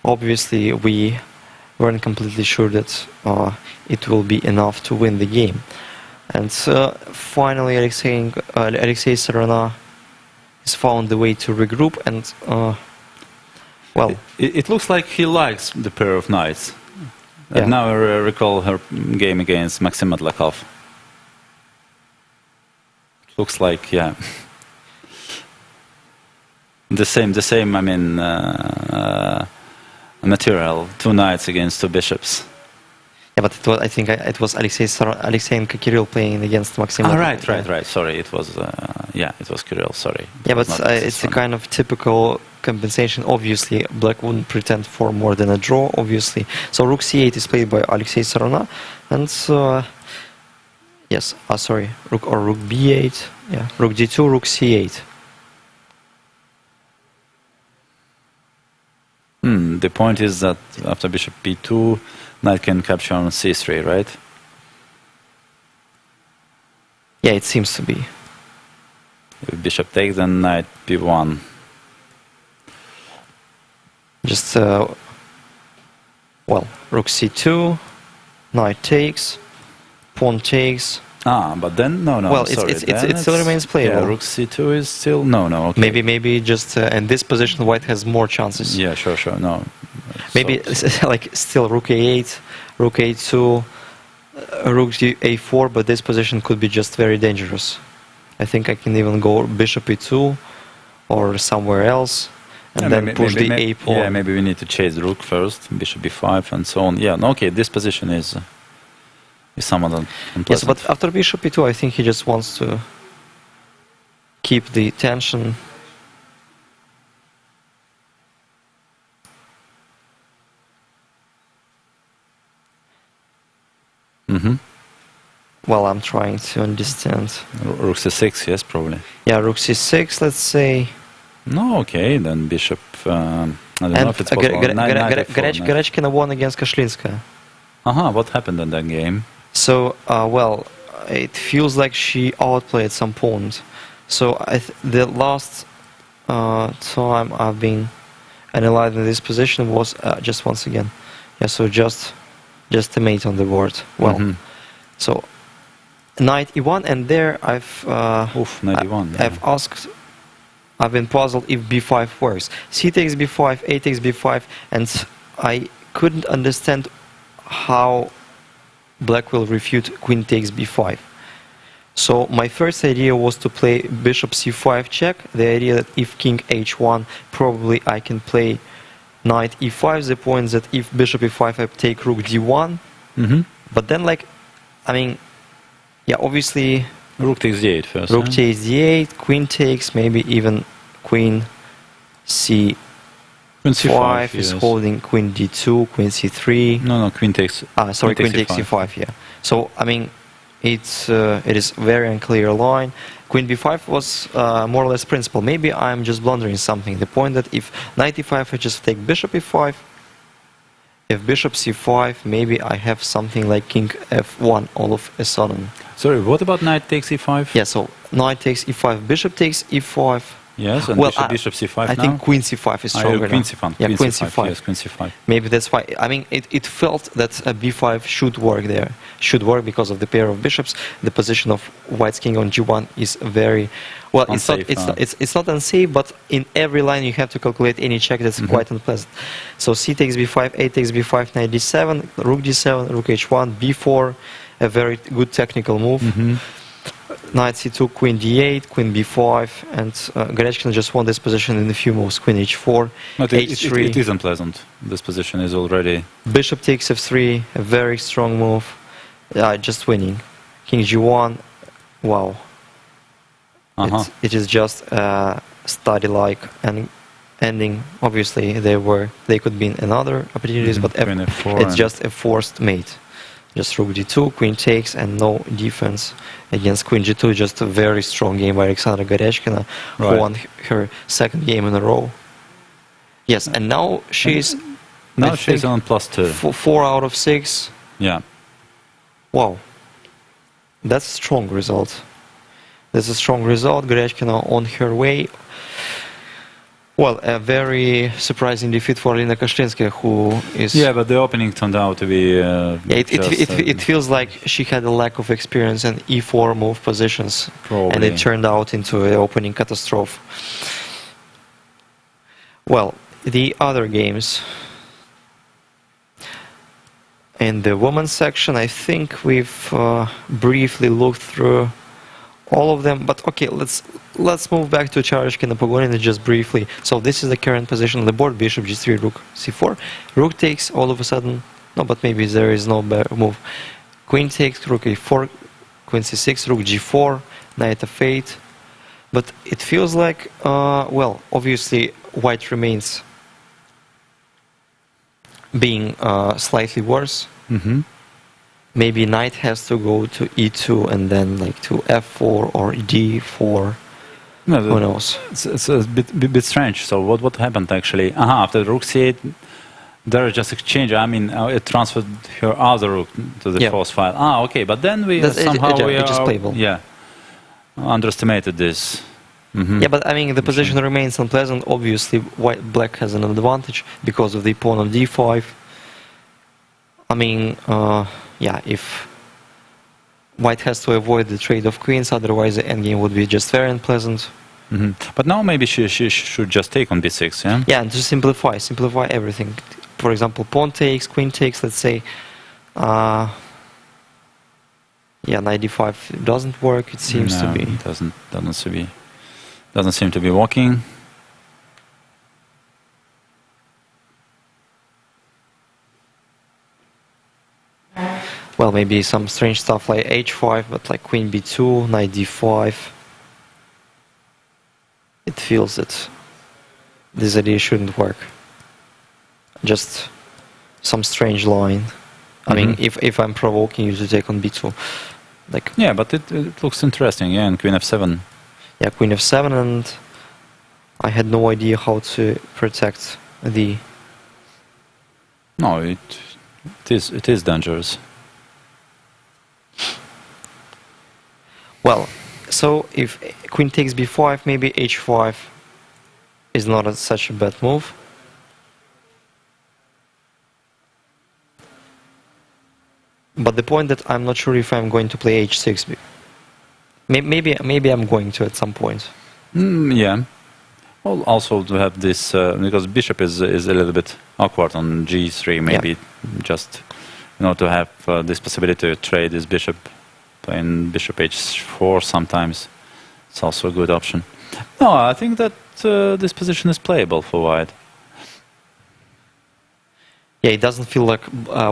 obviously we weren't completely sure that it will be enough to win the game. And finally Alexei Sarana has found the way to regroup, and well, it looks like he likes the pair of knights. Yeah. Now I recall her game against Maxim Matlakov. It looks like, yeah, the same. I mean, material. 2 knights against 2 bishops. Yeah, but I think it was Alexei and Kirill playing against Maxim. Right. Sorry, it was it was Kirill. Sorry. Yeah, but it's a kind of typical compensation. Obviously, black wouldn't pretend for more than a draw. Obviously, so rook c8 is played by Alexei Sarana, and yes, sorry, rook b8. Yeah, rook d2, rook c8. The point is that after bishop b2, knight can capture on c3, right? Yeah, it seems to be. bishop takes, then knight b1. Just, well, rook c2, knight takes, pawn takes. But then no. Well, sorry. it still remains playable. Yeah, rook c2 is still no. Okay. Maybe just in this position, white has more chances. Yeah, sure. No. Maybe like still rook a8, rook a2, rook a4, but this position could be just very dangerous. I think I can even go bishop e2 or somewhere else, and then push the a pawn. Yeah, maybe we need to chase the rook first, bishop b5, and so on. Yeah, okay, this position is somewhat unpleasant. Yes, but after bishop e2, I think he just wants to keep the tension. Well, I'm trying to understand. Rook c6, yes, probably. Yeah, rook c6, let's say. No, okay, then bishop. I don't know if it's possible. Garechkina won against Kashlinskaya. What happened in that game? So, well, it feels like she outplayed some pawns. So, the last time I've been analyzing this position was just once again. Yeah, so just a mate on the board. Well, so knight e1, and there I've knight e1. Yeah. I've been puzzled if b5 works. C takes b5, a takes b5, and I couldn't understand how black will refute queen takes b5. So my first idea was to play bishop c5 check, the idea that if king h1, probably I can play knight e5, the point that if bishop e5 I take rook d1, but then yeah, obviously rook takes d8 first. Rook takes d8, queen takes, maybe even queen c5 is holding queen d2, queen c3. No, queen takes. Sorry, queen takes c5. Yeah. So it is very unclear line. Queen b5 was more or less principle. Maybe I'm just blundering something. The point that if knight e5 I just take bishop e5. If bishop c5, maybe I have something like king f1 all of a sudden. Sorry, what about knight takes e5? Yeah, so knight takes e5, bishop takes e5. Yes, and well, bishop c5 I think queen c5 is stronger queen now. c5. Yeah, queen c5. c5. Yes, queen c5. Maybe that's why. It felt that a b5 should work there. Should work because of the pair of bishops. The position of white's king on g1 is very... Well, unsafe, it's not unsafe, but in every line you have to calculate any check that's quite unpleasant. So c takes b5, a takes b5, knight d7, rook d7, rook h1, b4, a very good technical move. Knight c2, queen d8, queen b5, and Garechkina just won this position in a few moves. Queen h4, h3. It is unpleasant. This position is already... Bishop takes f3, a very strong move. Just winning. King g1, wow. It is just study-like and ending. Obviously, they could be in other opportunities, but it's just a forced mate. Just rook d2, queen takes, and no defense against queen g2. Just a very strong game by Alexandra Garechkina, who won her second game in a row. Yes, and now she's... Now she's on +2. 4 out of 6. Yeah. Wow. That's a strong result. That's a strong result. Garechkina on her way. Well, a very surprising defeat for Alina Kashlinskaya, who is... Yeah, but the opening turned out to be... it feels like she had a lack of experience in e4 move positions. Probably. And it turned out into an opening catastrophe. Well, the other games... In the women's section, I think we've briefly looked through all of them, but okay, let's move back to Charishkina Pogonina just briefly. So this is the current position on the board: bishop g3, rook c4, rook takes. All of a sudden, no, but maybe there is no better move. Queen takes, rook a4, queen c6, rook g4, knight f8. But it feels like, well, obviously white remains being slightly worse. Maybe knight has to go to e2 and then like to f4 or d4. No, who knows? It's a bit strange. So what happened actually? After rook c8, there is just exchange. I mean, it transferred her other rook to the force file. Okay, but then we just playable. Yeah, underestimated this. Mhm. Yeah, but I mean the position remains unpleasant. Obviously, black has an advantage because of the pawn on d5. I mean, yeah, if white has to avoid the trade of queens, otherwise the endgame would be just very unpleasant. Mhm. But now maybe she should just take on b6, yeah? Yeah, and to simplify everything. For example, pawn takes, queen takes, let's say. Yeah, knight d5 doesn't work, it seems to No, be. it doesn't seem to be working. Well, maybe some strange stuff like h5, but like queen b2, knight d5. It feels that this idea shouldn't work. Just some strange line. I mean, if I'm provoking you to take on b2, like Yeah, but it looks interesting, yeah, and queen f7. yeah, queen f7, and I had no idea how to protect the. No, it is dangerous. Well, so if queen takes b5, maybe h5 is not such a bad move. But the point that I'm not sure if I'm going to play h6. Maybe I'm going to at some point. Yeah. Well, also to have this because bishop is a little bit awkward on g3. Maybe just to have this possibility to trade this bishop, playing bishop h4 sometimes. It's also a good option. No, I think that this position is playable for white. Yeah, it doesn't feel like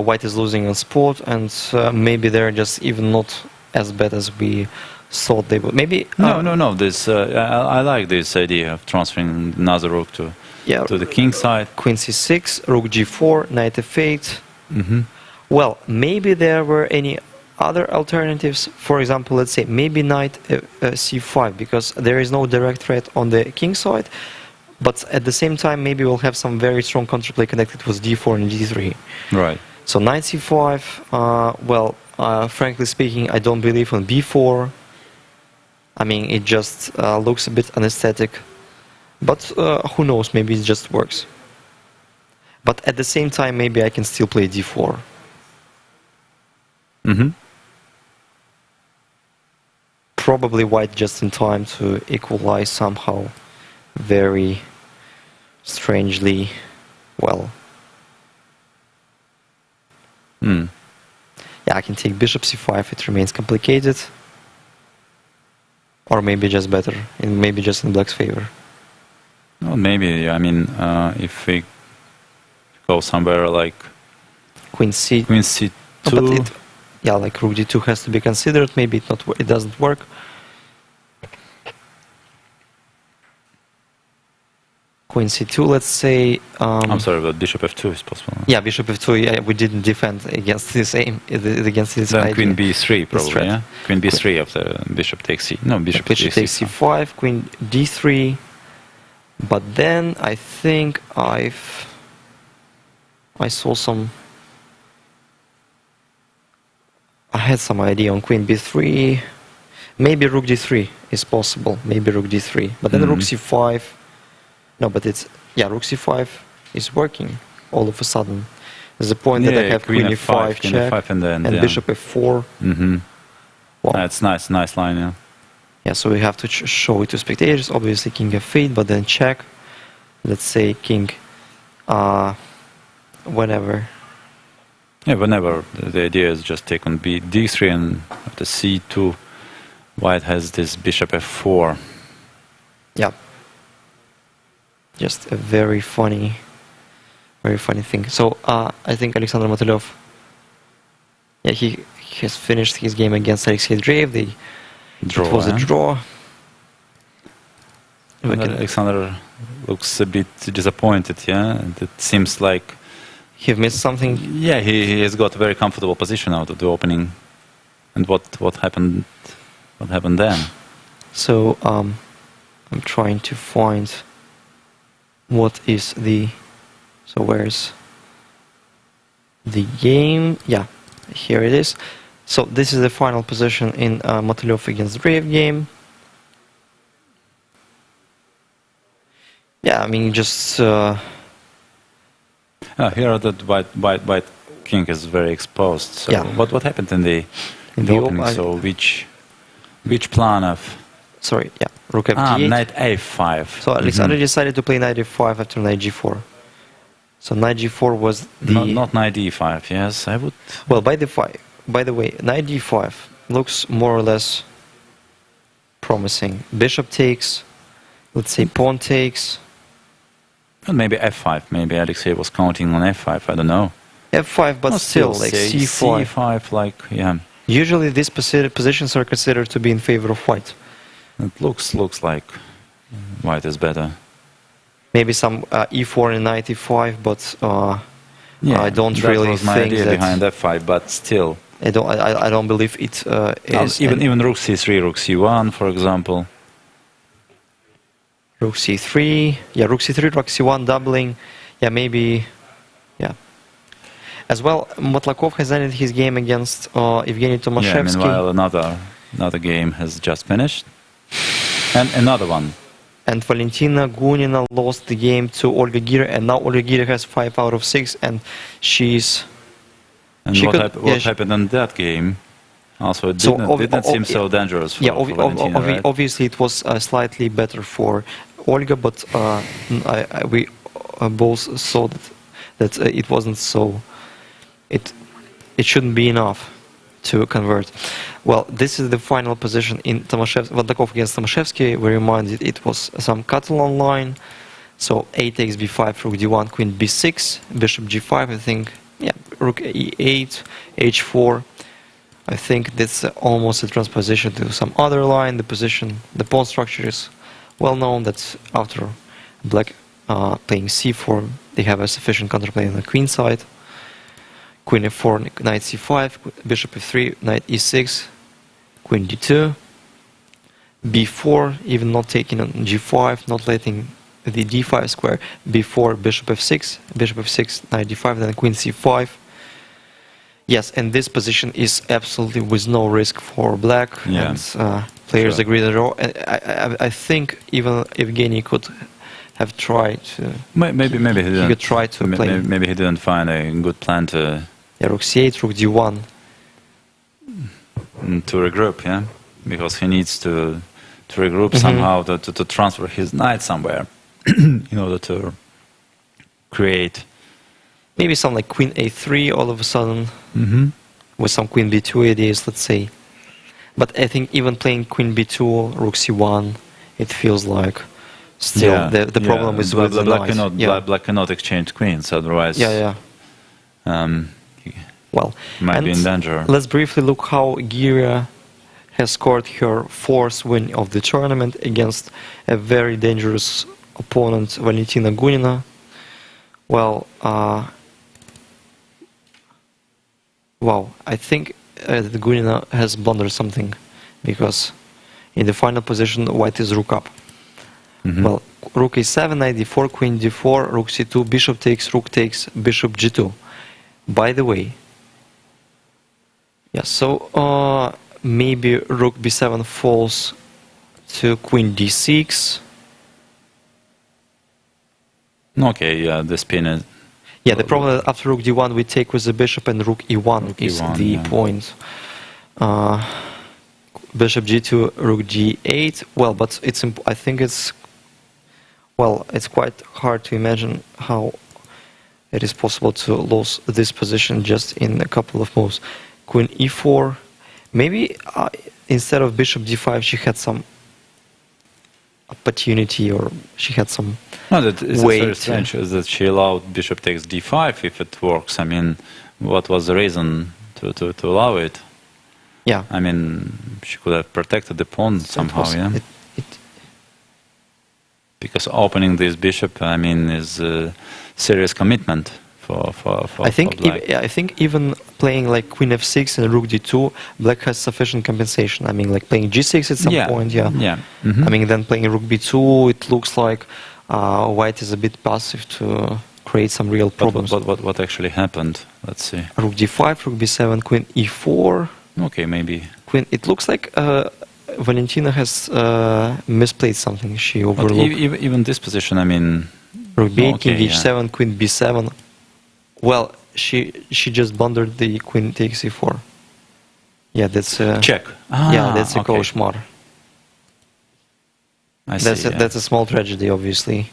white is losing on spot, and maybe they're just even not as bad as we thought they would. Maybe No. This I like this idea of transferring another rook to the king side. Queen c6, rook g4, knight f8. Mm-hmm. Well, maybe there were any other alternatives. For example, let's say maybe knight c5, because there is no direct threat on the king side. But at the same time, maybe we'll have some very strong counterplay connected with d4 and d3. Right. So knight c5, frankly speaking, I don't believe on b4. I mean, it just looks a bit anesthetic. But who knows, maybe it just works. But at the same time, maybe I can still play d4. Mm-hmm. Probably white just in time to equalize somehow. Very strangely well. Yeah, I can take bishop c5, it remains complicated. Or maybe just better, and maybe just in black's favor. Well, maybe, I mean, if we go somewhere like Queen c2. No, But yeah, like rook d2 has to be considered, maybe it doesn't work. Queen c2, let's say. I'm sorry, but bishop f2 is possible. Yeah, bishop f2. Yeah, we didn't defend against this aim, against this Then idea. queen b3 probably, threat. yeah? Queen b3 after bishop takes c. No, bishop takes c5, queen d3. But then I think I saw some. I had some idea on queen b3. Maybe rook d3 is possible. Maybe rook d3. But then rook c5. No, but rook c5 is working all of a sudden. There's a point that I have queen e5 check and bishop f4. Mm-hmm. Wow. That's nice line, yeah. Yeah, so we have to show it to spectators. Obviously king f8, but then check. Let's say king whenever. Yeah, whenever. The idea is just take on d3 and after c2, white has this bishop f4. Yeah. Just a very funny thing. So I think Alexander Motylev, yeah, he has finished his game against Alexei Dreyev. It was a draw. Alexander looks a bit disappointed, yeah? And it seems like he missed something. Yeah, he has got a very comfortable position out of the opening. And what happened then? So I'm trying to find what is the. So where's the game? Yeah, here it is. So this is the final position in Motylev against Dreyev game. Yeah, I mean, just Here that white king is very exposed. So Yeah. what happened in the the opening? So which plan of sorry, yeah, rook f8. knight a5? So Alexander decided to play knight f5 after knight g4. So knight g4 was the not knight e5. Yes, I would. well by the way, knight d5 looks more or less promising. Bishop takes, let's say pawn takes. Well, maybe f5. Maybe Alexei was counting on f5. I don't know. f5, but No, still like say c5. c5, like yeah. Usually these positions are considered to be in favor of white. It looks like white is better. Maybe some e4 and knight e5, but I don't that really was my think idea that behind f5, but still. I don't believe it is. Even rook c3, rook c1, for example. Rook c3, yeah, rook c3, rook c1 doubling, yeah, maybe, yeah. As well, Motlakov has ended his game against Evgeny Tomashevsky. Yeah, meanwhile another game has just finished, and another one. And Valentina Gunina lost the game to Olga Gira, and now Olga Gira has 5 out of 6, and she's... And what happened in that game? Also, it didn't seem so dangerous for Valentina, right? Obviously it was slightly better for Olga, but we both saw that it wasn't so... It shouldn't be enough to convert. Well, this is the final position in Vondakov against Tomashevsky. We reminded it was some Catalan line. So a takes b5, rook d1, queen b6, bishop g5, I think. Yeah, rook e8, h4. I think that's almost a transposition to some other line. The pawn structure is well known that after black playing c4, they have a sufficient counterplay on the queen side. Queen f4, knight c5, bishop f3, knight e6, queen d2, b4, even not taking on g5, not letting the d5 square, b4, bishop f6, knight d5, then queen c5. Yes, and this position is absolutely with no risk for black, yeah. And players agree to draw. I think even Evgeny could have tried to... Maybe he didn't. He could try to play... Maybe he didn't find a good plan to... Yeah, rook c8, rook d1. To regroup, yeah? Because he needs to regroup somehow, to transfer his knight somewhere in order to create... Maybe some like queen a3 all of a sudden, with some queen b2 ideas, let's say. But I think even playing queen b2, rook c1, it feels like still the problem is with the knight. Black cannot exchange queens, otherwise... Well, might be in danger. Let's briefly look how Gira has scored her 4th win of the tournament against a very dangerous opponent, Valentina Gunina. Well, wow, I think the Gunina has blundered something, because in the final position, white is rook up. Well, rook a7, knight d4, queen d4, rook c2, bishop takes, rook takes, bishop g2. By the way, yeah, so maybe rook b7 falls to queen d6. Okay, yeah, the spin is... Yeah, the problem is after rook d1 we take with the bishop, and rook e1 is the point. Bishop g2, rook g8. Well, but I think it's quite hard to imagine how it is possible to lose this position just in a couple of moves. Queen e4. Maybe instead of bishop d5 she had some opportunity, or she had some way. Very strange is that she allowed bishop takes d5 if it works. I mean, what was the reason to allow it? Yeah. I mean, she could have protected the pawn somehow, yeah? Because opening this bishop, I mean, is a serious commitment for I think black. I think even playing like queen f6 and rook d2, black has sufficient compensation. I mean, like playing g6 at some point, yeah. I mean, then playing rook b2, it looks like white is a bit passive to create some real problems. But what actually happened? Let's see. Rook d5, rook b7, queen e4. Okay, maybe. Queen. It looks like Valentina has misplayed something. She But overlooked. even this position, I mean, Rook b8, okay, king h7, queen b7. Well, she just blundered the queen takes e4. Yeah, that's check. yeah, that's a okay. koshmar. I see, That's a small tragedy, obviously.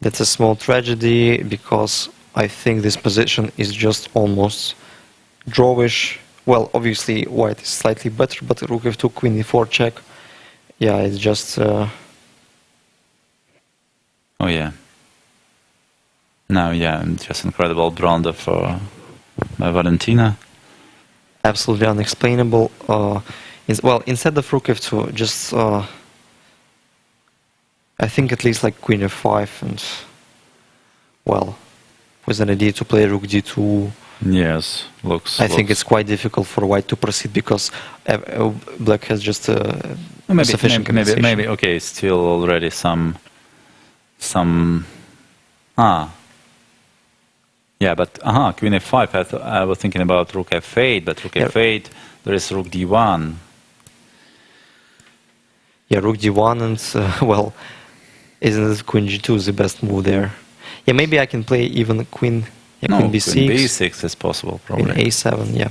That's a small tragedy because I think this position is just almost drawish. Well, obviously white is slightly better, but rook f2, queen e4 check. Yeah, it's just. Oh yeah. No, yeah, just incredible blunder by Valentina. Absolutely unexplainable. Well, instead of rook f2, just I think at least like queen f5 and well, with an idea to play rook d2. Yes, looks. I think it's quite difficult for white to proceed because black has just sufficient compensation. maybe. Okay, still already some. Yeah, but queen f5. I was thinking about rook f8, but rook f8. There is rook d1. Yeah, rook d1 and well, isn't it queen g2 the best move there? Yeah, maybe I can play even queen. Yeah, No, queen b6. queen b6 is possible, probably. Queen a7, yeah.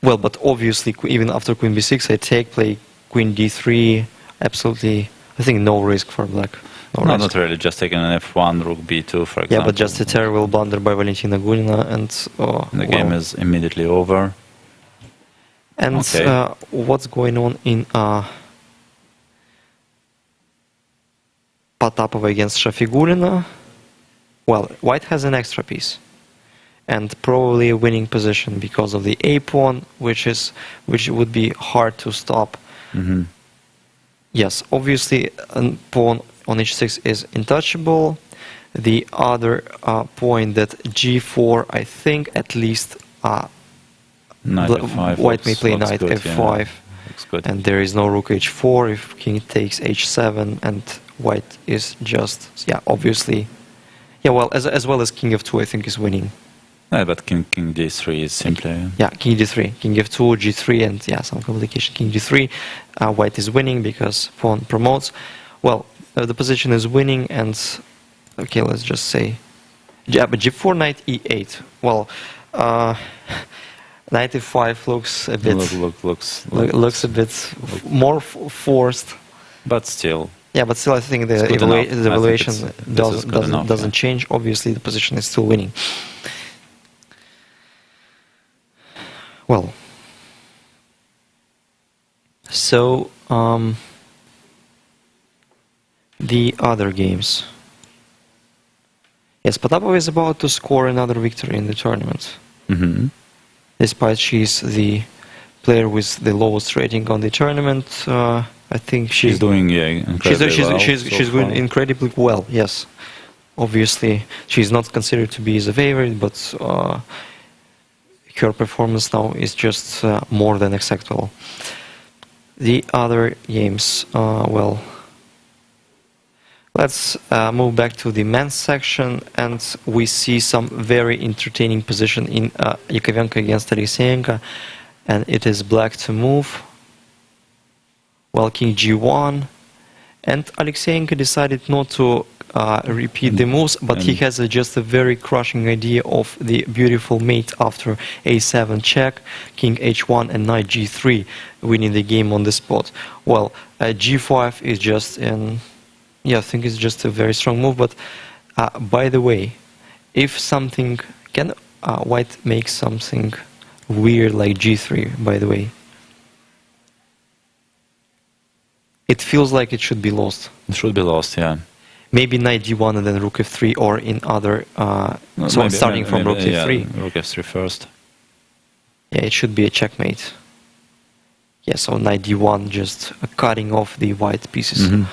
Well, but obviously, even after queen b6, I play queen d3. Absolutely, I think no risk for black. No, risk. not really. Just taking an f1, rook b2, for example. Yeah, but just a terrible blunder by Valentina Gunina, and the game is immediately over. And okay. What's going on in Potapova against Shafigulina? Well, white has an extra piece, and probably a winning position because of the a pawn, which would be hard to stop. Mm-hmm. Yes, obviously, a pawn on h6 is untouchable. The other point that g4, I think at least knight f5 white may play knight good, f5, yeah. Looks good. and there is no rook h4 if king takes h7, and white is just, yeah, obviously, yeah, well, as well as king f2, I think is winning. Yeah, but king d3 is simply... Yeah, king d3, king f2, g3, and yeah, some complication. King d3, white is winning because pawn promotes. Well, the position is winning, and okay, let's just say, yeah, but g4, knight e8. Well, knight f5 looks a bit looks a bit more forced. But still. Yeah, but still, I think the evaluation doesn't change. Obviously, the position is still winning. Well, so the other games. Yes, Potapova is about to score another victory in the tournament. Mm-hmm. Despite she's the player with the lowest rating on the tournament, I think she's doing incredibly well. She's doing incredibly well. Yes, obviously she's not considered to be the favorite, but her performance now is just more than acceptable. The other games, well, let's move back to the men's section, and we see some very entertaining position in Yakovenko against Alexeyenko, and it is black to move. Well, king g1, and Alexeyenko decided not to repeat the moves, but he has just a very crushing idea of the beautiful mate after a7 check, king h1 and knight g3, winning the game on the spot. Well, g5 is just yeah, I think it's just a very strong move, but by the way, if something, can white make something weird like g3, by the way? It feels like it should be lost. It should be lost, yeah. Maybe knight d1 and then rook f3, or in other... so starting from rook f3. Yeah, rook f3 first. Yeah, it should be a checkmate. Yeah, so knight d1, just cutting off the white pieces. Mm-hmm.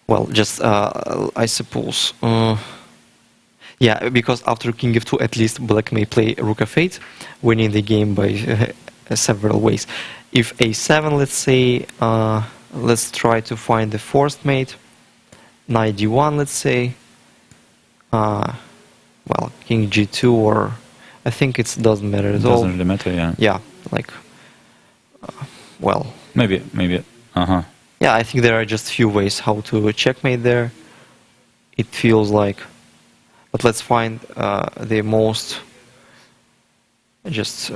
Well, just, I suppose... yeah, because after king f2, at least black may play rook f8, winning the game by several ways. If a7, let's say, let's try to find the forced mate. Knight d1, let's say. Well, king g2, or I think it doesn't matter at all. Doesn't really matter, yeah. Yeah, like well, maybe. yeah, I think there are just few ways how to checkmate there. It feels like, but let's find the most just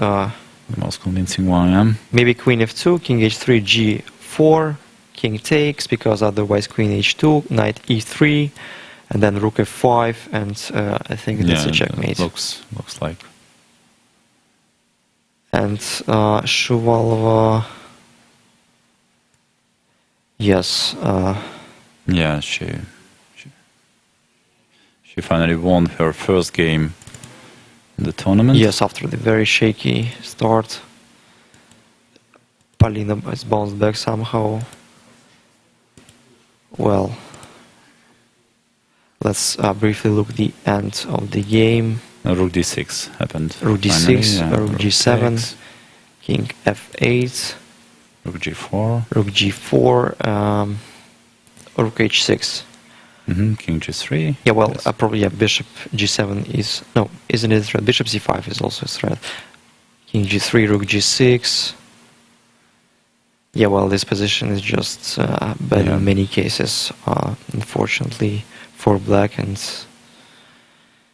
The most convincing one, yeah. maybe queen f2, king h3, g4, king takes because otherwise queen h2, knight e3, and then rook f5, and I think that's a checkmate. Looks like. And Shuvalova, yes. Yeah, she finally won her first game in the tournament. Yes, after the very shaky start, Polina has bounced back somehow. Well, let's briefly look the end of the game. Rook d6 happened. Rook d6, finally, rook g7, takes, king f8, rook g4, rook g4, rook h6. king g3. Yeah, well, yes. probably yeah, bishop g7 is no, isn't it a threat? Bishop c5 is also a threat. King g3, rook g6. Yeah, well, this position is just bad in many cases, unfortunately, for black, and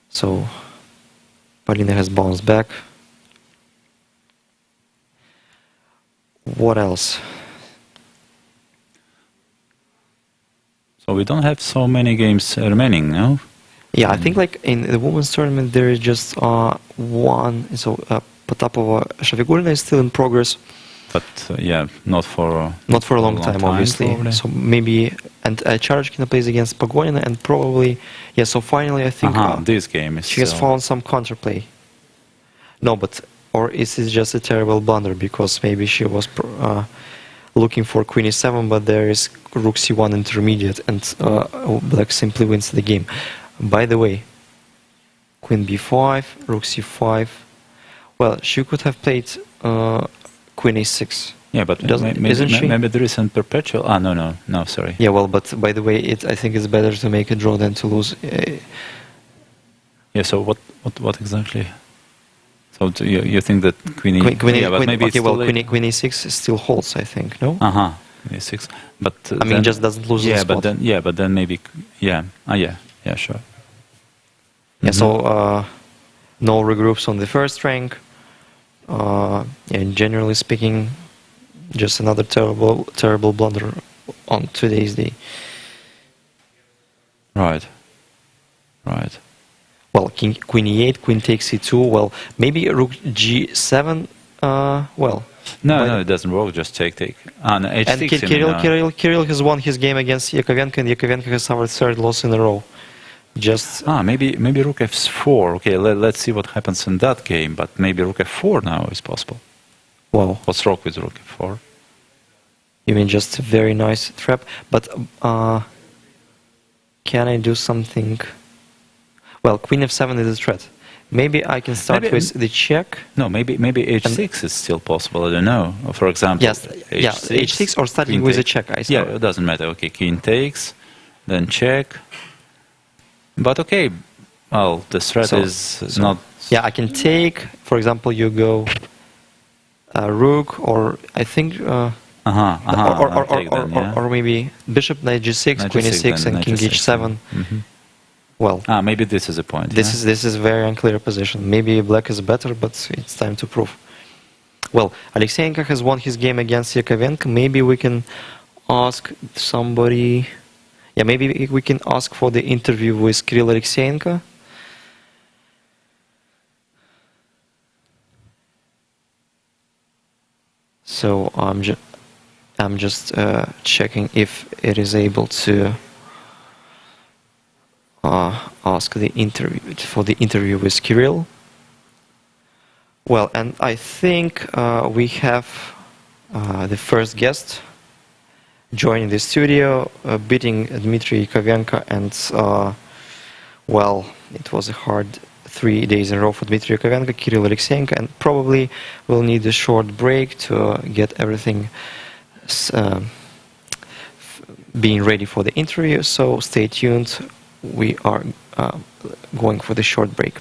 so Polina has bounced back. What else? So we don't have so many games remaining, no? Yeah, I think like in the women's tournament there is just one. So Potapova Shavigulina is still in progress. But yeah, not for a long time, obviously. Probably. So maybe, and Charachkina plays against Pagonina, and probably, yeah. So finally, I think this game is. she has found some counterplay. No, but or is it just a terrible blunder because maybe she was looking for Queen e7, but there is Rook c1 intermediate, and Black simply wins the game. By the way, Queen b5, Rook c5. Well, she could have played Queen a6. Yeah, but isn't she? maybe there isn't perpetual. No, sorry. Yeah, well, but by the way, I think it's better to make a draw than to lose. Yeah. So what exactly? So you think that Queen e? But maybe okay, it's well, too late. Queen e6 still holds, I think. No. E6. But I mean, just doesn't lose the spot. But then maybe yeah. Yeah, sure. Yeah. So no regroups on the first rank. And generally speaking, just another terrible blunder on today's day. Right. Well, Queen e8, Queen takes e2. Well, maybe Rook g7. Well. No, it doesn't work. Just take. No, h6. And Kirill has won his game against Yakovenko, and Yakovenko has suffered third loss in a row. Just maybe Rook f4. Okay, let's see what happens in that game. But maybe Rook f4 now is possible. Wow. What's wrong with Rook f4? You mean just a very nice trap? But can I do something? Well, Queen f7 is a threat. Maybe I can start with the check. No, maybe h6 is still possible. I don't know. For example, yes, h6 or starting with a check. Yeah, it doesn't matter. Okay, King takes, then check. But okay, well, the threat is not. Yeah, I can take. For example, you go Rook, or I think. Or maybe Bishop knight g6, Queen e6, and King h7. Well, maybe this is a point. This is a very unclear position. Maybe Black is better, but it's time to prove. Well, Alexeyenko has won his game against Yakovenko. Maybe we can ask somebody. Yeah, maybe we can ask for the interview with Kirill Alexeyenko. So I'm just checking if it is able to ask the interview with Kirill. Well, and I think we have the first guest joining the studio, beating Dmitry Yakovenko, and well, it was a hard 3 days in a row for Dmitry Yakovenko, Kirill Alexeyenko, and probably we'll need a short break to get everything being ready for the interview, so stay tuned. We are going for the short break.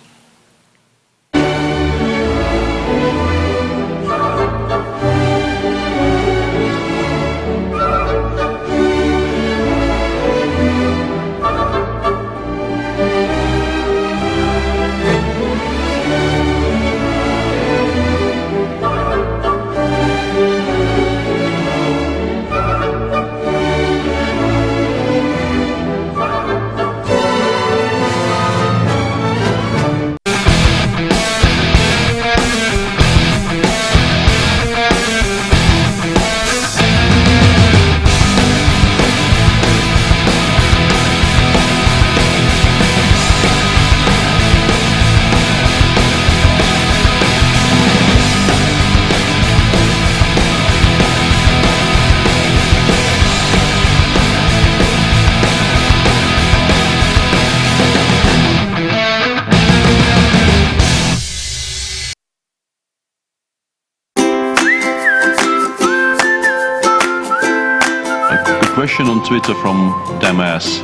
question on Twitter from Damas.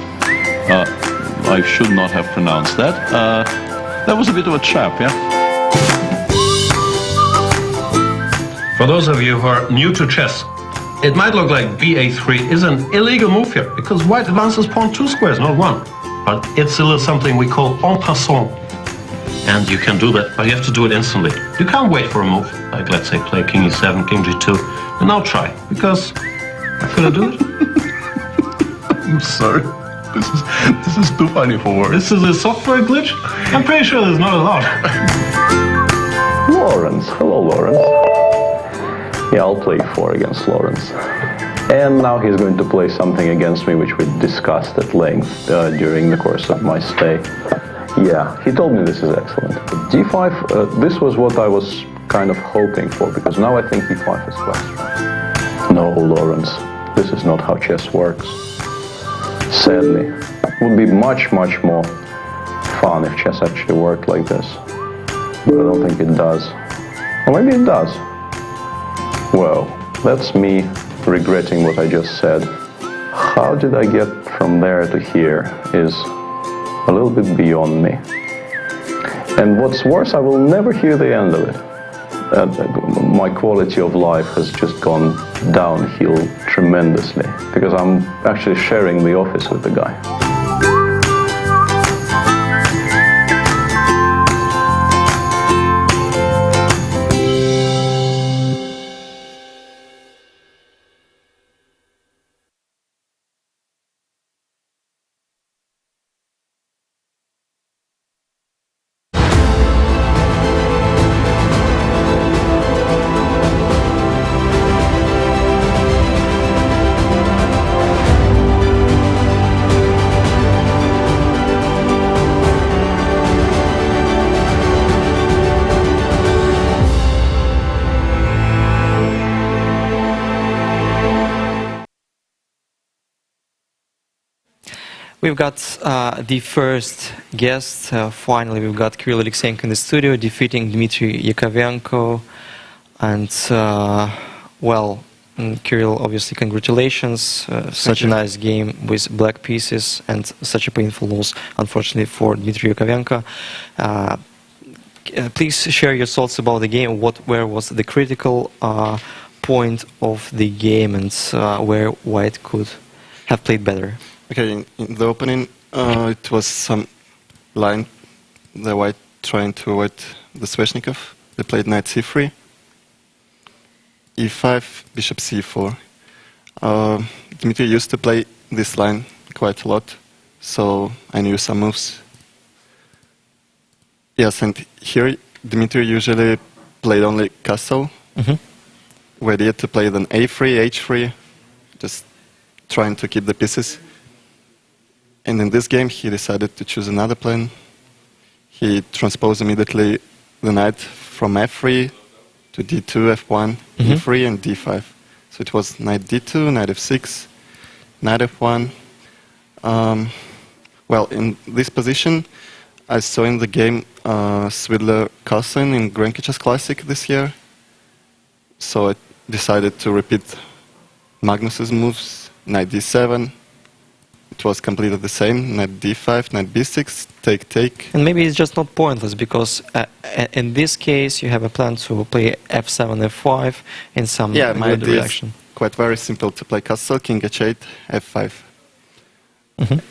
I should not have pronounced that. That was a bit of a trap, yeah? For those of you who are new to chess, it might look like ba3 is an illegal move here, because white advances pawn 2 squares, not 1. But it's a little something we call en passant. And you can do that, but you have to do it instantly. You can't wait for a move, like let's say play king e7, king g2, and now try, because I couldn't do it. I'm sorry. This is too funny for words. This is a software glitch? I'm pretty sure it's not allowed. Lawrence. Hello, Lawrence. Yeah, I'll play 4 against Lawrence. And now he's going to play something against me which we discussed at length during the course of my stay. Yeah, he told me this is excellent. d5, this was what I was kind of hoping for, because now I think e5 is quite strong. No, Lawrence, this is not how chess works. Sadly, it would be much, much more fun if chess actually worked like this. But I don't think it does. Or maybe it does. Well, that's me regretting what I just said. How did I get from there to here is a little bit beyond me. And what's worse, I will never hear the end of it. My quality of life has just gone downhill tremendously because I'm actually sharing the office with the guy. We've got the first guest. Finally, we've got Kirill Alexeyenko in the studio, defeating Dmitry Yakovenko. And, well, Kirill, obviously, congratulations. Such a nice game with black pieces and such a painful loss, unfortunately, for Dmitry Yakovenko. Please share your thoughts about the game. Where was the critical point of the game and where White could have played better? Okay, in the opening, it was some line, the White trying to avoid the Sveshnikov. They played knight c3, e5, bishop c4. Dmitry used to play this line quite a lot, so I knew some moves. Yes, and here Dmitry usually played only castle. We had to play then a3, h3, just trying to keep the pieces. And in this game, he decided to choose another plan. He transposed immediately the knight from f3 to d2, f1, e3, and d5. So it was knight d2, knight f6, knight f1. Well, in this position, I saw in the game Swidler-Carlsen in Grand Chess Classic this year. So I decided to repeat Magnus's moves, knight d7. It was completely the same, knight d5, knight b6, take, take. And maybe it's just not pointless, because in this case you have a plan to play f7, f5 in some good reaction. Quite very simple to play castle, king h8, f5.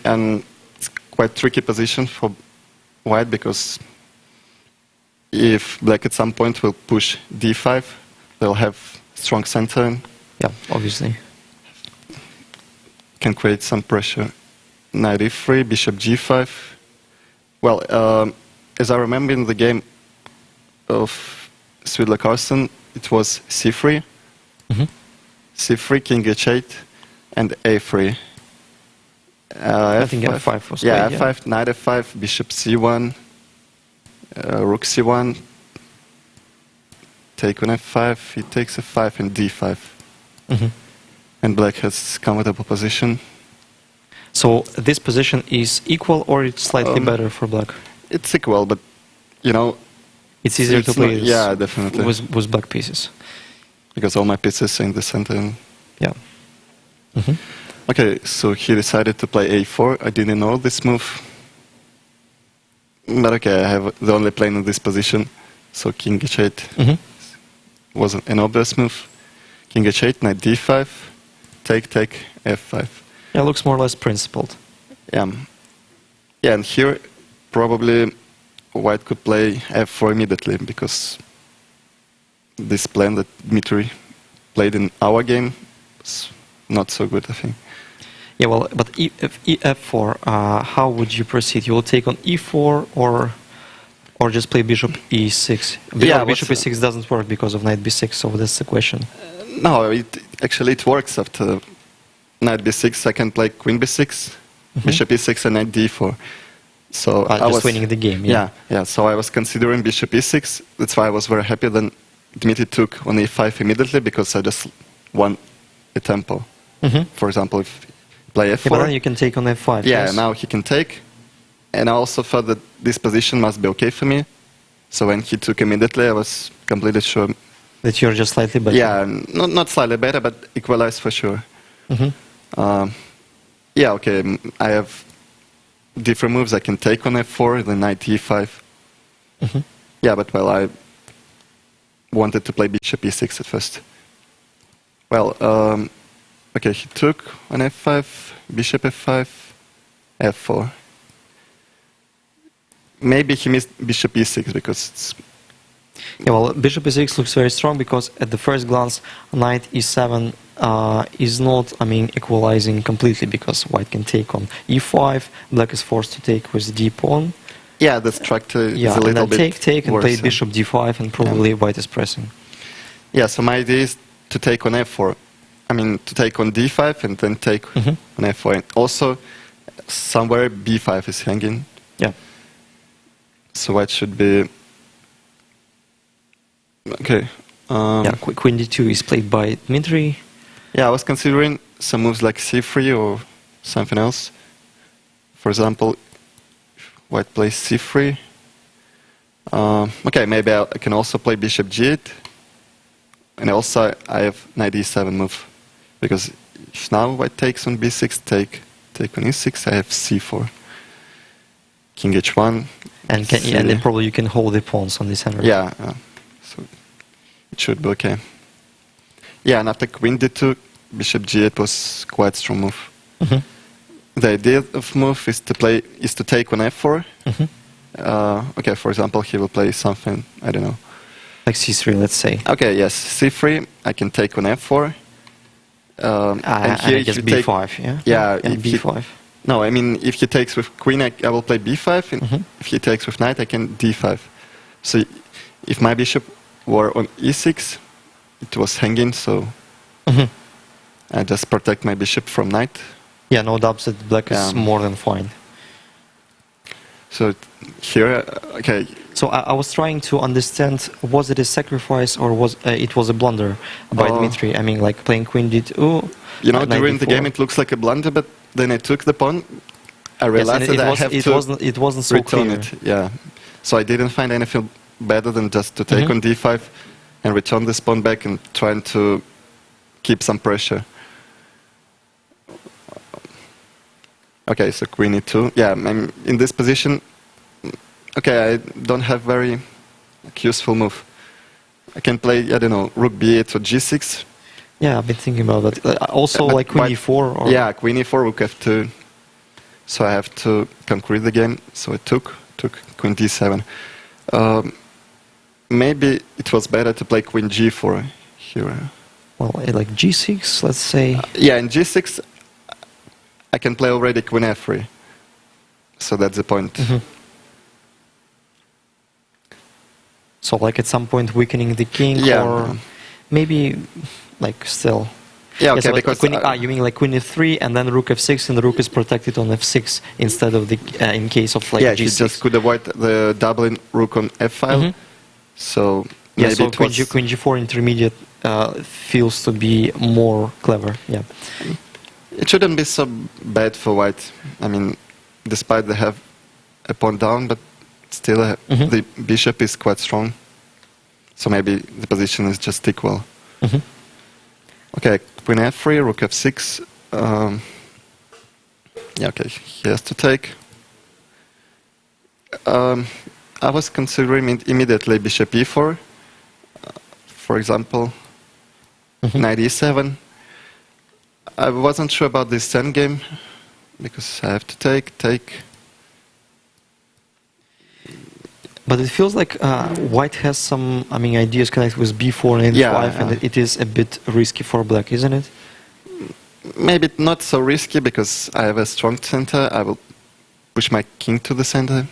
And it's quite tricky position for White, because if Black at some point will push d5, they'll have strong center. Yeah, obviously. Can create some pressure. Knight e3, bishop g5. Well, as I remember in the game of Swidler-Carlsen, it was c3, c3, king h8, and a3. I think f5 was yeah, played, f5, knight f5, bishop c1, rook c1, take on f5, he takes f5 and d5. And Black has comfortable position. So this position is equal, or it's slightly better for Black? It's equal, but you know, it's easier to play this, yeah, definitely, with black pieces. Because all my pieces are in the center. Yeah. Okay, so he decided to play a4. I didn't know this move. But okay, I have the only plane in this position. So king h8 was an obvious move. King h8, knight d5, take, f5. Yeah, looks more or less principled. Yeah. Yeah, and here probably white could play f4 immediately because this plan that Dmitry played in our game was not so good, I think. Yeah, well, but if f4, how would you proceed? You will take on e4 or just play bishop e6? Yeah, Bishop e6 doesn't work because of knight b6, so that's the question. No, actually it works after knight b6. I can play queen b6, bishop e6, and knight d4. So I just was winning the game. Yeah. So I was considering bishop e6. That's why I was very happy. Then Dmitry took on e5 immediately because I just won a tempo. For example, if play f4. Yeah, but then you can take on f5. Yeah, yes? now he can take. And I also thought that this position must be okay for me. So when he took immediately, I was completely sure. That you're just slightly better. Yeah, not slightly better, but equalized for sure. Yeah, okay, I have different moves. I can take on f4, then knight e5. Yeah, but well, I wanted to play bishop e6 at first. Well, okay, he took on f5, bishop f5, f4. Maybe he missed bishop e6 because it's... Yeah, well, bishop e6 looks very strong because at the first glance, knight e7 is not, equalizing completely because white can take on e5, black is forced to take with d pawn. Yeah, the structure is Yeah, a little and then bit take and worse, play bishop d5 and probably white is pressing. Yeah, so my idea is to take on f4. To take on d5 and then take on f4. And also, somewhere b5 is hanging. Yeah. So white should be... Okay. Queen d2 is played by Dmitry. Yeah, I was considering some moves like c3 or something else. For example, white plays c3. Okay, maybe I can also play bishop g8. And also I have knight e7 move. Because if now white takes on b6, take on e6, I have c4. King h1. And then probably you can hold the pawns on this center. Yeah, so it should be okay. Yeah, and after queen d2, bishop g8 was quite strong move. The idea of move is to take on f4. Okay, for example, he will play something, I don't know. Like c3, let's say. Okay, yes, c3, I can take on f4. And here I guess b5, yeah? Yeah, and b5. No, if he takes with queen, I will play b5, and if he takes with knight, I can d5. So if my bishop were on e6, it was hanging, so I just protect my bishop from knight. Yeah, no doubts that black is more than fine. So here, okay. So I was trying to understand, was it a sacrifice or was it was a blunder by Dmitry? Like playing queen d2. During the game it looks like a blunder, but then I took the pawn. I realized that I have to it wasn't so return clear. it. Yeah, so I didn't find anything better than just to take on d5 and return this pawn back and trying to keep some pressure. Okay, so queen e2. Yeah, I'm in this position. Okay, I don't have very useful move. I can play, I don't know, rook b8 or g6. Yeah, I've been thinking about that. Also, like queen e4? Or yeah, queen e4, rook f2. So I have to conclude the game. So I took queen d7. Maybe it was better to play queen g4 here. Well, like g6, let's say. Yeah, in g6, I can play already queen f3. So that's the point. So like at some point weakening the king, or maybe like still. Yeah, okay, so because... you mean like queen f3 and then rook f6 and the rook is protected on f6 instead of the in case of like yeah, g6. he just could avoid the doubling rook on f-file. So maybe so it was... queen g4 intermediate feels to be more clever. Yeah. It shouldn't be so bad for white. Despite they have a pawn down, but still the bishop is quite strong. So maybe the position is just equal. Okay, queen f3, rook f6. Yeah, okay, he has to take. I was considering immediately bishop e4, for example, knight e7. I wasn't sure about this endgame because I have to take. But it feels like white has some, ideas connected with b4 and Yeah, a5, and it is a bit risky for black, isn't it? Maybe not so risky because I have a strong center. I will push my king to the center.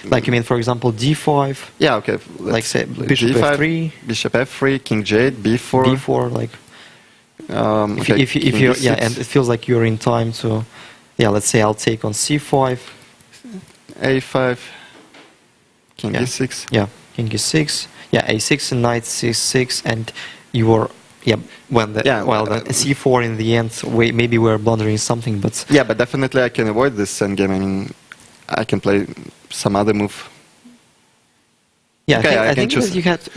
Like, for example, d5, Yeah, okay. like say bishop g5, f3, bishop f3, king j8, b4. b4, like Okay, if king you're, d6, and it feels like you're in time to, let's say I'll take on c5, a5, king Yeah. e6. yeah, king e6, a6 and knight c6, and you're, when the, Yeah, the c4 in the end, maybe we're blundering something, but Yeah, but definitely I can avoid this endgame. I can play some other move. yeah, Okay, I I can think choose. that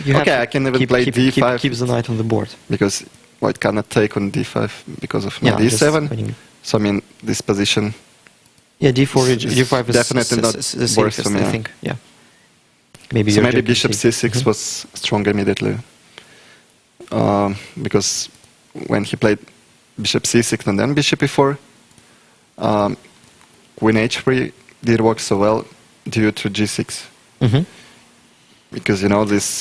you have Okay, I can even play d5 keep the knight on the board. because white cannot take on d5 because of Yeah, knight just d7. winning. So this position. d4, Is d5 is definitely not the worse safest, for me, I yeah. think. Yeah. Maybe So you're maybe checking bishop c6 Mhm. was stronger immediately. Because when he played bishop c6 and then bishop e4, queen h3 did work so well due to g6. Mhm. Because this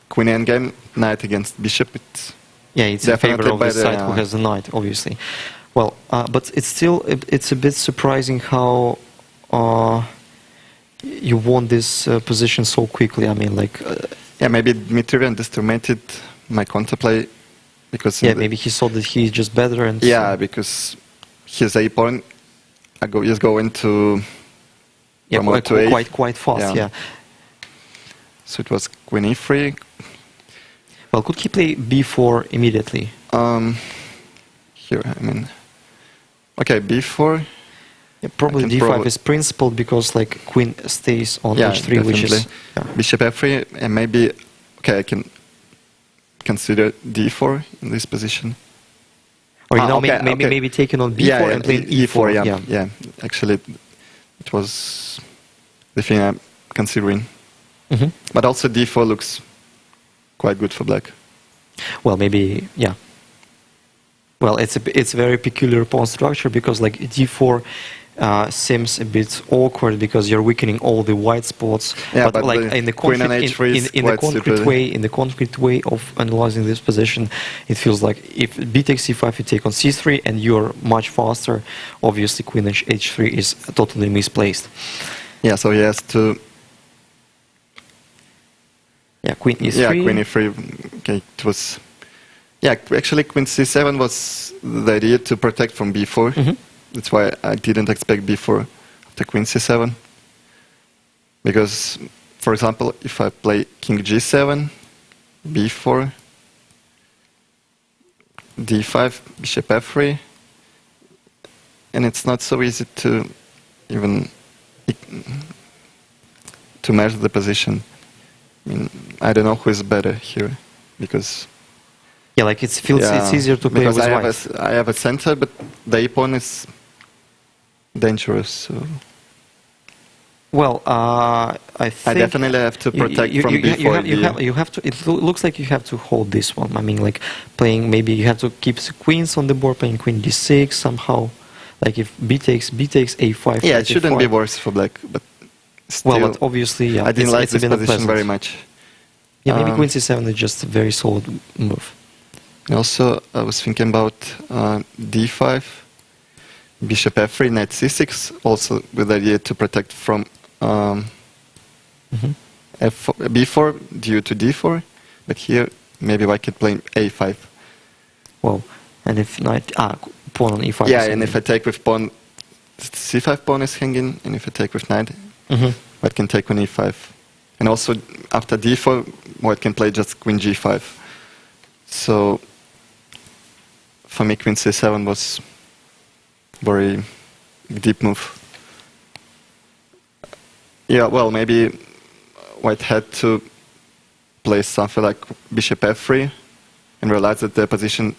queen endgame, knight against bishop, it's It's in favor definitely of the better, side who has the knight, obviously. Well, but it's still it's a bit surprising how you won this position so quickly. maybe Dmitry underestimated my counterplay because Maybe he saw that he's just better, and because his a pawn is going to promote to a. quite fast. Yeah. So it was queen e3. Well, could he play b4 immediately? Here, okay, b4. Probably can d5 is principled because queen stays on h3, which is bishop f3, and maybe I can consider d4 in this position. or okay, maybe taking on b4 and playing e4. Yeah. Actually, it was the thing I'm considering. Mhm. But also d4 looks quite good for black. Well, maybe Well, it's a very peculiar pawn structure because d4 seems a bit awkward because you're weakening all the white spots. Yeah, but the in the queen on concrete, h3 is in the quite concrete stupid. in the concrete way of analyzing this position, it feels like if b takes c5, you take on c3, and you're much faster. Obviously, queen h3 is totally misplaced. Yeah, so he has to. Yeah, queen e3. Yeah, queen e3. Okay, it was. Yeah, actually, queen c7 was the idea to protect from b4. Mhm. That's why I didn't expect b4 after queen c7. Because, for example, if I play king g7, b4, d5, bishop f3, and it's not so easy to even to measure the position. I don't know who is better here, because it feels it's easier to play because with I white. have a center, but the a pawn is dangerous. So Well, I think I definitely have to protect from b4. you have to. It looks like you have to hold this one. Playing, maybe you have to keep the queens on the board, playing queen d6 somehow. If b takes a5. Yeah, it knight shouldn't a4. be worse for black, but still, But obviously, I didn't like it's this been position unpleasant. very much. Yeah, maybe queen c7 is just a very solid move. Also, I was thinking about d5, bishop f3, knight c6, also with the idea to protect from Mhm. b4 due to d4, but here maybe I could play a5. Well, and if knight pawn on e5. Yeah, and if I take with pawn, c5 pawn is hanging, and if I take with knight, Mhm. white can take on e5. And also, after d4, white can play just queen g5. So, for me, queen c7 was very deep move. Yeah, well, maybe white had to play something like bishop f3 and realize that the position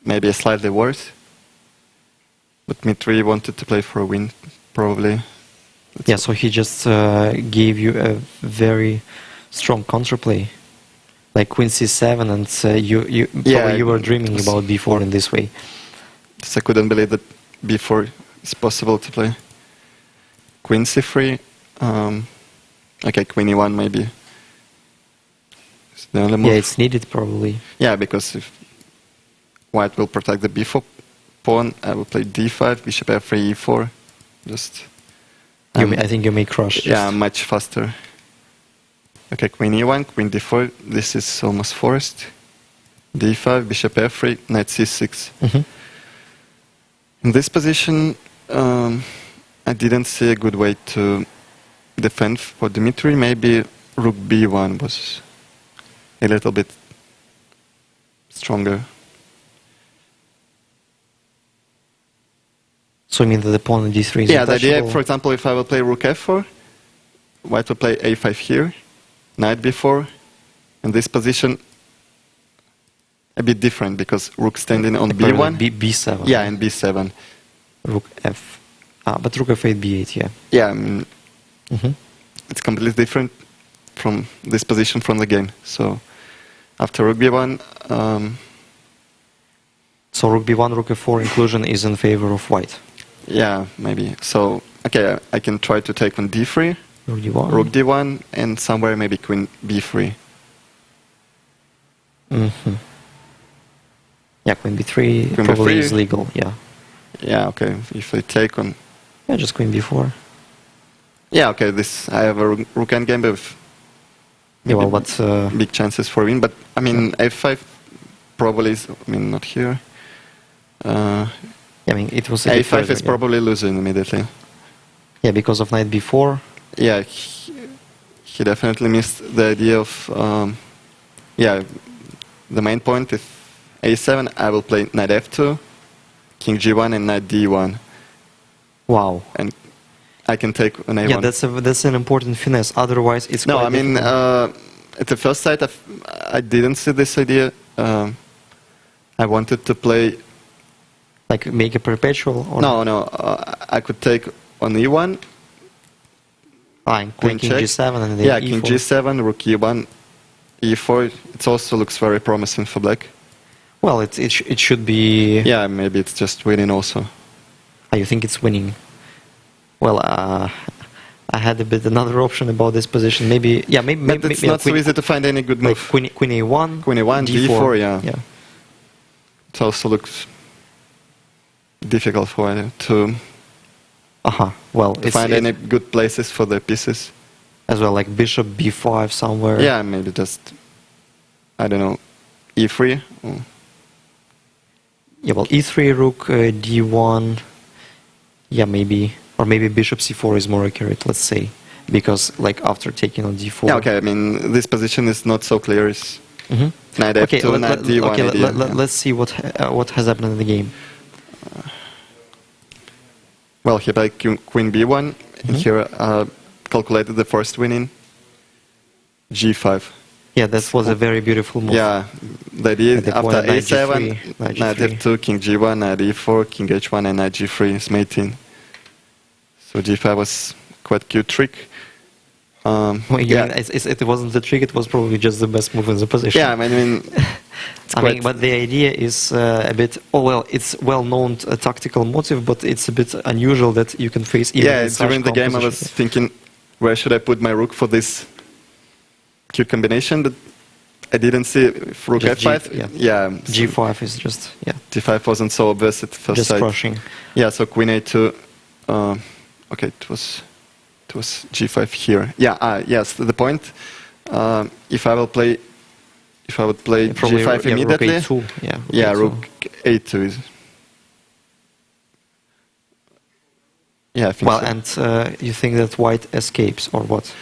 maybe slightly worse. But Dmitry wanted to play for a win, probably. Yeah, so he just gave you a very strong counterplay, like Queen C7, and probably you were dreaming about B4 in this way. So I couldn't believe that B4 is possible to play. Queen C3. Okay, Queen E1 maybe. It's the only move. Yeah, it's needed probably. Yeah, because if White will protect the B4 pawn, I will play D5, Bishop F3, E4. Just. I think you may crush. Yeah, much faster. Okay, Queen E1, Queen D4. This is almost forced. D5, Bishop F3, Knight C6. Mm-hmm. In this position, I didn't see a good way to defend for Dmitry. Maybe Rook B1 was a little bit stronger. So you mean that the pawn on D3 is Yeah, the idea, untouchable? for example, if I will play Rook F4, White will play A5 here, Knight B4, and this position a bit different because Rook standing on B1. B7. Yeah, and B7. Rook F. But Rook F8, B8, yeah. Yeah, I mean, Mm-hmm. it's completely different from this position from the game. So after Rook B1, So Rook B1, Rook F4 inclusion is in favor of White. yeah, maybe. So, okay, I can try to take on D3, Rook D1. Rook D1, and somewhere maybe Queen B3. Mm-hmm. Yeah, Queen B3 Queen probably B3. is legal, yeah. Yeah, okay, if I take on... Yeah, just Queen B4. Yeah, okay, this I have a Rook endgame with Yeah, well, maybe but... big chances for win, but I mean, F5 probably is, I mean, not here. I mean, it was a bit A5 further, is yeah. probably losing immediately. Yeah, because of Knight B4. Yeah, he definitely missed the idea of, yeah, the main point is A7, I will play Knight F2, King G1 and Knight D1. Wow. And I can take an A1. Yeah, that's an important finesse. Otherwise, it's No, quite I mean, difficult. at the first sight, I didn't see this idea. I wanted to play... Like, make a perpetual? Or No, I could take on E1. and Queen King check. G7 and then Yeah, E4. King G7, Rook E1, E4. It also looks very promising for black. Well, it should be... Yeah, maybe it's just winning also. You think it's winning? Well, I had a bit another option about this position. Maybe, yeah, maybe. But it's not so Queen, easy to find any good move. like Queen A1, Queen A1, D4, D4, yeah. yeah. It also looks difficult for you to Well, find any good places for the pieces. as well, like Bishop B5 somewhere. Yeah, maybe just, I don't know, E3. Or Yeah, well, E3, Rook D1. Yeah, maybe, or maybe Bishop C4 is more accurate. Let's say, because like after taking on D4. Yeah, okay. I mean, this position is not so clear. It's Mhm. Knight Okay, F2, Knight D1 okay, idea. let's see what has happened in the game. Well, he played Queen B1, and Mhm. here calculated the first winning. G5. Yeah, that was a very beautiful move. Yeah, the idea At the after point, Knight A7, G3, Knight Knight G3. F2, King G1, Knight E4, King H1, and Knight G3 is mating. So G5 was quite cute trick. Well, Yeah. it wasn't the trick. It was probably just the best move in the position. Yeah, I mean, it's I quite... mean, but the idea is a bit. Oh well, it's well-known tactical motive, but it's a bit unusual that you can face. Even Yeah, in such during the game I was composition. thinking, where should I put my rook for this cute combination? But I didn't see if rook Just F5. yeah. so G5 is just G5 wasn't so obvious at first just sight. crushing. Yeah, so Queen A2. Okay, it was G5 here. Yeah. Yes. The point. If I would play Probably, G5 yeah, immediately. Rook A2. Yeah. Rook A2 is. Yeah, I think Well, so. and you think that White escapes or what?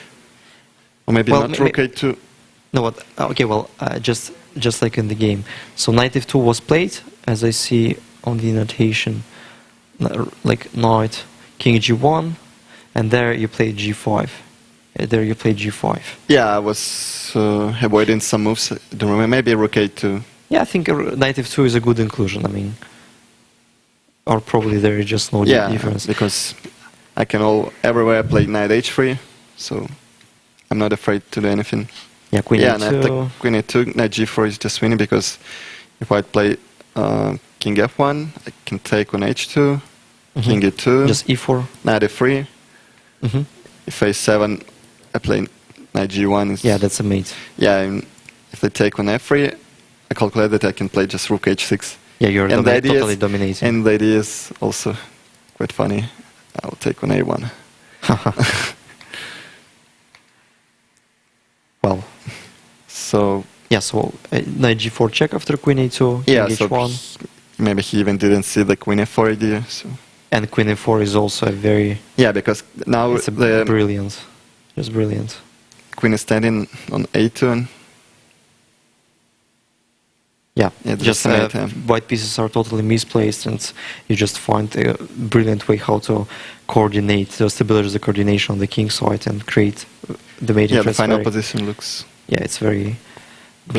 Or maybe well, not Rook A2. No, what? Okay, well, just like in the game. So Knight F2 was played, as I see on the notation, like Knight, King G1, and there you played G5. There you played G5. Yeah, I was avoiding some moves. I don't remember. Maybe Rook A2. Yeah, I think knight f2 is a good inclusion. I mean, or probably there is just no difference. Because I can everywhere play knight h3, so I'm not afraid to do anything. Yeah, queen and e2. after queen e2, knight g4 is just winning because if I play king f1, I can take on h2, king e2, Just e4. knight f3. If a7, I play knight g1. Yeah, that's a mate. Yeah, and if they take on f3, I calculate that I can play just rook h6. Yeah, you're And the idea totally dominating. And the idea is also quite funny. I'll take on a1. Well, So yeah, so knight g4 check after queen a2, king yeah, so h1. maybe he even didn't see the queen f4 idea. So And queen f4 is also a very... yeah, because now It's a the brilliant. Just brilliant. queen is standing on a2 and Yeah, Yeah, just that's right, white pieces are totally misplaced, and you just find a brilliant way how to coordinate, to establish the coordination on the king side and create the mating yeah, the threats final very- position looks Yeah, it's very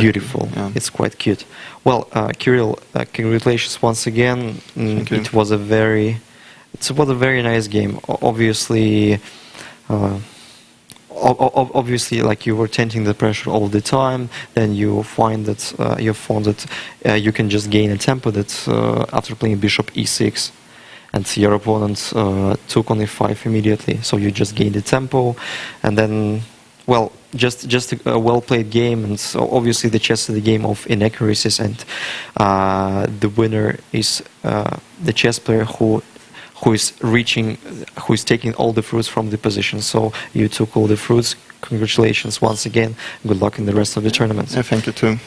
beautiful. Yeah. It's quite cute. Well, Kirill, congratulations once again. Thank you. It was a very nice game. Obviously, obviously, like you were tenting the pressure all the time. Then you find that you can just gain a tempo that after playing bishop e6, and your opponent took on e5 immediately. So you just gained the tempo, and then. Well, just a well-played game, and so obviously the chess is the game of inaccuracies, and the winner is the chess player who is taking all the fruits from the position. So you took all the fruits. Congratulations once again. Good luck in the rest of the tournament. Yeah, thank you too.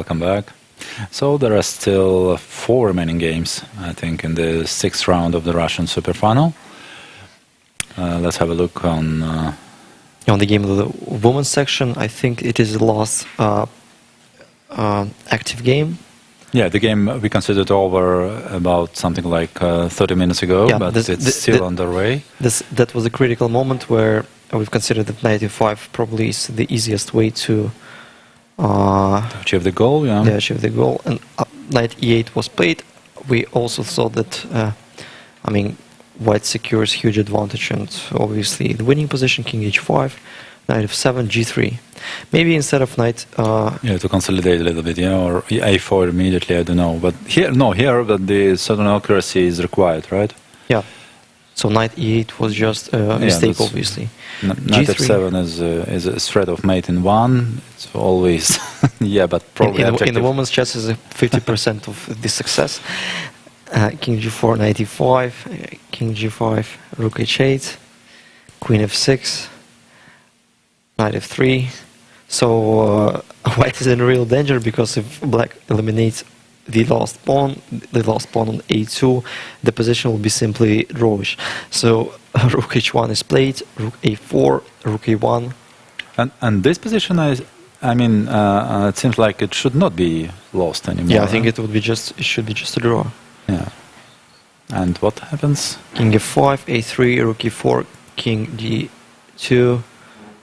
Welcome back. So there are still 4 remaining games, I think, in the 6th round of the Russian Superfinal. Let's have a look on the game of the women's section. I think it is the last active game. Yeah, the game we considered over about something like 30 minutes ago, Yeah, but it's still underway. That was a critical moment where we've considered that knight e5 probably is the easiest way to Achieve the goal, yeah. achieve the goal. And knight e8 was played. We also thought that, white secures huge advantage and obviously the winning position, king h5, knight f7, g3. Maybe instead of knight... to consolidate a little bit, or a4 immediately, I don't know. But here, but the certain accuracy is required, right? Yeah. So knight e8 was just a mistake, obviously. Knight f7 is a threat of mate in 1. It's always, but probably in the women's chess is 50% of the success. King g4, knight e5, king g5, rook h8, queen f6, knight f3. So white is in real danger because if black eliminates the last pawn on a2, the position will be simply drawish. So rook h1 is played, rook a4, rook a1. And this position is, it seems like it should not be lost anymore. Yeah, I think it should be just a draw. Yeah. And what happens? King f5, a3, rook e4, king d2,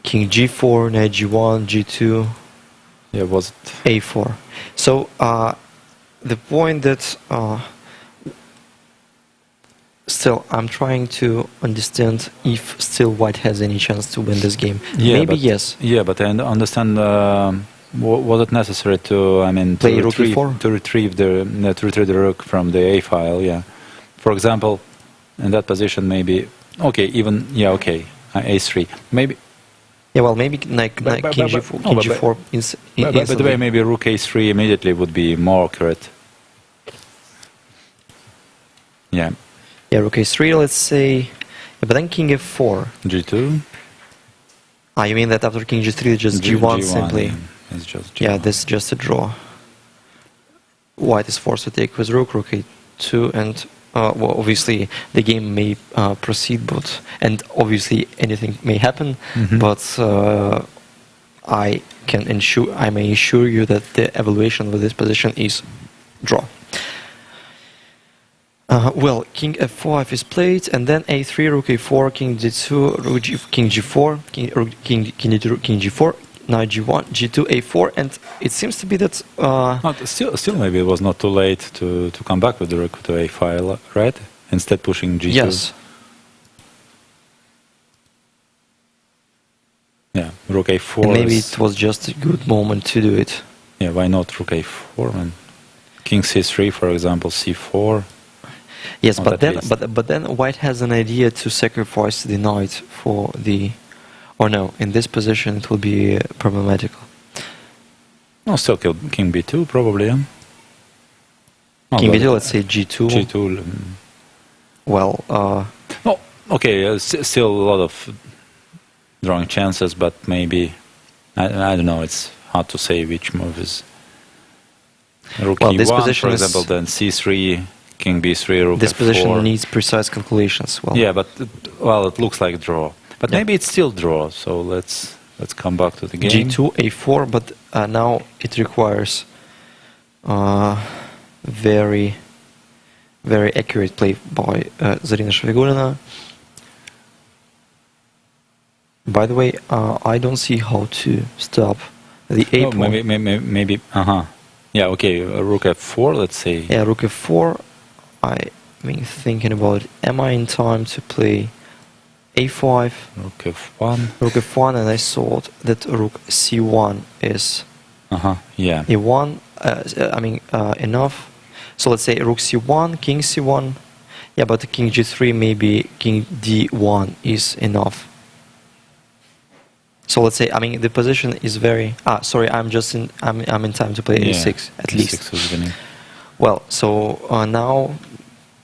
king g4, knight g1, g2. Yeah, was it? A4. So the point that still I'm trying to understand if still white has any chance to win this game. Yeah, maybe yes. Yeah, but I understand. Was it necessary to play rook e4? To retrieve the rook from the a file? Yeah. For example, in that position, maybe a3 maybe. Yeah, well, maybe king g4. By the way, maybe rook a3 immediately would be more accurate. Yeah. Yeah, rook a3, let's say. Yeah, but then king f4. G2. You mean that after king g3, just g1 simply? Yeah. It's just G1. Yeah, this is just a draw. White is forced to take with rook a2, and obviously the game may proceed, and obviously anything may happen. But I may assure you that the evaluation of this position is draw. Well, king f5 is played, and then a3, rook a4, king d2, king g4, king g4, knight g1, g2, a4, and it seems to be that... still maybe it was not too late to come back with the rook to a file, right? Instead pushing g2. Yes. Yeah, rook a4. And maybe it was just a good moment to do it. Yeah, why not rook a4? And king c3, for example, c4. Yes, but then white has an idea to sacrifice the knight for the... Or no, in this position it will be problematical. No, still kill king b2 probably. Yeah? King b2, let's say g2. G2. Well, still a lot of drawing chances, but maybe I don't know. It's hard to say which move is. Rook e1, this position for example, then c3, king b3, rook this f4. position needs precise calculations. Well, yeah, but it looks like draw. But maybe it's still draw. So let's come back to the game. G2, a4, but now it requires very, very accurate play by Zarina Shvigulina. By the way, I don't see how to stop the a pawn. Maybe. Yeah. Okay. Rook f4. Let's say. Yeah, rook f4. Thinking about it, am I in time to play a5? Rook f1. Rook f1, and I thought that rook c1 is. Yeah. e1. Enough. So let's say rook c1, king c1. Yeah, but the king g3, maybe king d1 is enough. So let's say, the position is very... sorry, I'm in time to play a6, at least. A6 is winning. Well, so now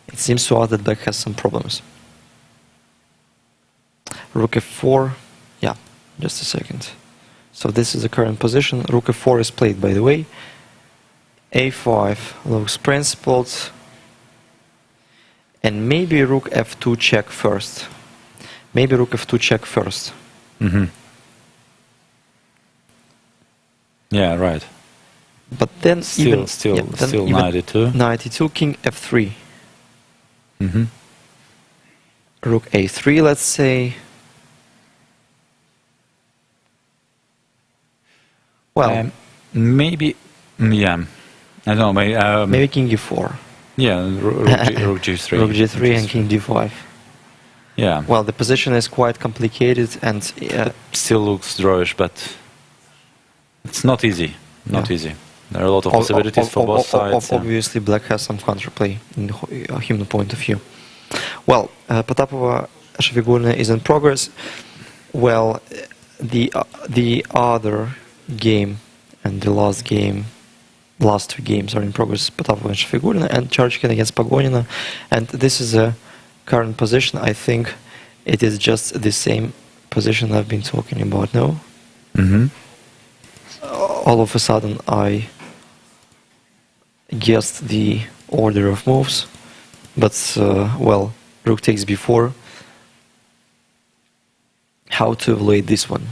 it seems to us that black has some problems. Rook f4, just a second. So this is the current position. Rook f4 is played, by the way. a5 looks principled, and maybe rook f2 check first. Maybe rook f2 check first. Mm-hmm. Yeah, right. But then Still knight e2. Knight e2, king f3. Mm-hmm. Rook a3, let's say. Well, maybe, yeah. I don't know. maybe king e4. Yeah, rook g3. Rook g3 and king d5. Yeah. Well, the position is quite complicated and Still looks drawish, but it's not easy. Not easy. There are a lot of possibilities for both sides. Obviously, black has some counterplay in the human point of view. Well, Potapova Shafigulina is in progress. Well, the other game and the last two games are in progress. Potapova and Shafigulina and Charchkin against Pagonina, and this is a current position. I think it is just the same position I've been talking about. No. Mm-hmm. All of a sudden, I guessed the order of moves, but well, rook takes b4. How to avoid this one?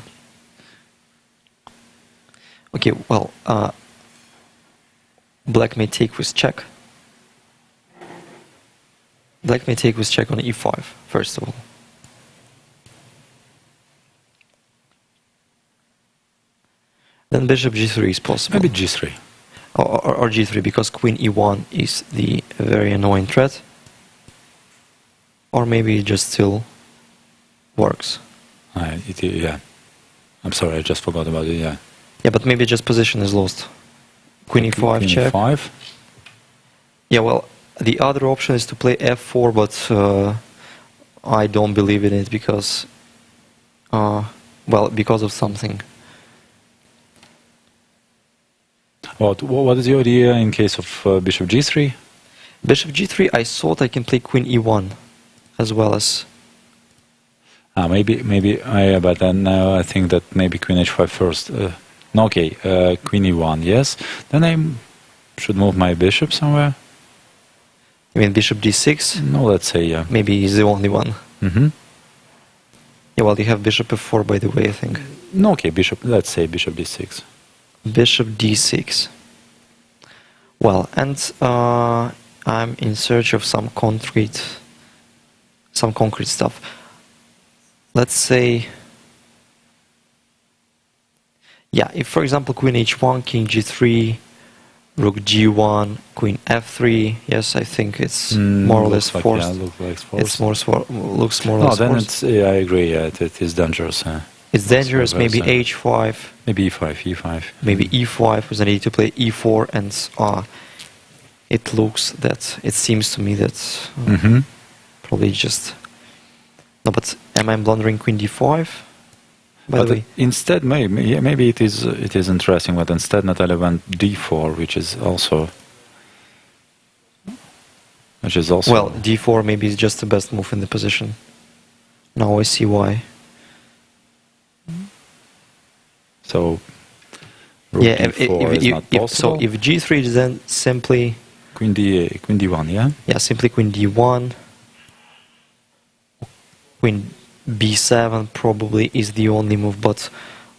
Okay, well, black may take with check. Black may take with check on e5, first of all. Then bishop g3 is possible. Maybe g3. Or g3, because queen e1 is the very annoying threat. Or maybe it just still works. Yeah. I'm sorry, I just forgot about it, yeah. Yeah, but maybe just position is lost. Queen e5 Queen check. e5. Yeah, well, the other option is to play f4, but I don't believe in it because, well, because of something. What is your idea in case of bishop g3? Bishop g3, I thought I can play queen e1 as well as... Maybe, but then I think that maybe queen h5 first. No, okay, queen e1, yes. Then I should move my bishop somewhere. You mean bishop d6? No, let's say, yeah. Maybe he's the only one. Mm-hmm. Yeah, well, you have bishop f4, by the way, I think. No, okay, let's say bishop d6. Bishop d6. Well, and I'm in search of some concrete stuff. Let's say, yeah, if for example queen h1, king g3, rook g1, queen f3, yes, I think it's more or less forced. Yeah, looks like forced. It's looks more or less then forced. it's, I agree, yeah, it is dangerous. It's dangerous, maybe h5. Maybe e5. Maybe e5, because I need to play e4, and it seems to me that probably just... No, but am I blundering queen d5? By the way, instead, maybe it is interesting, but instead Natalia went d4, which is also... Well, d4 maybe is just the best move in the position. Now I see why. So, yeah, d4 is not possible. So if g3 is then simply... Queen d1, yeah? Yeah, simply queen d1. Queen b7 probably is the only move, but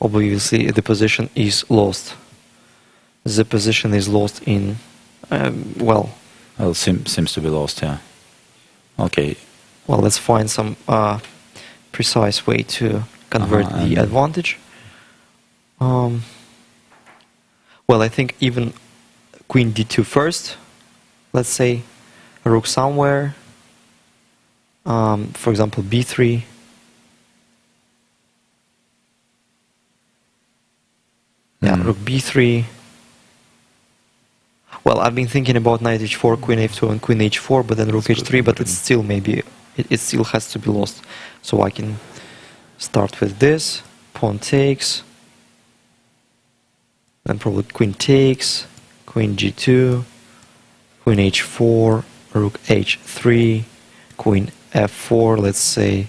obviously the position is lost. The position is lost in, well, seems to be lost, yeah. Okay. Well, let's find some precise way to convert the advantage. Well, I think even queen d2 first. Let's say a rook somewhere. For example, b3. Yeah, rook b3. Well, I've been thinking about knight h4, queen f2, and queen h4, but then rook h3. But it's still maybe it still has to be lost. So I can start with this. Pawn takes. Then probably queen takes. Queen g2. Queen h4. Rook h3. Queen f4, let's say.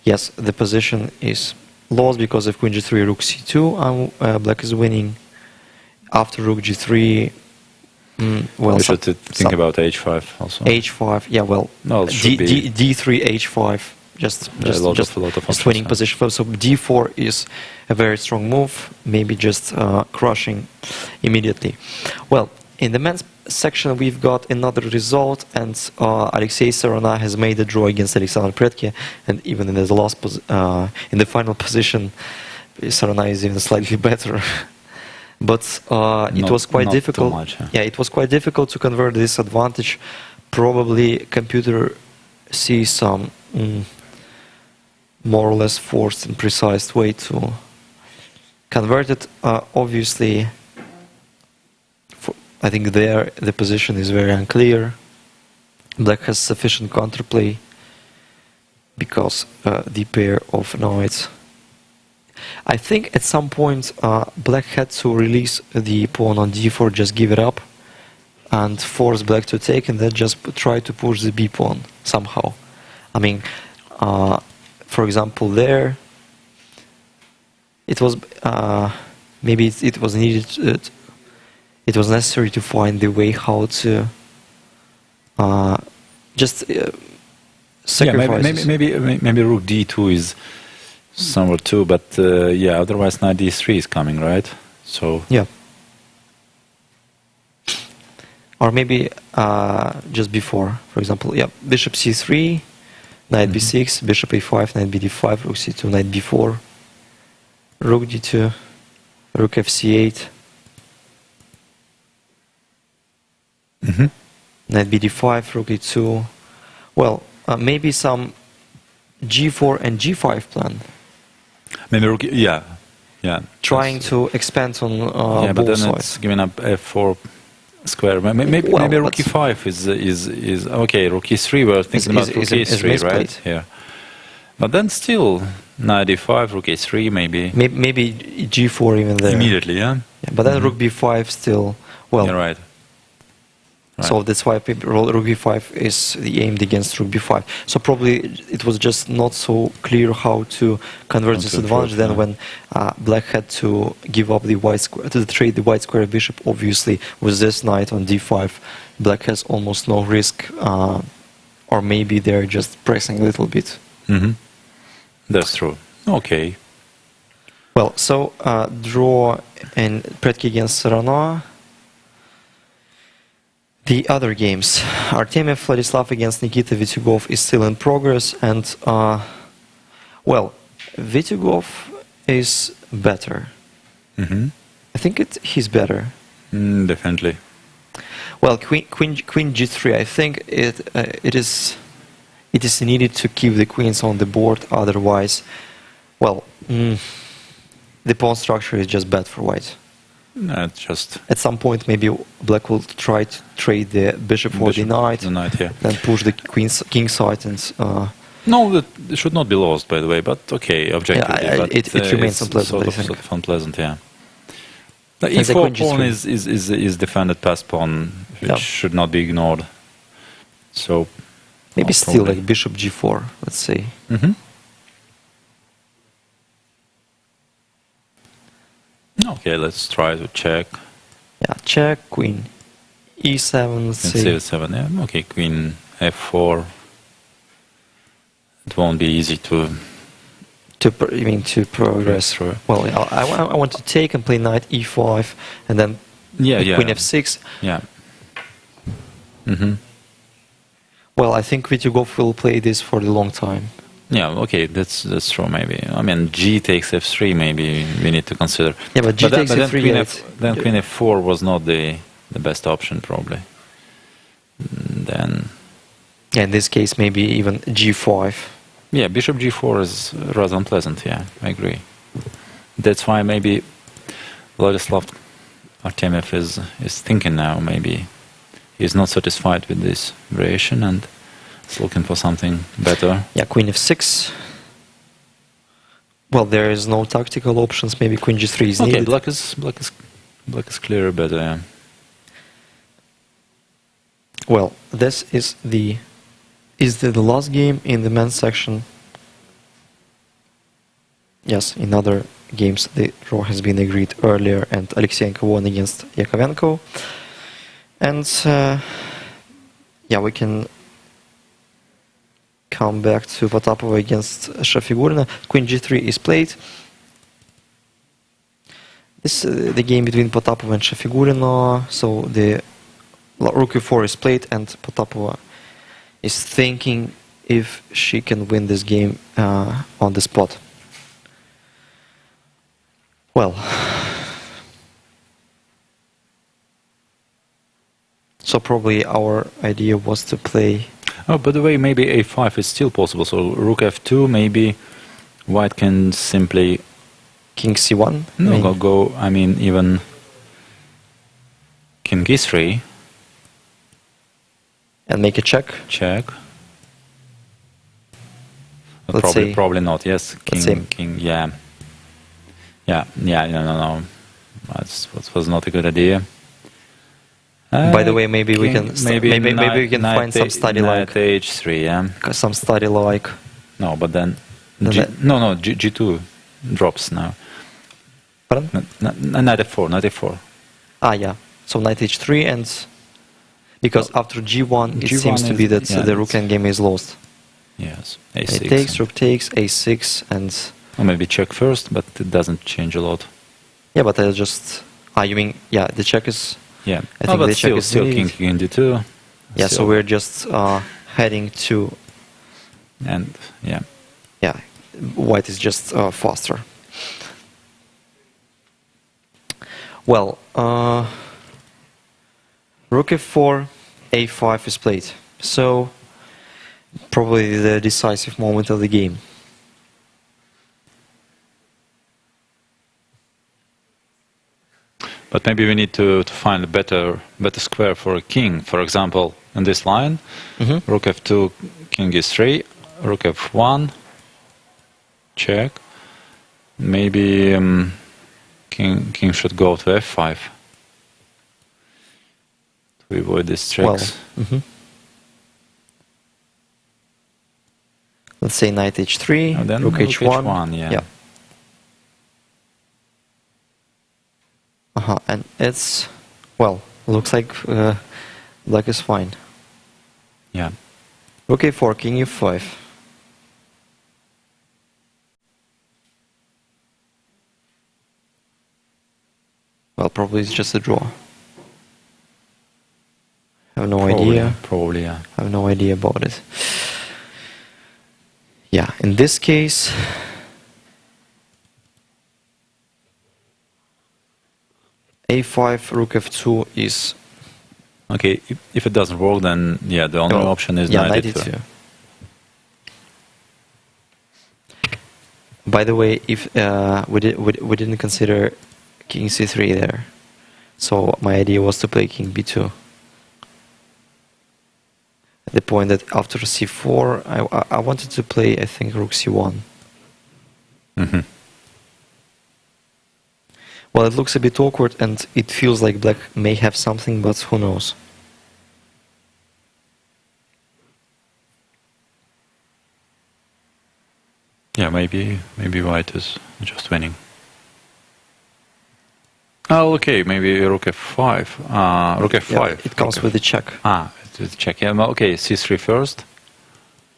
Yes, the position is lost because of queen g3, rook c2, black is winning. After rook g3, Well, We should think about h5 also. h5. Yeah, well, No, it should be d3, h5. Just a lot of just options, winning yeah. position. So d4 is a very strong move. Maybe just crushing immediately. Well, in the men's section, we've got another result, and Alexei Sarana has made a draw against Alexander Predke, and even in the in the final position, Sarana is even slightly better. But it was quite not difficult. too much, yeah. Yeah, it was quite difficult to convert this advantage. Probably computer sees some more or less forced and precise way to convert it. Obviously, I think there the position is very unclear. Black has sufficient counterplay because the pair of knights. I think at some point Black had to release the pawn on d4, just give it up, and force Black to take, and then just try to push the b pawn somehow. I mean, for example, there it was maybe it was needed. It was necessary to find the way how to just sacrifice. Yeah, maybe rook d2 is somewhere too, but yeah, otherwise knight d3 is coming, right? So yeah. Or maybe just before, for example, yeah, bishop c3, knight b6, bishop a5, knight bd5, rook c2, knight b4, rook d2, rook fc8, knight bd5, rook e2. Well, maybe some g4 and g5 plan. maybe rook, yeah. Trying to expand on yeah, but both then sides. it's giving up f4 square. Maybe Well, rook e5 is okay. Rook e3. We're thinking about rook e3, right? misplayed. Yeah. But then still knight e5, rook e3, maybe Maybe g4 even there. immediately. Yeah. Yeah, but then rook b5 still. Well, You're right. so that's why rook b5 is aimed against rook b5. So probably it was just not so clear how to convert this advantage. Then when Black had to give up the white square, to trade the white square bishop, obviously with this knight on d5, Black has almost no risk, or maybe they're just pressing a little bit. That's true. Okay. Well, so draw in Predke against Sarana. The other games, Artemiev Vladislav against Nikita Vitugov is still in progress, and well, Vitugov is better. I think he's better. Definitely. Well, queen g3. I think it is needed to keep the queens on the board. Otherwise, well, the pawn structure is just bad for white. Just At some point, maybe Black will try to trade the bishop for the knight, yeah. then push the king side, and No, it should not be lost, by the way. But okay, objectively, Yeah, but it remains it's unpleasant, I think. Sort of unpleasant, yeah. The As a e4 queen pawn g3. is defended pass pawn, which Yeah. should not be ignored. So maybe most still probably. like bishop g4, let's say. Okay, let's try to check. Yeah, check, queen e7, let's say. C7, yeah. Okay, queen f4. It won't be easy to to progress. through. Well, I want to take and play knight e5, and then queen f6. Yeah. Well, I think Vitugov will play this for a long time. Yeah, okay, that's true. Maybe I mean g takes f3. Maybe we need to consider. Yeah, but g takes then f3. then queen f4 was not the best option probably. Then Yeah, in this case, maybe even g5. yeah, bishop g4 is rather unpleasant. Yeah, I agree. That's why maybe Vladislav Artemiev is thinking now. Maybe he's not satisfied with this variation and is looking for something better. Yeah, queen f6. Well, there is no tactical options. Maybe queen g3 is Okay, needed. black is clearer better. Yeah. Well, this is the last game in the men's section. Yes, in other games the draw has been agreed earlier, and Alexeyenko won against Yakovenko. And yeah, we can come back to Potapova against Shafigurina. Queen g3 is played. This is the game between Potapova and Shafigurina. So the rook e4 is played, and Potapova is thinking if she can win this game on the spot. Well, so probably our idea was to play. Oh, by the way, maybe a5 is still possible. So rook f2, maybe white can simply King c1? go. I mean, even king e3. And make a check? Check. Let's say, probably not. Yes, king, yeah. No. That was not a good idea. By the way, maybe we can maybe we can find some study like h3, yeah. Some study like. No, but then g2 drops now. Pardon? Knight f4. Ah, yeah. So knight h3, and because after g1 it G1 seems to be that the rook endgame is lost. Yes, a6. It takes, rook takes, a6, and. Or maybe check first, but it doesn't change a lot. Yeah, but I just. Ah, you mean the check is. Yeah, I think the check is still needed. king d2. Yeah, so we're just heading to. And yeah. Yeah, white is just faster. Well, rook f4, a5 is played. So probably the decisive moment of the game. But maybe we need to find a better square for a king. For example, in this line, rook f2, king e3, rook f1, check. Maybe king should go to f5 to avoid these checks. Well, let's say knight h3, And then rook h1. Yeah. And it's, well, looks like black is fine. Yeah. Rook a4, king e5. Well, probably it's just a draw. I have no idea. Probably, yeah. I have no idea about it. Yeah, in this case, a5, rook f2 is... Okay, if it doesn't work, then yeah, the only option is knight e2. By the way, if we didn't consider king c3 there, so my idea was to play king b2. At the point that after c4, I wanted to play, I think, rook c1. Well, it looks a bit awkward, and it feels like black may have something, but who knows? Yeah, maybe white is just winning. Oh, okay, maybe rook f5. Rook f5. Yeah, it comes with the check. Ah, it's a check. Yeah, okay, c3 first.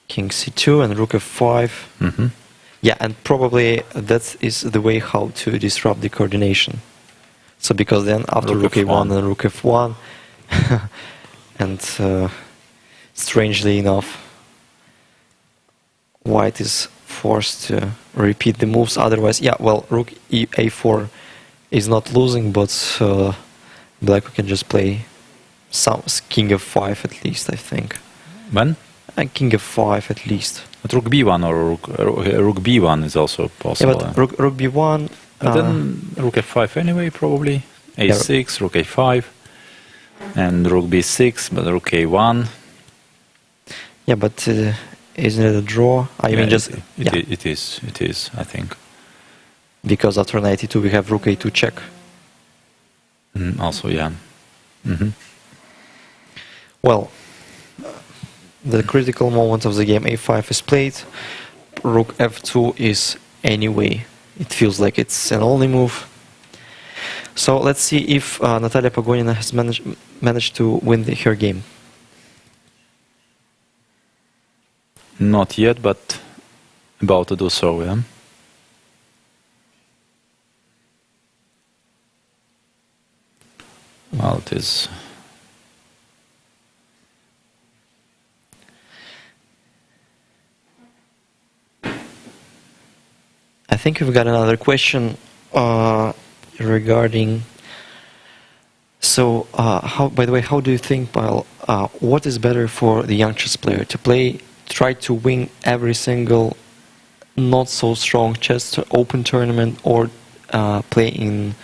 King c2 and rook f5. Yeah, and probably that is the way how to disrupt the coordination. So because then after rook a1 and rook f1, and strangely enough, white is forced to repeat the moves. Otherwise, yeah, well, rook a4 is not losing, but black can just play some king f5 at least, I think. When? And king f5 at least. But rook b1 or rook b1 is also possible. Yeah, but rook b1... And then rook f5 anyway, probably. a6, rook a5, and rook b6, but rook a1. Yeah, but isn't it a draw? I mean, just... It is, I think. Because after knight e2 we have rook a2 check. Also, yeah. Well, the critical moment of the game, a5 is played, rook f2 is anyway, it feels like it's an only move. So let's see if Natalia Pagonina has managed to win her game. Not yet, but about to do so, yeah. Well, it is. I think we've got another question regarding. So, by the way, how do you think, Pavel, what is better for the young chess player to try to win every single not so strong chess open tournament, or play in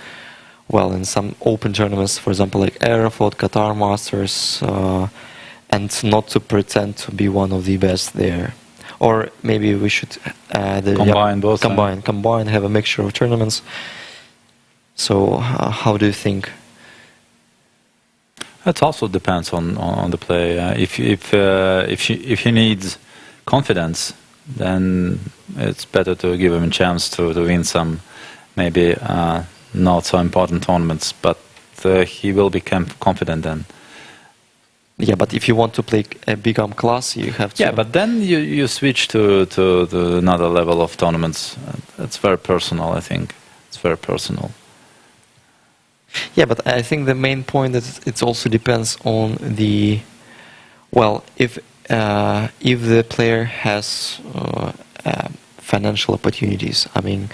some open tournaments, for example, like Aeroflot, Qatar Masters, and not to pretend to be one of the best there? Or maybe we should combine both. Combine, have a mixture of tournaments. So, how do you think? It also depends on the play. If he needs confidence, then it's better to give him a chance to win some maybe not so important tournaments. But he will become confident then. Yeah, but if you want to become classy, you have to. Yeah, but then you switch to another level of tournaments. It's very personal, I think. It's very personal. Yeah, but I think the main point is it also depends on the. Well, if the player has financial opportunities, I mean.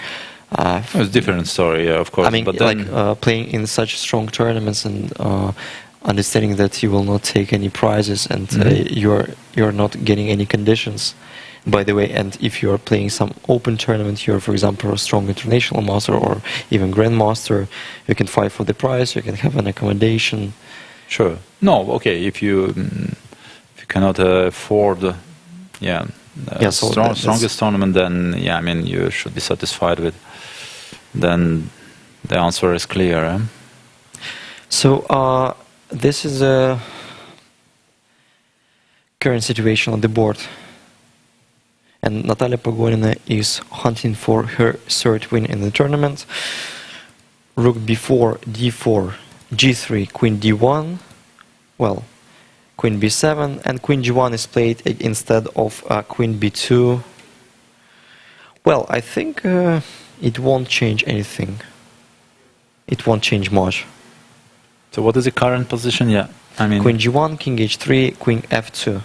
It's a different story, yeah, of course. I mean, but then, playing in such strong tournaments and. Understanding that you will not take any prizes and you're not getting any conditions, by the way. And if you are playing some open tournament, you're, for example, a strong international master or even grandmaster, you can fight for the prize, you can have an accommodation. Sure. No, okay. If you cannot afford, strongest tournament, then I mean you should be satisfied with. Then the answer is clear. Eh? So. This is a current situation on the board, and Natalia Pagonina is hunting for her third win in the tournament. Rook b4, d4, g3, queen d1, well, queen b7, and queen g1 is played instead of queen b2. Well, I think it won't change anything. It won't change much. So what is the current position? Yeah, I mean queen g1, king h3, queen f2.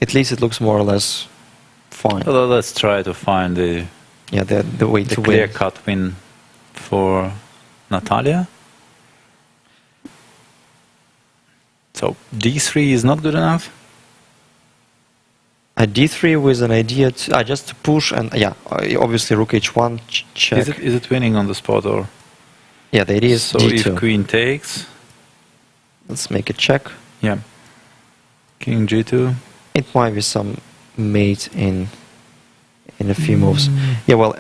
At least it looks more or less fine. Well, let's try to find the way to win. Clear-cut win for Natalia. So d3 is not good enough. A d3 with an idea to just to push and obviously rook h1 check. Is it winning on the spot or? Yeah, there it is. So d2. if queen takes, let's make a check. Yeah. King g2. It might be some mate in a few moves. Yeah, well,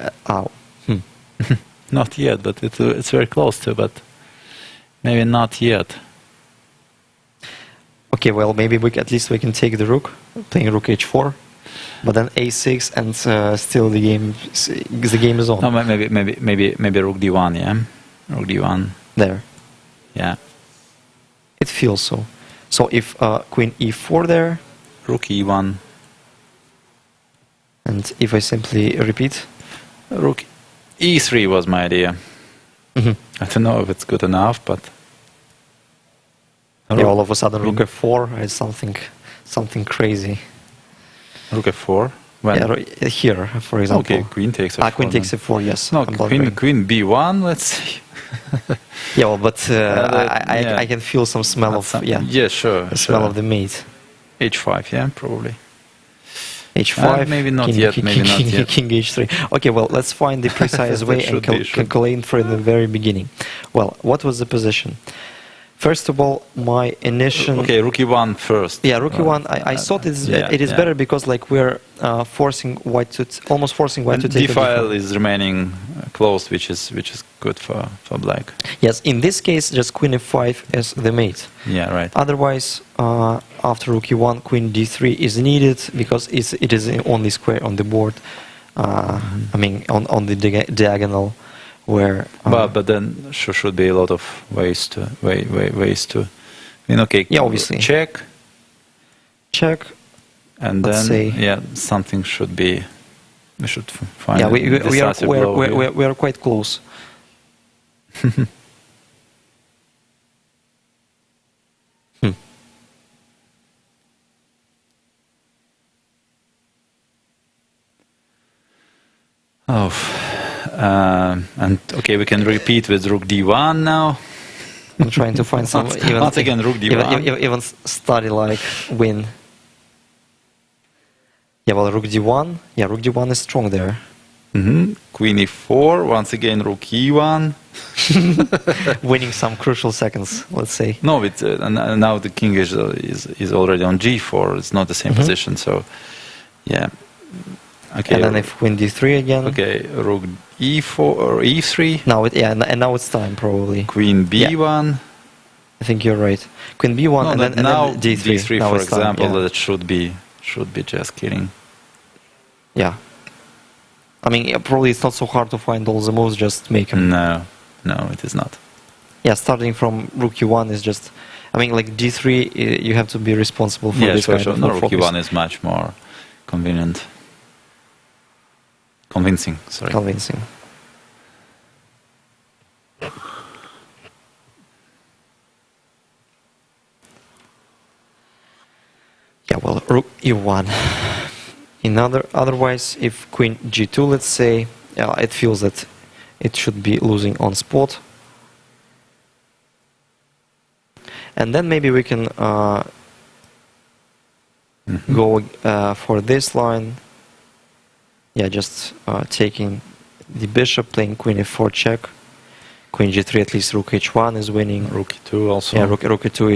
Not yet, but it's very close to. But maybe not yet. Okay, well, maybe at least we can take the rook, playing rook h4, but then a6, and still the game is on. No, maybe rook d1. Yeah. Rook d1. There. Yeah. It feels so. So if queen e4 there. Rook e1. And if I simply repeat. Rook e3 was my idea. I don't know if it's good enough, but. Yeah, all of a sudden rook f4 is something crazy. Rook f4? When? Yeah, here, for example. Okay, queen takes f4. Queen takes f4, yes. No, queen b1, let's see. Yeah, well, but I can feel some smell of sure. The smell of the mate. h5, yeah, probably. h5, maybe not king, yet. King, maybe not yet. King h3. Okay, well, let's find the precise way and calculate from the very beginning. Well, what was the position? First of all, my initial. Okay, rook e1 first. Yeah, rook e1. I thought it is better because like we're almost forcing white to take. D file is remaining closed, which is good for black. Yes, in this case, just queen f5 is the mate. Yeah, right. Otherwise, after rook e1, queen d3 is needed because it is the only square on the board. I mean, on the diagonal where... But then should be a lot of ways to... ways to... I mean, okay, yeah, obviously. Check. And let's then, say, yeah, something should be... We should find yeah, a we decisive blow here. are quite close. Oh, and okay, we can repeat with Rook D1 now. I'm trying to find some even, once again Rook D1. even study like win. Yeah, well, Rook D1. Yeah, Rook D1 is strong there. Queen E4. Once again, Rook E1. Winning some crucial seconds, let's say. No, and now the king is already on G4. It's not the same position, so yeah. Okay. And then if Queen D3 again. Okay, Rook E4 or E3. Now and now it's time probably. Queen B1. Yeah. I think you're right. Queen B1 No, and then D3. D3 now for it's time, example, yeah. that should be just killing. Yeah. I mean, probably it's not so hard to find all the moves, just make them. No, it is not. Yeah, starting from Rook E1 is just... I mean, like D3, you have to be responsible for this kind of no, Rook focus. E1 is much more convenient. Convincing, sorry. Convincing. Yeah, well, Rook E1. Otherwise, if Queen G2, let's say, it feels that it should be losing on spot. And then maybe we can go for this line. Yeah, just taking the bishop, playing Queen F4 check. Queen G3, at least Rook H1 is winning. Rook E2 also. Yeah, Rook E2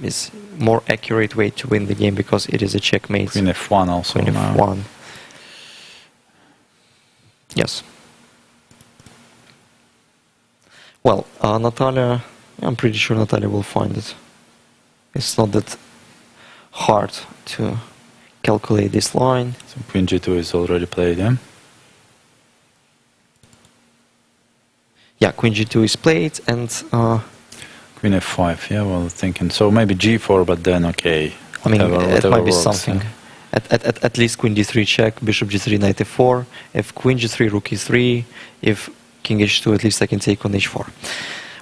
is more accurate way to win the game because it is a checkmate. Queen F1 also. Queen now. F1. Yes. Well, Natalia, I'm pretty sure Natalia will find it. It's not that hard to calculate this line. So Queen G2 is already played, yeah? Yeah, Queen G2 is played and... Queen F5, yeah, well, thinking. So maybe G4, but then, okay. I mean, it might be works, something. Yeah. At least Queen D3 check, Bishop G3, Knight F4. If Queen G3, Rook E3. If King H2, at least I can take on H4.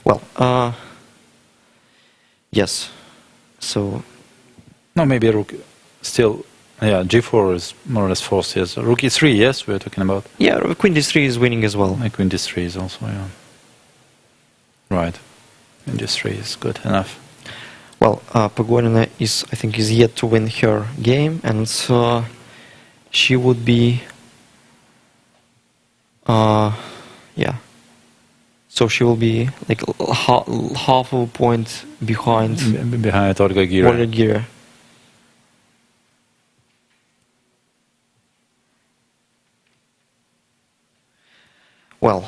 Well, yes. So... No, maybe Rook still... Yeah, G4 is more or less forced, yes. Rook E3, yes, we're talking about. Yeah, Queen D3 is winning as well. Queen D3 is also, yeah. Right. Queen D3 is good enough. Well, Pogorina I think, is yet to win her game, and she would be... yeah. So she will be like half a point behind... Behind Olga Gira. Olga Gira. Well,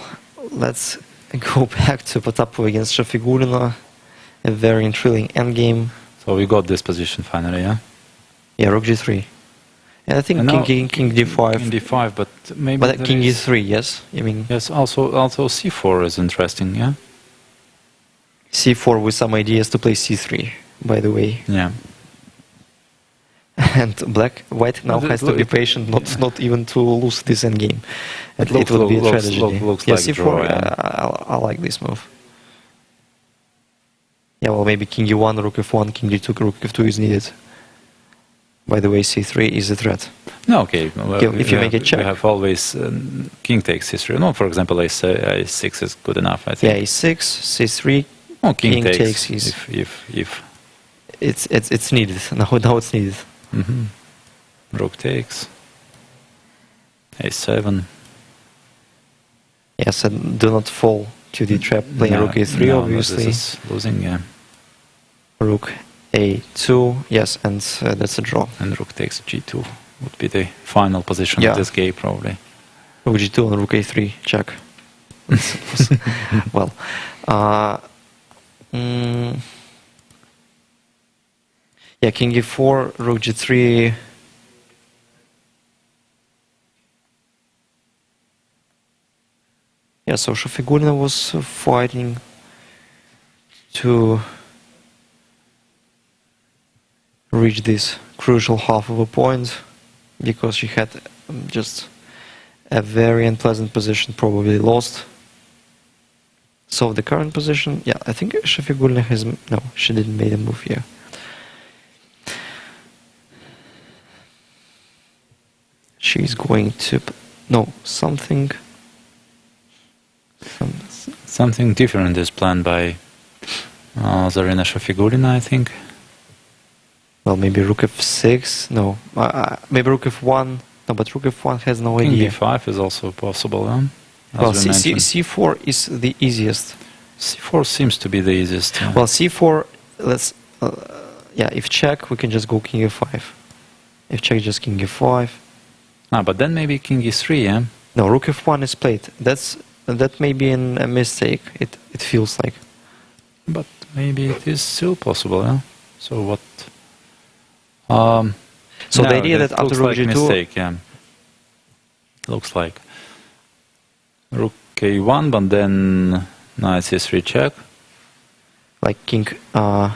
let's go back to Potapova against Shafigulina. A very intriguing endgame. So we got this position finally, yeah? Yeah, Rook G3. And I think King D5. King D5, but maybe... But King E3, yes? I mean... Yes, also C4 is interesting, yeah? C4 with some ideas to play C3, by the way. Yeah. And white now has to be patient, not even to lose this endgame. It would be a tragedy. Looks Yeah, like C4, draw, yeah. I like this move. Yeah, well, maybe King E1, Rook F1, King D2, Rook F2 is needed. By the way, C3 is a threat. No, okay. Well, if you make a check. We have always King takes C3. No, for example, A6 is good enough, I think. Yeah, A6, C3, oh, King takes if it's needed. Now it's needed. Rook takes. A7. Yes, and do not fall to the trap playing Rook A3, obviously. This is losing, yeah. Rook A2, yes, and that's a draw. And Rook takes G2 would be the final position of this game, probably. Rook G2 and Rook A3, check. Well, yeah, King E4, Rook G3. Yeah, so Shafigullina was fighting to reach this crucial half of a point because she had just a very unpleasant position, probably lost. So the current position, yeah, I think Shafigullina has, no, she didn't make a move here. She's going to, no, something different is planned by Zarina Shafigullina, I think. Well, maybe rook f6, no, maybe rook f1, no, but rook f1 has no King idea. b5 is also possible, as Well, we mentioned. c4 is the easiest. c4 seems to be the easiest. Yeah. Well, c4, let's, yeah, if check, we can just go king f5. If check, just king f5. But then maybe king e3, yeah? No, rook f1 is played. That may be a mistake, it feels like. But maybe it is still possible, yeah? So what... So no, the idea that after looks rook like g2... mistake, yeah. Looks like. Rook a1, but then knight c3 check. Like king... yeah,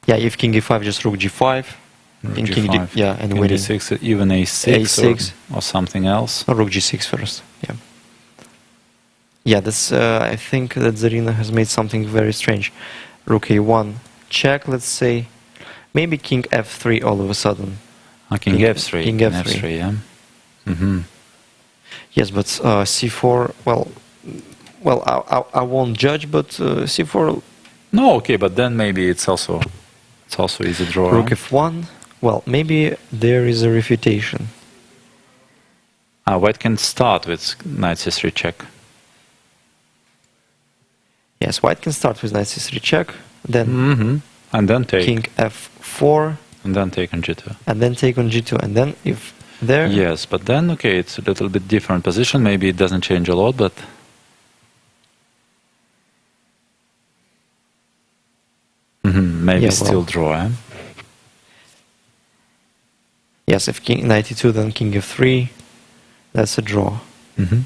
if king e5, just rook g5. Rook In g5. king d, yeah, and King winning. d6, even a6, A6. or something else. Or rook g6 first, yeah. Yeah, that's, I think that Zarina has made something very strange. Rook a1, check, let's say. Maybe king f3 all of a sudden. King f3. King f3. Yeah. Mm-hmm. Yes, but c4, well, I won't judge, but c4... No, okay, but then maybe it's also easy draw. Rook right? f1, well, maybe there is a refutation. White can start with knight c3 check. Yes, white can start with knight c3 check, then Mm-hmm. And then take. king f4, And then take on g2. and then take on g2, and then if there... Yes, but then, okay, it's a little bit different position. Maybe it doesn't change a lot, but... Maybe Yeah, still well. draw, eh? Yes, if king knight e2, then king f3, that's a draw. Mm-hmm.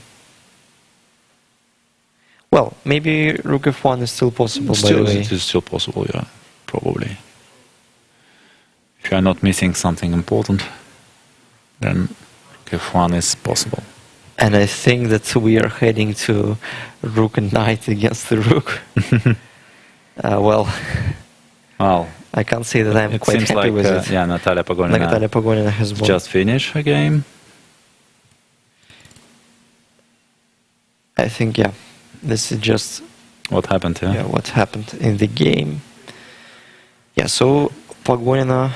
Well, maybe rook f1 is still possible, by the Still, way. it is still possible, yeah, probably. If you are not missing something important, then rook f1 is possible. And I think that we are heading to rook and knight against the rook. Well, I can't say that I'm it quite seems happy like, with it. yeah, Natalia Pagonina Natalia Pagonina has won. just finished a game. I think, yeah, this is just What happened here? yeah, what happened in the game. Yeah, so Pagonina,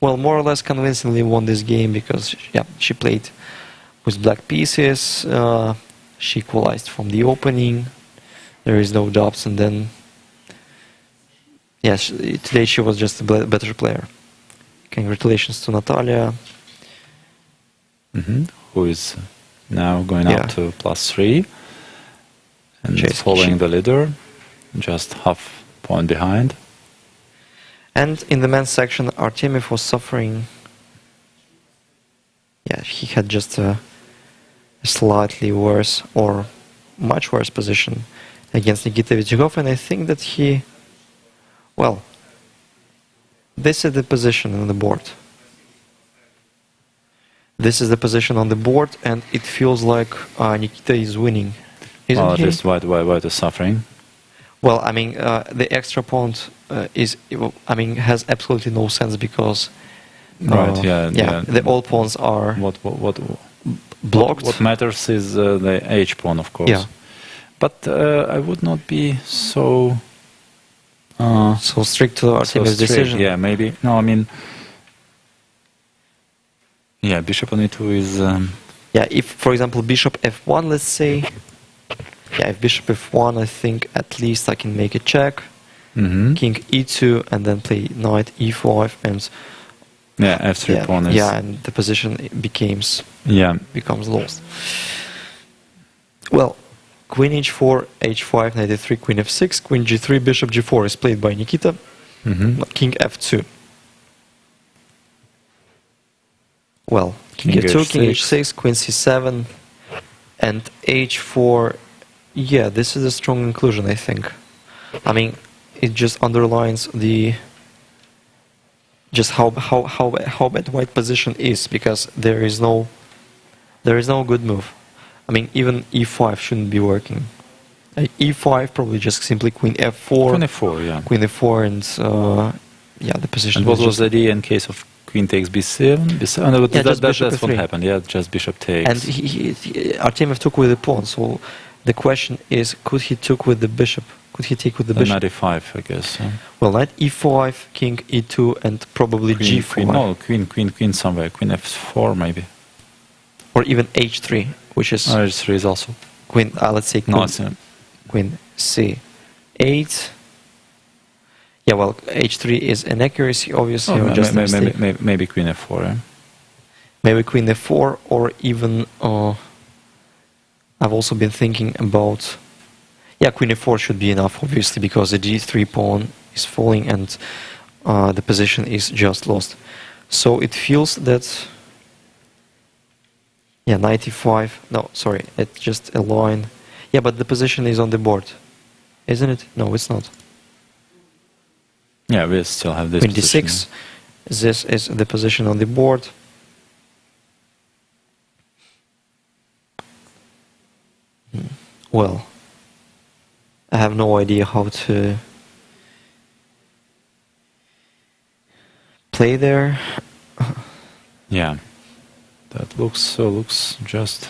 well, more or less convincingly won this game because, yeah, she played with black pieces. She equalized from the opening. There is no doubts, and then, yeah, today she was just a better player. Congratulations to Natalia. Who is now going Yeah. up to +3 and Chasing following sheep. the leader, just half point behind. And in the men's section, Artemiev was suffering. Yeah, he had just a slightly worse or much worse position against Nikita Vityugov, and I think that he, well, this is the position on the board. This is the position on the board, and it feels like Nikita is winning, isn't Well, at he? least White is suffering. Well, I mean, the extra point has absolutely no sense because Right, yeah. the all pawns are What blocked. What matters is the H pawn, of course. Yeah. But I would not be so So strict to so Artemiev's strict. decision. Yeah, maybe. No, I mean, yeah, bishop on e2 is. Yeah, if, for example, bishop f1, let's say, yeah, if bishop f1, I think at least I can make a check, king e2, and then play knight e5, and Yeah, f3 yeah, pawn is. yeah, and the position becomes lost. Well, queen h4, h5, knight e3, queen f6, queen g3, bishop g4 is played by Nikita, king f2. Well, king King e2, king h6. h6, queen c7, And h4, yeah, this is a strong inclusion, I think. I mean, it just underlines the just how bad white position is, because there is no good move. I mean, even e5 shouldn't be working. E5 probably just simply queen f4. Queen f4, yeah. Queen f4, and yeah, the position. And what is was just the idea in case of queen takes b7? b7? No, Yeah, just bishop that's what f3. happened. Yeah, just bishop takes. And Artemiev took with the pawn. So the question is, could he took with the bishop? Could he take with the bishop? Knight e5, I guess. Well, knight e5, king e2, and probably Queen, g4. no, queen somewhere. Queen f4 maybe. Or even h3, which is h3 is also. queen. Let's say queen, No, it's queen c8. Yeah, well, h3 is inaccuracy, obviously, or just a mistake. maybe queen f4. Yeah? Maybe queen f4, or even I've also been thinking about, yeah, queen f4 should be enough, obviously, because the d3 pawn is falling and the position is just lost. So it feels that, yeah, knight e5, no, sorry, it's just a line. Yeah, but the position is on the board, isn't it? No, it's not. Yeah, we still have this Queen position. d6, this is the position on the board. Well, I have no idea how to play there. Yeah, that looks just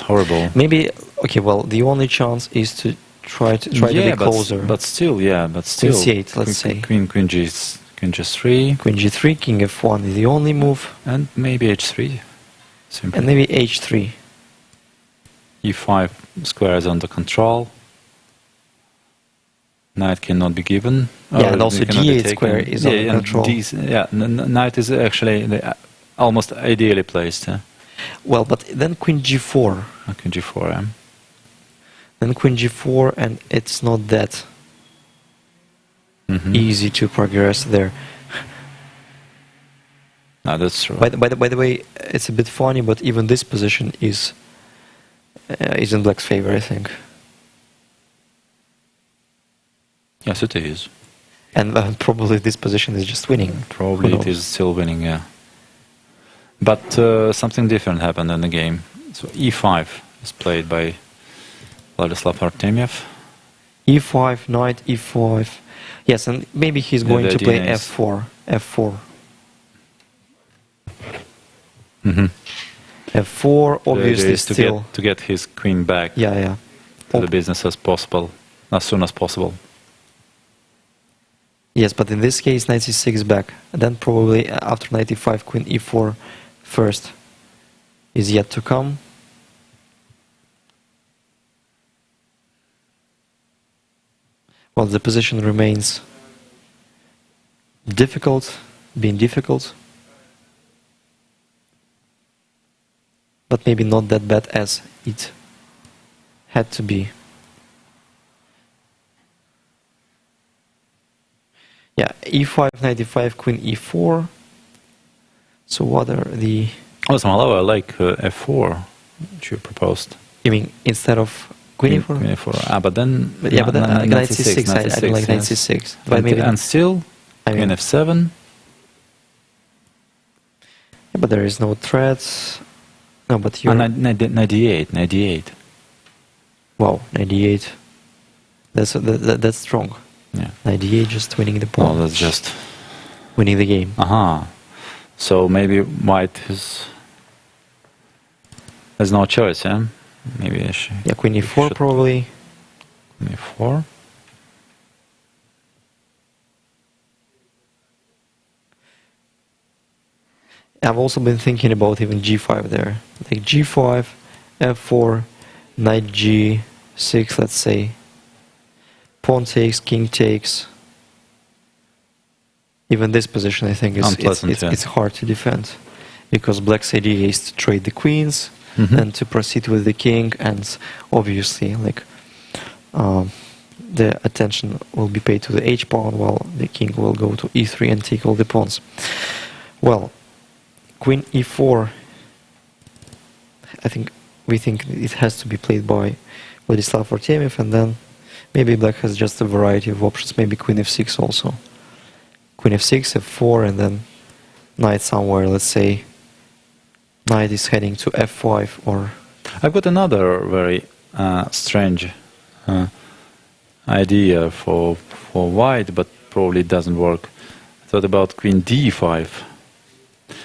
horrible. Maybe, okay, well, the only chance is to try to be closer. But still. Queen c8, let's say. Queen g3. Queen g3, king f1 is the only move. And maybe h3. Simply. And maybe h3. e5 square is under control. Knight cannot be given. Yeah, and or also it cannot be d8 taken. square is under control. Knight is actually almost ideally placed. Well, but then queen g4. Queen g4, yeah. Then queen g4, and it's not that easy to progress there. No, that's true. By the way, it's a bit funny, but even this position is in black's favor, I think. Yes, it is. And probably this position is just winning. Probably Who it knows? is still winning, yeah. But something different happened in the game. So e5 is played by Vladislav Artemiev. e5, knight e5. Yes, and maybe he's going to play idea is- f4. f4. Mm-hmm. f4, obviously still. to get his queen back Yeah. to the business as soon as possible. Yes, but in this case, knight c6 back. And then probably after knight e5, queen e4 first is yet to come. Well, the position remains difficult, being difficult, but maybe not that bad as it had to be. Yeah, e5, knight e5, queen e4. So what are the... Also, I like f4, which you proposed. You mean instead of queen e4? Queen e4. But then... But yeah, but then knight c6, I don't like knight c6. But maybe, And still, I mean, queen f7. yeah, but there is no threats. No, but you're... And knight d8. Wow, 98. That's strong. Yeah. 98 just winning the pawn. Oh, that's just... Winning the game. So maybe white has no choice, yeah? Maybe Yeah, queen e4 probably. Queen e4. I've also been thinking about even g5 there. Like g5, f4, knight g6, let's say. Pawn takes, king takes. Even this position, I think, it's hard to defend, because black's idea is to trade the queens and to proceed with the king, and obviously, like, the attention will be paid to the h pawn, while the king will go to e3 and take all the pawns. Well, queen e4. I think we think it has to be played by Vladislav Artemiev, and then maybe black has just a variety of options. Maybe queen f6 also. Queen f6, f4, and then knight somewhere. Let's say knight is heading to f5 or... I've got another very strange idea for white, but probably it doesn't work. I thought about queen d5,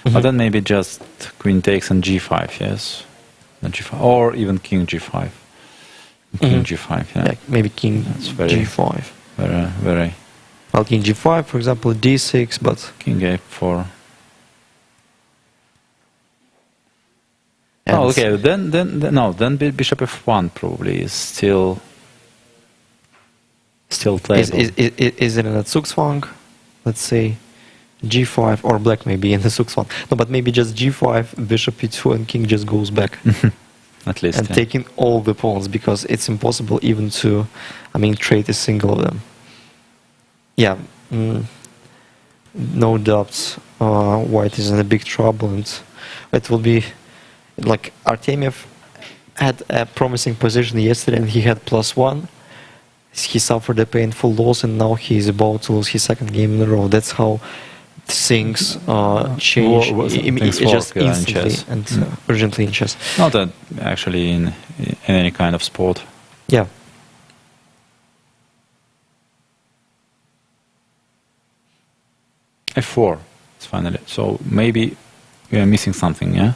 but then maybe just queen takes and g5, yes, and g5, or even king g5. King g5, yeah. Maybe king very, g5. Very. Well, king g5, for example, d6, but... King a4. And oh, okay. Then bishop f1 probably is still playable. Is it in a Zugzwang? Let's say g5, or black may be in the Zugzwang. No, but maybe just g5, bishop e2, and king just goes back. At least. And Yeah. taking all the pawns, because it's impossible even to, trade a single of them. Yeah, no doubts. White is in a big trouble, and it will be like Artemiev had a promising position yesterday, and he had +1. He suffered a painful loss, and now he is about to lose his second game in a row. That's how things change just instantly and urgently in chess. Not that actually in any kind of sport. Yeah. f4 finally. So maybe we are missing something, yeah?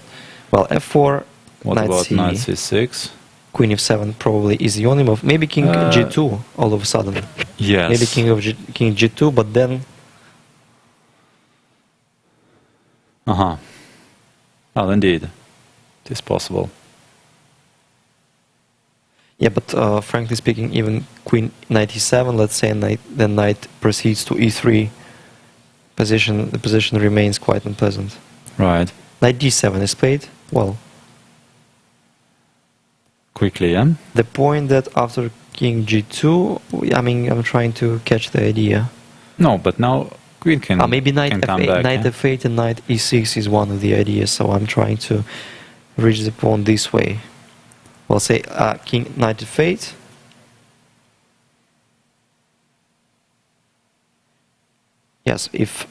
Well, f4, What knight about c, knight c6? queen f7 probably is the only move. Maybe king g2 all of a sudden. Yes. Maybe king g2, but then... Well, indeed. It is possible. Yeah, but frankly speaking, even queen knight e7, let's say, then knight proceeds to e3, the position remains quite unpleasant. Right. Knight d7 is played. Well, Quickly, yeah? the point that after king g2, I'm trying to catch the idea. No, but now queen can Maybe knight can come f8, back. knight Yeah? f8 and knight e6 is one of the ideas, so I'm trying to reach the pawn this way. Well, say king knight f8. Yes, if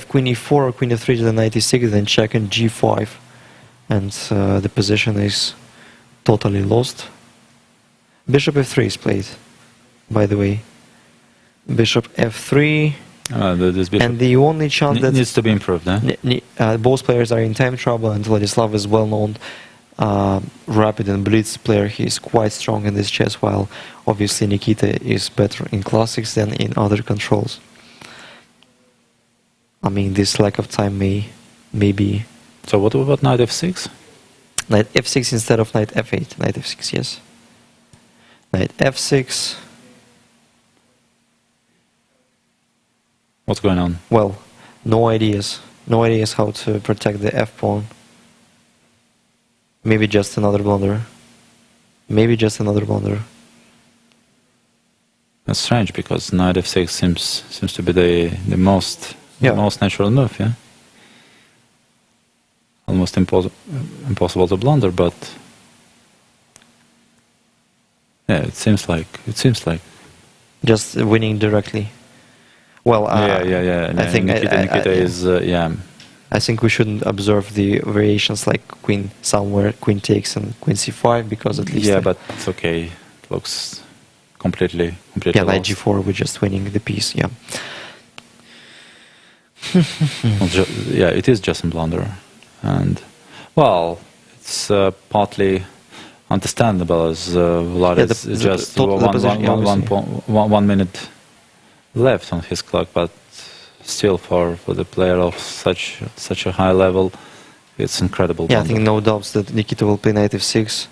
queen e4 or queen f3 to the knight e6, then check in g5, and the position is totally lost. Bishop f3 is played, by the way. Bishop f3, This bishop and the only chance that needs to be improved, eh? both players are in time trouble, and Vladislav is well-known rapid and blitz player. He is quite strong in this chess, while obviously Nikita is better in classics than in other controls. This lack of time may be... So what about knight f6? Knight f6 instead of knight f8. Knight f6, yes. Knight f6. What's going on? Well, no ideas. No ideas how to protect the f-pawn. Maybe just another blunder. Maybe just another blunder. That's strange, because knight f6 seems to be the most natural move, yeah? Almost impossible to blunder, but yeah, it seems like Just winning directly. Well, yeah. I think Nikita is I think we shouldn't observe the variations like queen somewhere, queen takes, and queen c5, because at least but it's okay. It looks completely knight lost. g4, we're just winning the piece. Yeah. Well, it is just a blunder, and well, it's partly understandable as Vlad is just 1 minute left on his clock, but still for the player of such a high level, it's incredible. Yeah, blunder. I think no doubts that Nikita will play knight f6.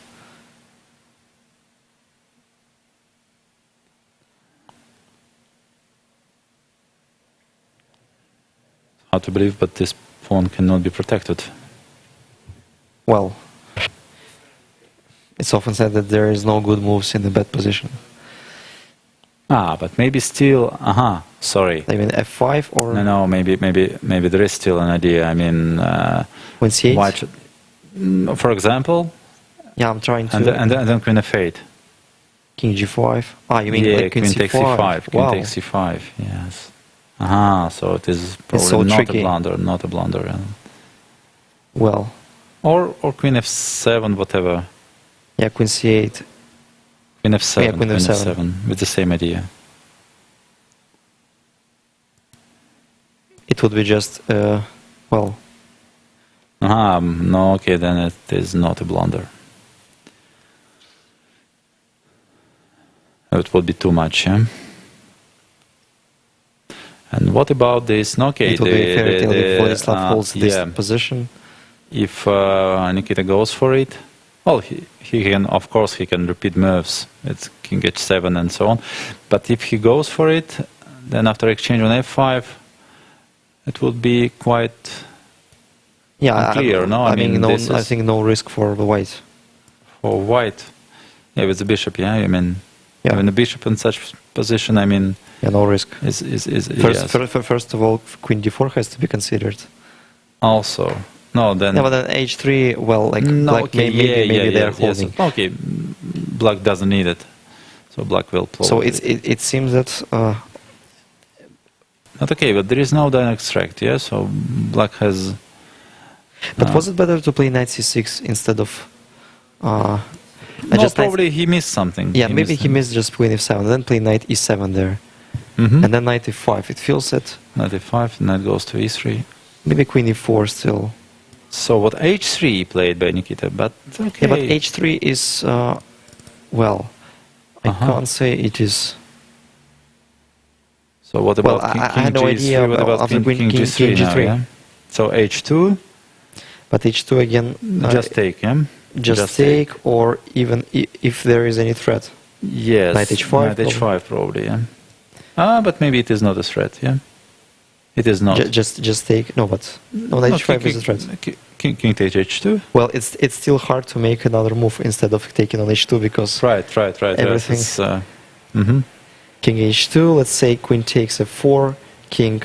Hard to believe, but this pawn cannot be protected. Well, it's often said that there is no good moves in the bad position. But maybe still. Sorry. I mean f5 or No. Maybe there is still an idea. I mean, queen c8. white should, For example, Yeah, I'm trying to. and then queen f8. King g5. Ah, you mean Yeah, like queen takes c5? c5. Queen Wow. takes c5. Yes. Aha. So it is probably so not tricky. a blunder. Not a blunder. Yeah. Well, Or queen f7, whatever. yeah, queen c8. Queen f7. Yeah, queen f7. with the same idea. It would be just, well, Aha. No. Okay. Then it is not a blunder. It would be too much. Yeah. And what about this? No, okay, it would be fairy tale if Vladislav holds this yeah. position. If Nikita goes for it, well, he can, of course, he can repeat moves. It's king h7 and so on. But if he goes for it, then after exchange on f5, it would be quite unclear. I think no risk for the white. For white, yeah, with the bishop. Yeah, I mean, Yeah. having the bishop in such position, I mean, Yeah, no risk. is First, yes. first of all, queen d4 has to be considered. Also, no, then Yeah, but then h3, well, like no, black okay, maybe they're yes. holding. Okay, black doesn't need it, so black will play. So it seems that not okay, but there is no direct extract. Yeah, so black has. But was it better to play knight c6 instead of? No, probably he missed something. Yeah, maybe he missed just queen f7, then play knight e7 there, Mm-hmm. and then knight e5. It feels that Knight e5, knight goes to e3. maybe queen e4 still. So what h3 played by Nikita, but okay. Yeah, but h3 is well, I can't say it is. So what Well, about I had no G3? idea What about of the king G3 now? G3. Yeah? So h2, But h2 again, just take him. just take, or even if there is any threat. Yes. Knight h5 Knight h5 probably. Yeah. But maybe it is not a threat. Yeah. It is not. Just take. No, but no, knight h5 is a threat. King takes h2. Well, it's still hard to make another move instead of taking on h2 because Right. everything. Yes, mm-hmm. King h2. Let's say queen takes f4, king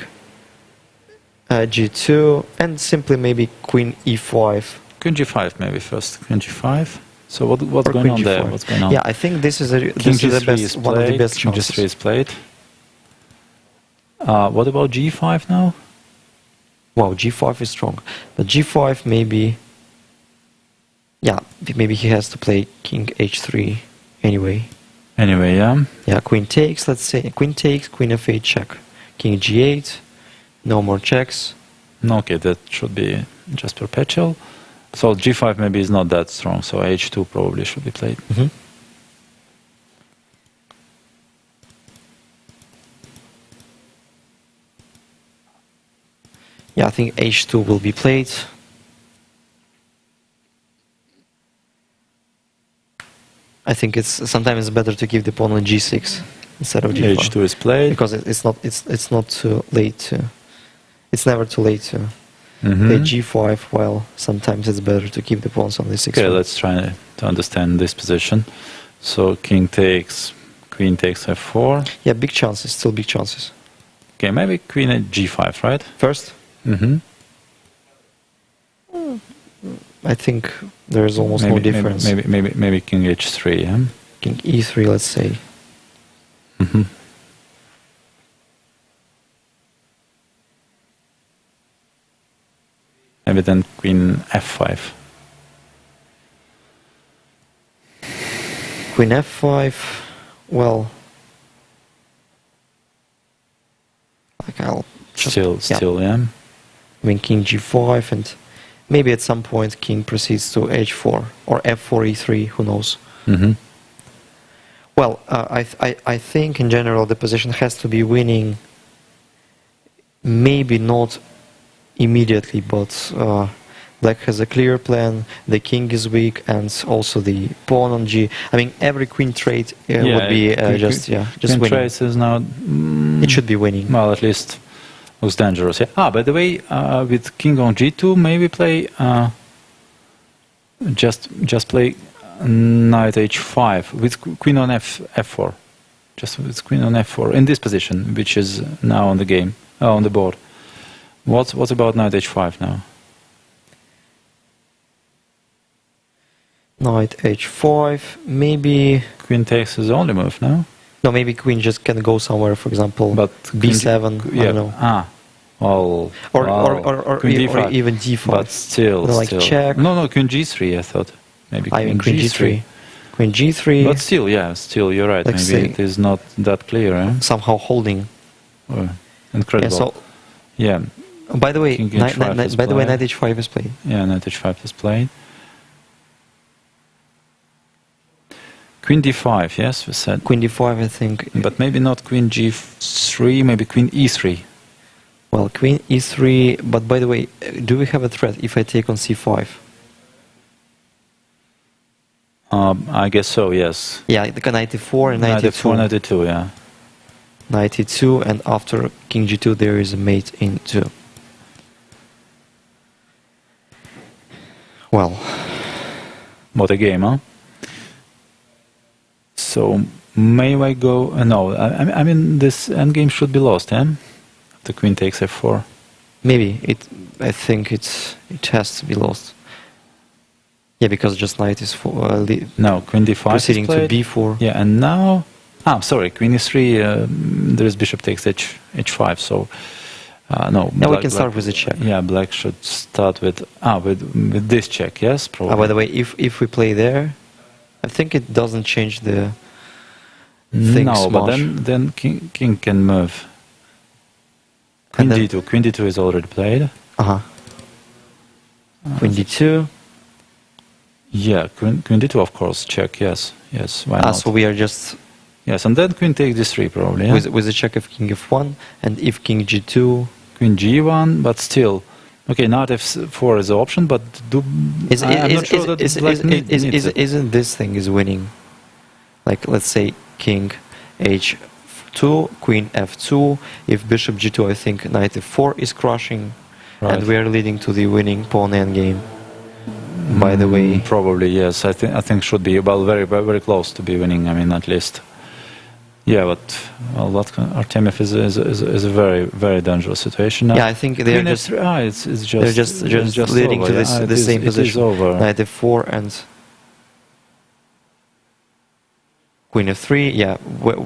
g2, and simply maybe queen e5. Queen g5 maybe first. Queen g5. So what's Or going queen on there? g4. What's going on? Yeah, I think this is King the g3 best is one of the played. best King chances. g3 is played. What about g5 now? Wow, g5 is strong, but g5 maybe. Yeah, maybe he has to play king h3 anyway. Anyway, yeah. Yeah, queen takes. Let's say queen takes, queen f8 check, king g8. No more checks. No, okay, that should be just perpetual. So g5 maybe is not that strong, so h2 probably should be played. Mm-hmm. Yeah, I think h2 will be played. I think it's sometimes better to give the pawn on g6 instead of g5 h2 is played. because it's not too late to. It's never too late to Mhm. play g5. While sometimes it's better to keep the pawns on the 6. Okay, let's try to understand this position. So king takes, queen takes f4. Yeah, big chances, still big chances. Okay, maybe queen at g5, right? First, Mm-hmm. I think there is almost no difference. Maybe king h3. Yeah. King e3, let's say. Mm-hmm. Maybe then queen f5. Queen f5. Well, like I'll just, Still, yeah. I mean, king g5, and maybe at some point king proceeds to h4 or f4 e3. Who knows? Mm-hmm. Well, I think in general the position has to be winning. Maybe not immediately, but black has a clear plan. The king is weak, and also the pawn on g. I mean, every queen trade would be just queen winning. trace is now. It should be winning. Well, at least looks dangerous. Yeah. By the way, with king on g2, maybe play just play knight h5 with queen on f4. Just with queen on f4 in this position, which is now on the game on the board. What about knight h5 now? Knight h5, maybe... Queen takes is the only move, no? No, maybe queen just can go somewhere, for example, But b7, I don't know. Well, Or queen d5. even d5. But still, Like still. check. No, queen g3, I thought. Maybe I mean queen queen g3. Queen g3. But still, you're right. Like Maybe say- it is not that clear, eh? Somehow holding. Oh, Yeah, incredible. so, Yeah, by the way, King knight, h5 knight, is by the way, played. knight h5 is played. yeah, knight h5 is played. Queen d5, yes, we said. Queen d5, I think. But maybe not queen g3, maybe queen e3. Well, queen e3, but by the way, do we have a threat if I take on c5? I guess so, yes. Yeah, the knight e4 and knight Knight e4, e2. knight e2, yeah. Knight e2, and after king g2 there is a mate in 2. Well, What a game, huh? So, may I go... no, I mean, this endgame should be lost, eh? The queen takes f4. maybe I think it has to be lost. Yeah, because just knight is No, queen d5 proceeding is to played. b4. Yeah, and now... sorry, queen e3, there is bishop takes h5, so... no. Now we can start with the check. Yeah, black should start with this check, yes? Probably. By the way, if we play there, I think it doesn't change the things No, but much. then king can move. Queen And then- d2. Queen d2 is already played. Uh-huh. Queen d2. Yeah, queen d2, of course, check, yes. Yes, why not? So we are just Yes, and then queen takes d3 probably, yeah? with the check of king f1, and if king g2... Queen g1, but still... Okay, knight f4 is the option, but I'm not sure that black needs it. Isn't this thing is winning? Like, let's say king h2, queen f2, if bishop g2, I think knight f4 is crushing, Right. and we are leading to the winning pawn endgame. By the way, Probably, yes. I think should be, well, very, very, very close to be winning, I mean, at least. Yeah, but well, Artemiev is a very, very dangerous situation now. yeah, I think they're Queen just f3, it's just they're it's just leading over, to this yeah. the same It is position. over. Knight f4 and queen f3. Yeah,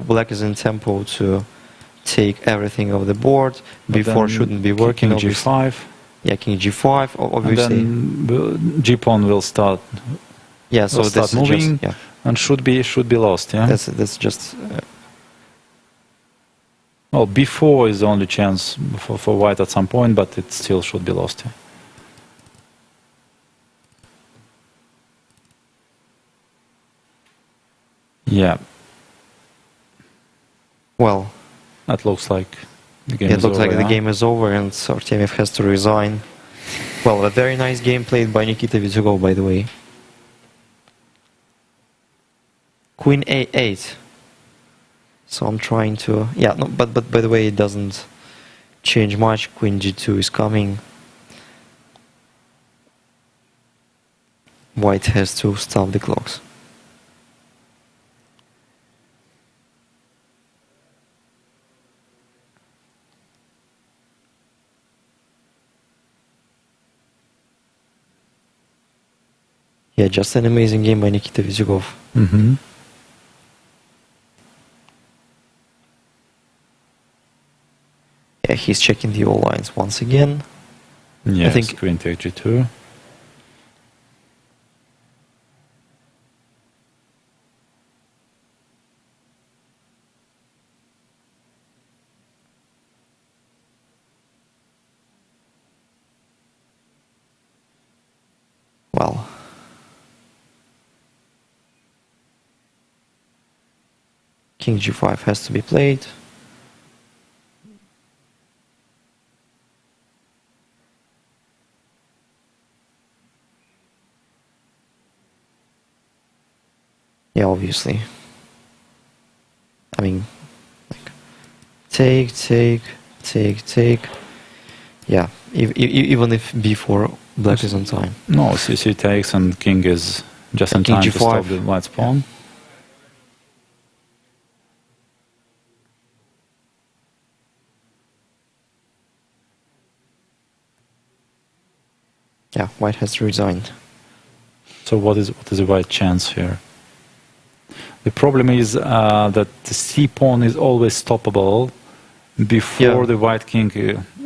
black is in tempo to take everything off the board. But B4 then shouldn't be working. King Obviously. g5. Yeah, king g5. Obviously. And then g pawn will start. Yeah, so will start this is moving just, yeah, and should be lost. Yeah. that's just Well, b4 is the only chance for white at some point, but it still should be lost. Yeah. Yeah, well. that looks like the game It is looks over, like the yeah? game is over and Artemiev has to resign. Well, a very nice game played by Nikita Vizugov, by the way. Queen a8. So I'm trying to... Yeah, no, but by the way, it doesn't change much. Queen g2 is coming. White has to stop the clocks. Yeah, just an amazing game by Nikita Vizugov. Mm-hmm. Yeah, he's checking the all lines once again. Yes, think- queen take g2. Well, king g5 has to be played. Yeah, obviously. I mean, like, take. Yeah, even if b4 black is on time. No, cc takes and king is just in King time to g5. stop the white's pawn. Yeah, white has to resign. So what is the white chance here? The problem is that the c pawn is always stoppable before the white king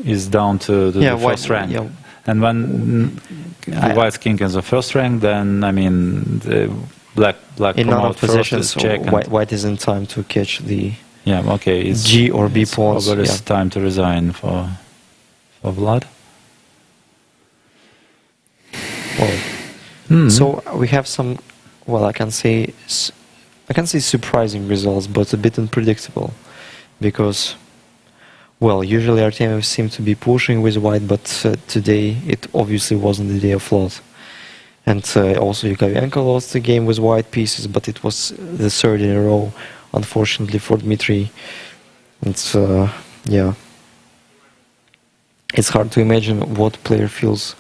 is down to the first rank. Yeah. And when the white king is the first rank, then I mean the black in none promote of first positions, is check. white is in time to catch the It's G or B pawns. Over it's time to resign for Vlad. Well, so we have some, well, I can say surprising results, but a bit unpredictable, because, well, usually Artemiev seemed to be pushing with white, but today it obviously wasn't the day of Vlad. And also Yukovenko lost the game with white pieces, but it was the third in a row, unfortunately for Dmitry. It's it's hard to imagine what player feels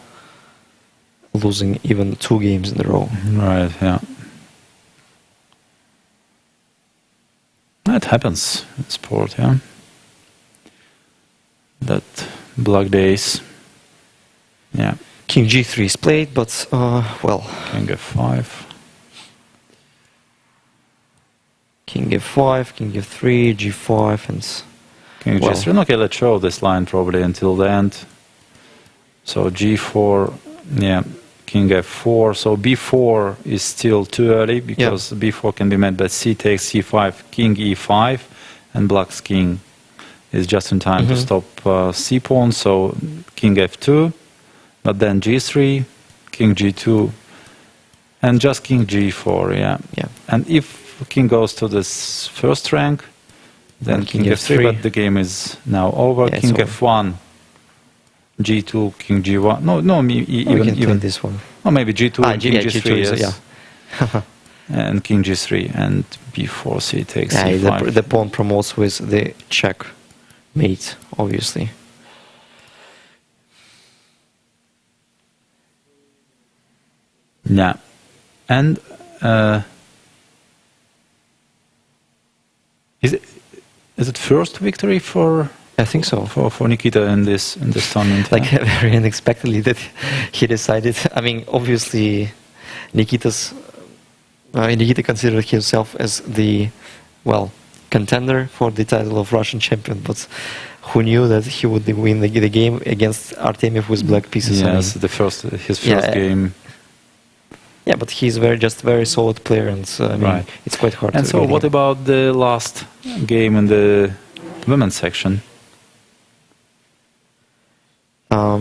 losing even 2 games in a row. Right, yeah. That happens in sport, yeah. That black days. Yeah. King G3 is played, but, well... King F5. King F5, King F3, G5, and... King G3. Okay, let's show this line probably until the end. So G4, yeah, King F4. So B4 is still too early, because B4 can be met by C takes C5, King E5, and Black's King is just in time to stop C pawn. So King F2, but then G3, King G2, and just King G4, yeah. And if King goes to this first rank, then King F3, but the game is now over. King F1, G2, King G1. Even this one. Or maybe G2, King G3, G2 yes. And King G3, and B4, C takes C5. The pawn promotes with the check mate, obviously. Yeah. And is it first victory for? I think so. For Nikita in this tournament. Like very unexpectedly that he decided. I mean, obviously, Nikita considered himself as the contender for the title of Russian champion, but who knew that he would win the game against Artemiev with black pieces? Yes, his first game. Yeah, but he's very solid player, and it's quite hard. And so, what about the last game in the women's section?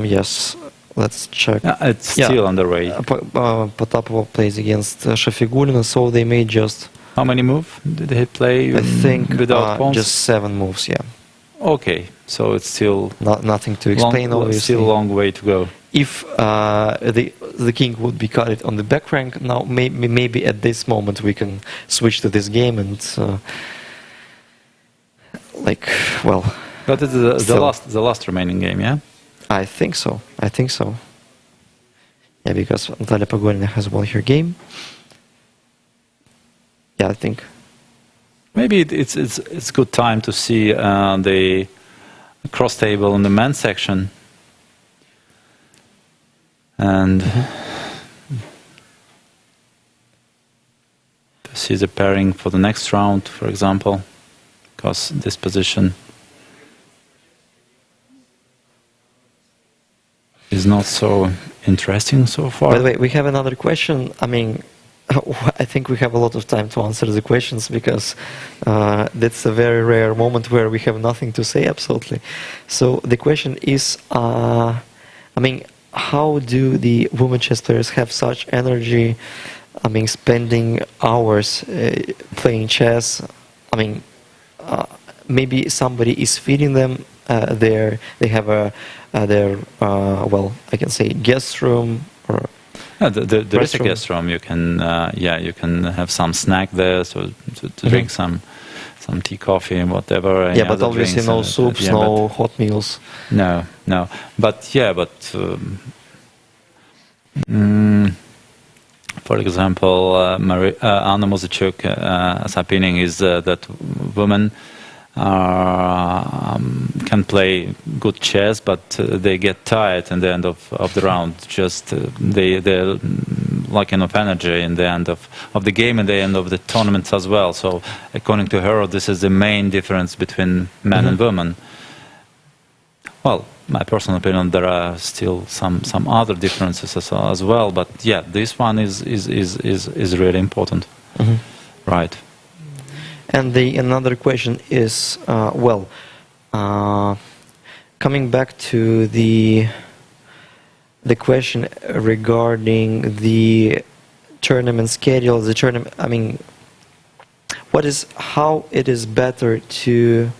Yes, let's check. It's still underway. Potapova plays against Shafigulina, so they may just... How many moves did he play? I think without pawns? Just 7 moves, yeah. Okay, so it's still... nothing to explain, obviously. Still a long way to go. If the king would be cut on the back rank, now maybe at this moment we can switch to this game and... But it's the last remaining game, yeah? I think so. Yeah, because Natalia Pogorina has won her game. Yeah, I think. Maybe it's good time to see the cross table in the men's section. And to see the pairing for the next round, for example, because this position is not so interesting so far. By the way, we have another question. I mean, I think we have a lot of time to answer the questions, because that's a very rare moment where we have nothing to say, absolutely. So the question is, how do the women chess players have such energy, spending hours playing chess? Maybe somebody is feeding them. They have I can say guest room or there is a guest room. You can you can have some snack there, so to drink some tea, coffee, and whatever. Yeah, but obviously no soups, no hot meals. No. For example, Anna Mozachuk's opinion is that women can play good chess, but they get tired at the end of the round. Just they like enough energy in the end of the game and the end of the tournament as well. So according to her, this is the main difference between men and women. Well, my personal opinion, there are still some other differences as well, but yeah, this one is really important. Right. And another question is, coming back to the question regarding the tournament schedule, I mean, how it is better to,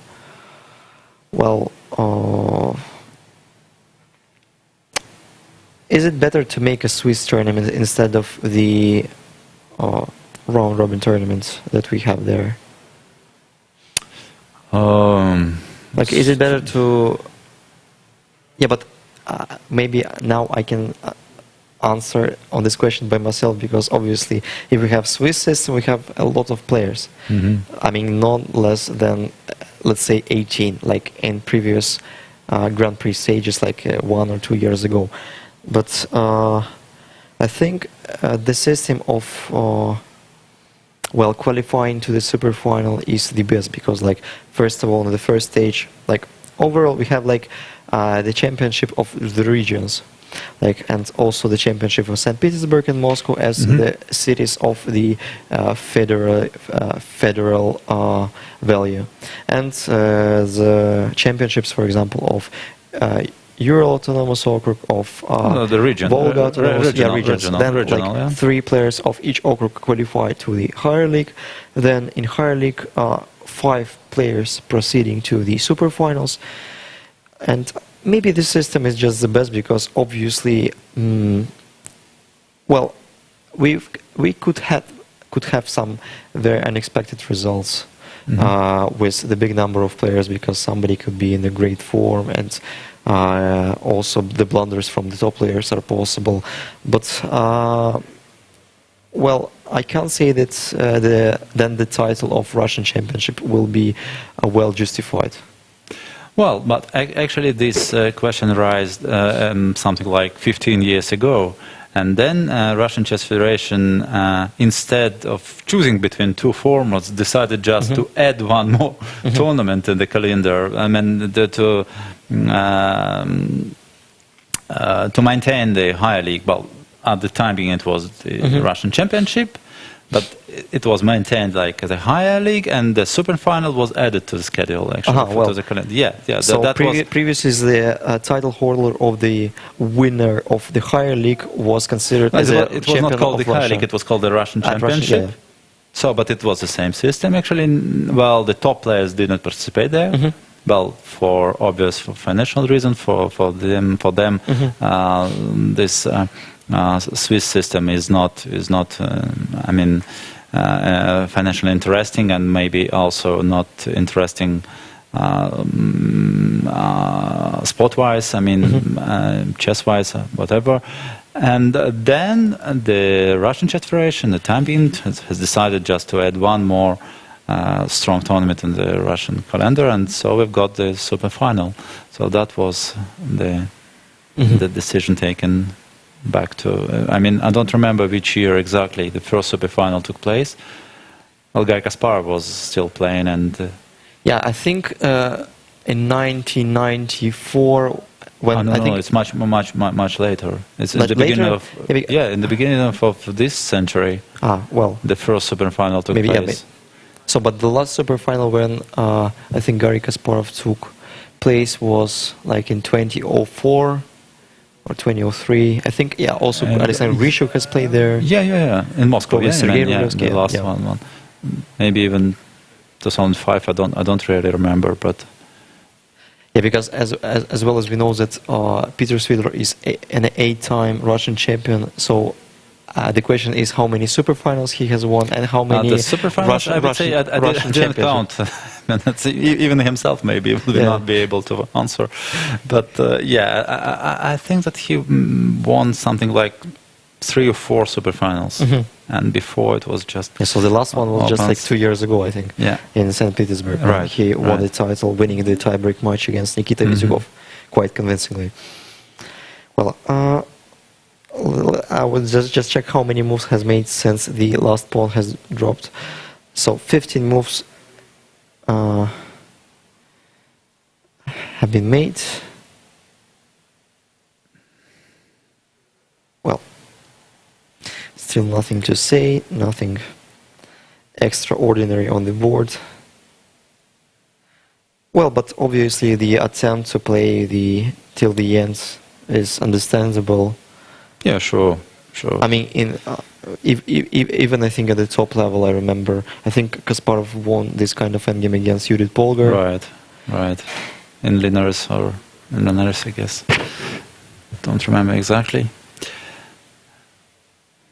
is it better to make a Swiss tournament instead of the round-robin tournaments that we have there? Like, is it better to... Yeah, but maybe now I can answer on this question by myself, because obviously if we have Swiss system, we have a lot of players. I mean, not less than, let's say, 18, like in previous Grand Prix stages, like 1 or 2 years ago. But I think the system of qualifying to the superfinal is the best, because, like, first of all, in the first stage, like, overall we have like the championship of the regions, like, and also the championship of St. Petersburg and Moscow as the cities of the federal value, and the championships, for example, of Ural Autonomous Okrug, of the region, Volga Autonomous regions. Then regional, like 3 players of each okrug qualify to the higher league. Then in higher league, 5 players proceeding to the superfinals. And maybe this system is just the best because obviously, we could have some very unexpected results with the big number of players, because somebody could be in a great form, and also the blunders from the top players are possible. But I can't say that then the title of Russian Championship will be well justified. Well, but actually this question raised something like 15 years ago. And then Russian Chess Federation, instead of choosing between 2 formats, decided just to add one more tournament in the calendar. I mean, to maintain the higher league. Well, at the time being, it was the Russian Championship, but it was maintained like the higher league, and the superfinal was added to the schedule, actually, to the calendar. Yeah. So previously, the title holder of the winner of the higher league was considered as a it was not called the higher league; it was called the Russian Championship. Russia, So, but it was the same system, actually. Well, the top players did not participate there. Well, for obvious financial reasons, for them, this Swiss system is not financially interesting, and maybe also not interesting sport-wise. I mean, chess-wise, whatever. And then the Russian Chess Federation, the time being, has decided just to add one more strong tournament in the Russian calendar, and so we've got the superfinal. So that was the decision taken back to. I mean, I don't remember which year exactly the first superfinal took place. Well, Garry Kasparov was still playing, and I think in 1994. When I think it's much later. It's in the beginning of in the beginning of this century. The first superfinal took place. So, but the last superfinal when I think Garry Kasparov took place was like in 2004 or 2003. I think also Alexander Grishuk has played there. In Moscow. The last one. Maybe even 2005. I don't really remember, but. Yeah, because as well as we know that Peter Svidler is an 8-time Russian champion, so the question is how many superfinals he has won and how many the superfinals, I would say I didn't count. Even himself maybe will not be able to answer. But I think that he won something like 3 or 4 superfinals. And before it was just... so the last one was just like 2 years ago, I think, in St. Petersburg. Right. He won the title, winning the tiebreak match against Nikita Vizhugov quite convincingly. Well, I will just check how many moves has made since the last pawn has dropped. So 15 moves have been made. Well, still nothing to say, nothing extraordinary on the board. Well, but obviously the attempt to play till the end is understandable. Yeah, sure. I mean, even I think at the top level, I remember, I think Kasparov won this kind of endgame against Judith Polgar. Right. In Linares, I guess. Don't remember exactly.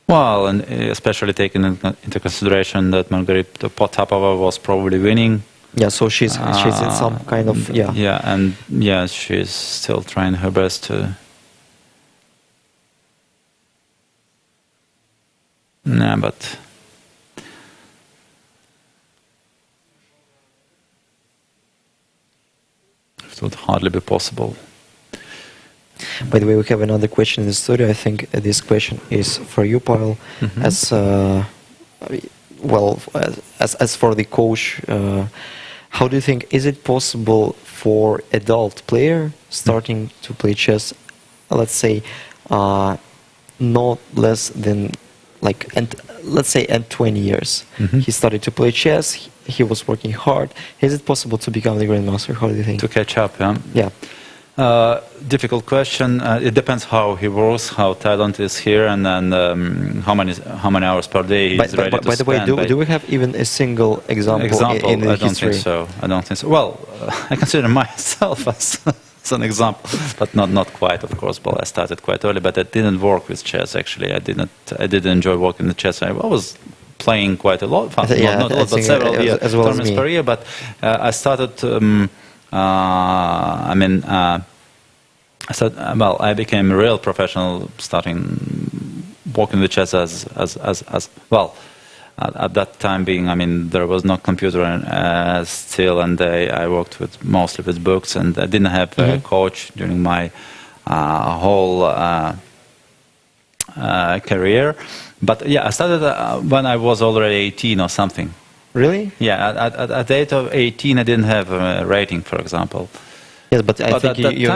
Well, and especially taking into consideration that Margarita Potapova was probably winning. Yeah, so she's in some kind of, yeah. Yeah, and yeah, she's still trying her best to... Nah, but... It would hardly be possible. By the way, we have another question in the studio. I think this question is for you, Pavel. Mm-hmm. As for the coach, how do you think, is it possible for adult player starting to play chess, let's say, not less than let's say at 20 years, he started to play chess, he was working hard. Is it possible to become the grandmaster? How do you think? To catch up, yeah? Yeah. Difficult question. It depends how he works, how talent is here, and then how many hours per day he's ready to spend. By the way, do we have even a single example in the I don't history? think so. I don't think so. Well, I consider myself as an example, but not quite, of course. Well, I started quite early, but I didn't work with chess. Actually, I didn't enjoy working with chess. I was playing quite a lot, not a lot, but several years, as well tournaments per year. But I started. I became a real professional starting working with chess as well. At that time being, I mean, there was no computer still, and I worked mostly with books, and I didn't have a coach during my whole career. But yeah, I started when I was already 18 or something. Really? Yeah, at the age of 18, I didn't have a rating, for example. Yes, but I think you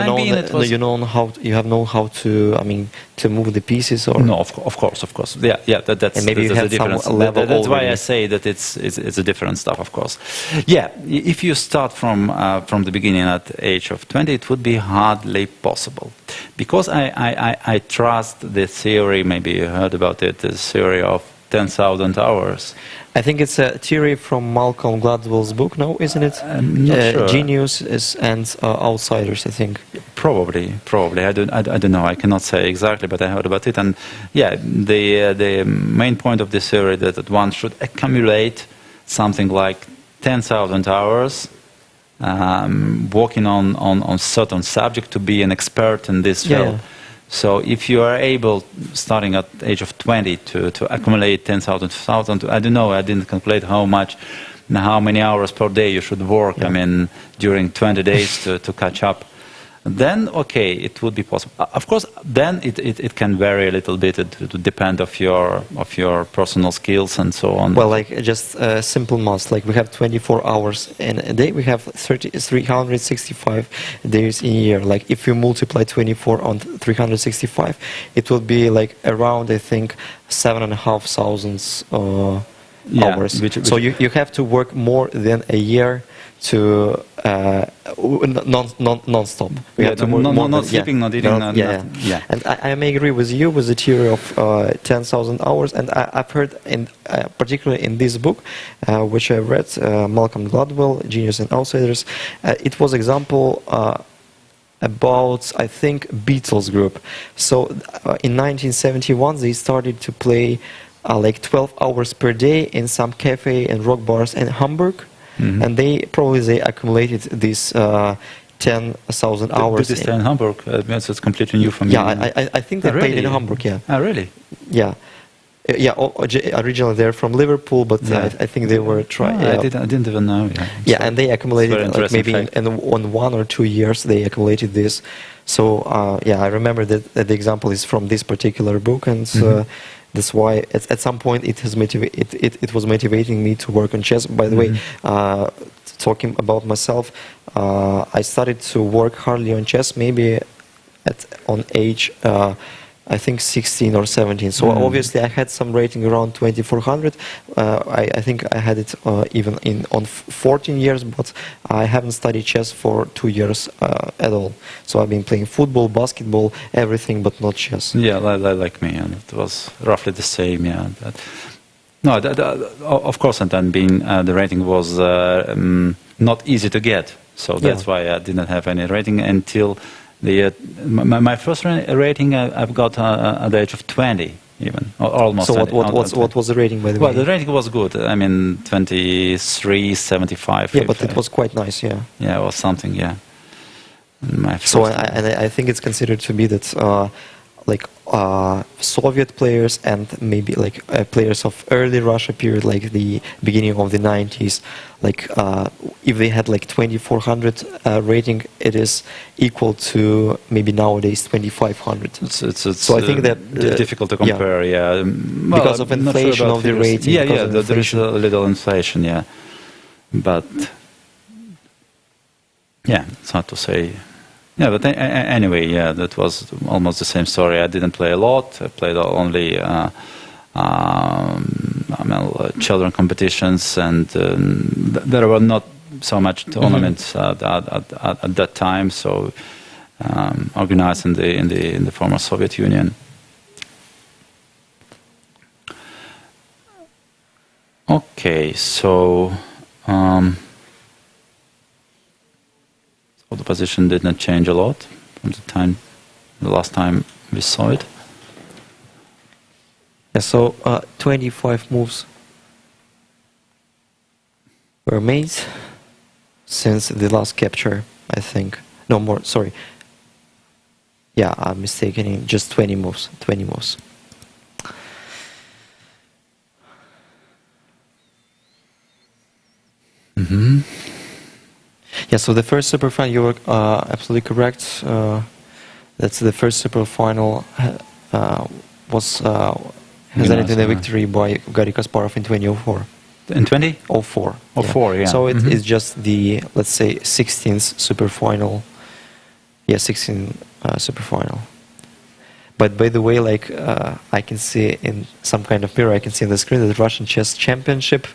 have known how to, I mean, to move the pieces, or no, of course. Yeah, that's and maybe that's you had some level. That's why already. I say that it's a different stuff, of course. Yeah, if you start from the beginning at the age of 20, it would be hardly possible, because I trust the theory. Maybe you heard about it, the theory of 10,000 hours. I think it's a theory from Malcolm Gladwell's book, no, isn't it? Not sure. Genius and Outsiders, I think. Probably. I don't know. I cannot say exactly, but I heard about it. And yeah, the main point of this theory is that one should accumulate something like 10,000 hours working on certain subject to be an expert in this field. Yeah. So if you are able, starting at the age of 20, to accumulate 10,000, I don't know, I didn't calculate how many hours per day you should work, I mean, during 20 days to catch up. Then, okay, it would be possible. Of course, then it can vary a little bit. It would depend of your personal skills and so on. Well, like just simple math. Like we have 24 hours in a day. We have 365 days in a year. Like if you multiply 24 on 365, it will be like around, I think, 7,500 hours. So you have to work more than a year to non-stop. We have to not sleeping, not eating. Yeah. And I may agree with you with the theory of 10,000 hours. And I've heard, particularly in this book, which I read, Malcolm Gladwell, Genius and Outsiders, it was example about, I think, Beatles group. So in 1971, they started to play like 12 hours per day in some cafe and rock bars in Hamburg. And they accumulated these 10,000 hours. Did they stay in Hamburg? It's completely new for me. Yeah, I think they played in Hamburg. Yeah. Oh, really? Yeah. Yeah, originally they're from Liverpool, but Yeah. I think they were trying. I didn't even know. Yeah, Yeah, and they accumulated very like interesting maybe fact. on 1 or 2 years they accumulated this. So yeah, I remember that the example is from this particular book, and that's why at some point it was motivating me to work on chess. By the way, talking about myself, I started to work hardly on chess maybe on age. I think 16 or 17. So obviously I had some rating around 2400. I think I had it even on 14 years, but I haven't studied chess for 2 years at all. So I've been playing football, basketball, everything, but not chess. Yeah, like me, and it was roughly the same. Yeah. No, of course, and then being the rating was not easy to get, so that's why I didn't have any rating until my first rating I've got at the age of 20, even or almost. So 20, what was the rating, by the way? Well, the rating was good. I mean, 23.75. Yeah, but it was quite nice. Yeah. Yeah, it was something. Yeah. My So first I think it's considered to be that like Soviet players and maybe like players of early Russia period, like the beginning of the 90s, like if they had like 2400 rating, it is equal to maybe nowadays 2500. It's so I think that difficult to compare. Yeah, well, because of I'm not sure inflation about of the figures. rating. Yeah, because yeah, of there is inflation. a little inflation. Yeah, but yeah, it's hard to say. Yeah, but anyway, yeah, that was almost the same story. I didn't play a lot. I played only children competitions, and there were not so much tournaments at that time. So organized in the former Soviet Union. Okay, so. So the position did not change a lot from the last time we saw it. Yeah, so 25 moves were made since the last capture, I think. No more, sorry. Yeah, I'm mistaken. Just 20 moves. 20 moves. Yeah, so the first superfinal, you were absolutely correct. That's the first superfinal was ended in a victory by Garry Kasparov in 2004. In 20? 04. 04, yeah. So it's just the, let's say, 16th superfinal. Yeah, 16th superfinal. But by the way, like I can see in some kind of mirror, I can see on the screen that the Russian Chess Championship,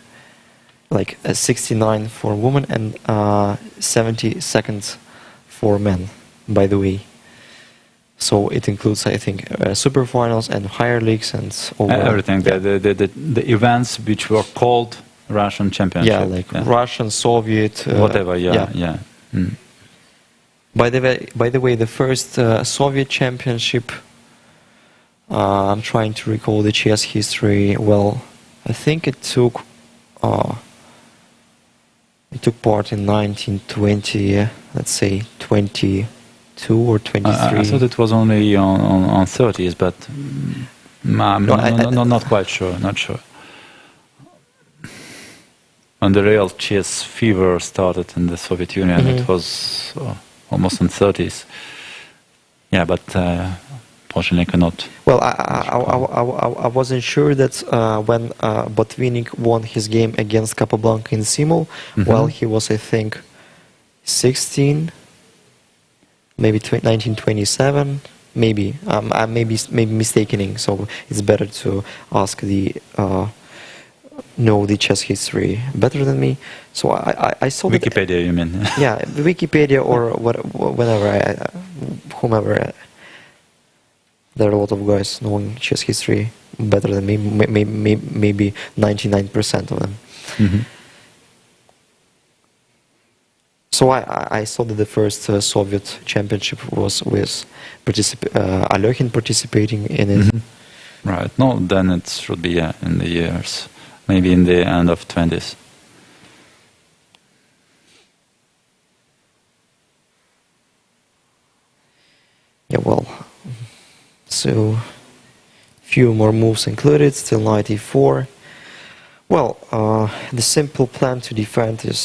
like 69 for women and 72nd for men, by the way. So it includes, I think, superfinals and higher leagues and everything. Yeah. The events which were called Russian Championship. Yeah, like Russian, Soviet, whatever. Yeah. Mm. By the way, the first Soviet championship. I'm trying to recall the chess history. Well, I think it took part in 1920. Let's say 22 or 23. I thought it was only on 30s, but I'm not quite sure. Not sure. When the real chess fever started in the Soviet Union, it was almost in 30s. Yeah, but fortunately, I cannot. Well, I wasn't sure that when Botvinnik won his game against Capablanca in Simul, while he was, I think, 16, maybe 1927, maybe. I may be mistaking, so it's better to ask know the chess history better than me. So I saw Wikipedia, that, you mean? Yeah, Wikipedia or whenever, whomever. There are a lot of guys knowing chess history better than me, maybe 99% of them. So I saw that the first Soviet championship was with Alyokhin participating in it. Right. No, then it should be in the years, maybe in the end of 20s. Yeah, well, so if few more moves included, still knight e4. Well, the simple plan to defend is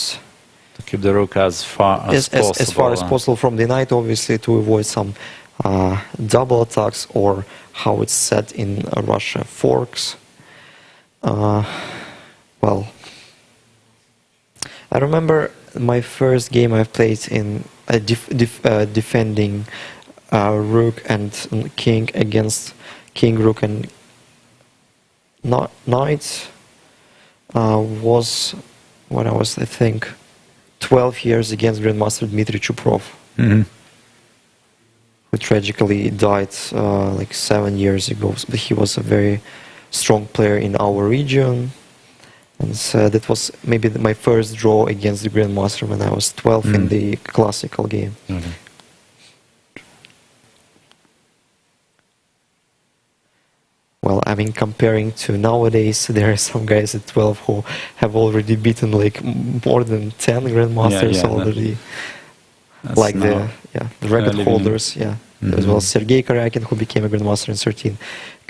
To keep the rook as far as possible. as far as possible from the knight, obviously, to avoid some double attacks, or how it's said in Russia, forks. Well, I remember my first game I played in defending rook and king against king, rook, and knight was when I was, I think, 12 years against Grandmaster Dmitry Chuprov, Mhm. who tragically died like 7 years ago. But he was a very strong player in our region, and so that was maybe my first draw against the Grandmaster when I was 12 in the classical game. Mhm. Well, I mean, comparing to nowadays, there are some guys at 12 who have already beaten like more than 10 Grandmasters yeah, already. That's Like now the record living- holders, as well as Sergei Karyakin, who became a Grandmaster in 13.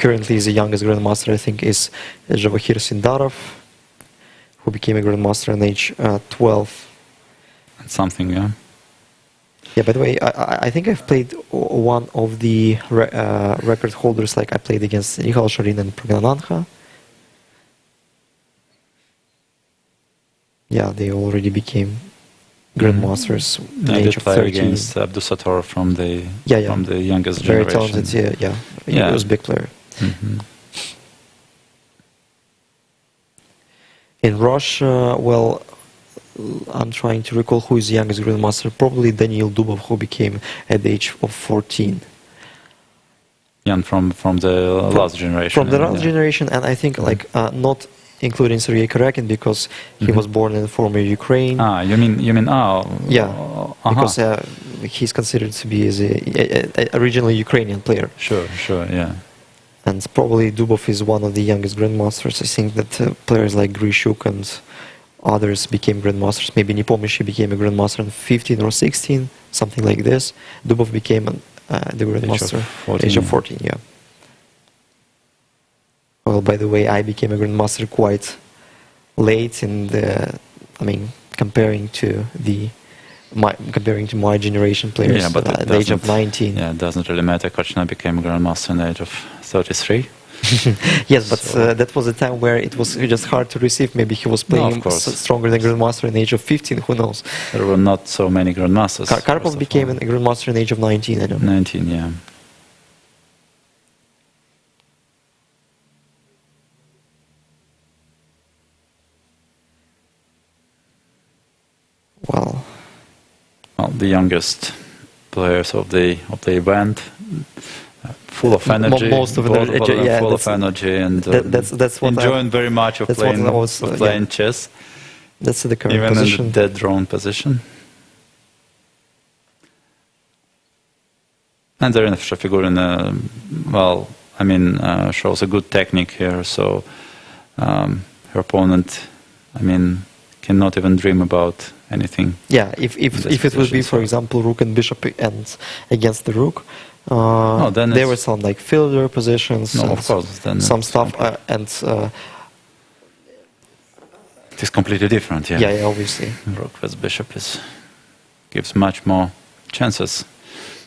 Currently, the youngest Grandmaster, I think, is Javohir Sindarov, who became a Grandmaster in age 12. That's something, yeah. Yeah, by the way, I think I've played one of the record holders, like I played against Nikhil Sharin and Pragnananha. Yeah, they already became Grandmasters at the I age did of play 13. against Abdusator from the from the youngest Very generation. talented, yeah. He Yeah. was a big player. Mhm. In Russia, well, I'm trying to recall who is the youngest Grandmaster. Probably Daniil Dubov, who became at the age of 14. Yeah, from the last generation. From the I mean, last yeah. generation, and I think like not including Sergei Karyakin, because he was born in former Ukraine. You mean Yeah, because he's considered to be as a originally Ukrainian player. Sure, yeah. And probably Dubov is one of the youngest Grandmasters. I think that players like Grishuk and others became Grandmasters. Maybe Nepomniachtchi became a Grandmaster in 15 or 16, something like this. Dubov became the Grandmaster age of 14, yeah. Well, by the way, I became a Grandmaster quite late in the, I mean, comparing to my generation players, Yeah, but at the age of 19. Yeah, it doesn't really matter. Kochina became a Grandmaster in the age of 33. Yes, but that was a time where it was just hard to receive. Maybe he was playing stronger than Grandmaster in the age of 15, who knows. There were not so many Grandmasters. Karpov became a Grandmaster in the age of 19, I don't know. 19, yeah. Well, The youngest players of the event, full of energy, most of them, full of energy, and that's what enjoying very much of playing chess. That's the current even position. in the dead drone position. And Zarina Figurin, shows a good technique here. So her opponent, cannot even dream about anything. Yeah, if it would be, for example, rook and bishop and against the rook, then there were some like fielder positions. No, of course. Then some stuff and. It is completely different. Yeah. Yeah, obviously. Rook with bishop gives much more chances.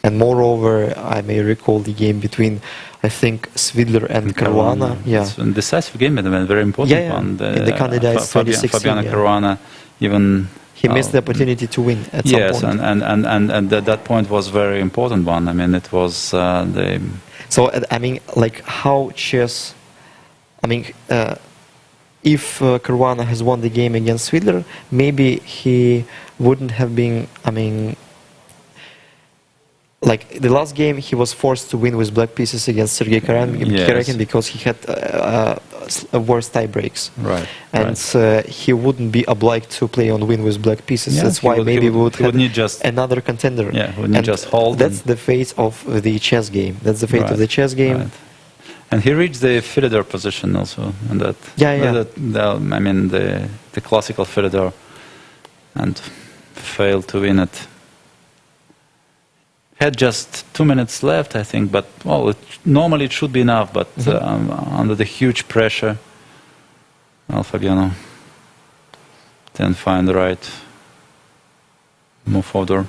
And moreover, I may recall the game between, I think, Svidler and Caruana. Yeah, it's a decisive game, but a very important one. In the candidates 2016. Fabiana Caruana, even he missed the opportunity to win at some point. Yes, and that point was a very important one. It was the. So like how chess. If Caruana has won the game against Svidler, maybe he wouldn't have been. Like the last game, he was forced to win with black pieces against Sergei Karyakin because he had worse tie breaks. Right. And he wouldn't be obliged to play on win with black pieces. That's why maybe we would have another contender. Yeah, he wouldn't just hold. That's the fate of the chess game. That's the fate of the chess game. Right. And he reached the Fedor position also, and that. The classical Fedor, and failed to win it. had just 2 minutes left, I think, but well, normally it should be enough, but under the huge pressure, Fabiano didn't find the right move order.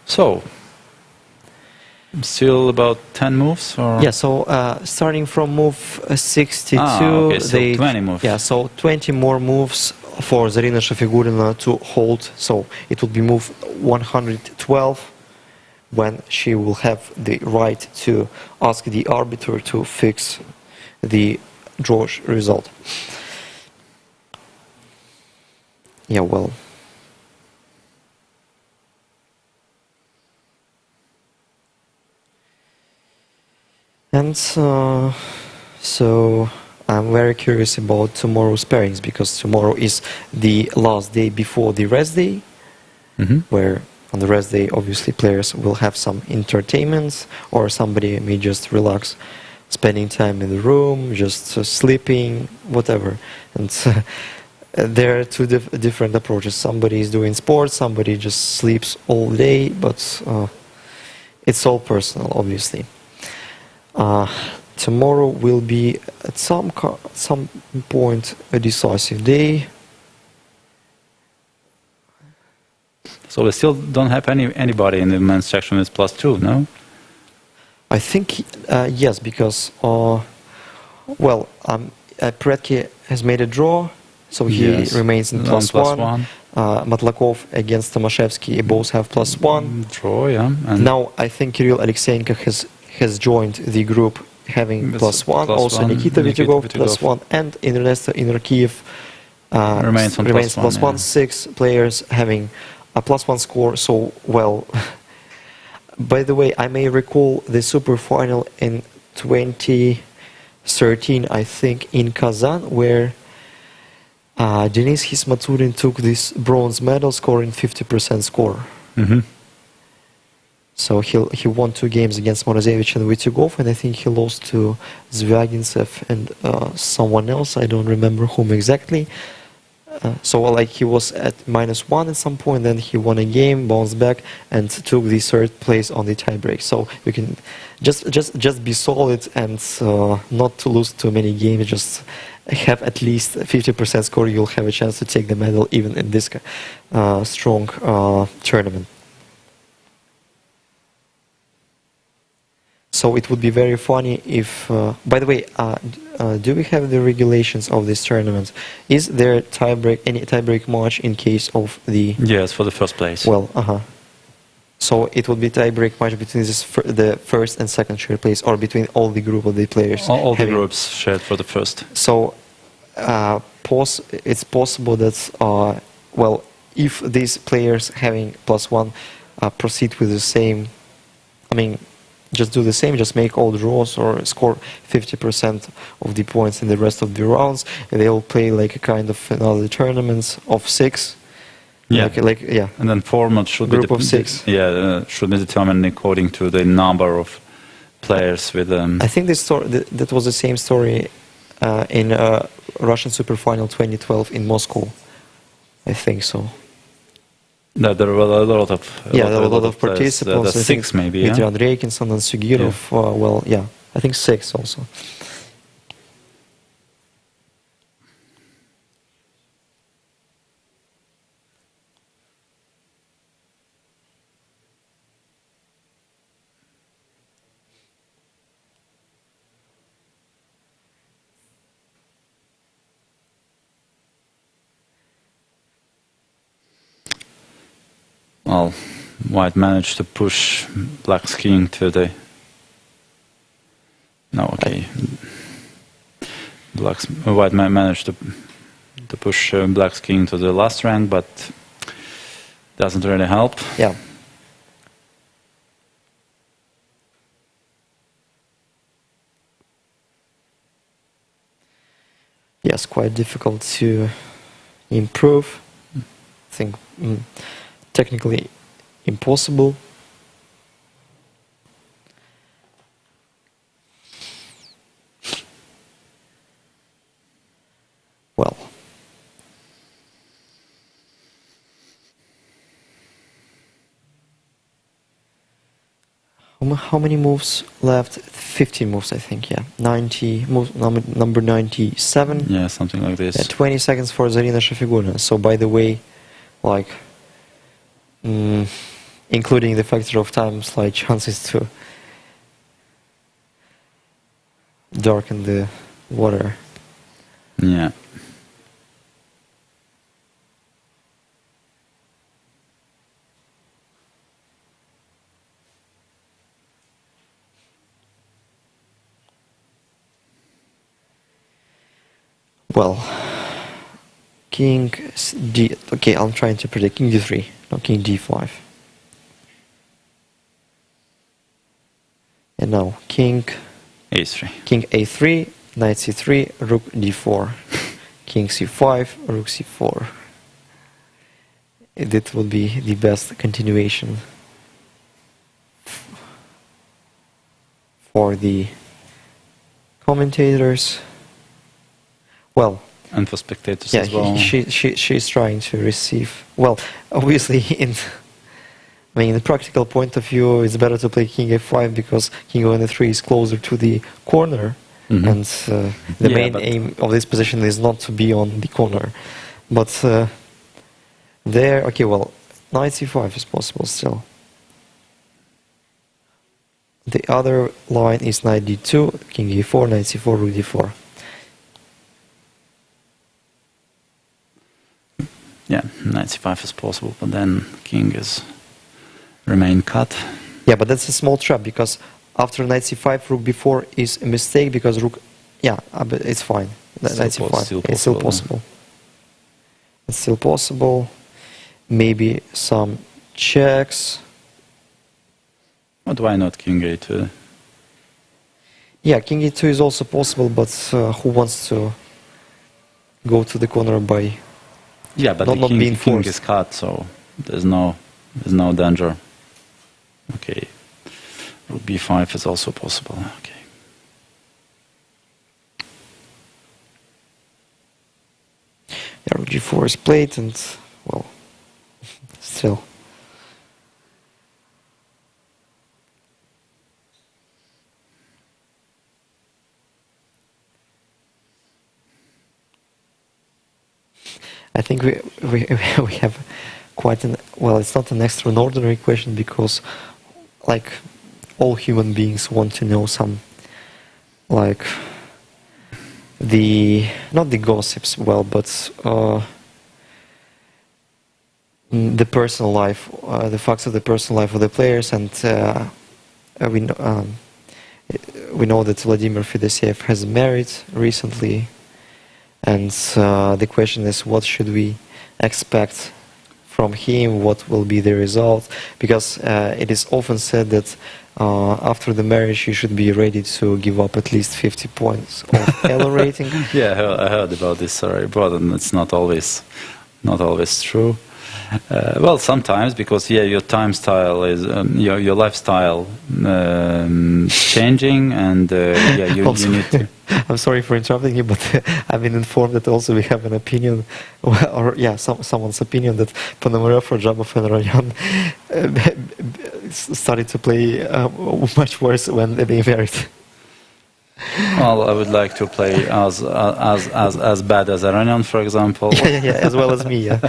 So, still about 10 moves? Or? Yeah, so starting from move 62, okay, so 20 moves. Yeah, so 20 more moves for Zarina Shafigurina to hold. So it will be move 112 when she will have the right to ask the arbiter to fix the draw result. Yeah, well. And so I'm very curious about tomorrow's pairings, because tomorrow is the last day before the rest day, where on the rest day obviously players will have some entertainments, or somebody may just relax, spending time in the room, just sleeping, whatever. And there are two different approaches. Somebody is doing sports, somebody just sleeps all day, but it's all personal, obviously. Tomorrow will be at some point a decisive day. So we still don't have anybody in the men's section with +2, no? I think yes, because Predke has made a draw, so he remains in +1. Matlakov against Tomaszewski both have +1. Draw, yeah. And now I think Kirill Alexeyenko has joined the group having +1. Also Nikita Vityugov +1, and Ernesto Inorkiev remains on +1. 6 players having a +1 score. So, well, by the way, I may recall the super final in 2013, I think, in Kazan, where Denis Hismaturin took this bronze medal, scoring 50% score. So he won 2 games against Morozevich and Vityugov, and I think he lost to Zvyagintsev and someone else. I don't remember whom exactly. So like he was at -1 at some point, then he won a game, bounced back, and took the 3rd place on the tiebreak. So you can just be solid and not to lose too many games. Just have at least 50% score. You'll have a chance to take the medal even in this strong tournament. So it would be very funny if, by the way, do we have the regulations of this tournament? Is there any tiebreak match in case of the... Yes, for the first place. Well, So it would be tiebreak match between the first and second shared place, or between all the group of the players? All the groups shared for the first. So it's possible that, well, if these players having +1 proceed with the same, I mean, just do the same, just make all draws or score 50% of the points in the rest of the rounds, and they will play like a kind of another tournaments of 6. Yeah, yeah. And then format should group be of 6. Should be determined according to the number of players with them. I think this that was the same story in Russian Superfinal 2012 in Moscow. I think so. No, there were a lot of there were a lot of participants. The 6 maybe. Dmitry Andreikin, Sandan Sugirov. Well, yeah, I think 6 also. Well, White managed to push Black's king to the... No, okay. White managed to push Black's king to the last rank, but doesn't really help. Yeah. Yes, quite difficult to improve. I think technically impossible. How many moves left? 15 moves, I think. Yeah, 90 moves. Number 97. Yeah, something like this. 20 seconds for Zarina Shafiguna. So, by the way, like, including the factor of time, slight chances to darken the water. Yeah. Well, King D. Okay, I'm trying to predict King D3, not King D5. And now King A3. King A3, Knight C3, Rook D4, King C5, Rook C4. That would be the best continuation for the commentators. Well, And for spectators yeah, as well. she's trying to receive. Well, obviously, in the practical point of view, it's better to play King A5 because King on3 is closer to the corner, Mhm. and the Yeah, main but- aim of this position is not to be on the corner. But there, okay, well, Knight C5 is possible still. The other line is Knight D2, King E4, Knight C4, Rook D4. Yeah, Knight C5 is possible, but then King is remain cut. Yeah, but that's a small trap because after Knight C5, Rook B4 is a mistake because Rook, yeah, but it's fine. Still Knight C5, still it's still possible. possible. It's still possible. Maybe some checks. But why not King A2? Yeah, King E2 is also possible, but who wants to go to the corner by... Yeah, but Not the being king forced. is cut, so there's no danger. Okay, Rook B5 is also possible. Okay. Yeah, Rook G4 is played and, well, still. I think we have quite an, well, it's not an extraordinary question because, like, all human beings want to know some, like, not the gossips, well, but the personal life, the facts of the personal life of the players, and we know that Vladimir Fedosiev has married recently. And the question is, what should we expect from him? What will be the result? Because it is often said that after the marriage, you should be ready to give up at least 50 points of Elo rating. Yeah, I heard about this report, and it's not always true. Well, sometimes because your time style is your lifestyle changing, and you need to. I'm sorry for interrupting you, but I've been informed that also we have an opinion, or someone's opinion that Ponomarev, Jabov, and Rayan started to play much worse when they married. Well, I would like to play as bad as Aranian, for example. Yeah, as well as me. Yeah,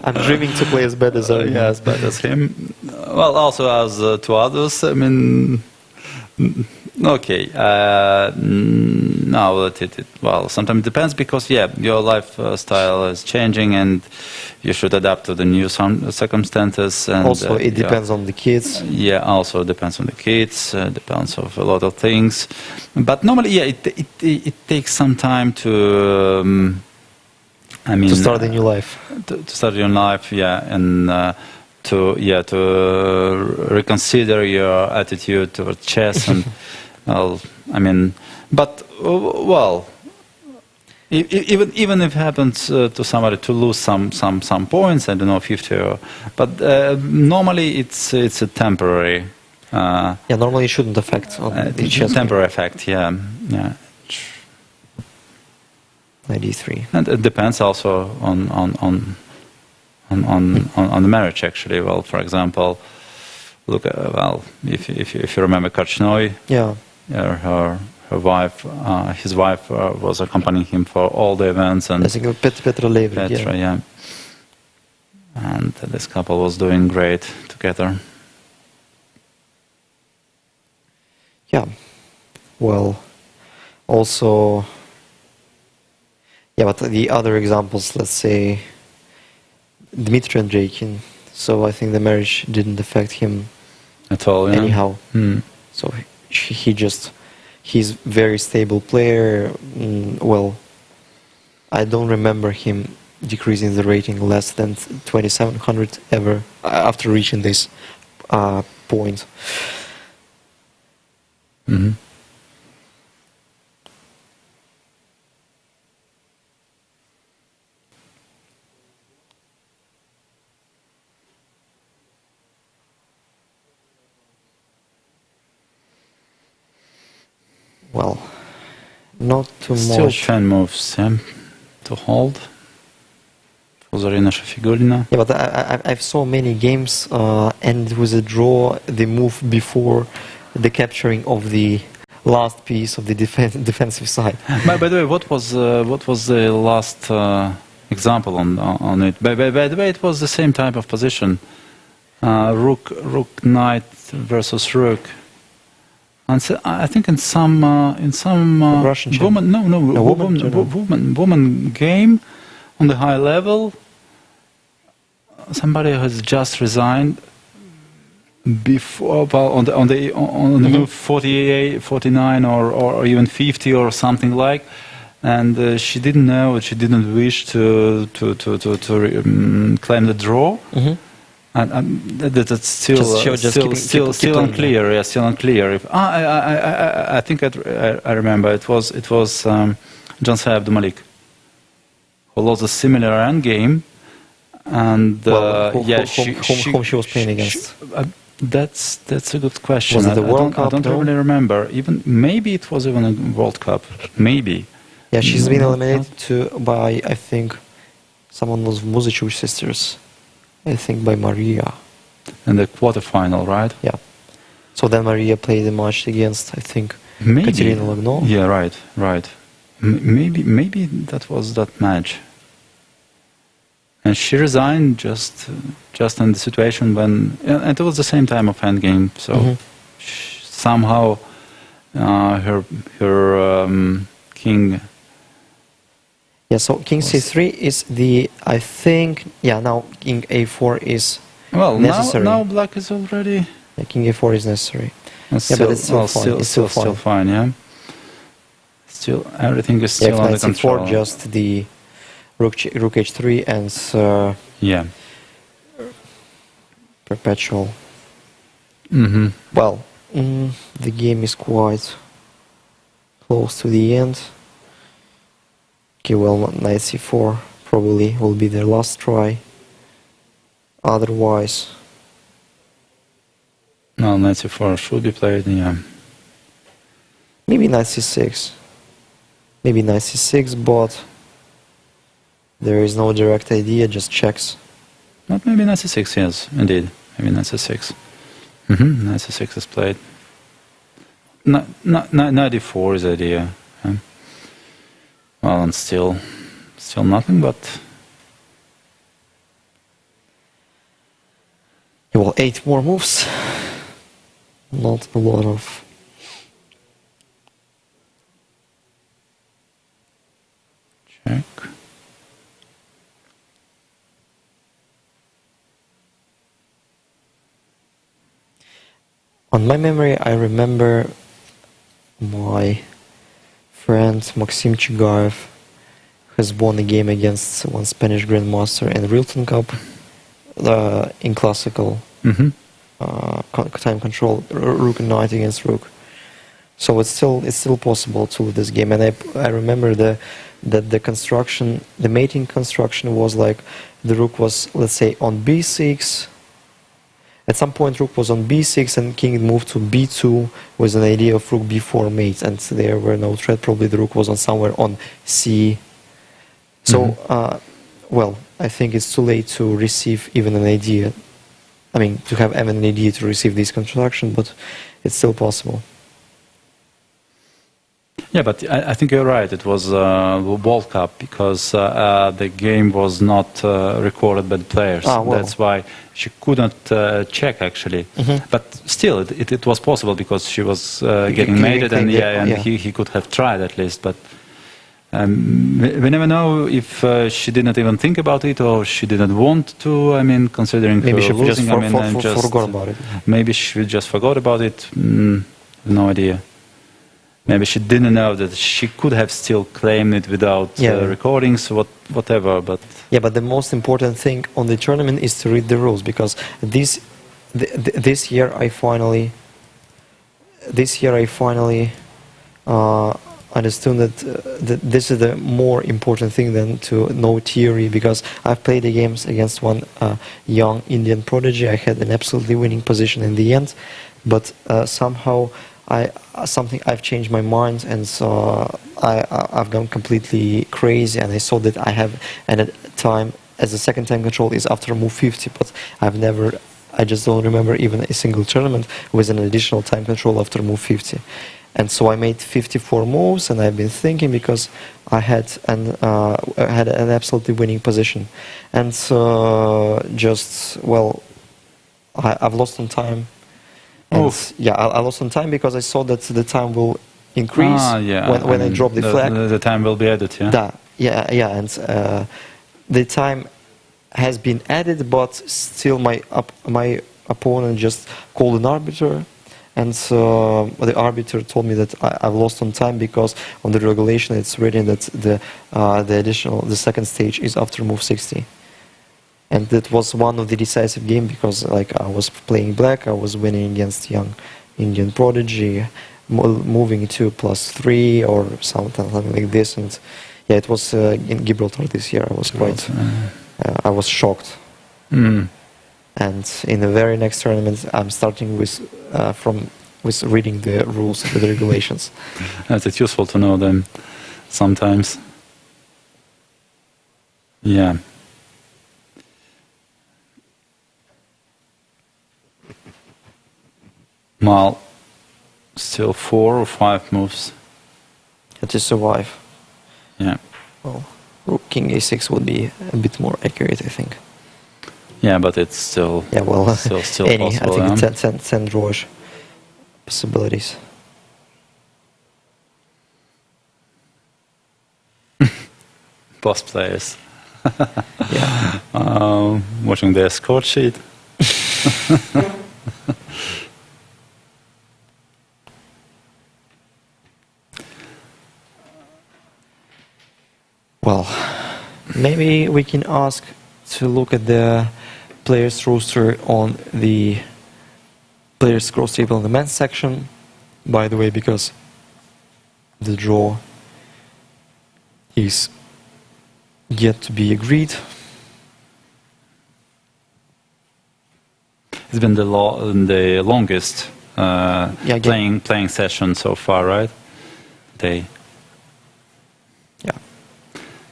I'm dreaming to play as bad as Aranian. Yeah, as bad as him. Well, also as to others. I mean, okay. No, well, sometimes it depends because your lifestyle is changing and you should adapt to the new circumstances. And also, it depends on the kids. Yeah, also depends on the kids. Depends on a lot of things. But normally, it takes some time to. To start a new life. To start your life, and. To reconsider your attitude toward chess and well, I mean, but well, even if it happens to somebody to lose some points, I don't know, 50, but normally it's a temporary. Normally it shouldn't affect on the chess. Temporary effect, yeah. 93. And it depends also on the marriage, actually. Well, for example, look, well, if you remember Korchnoi, Yeah. her wife, his wife was accompanying him for all the events, and I think Petra Levrik, Petra, yeah. yeah. And this couple was doing great together. Yeah. Well, also, yeah, but the other examples, let's say, Dmitry Andreikin. So I think the marriage didn't affect him At all, yeah. anyhow. Hmm. So he's very stable player. Well, I don't remember him decreasing the rating less than 2700 ever after reaching this point. Mhm. Well, not too Still much. 10 moves, yeah, to hold for Zarina Shafigulina. Yeah, but I've saw many games end with a draw. The move before the capturing of the last piece of the defensive side. By the way, what was the last example on it? By the way, it was the same type of position. Rook knight versus rook. And so, I think in some Russian woman woman game on the high level, somebody has just resigned before, well, on the move 48, 49 or even 50 or something like, and she didn't know, she didn't wish to claim the draw. And that's still unclear. Yeah, still unclear. If I think I remember it was John Saeb Malik who lost a similar end game, and whom she was playing against. That's a good question. Was it the World Cup? I don't really remember. Even maybe it was even a World Cup. Maybe. Yeah, she's been eliminated by, I think, someone was Muzicic sisters. I think by Maria. In the quarterfinal, right? Yeah. So then Maria played the match against, I think, Maybe. Katerina Lagno. Yeah, right. Maybe that was that match. And she resigned just in the situation when, and it was the same time of endgame. So somehow her king. Yeah, so King C3 is the, I think, yeah, now King A4 is necessary. Now black is already. Yeah, King A4 is necessary. But it's still fine. Still fine, yeah. Still, everything is still under control. C4, just the Rook H3 and yeah, perpetual. Mm-hmm. Well, the game is quite close to the end. Okay, well, Knight C4 probably will be their last try. Otherwise, no, Knight C4 should be played. Yeah, maybe Knight C6. Maybe Knight C6, but there is no direct idea, just checks. Not maybe Knight C6, yes, indeed. Maybe Knight C6. Knight C6 is played. Knight D4 is the idea. Yeah. Well, and still nothing, but... Yeah, well, 8 more moves. Not a lot of... Check. On my memory, I remember my friend Maxim Chigaev has won a game against one Spanish Grandmaster in Rilton Cup in classical time control, Rook and Knight against Rook. So it's still possible to lose this game. And I remember that the construction, the mating construction was like the Rook was, let's say, on B6. At some point, Rook was on B6 and King moved to B2 with an idea of Rook B4 mate, and there were no threat. Probably the Rook was on somewhere on C. So, well, I think it's too late to receive even an idea I mean, to have MNAD to receive this construction, but it's still possible. Yeah, but I think you're right. It was a World Cup because the game was not recorded by the players. Ah, well. That's why she couldn't check actually. But still, it was possible because she was getting mated, and he could have tried at least. But we never know if she didn't even think about it or she didn't want to. I mean, considering maybe she losing, just forgot about it. Maybe she just forgot about it. No idea. Maybe she didn't know that she could have still claimed it without recordings, whatever. But yeah, but the most important thing on the tournament is to read the rules, because this year I finally understood that this is the more important thing than to know theory, because I've played the games against one young Indian prodigy. I had an absolutely winning position in the end, but somehow I've changed my mind, and so I've gone completely crazy, and I saw that I have at a time as the second time control is after move 50, but I just don't remember even a single tournament with an additional time control after move 50. And so I made 54 moves, and I've been thinking, because I had an absolutely winning position, and so I've lost on time. And I lost some time because I saw that the time will increase when I drop the flag. The time will be added, and the time has been added, but still my opponent just called an arbiter, and so the arbiter told me that I've lost on time because on the regulation it's written that the second stage is after move 60. And that was one of the decisive game, because I was playing black, I was winning against young Indian prodigy, moving to +3 or something like this. And it was in Gibraltar this year. I was I was shocked. And in the very next tournament, I'm starting with reading the rules and the regulations. It's useful to know them sometimes. Yeah. Well, still 4 or 5 moves. To survive. Yeah. Well, Rook King A6 would be a bit more accurate, I think. Yeah, but it's still still any, possible. I think 10 draws possibilities. Boss players. Watching their score sheet. Well, maybe we can ask to look at the players' roster on the players' scores table in the men's section. By the way, because the draw is yet to be agreed. It's been the longest playing session so far, right?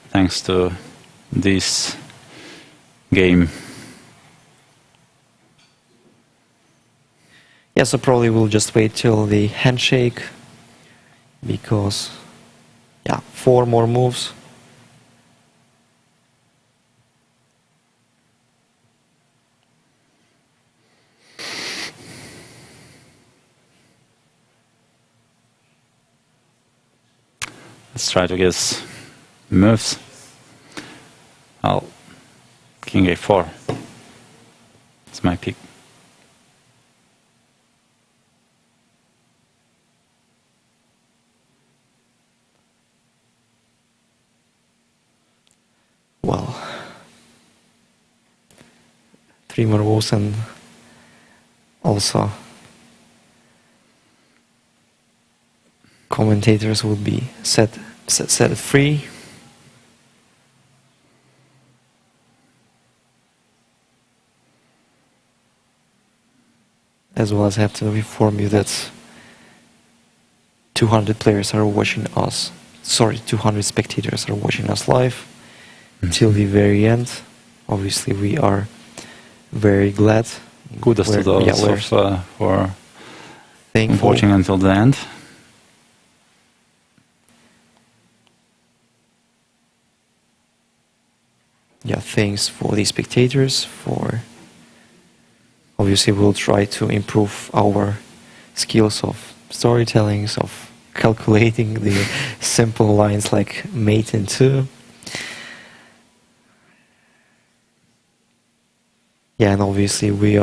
Thanks to this game. Yeah, so probably we'll just wait till the handshake, because 4 more moves. Let's try to guess moves. King A4. It's my pick. Well, 3 more moves, and also commentators would be set free. As well as I have to inform you that 200 players are watching us. 200 spectators are watching us live till the very end. Obviously, we are very glad kudos to those for thankful. watching until the end. Yeah, thanks for the spectators. For obviously, we'll try to improve our skills of storytelling, of calculating the simple lines like mate and two. Yeah, and obviously we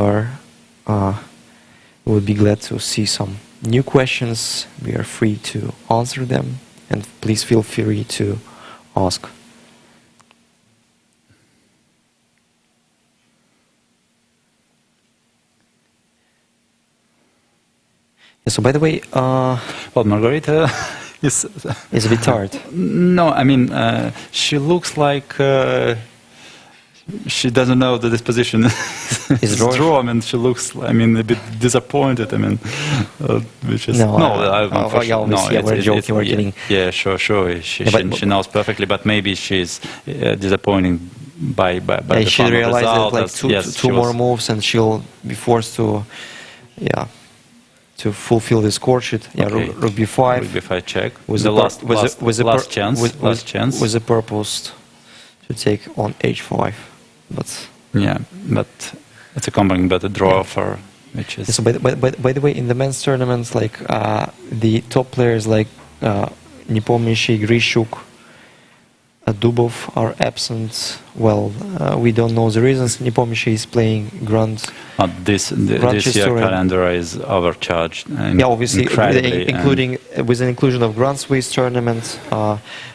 would be glad to see some new questions. We are free to answer them, and please feel free to ask. Yeah, so by the way, Well, Margarita is a bit tired. No, I mean she looks like she doesn't know that this position is draw. I mean, she looks, I mean, a bit disappointed. I mean, which is we're joking. We're kidding. Yeah, sure. She knows perfectly, but maybe she's disappointing by the she final realized result. that like two more moves, and she'll be forced to, to fulfill the score sheet. Yeah, Okay. rook b5. Rook b5 check. With the last chance. With the purpose to take on h5, but it's a combining better draw for which is. So by the way, in the men's tournaments, like the top players like Nepomniachtchi, Grishuk, Dubov are absent. Well, we don't know the reasons. Nepomniachtchi is playing Grand. This year calendar is overcharged. Obviously, including with the inclusion of Grand Swiss tournament,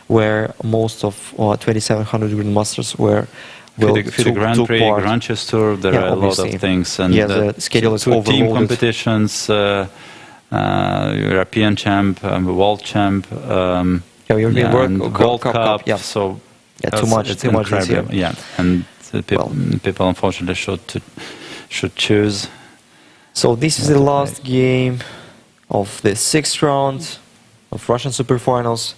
where most of 2,700 grandmasters will the Grand Prix, Grandchester, there are a lot of things, and the schedule is two team overloaded. competitions, European champ, World champ, World Cup. Yeah. So too much this year. Yeah, and people unfortunately should choose. So this is the last game of the 6th round of Russian Superfinals.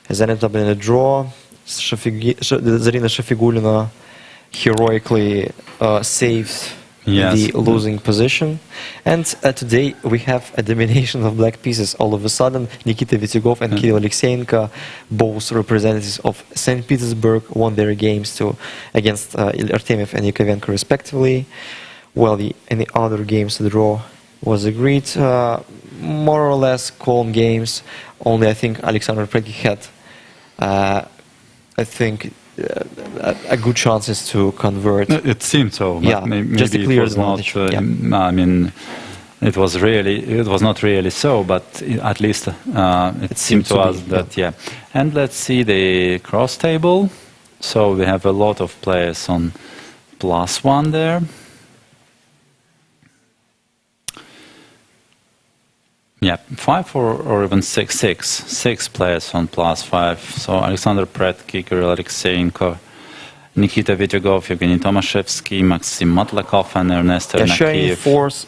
Has ended up in a draw. Zarina Shafigulina heroically saved the losing position. And today we have a domination of black pieces all of a sudden. Nikita Vityugov and Kirill Alexeyenko, both representatives of St. Petersburg, won their games against Artemiev and Yakovenko respectively. While in the other games the draw was agreed. More or less calm games. Only I think Alexander Pregi had a good chances to convert. It seemed so. But maybe just a clear it was advantage. not. I mean, it was not really so, but at least it seemed to us that And let's see the cross table. So we have a lot of players on +1 there. Yeah, 5 or even 6 players on +5. So Alexander Predki, Kirill Alexeyenko, Nikita Vityugov, Evgeny Tomashevsky, Maxim Matlakov, and Ernest Ernakiev. Sharing 4th,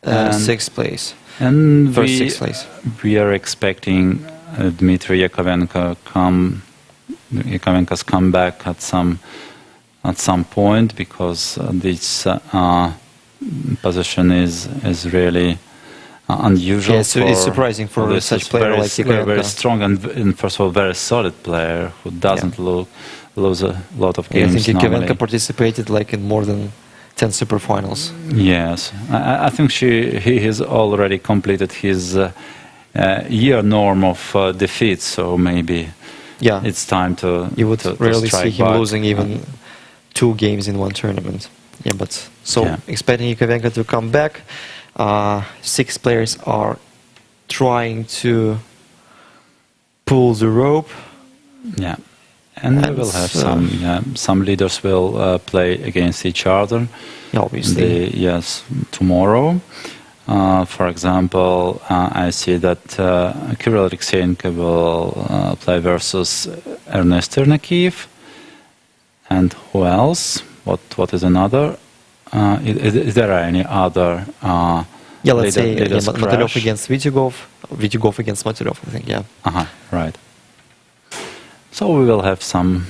6th place. And First 6th place. We are expecting Dmitry Yakovenko's comeback at some point, because this position is really unusual. It's surprising for such player like Yakovenko. Very strong and first of all very solid player who doesn't lose a lot of games. I think Yakovenko normally. participated in more than 10 superfinals. Yes, I think he has already completed his year norm of defeats. So maybe it's time to. You would rarely see him back. losing even 2 games in one tournament. Expecting Yakovenko to come back. 6 players are trying to pull the rope. Yeah, and we will have some leaders will play against each other. Obviously, tomorrow. For example, I see that Kirill Alexeyenko will play versus Ernest Ernakiev. And who else? What is another? Is there any other let's say Materyov against Vityugov against Materyov, I think, right. So we will have some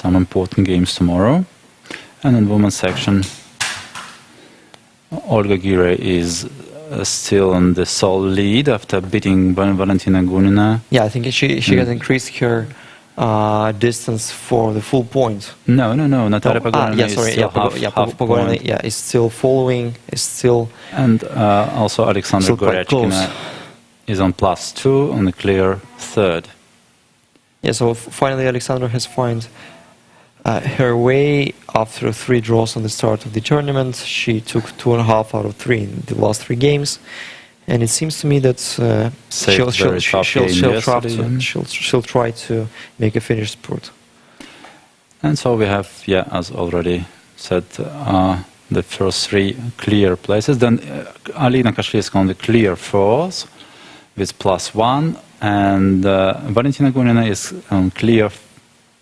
important games tomorrow. And in women's section, Olga Gire is still on the sole lead after beating Valentina Gunina. Yeah, I think she has increased her distance for the full point. No, Natalia Pogorina is still half point. Yeah, is still following, is still... And also Alexandra still quite Gorechkina is on +2 on the clear third. Yeah, so finally Alexandra has found her way after 3 draws on the start of the tournament. She took 2.5 out of 3 in the last 3 games. And it seems to me that she'll try to make a finish spurt. And so we have, as already said, the first 3 clear places. Then Alina Kashlievska on the clear 4th with +1, and Valentina Gunina is on clear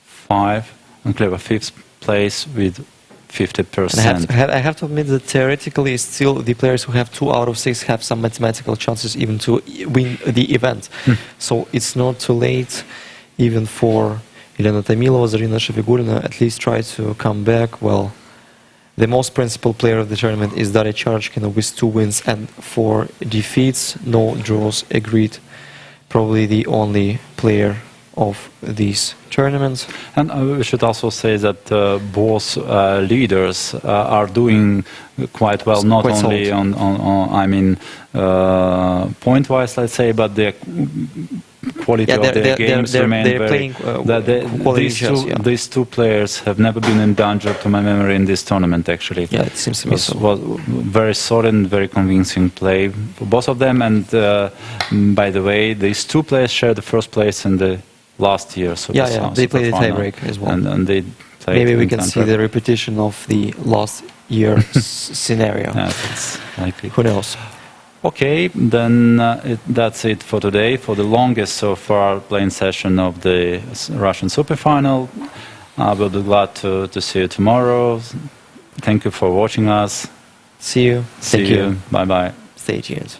5, on clear 5th place with 50%. I have to admit that theoretically, still the players who have 2 out of 6 have some mathematical chances even to win the event. So it's not too late, even for Elena Tamilova, Zarina Shafigurina, at least try to come back. Well, the most principal player of the tournament is Daria Charachkina with 2 wins and 4 defeats, no draws agreed. Probably the only player of these tournaments. And we should also say that both leaders are doing quite well, not quite only on point-wise, let's say, but the quality of their games remain very... These two players have never been in danger, to my memory, in this tournament, actually. Yeah, it seems to me so. It was very solid and very convincing play for both of them. And by the way, these 2 players shared the first place in the last year. So they played the tiebreak as well. And they played. Maybe we can see the repetition of the last year scenario. Yeah, it's likely. Who knows? Okay, then that's it for today, for the longest so far playing session of the Russian Superfinal. I will be glad to see you tomorrow. Thank you for watching us. See you. See you. Bye-bye. Stay tuned.